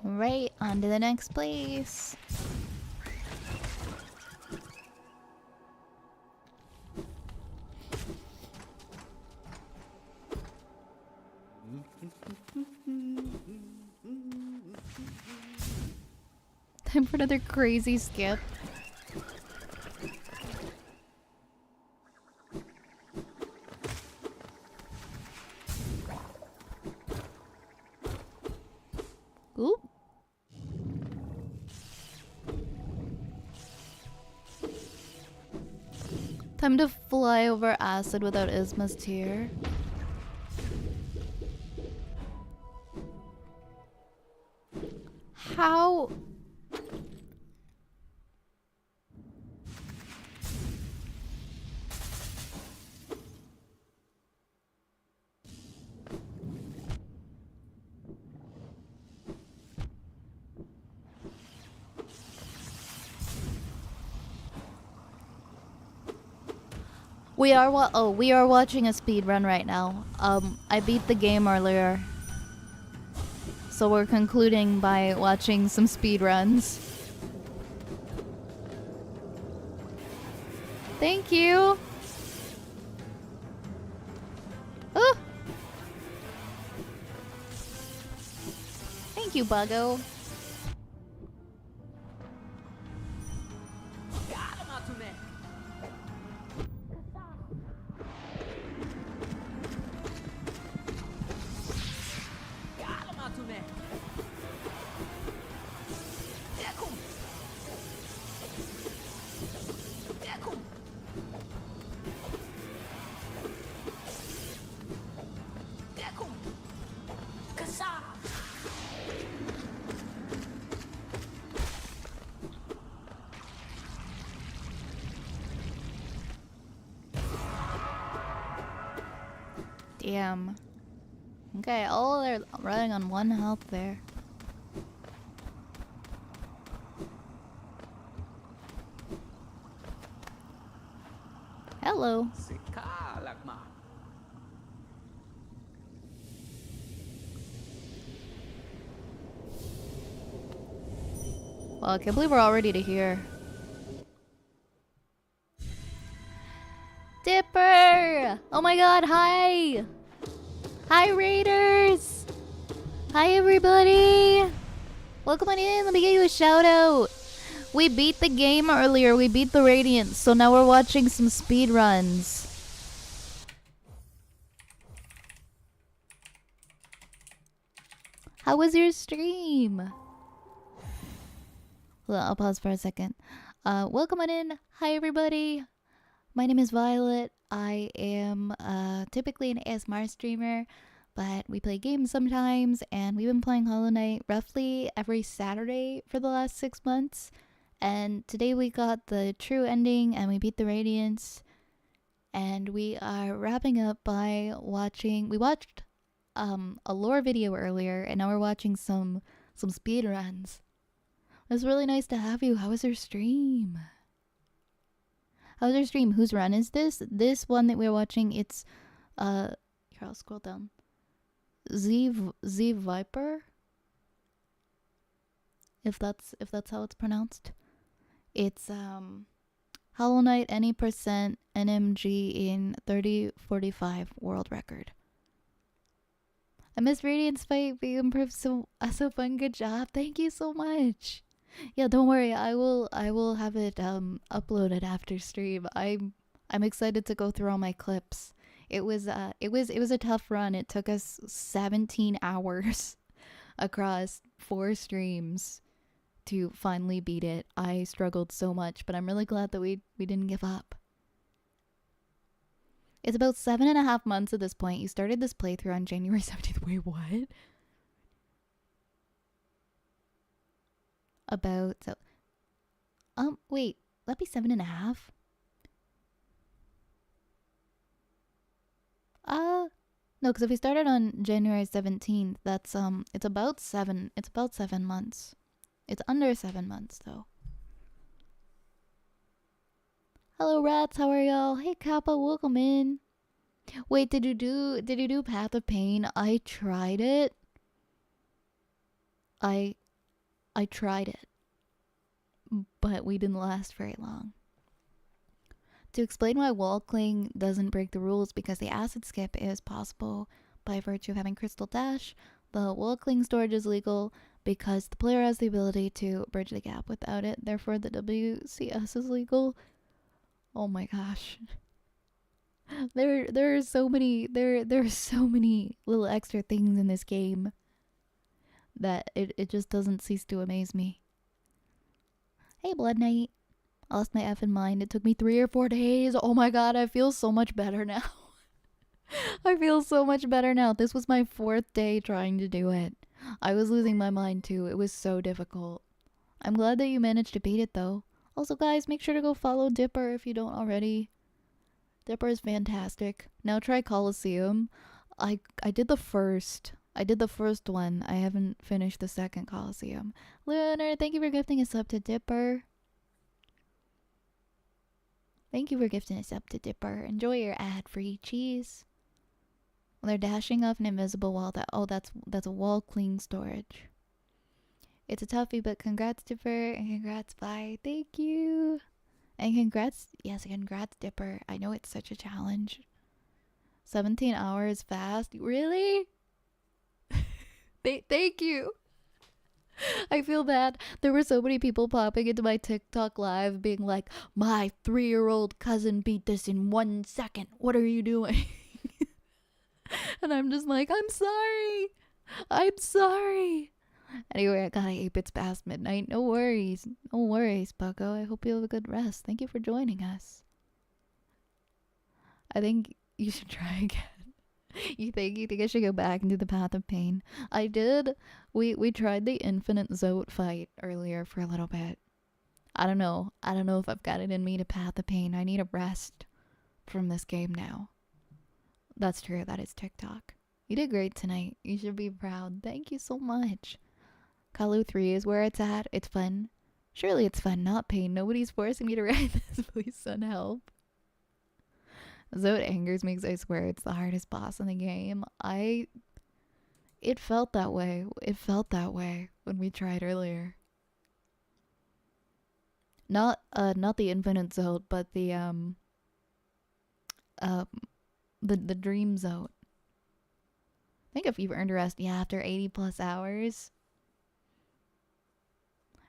Right, on to the next place. Time for another crazy skip. Oop. Time to fly over acid without Isma's tear. How? We are watching a speed run right now. I beat the game earlier. So we're concluding by watching some speed runs. Thank you. Oh. Thank you, Buggo. Damn. Okay, oh, they're running on 1 health there. Hello. Well, I can't believe we're all ready to hear. Dipper! Oh my god, hi! Hi, Raiders! Hi, everybody! Welcome on in, let me give you a shout out. We beat the game earlier, we beat the Radiance, so now we're watching some speed runs. How was your stream? Hold on, I'll pause for a second. Welcome on in. Hi, everybody. My name is Violet. I am typically an ASMR streamer, but we play games sometimes, and we've been playing Hollow Knight roughly every Saturday for the last 6 months. And today we got the true ending, and we beat the Radiance. And we are wrapping up by watching... We watched a lore video earlier, and now we're watching some speed runs. It was really nice to have you. How was your stream? How was your stream? Whose run is this? This one that we're watching, it's here, I'll scroll down. Z Viper? If that's how it's pronounced. It's Hollow Knight any percent NMG in 30:45 world record. I missed Radiance fight, but you improved so fun. Good job. Thank you so much. Yeah, don't worry. I will have it uploaded after stream. I'm I'm excited to go through all my clips. It was a tough run. It took us 17 hours across 4 streams to finally beat it. I struggled so much, but I'm really glad that we didn't give up. It's about 7.5 months at this point. You started this playthrough on January 17th. Wait, what? About so wait, that'd be 7.5. No, because if we started on January 17th, that's it's about 7 months. It's under 7 months though. Hello rats, how are y'all? Hey Kappa, welcome in. Wait, did you do Path of Pain? I tried it. I tried it. But we didn't last very long. To explain why wall cling doesn't break the rules, because the acid skip is possible by virtue of having Crystal Dash, the wall cling storage is legal because the player has the ability to bridge the gap without it, therefore the WCS is legal. Oh my gosh. There are so many little extra things in this game that it just doesn't cease to amaze me. Hey Blood Knight. I lost my effing mind. It took me 3 or 4 days. Oh my god, I feel so much better now. I feel so much better now. This was my 4th day trying to do it. I was losing my mind too. It was so difficult. I'm glad that you managed to beat it though. Also guys, make sure to go follow Dipper if you don't already. Dipper is fantastic. Now try Coliseum. I did the first. I did the first one. I haven't finished the second Coliseum. Lunar, thank you for gifting a sub to Dipper. Thank you for gifting us up to Dipper. Enjoy your ad-free cheese. Well, they're dashing off an invisible wall. That's a wall cling storage. It's a toughie, but congrats Dipper and congrats Vi. Thank you. And congrats Dipper. I know it's such a challenge. 17 hours fast. Really? Thank you. I feel bad. There were so many people popping into my TikTok live being like, my 3-year-old cousin beat this in 1 second. What are you doing? And I'm just like, I'm sorry. I'm sorry. Anyway, I got 8 bits past midnight. No worries. No worries, Bucko. I hope you have a good rest. Thank you for joining us. I think you should try again. You think I should go back and do the Path of Pain? I did. We tried the Infinite Zote fight earlier for a little bit. I don't know if I've got it in me to Path of Pain. I need a rest from this game now. That's true. That is TikTok. You did great tonight. You should be proud. Thank you so much. Kalu 3 is where it's at. It's fun. Surely it's fun, not pain. Nobody's forcing me to write this. Please, son, help. Zote angers me because I swear it's the hardest boss in the game. It felt that way. It felt that way when we tried earlier. Not the Infinite Zote, but the Dream Zote. I think if you've earned a rest, yeah, after 80 plus hours.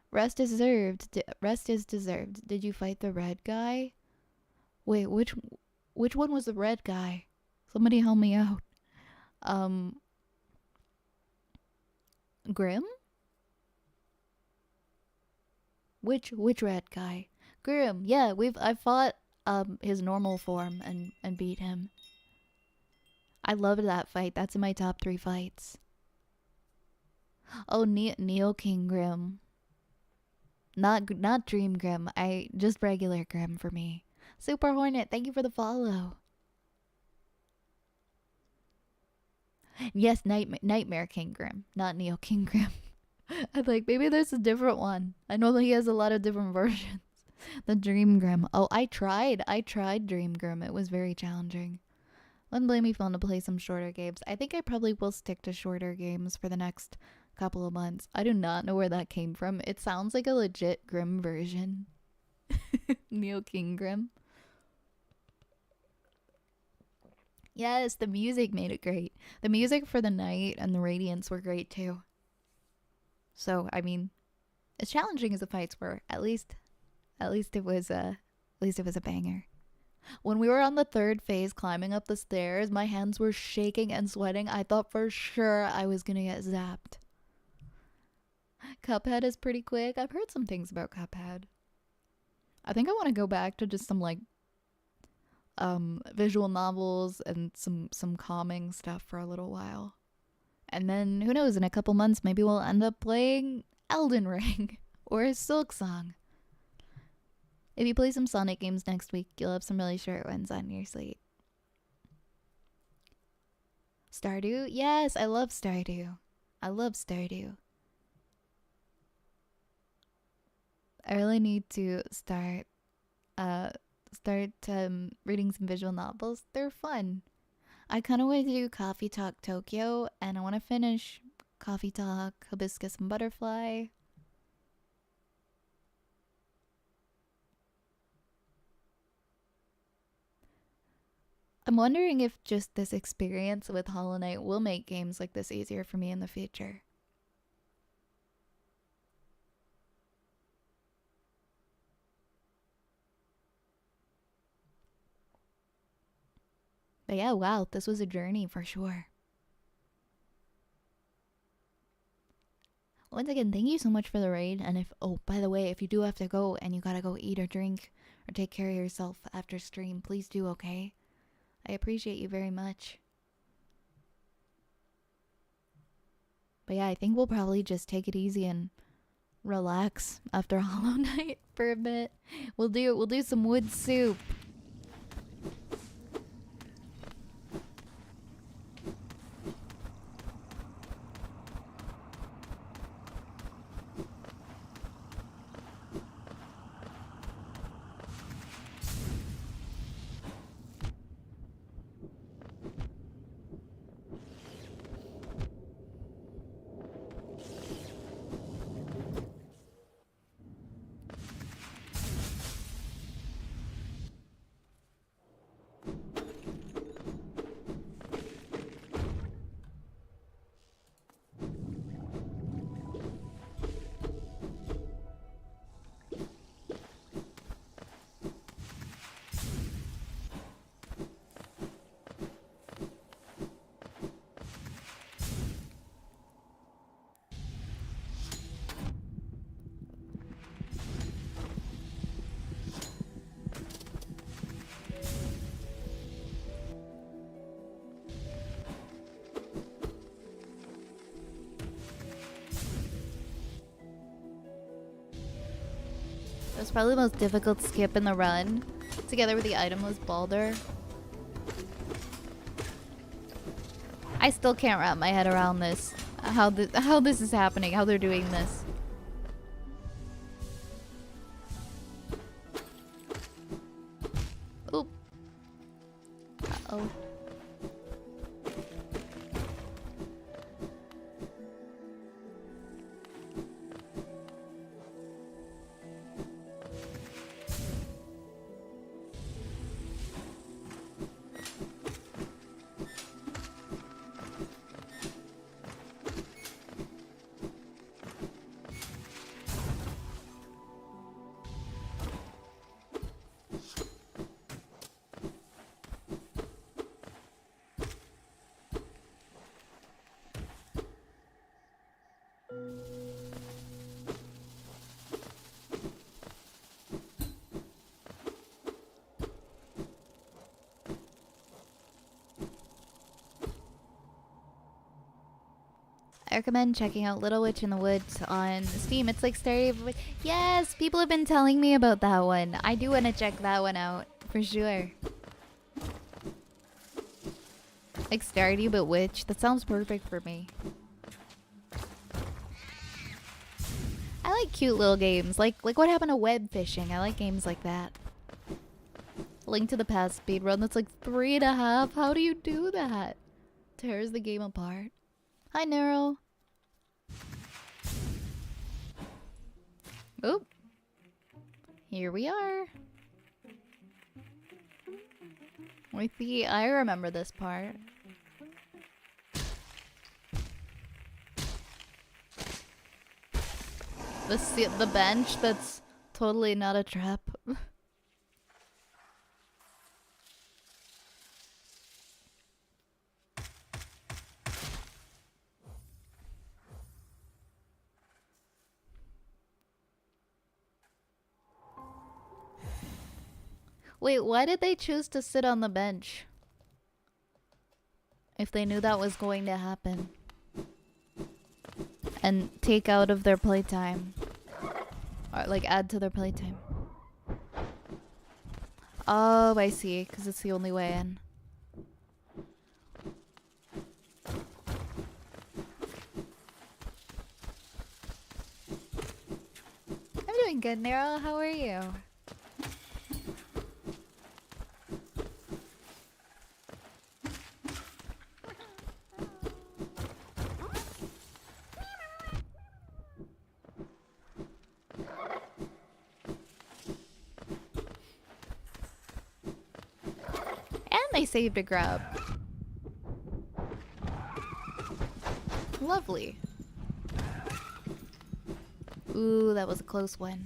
Rest is deserved. Rest is deserved. Did you fight the red guy? Wait, which one was the red guy? Somebody help me out. Grim? Which red guy? Grim. Yeah, I fought his normal form and beat him. I loved that fight. That's in my top 3 fights. Oh, Neo King Grim. Not Dream Grim. Just regular Grim for me. Super Hornet, thank you for the follow. Yes, Nightmare King Grim, not Neo King Grim. I'm like, maybe there's a different one. I know that he has a lot of different versions. The Dream Grim. Oh, I tried Dream Grim. It was very challenging. Wouldn't blame me if I want to play some shorter games. I think I probably will stick to shorter games for the next couple of months. I do not know where that came from. It sounds like a legit Grim version. Neo King Grim. Yes, the music made it great. The music for the night and the Radiance were great too. So, I mean, as challenging as the fights were, at least it was a banger. When we were on the third phase climbing up the stairs, my hands were shaking and sweating. I thought for sure I was gonna get zapped. Cuphead is pretty quick. I've heard some things about Cuphead. I think I want to go back to just some like visual novels and some calming stuff for a little while. And then who knows, in a couple months maybe we'll end up playing Elden Ring or Silksong. If you play some Sonic games next week, you'll have some really short ones on your slate. Stardew? Yes, I love Stardew. I love Stardew. I really need to start reading some visual novels. They're fun. I kind of want to do Coffee Talk Tokyo, and I want to finish Coffee Talk Hibiscus and Butterfly. I'm wondering if just this experience with Hollow Knight will make games like this easier for me in the future. But yeah, wow, this was a journey for sure. Once again, thank you so much for the raid. And if, oh, by the way, if you do have to go and you gotta go eat or drink or take care of yourself after stream, please do, okay? I appreciate you very much. But yeah, I think we'll probably just take it easy and relax after Hollow Knight for a bit. We'll do some wood soup. It was probably the most difficult skip in the run, together with the itemless Baldur. I still can't wrap my head around this. How this is happening, how they're doing this. Oop. Uh-oh. I recommend checking out Little Witch in the Woods on Steam. It's like Stardew. Yes, people have been telling me about that one. I do want to check that one out for sure. Like Stardew but Witch. That sounds perfect for me. I like cute little games. Like what happened to Web Fishing? I like games like that. Link to the Past speedrun that's like 3.5. How do you do that? Tears the game apart. Hi, Nero. Oop. Here we are. With the... I remember this part. The bench that's totally not a trap. Wait, why did they choose to sit on the bench? If they knew that was going to happen. And take out of their playtime. Or like add to their playtime. Oh, I see. Because it's the only way in. I'm doing good, Nero. How are you? And they saved a grub. Lovely. Ooh, that was a close one.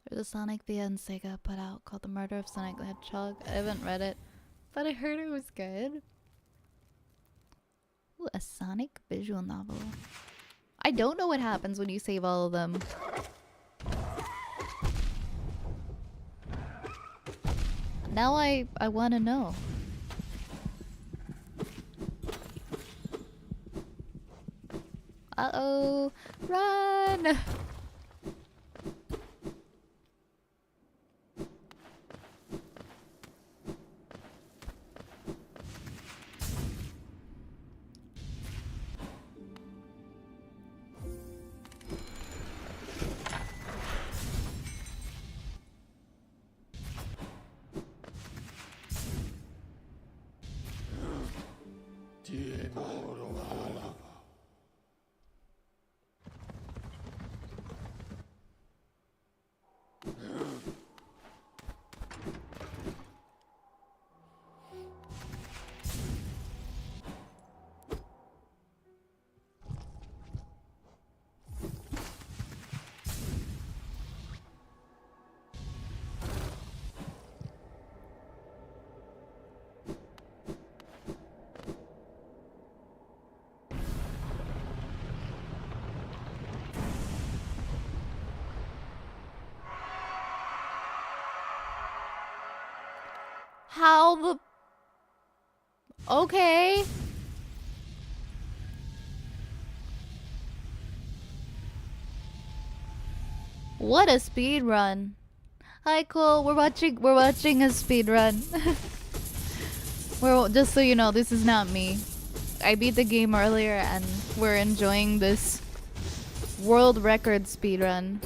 There's a Sonic the Sega put out called The Murder of Sonic the Hedgehog. I haven't read it, but I heard it was good. Ooh, a Sonic visual novel. I don't know what happens when you save all of them. Now I want to know. Uh-oh. Run! How the... Okay. What a speed run. Hi, Cole. We're watching a speed run. Just so you know, this is not me. I beat the game earlier and we're enjoying this world record speed run.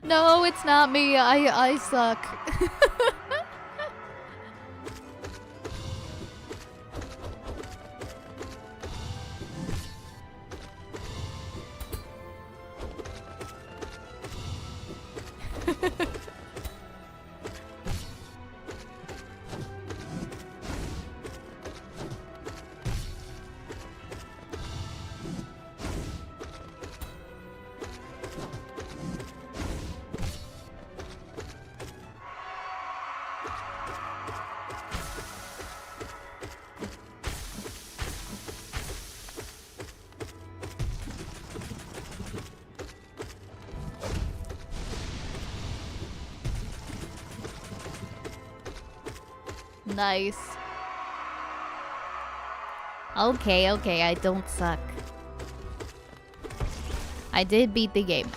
No, it's not me. I suck. Nice. Okay, I don't suck. I did beat the game.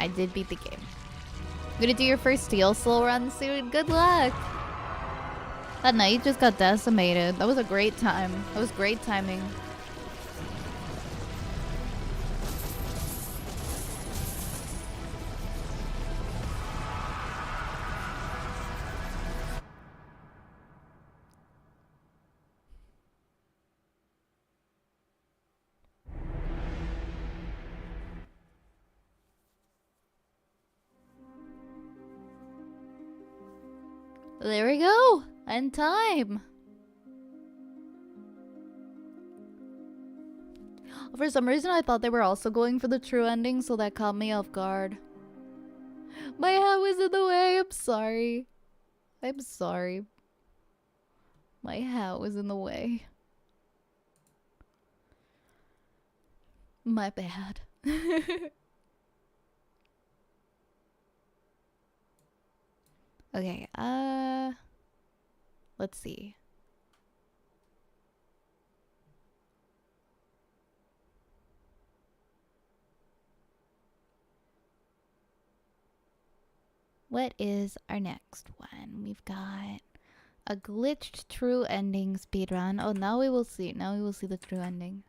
Gonna do your first Steel Soul run soon. Good luck. That night just got decimated. That was a great time. That was great timing. There we go. And time. For some reason, I thought they were also going for the true ending, so that caught me off guard. My hat was in the way. I'm sorry. I'm sorry. My hat was in the way. My bad. Okay, let's see. What is our next one? We've got a glitched true ending speedrun. Oh, now we will see. Now we will see the true ending.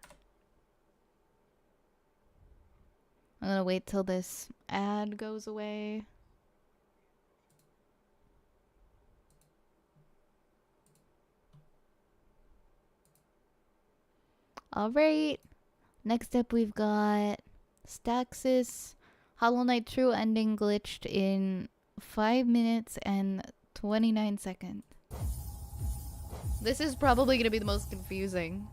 I'm gonna wait till this ad goes away. Alright. Next up we've got Staxis. Hollow Knight true ending glitched in 5 minutes and 29 seconds. This is probably gonna be the most confusing.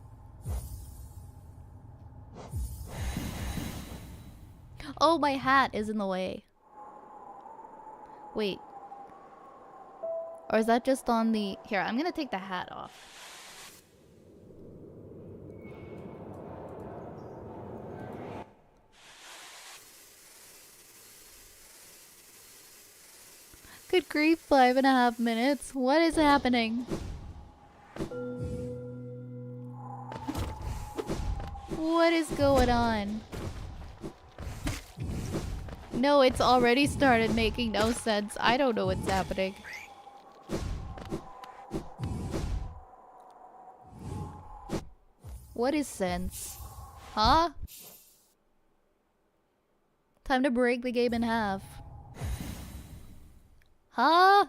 Oh, my hat is in the way. Wait. Or is that just on the... Here, I'm gonna take the hat off. Good grief, 5.5 minutes. What is happening? What is going on? No, it's already started making no sense. I don't know what's happening. What is sense? Huh? Time to break the game in half. Huh?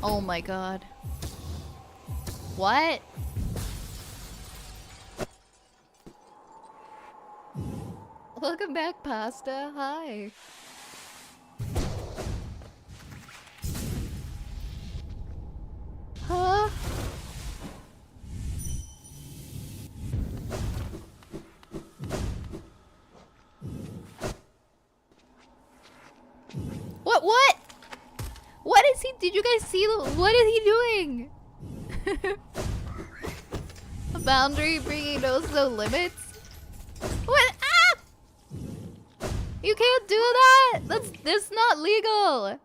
Oh my god. What? Welcome back, Pasta. Hi. Huh? What? What is he? Did you guys see what is he doing? A boundary bringing no limits? What? Ah! You can't do that! That's not legal!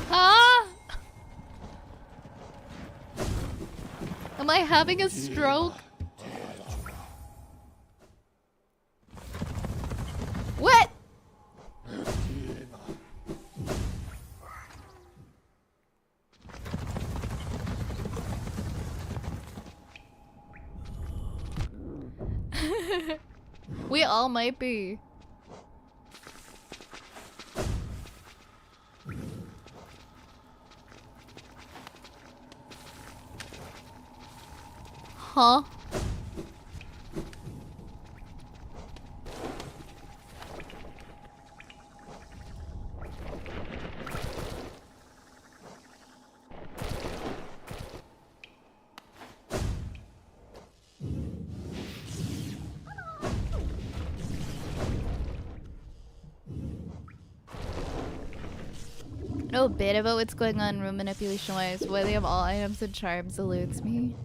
Huh? Am I having a stroke? What? We all might be. Huh? Know a bit about what's going on room manipulation wise. Why they have all items and charms eludes me.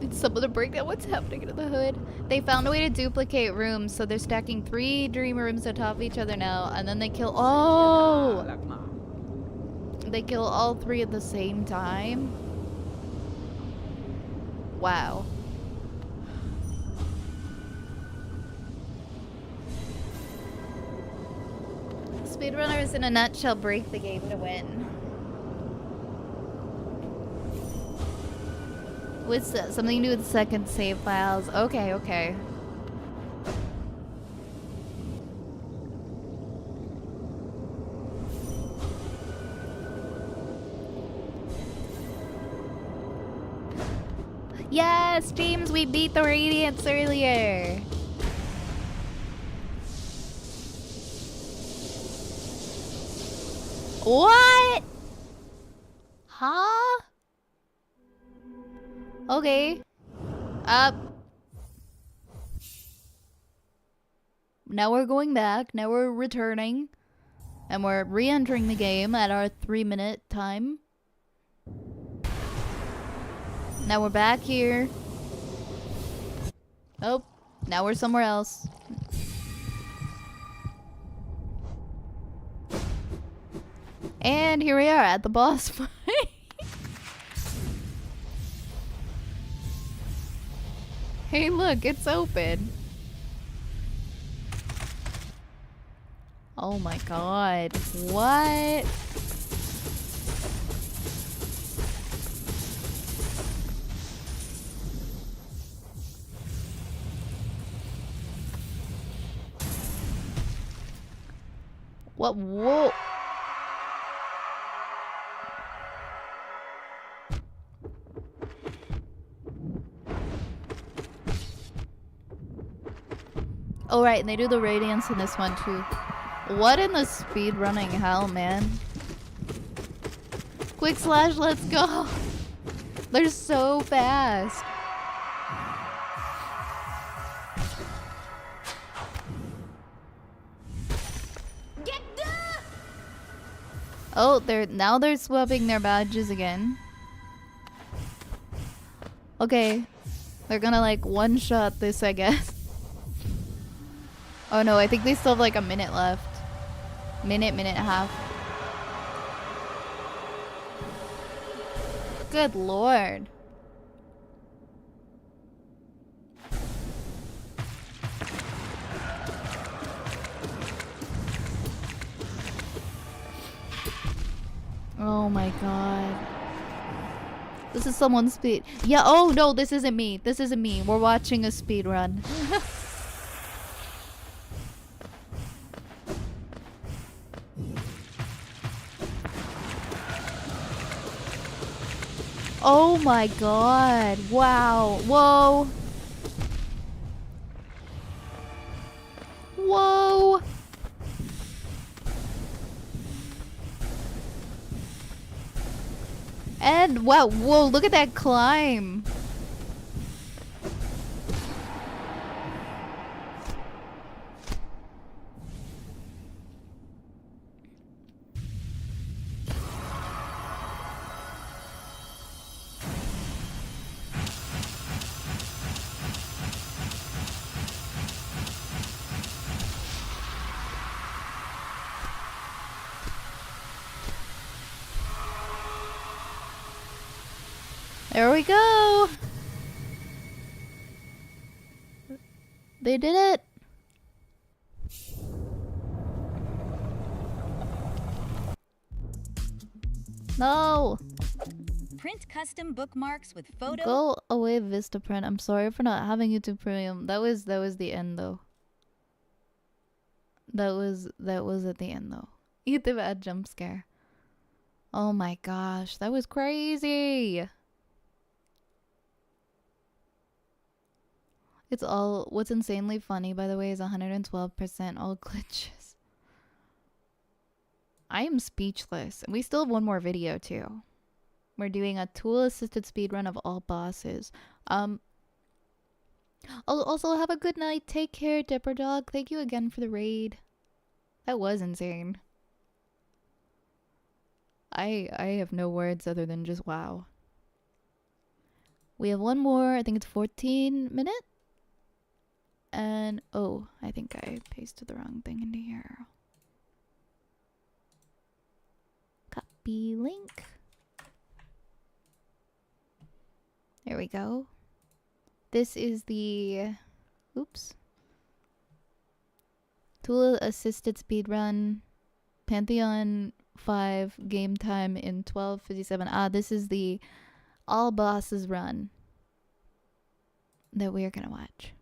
It's someone to break down what's happening in the hood. They found a way to duplicate rooms, so they're stacking 3 dream rooms on top of each other now, and then they kill They kill all 3 at the same time? Wow. This Speedrunners in a nutshell break the game to win. What's that? Something to do with second save files. Okay, okay. Yes, James, we beat the Radiance earlier. What? Huh? Okay. Up. Now we're going back. Now we're returning. And we're re-entering the game at our 3-minute time. Now we're back here. Oh, now we're somewhere else. And here we are at the boss fight. Hey, look, it's open. Oh my god. What? What? Whoa. Oh right, and they do the radiance in this one too. What in the speedrunning hell, man? Quick slash, let's go! They're so fast. Oh, they're swapping their badges again. Okay. They're gonna like one-shot this, I guess. Oh no, I think they still have like a minute left. Minute and a half. Good lord. Oh my god. This is someone's speed. Yeah, oh no, this isn't me. This isn't me. We're watching a speed run. Oh my god. Wow. Whoa. Whoa. And wow, whoa, look at that climb. There we go. They did it. No. Print custom bookmarks with photo. Go away, Vistaprint. I'm sorry for not having YouTube Premium. That was the end though. That was at the end though. YouTube ad jump scare. Oh my gosh, that was crazy. It's all, what's insanely funny, by the way, is 112% all glitches. I am speechless. And we still have one more video, too. We're doing a tool-assisted speedrun of all bosses. Also, have a good night. Take care, Dipper Dog. Thank you again for the raid. That was insane. I have no words other than just wow. We have one more. I think it's 14 minutes. And, oh, I think I pasted the wrong thing into here. Copy link. There we go. This is the, oops. Tool assisted speedrun Pantheon 5 game time in 12:57. Ah, this is the all bosses run that we are gonna watch.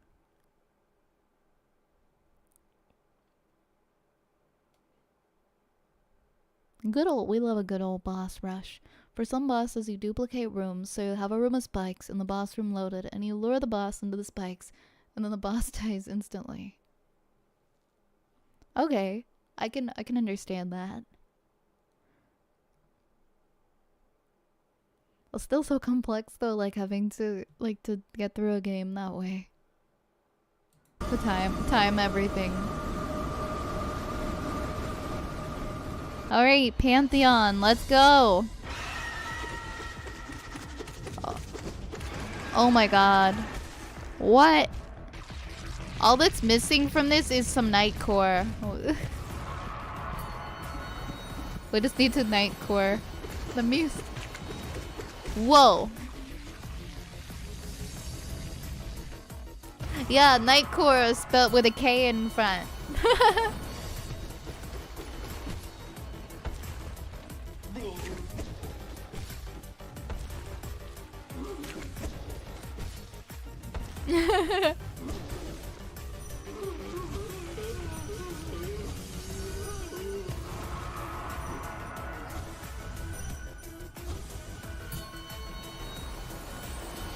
We love a good old boss rush. For some bosses, you duplicate rooms, so you have a room of spikes and the boss room loaded, and you lure the boss into the spikes, and then the boss dies instantly. Okay, I can understand that. It's still so complex though, like having to get through a game that way. The time everything. Alright, Pantheon, let's go! Oh my god. What? All that's missing from this is some Nightcore. We just need to Nightcore. The music. Whoa. Yeah, Nightcore spelled with a K in front.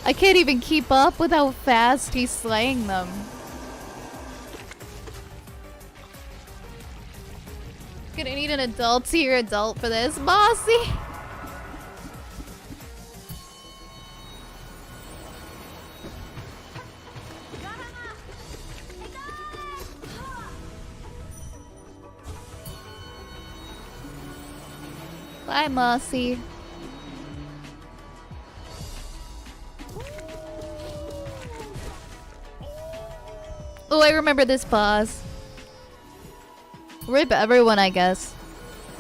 I can't even keep up with how fast he's slaying them. Gonna need an adult tier adult for this, bossy. Bye, Mossy. Oh, I remember this boss. Rip everyone, I guess.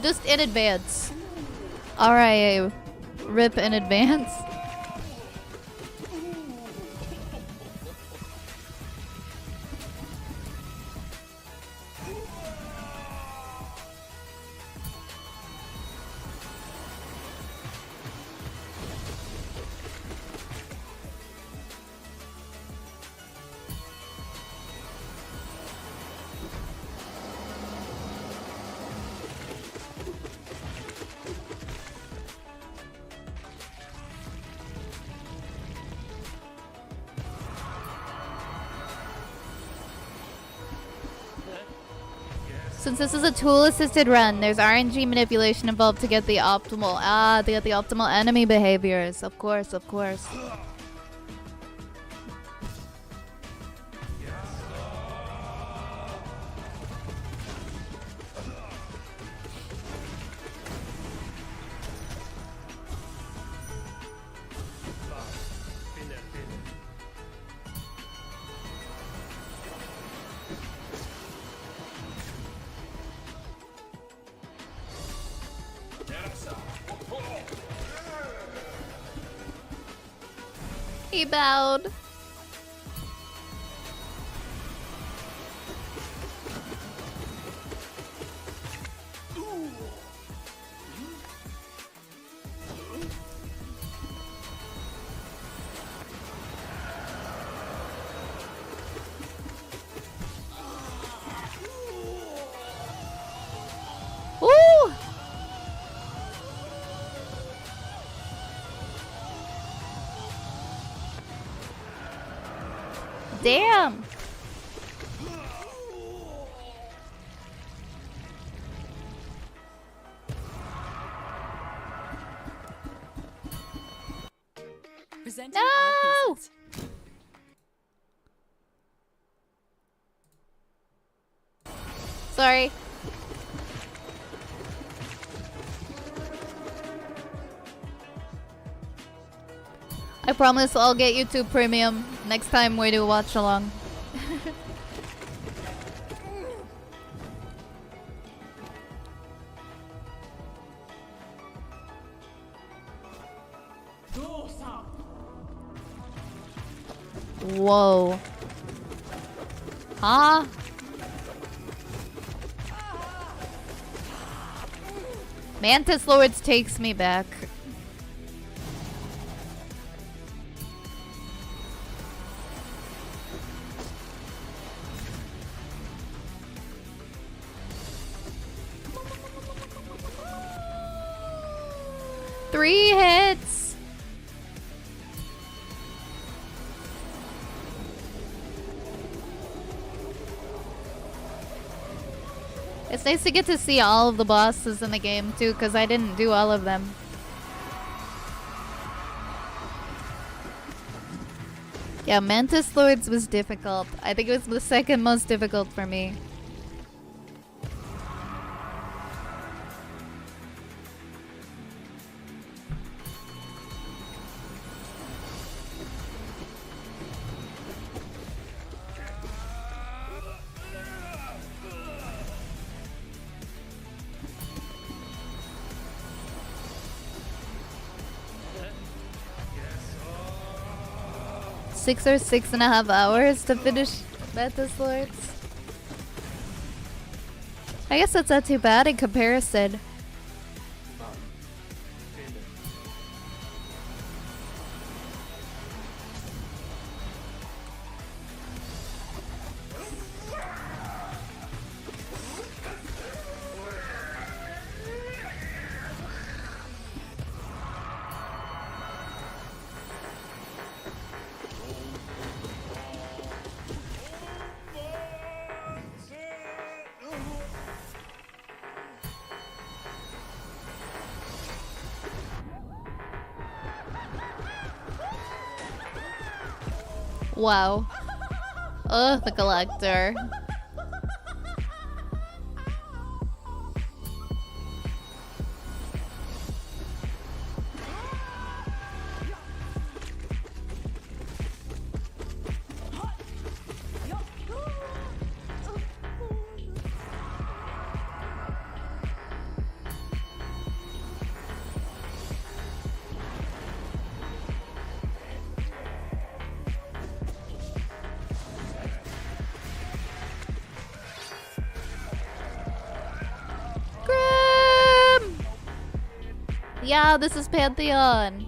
Just in advance. Alright, rip in advance. Since this is a tool-assisted run, there's RNG manipulation involved to get the optimal enemy behaviors. Of course, of course. He bowed. Ooh! Damn! No! Sorry. I promise I'll get YouTube Premium next time we do watch along. Whoa. Huh? Mantis Lords takes me back. Three hits. It's nice to get to see all of the bosses in the game too, because I didn't do all of them. Yeah, Mantis Lords was difficult. I think it was the second most difficult for me. Six or 6.5 hours to finish Mantis Lords. I guess that's not too bad in comparison. Wow. Ugh, the collector. Yeah, this is Pantheon.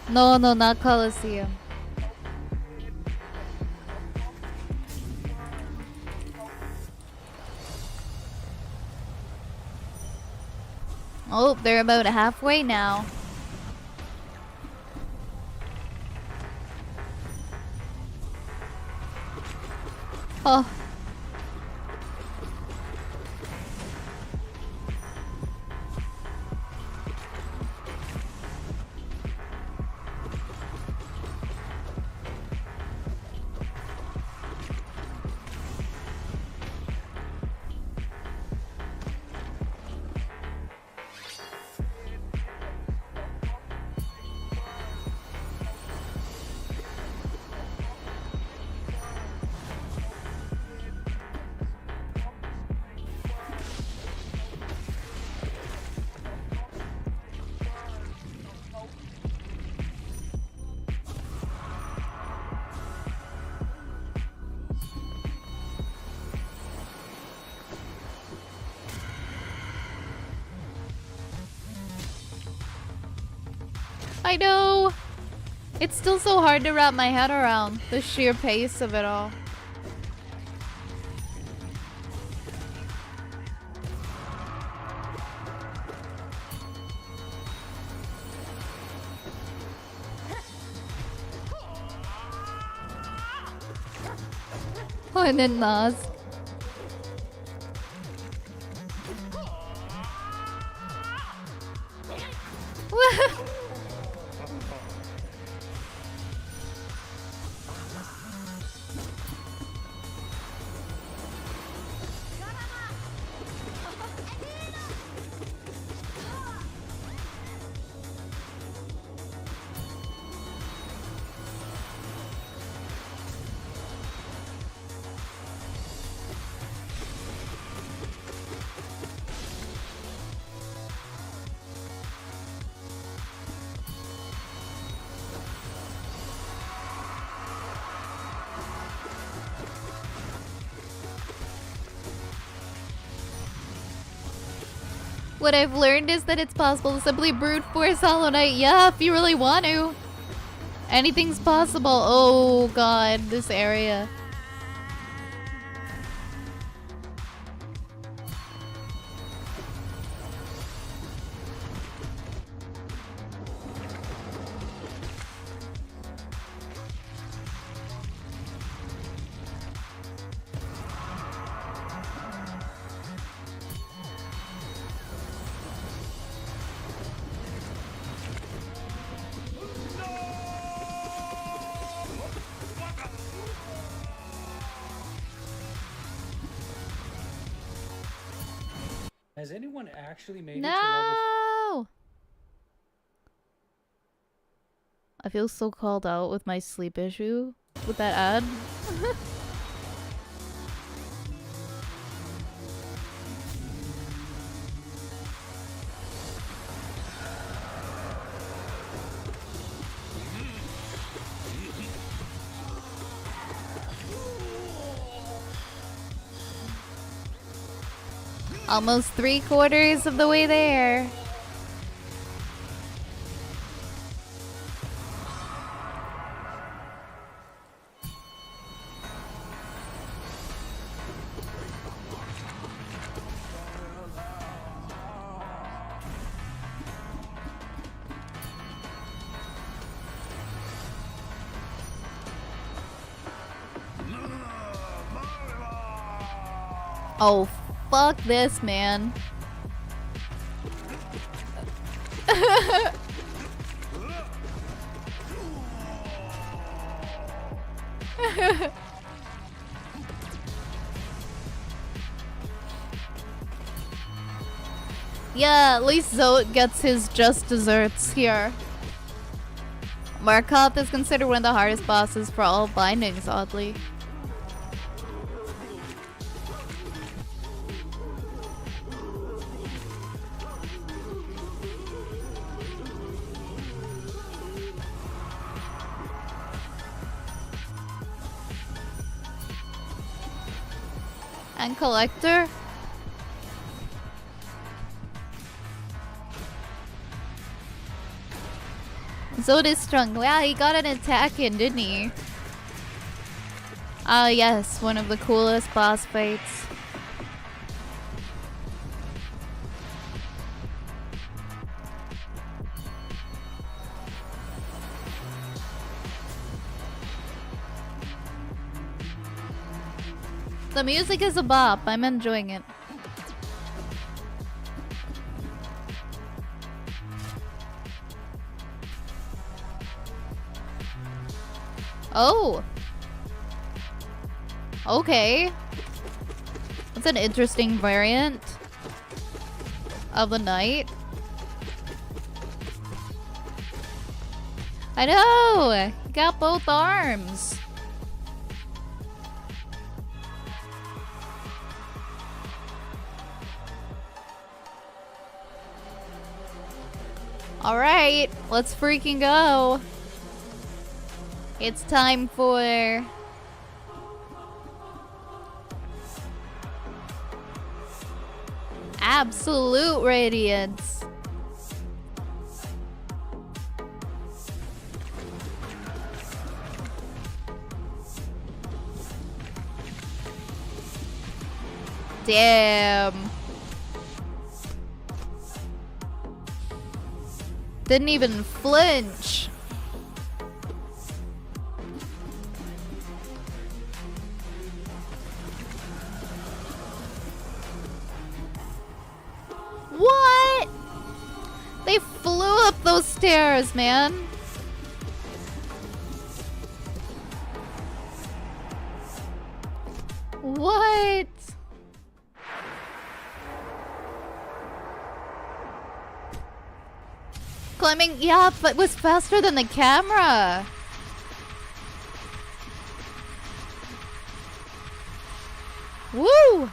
No, not Colosseum. Oh, they're about halfway now. Oh. I know! It's still so hard to wrap my head around the sheer pace of it all. Oh, and then Nas. What I've learned is that it's possible to simply brute force Hollow Knight. Yeah, if you really want to. Anything's possible. Oh god, this area. Has anyone actually made No! I feel so called out with my sleep issue with that ad. Almost 3/4 of the way there. Oh, fuck this, man. Yeah, at least Zote gets his just desserts here. Markov is considered one of the hardest bosses for all bindings, oddly. And Collector? Zote is strong. Wow, he got an attack in, didn't he? Ah, yes, one of the coolest boss fights. The music is a bop. I'm enjoying it. Oh. Okay. That's an interesting variant of the knight. I know! He got both arms. Alright, let's freaking go. It's time for... Absolute Radiance. Damn. Didn't even flinch. What? They flew up those stairs, man. What? Climbing, yeah, but it was faster than the camera. Woo!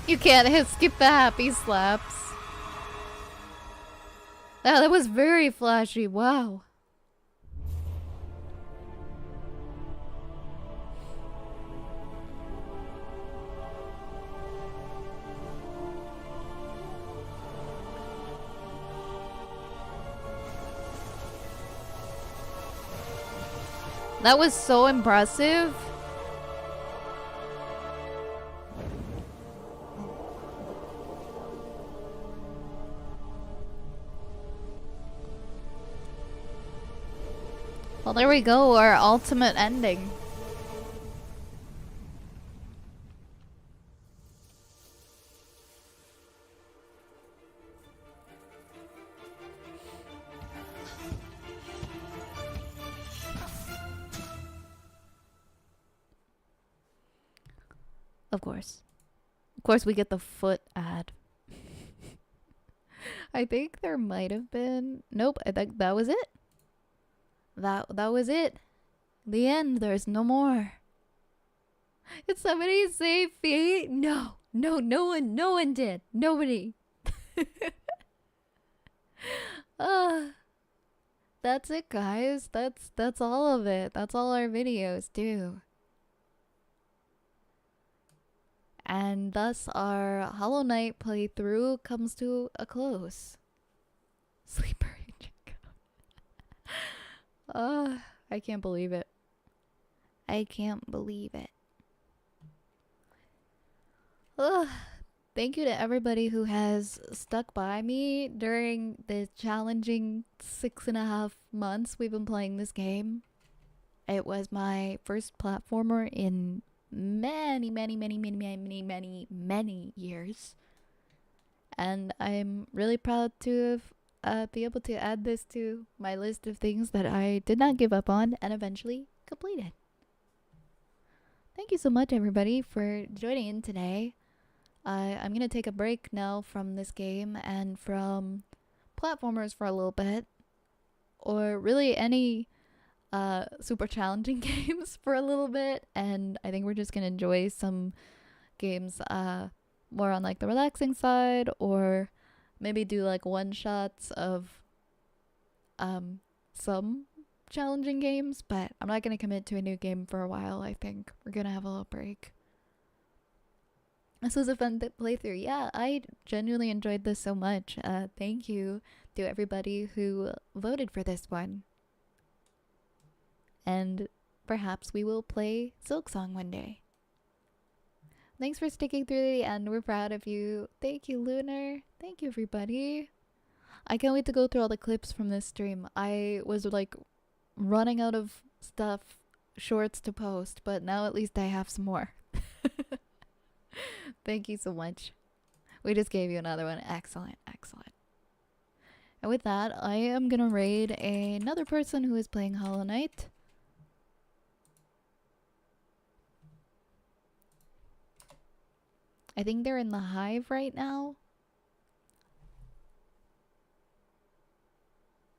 You can't skip the happy slaps. Oh, that was very flashy. Wow. That was so impressive. Well, there we go, our ultimate ending. Of course. Of course we get the foot ad. I think there might have been... Nope, I think that was it. That was it. The end. There's no more. Did somebody say feet? No. No one did. Nobody. That's it, guys. That's all of it. That's all our videos do. And thus our Hollow Knight playthrough comes to a close. Sleeper agent. I can't believe it. I can't believe it. Thank you to everybody who has stuck by me during the challenging 6.5 months we've been playing this game. It was my first platformer in many years. And I'm really proud to have be able to add this to my list of things that I did not give up on and eventually completed. Thank you so much, everybody, for joining in today. I'm gonna take a break now from this game and from platformers for a little bit, or really any super challenging games for a little bit, and I think we're just gonna enjoy some games more on like the relaxing side, or maybe do like one shots of some challenging games, but I'm not gonna commit to a new game for a while. I think we're gonna have a little break. This was a fun playthrough. Yeah, I genuinely enjoyed this so much. Thank you to everybody who voted for this one. And perhaps we will play Silksong one day. Thanks for sticking through the end. We're proud of you. Thank you, Lunar. Thank you, everybody. I can't wait to go through all the clips from this stream. I was like running out of stuff, shorts to post, but now at least I have some more. Thank you so much. We just gave you another one. Excellent, excellent. And with that, I am gonna raid another person who is playing Hollow Knight. I think they're in the Hive right now.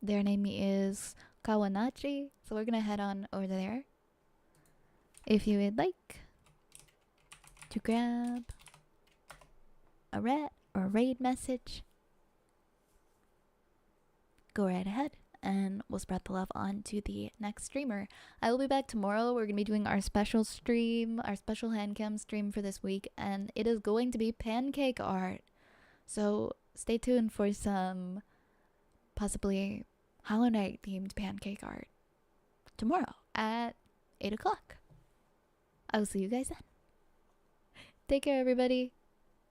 Their name is Kawanachi, so we're gonna head on over there. If you would like to grab a raid message, go right ahead and we'll spread the love on to the next streamer. I will be back tomorrow. We're gonna be doing our special stream, our special handcam stream for this week, and it is going to be pancake art. So stay tuned for some possibly Hollow Knight themed pancake art tomorrow at 8 o'clock. I will see you guys then. Take care, everybody.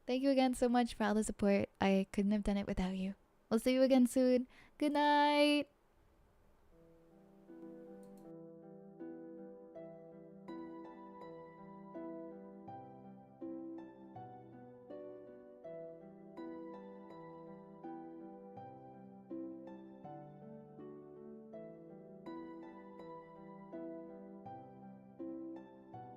Thank you again so much for all the support. I couldn't have done it without you. We'll see you again soon. Good night.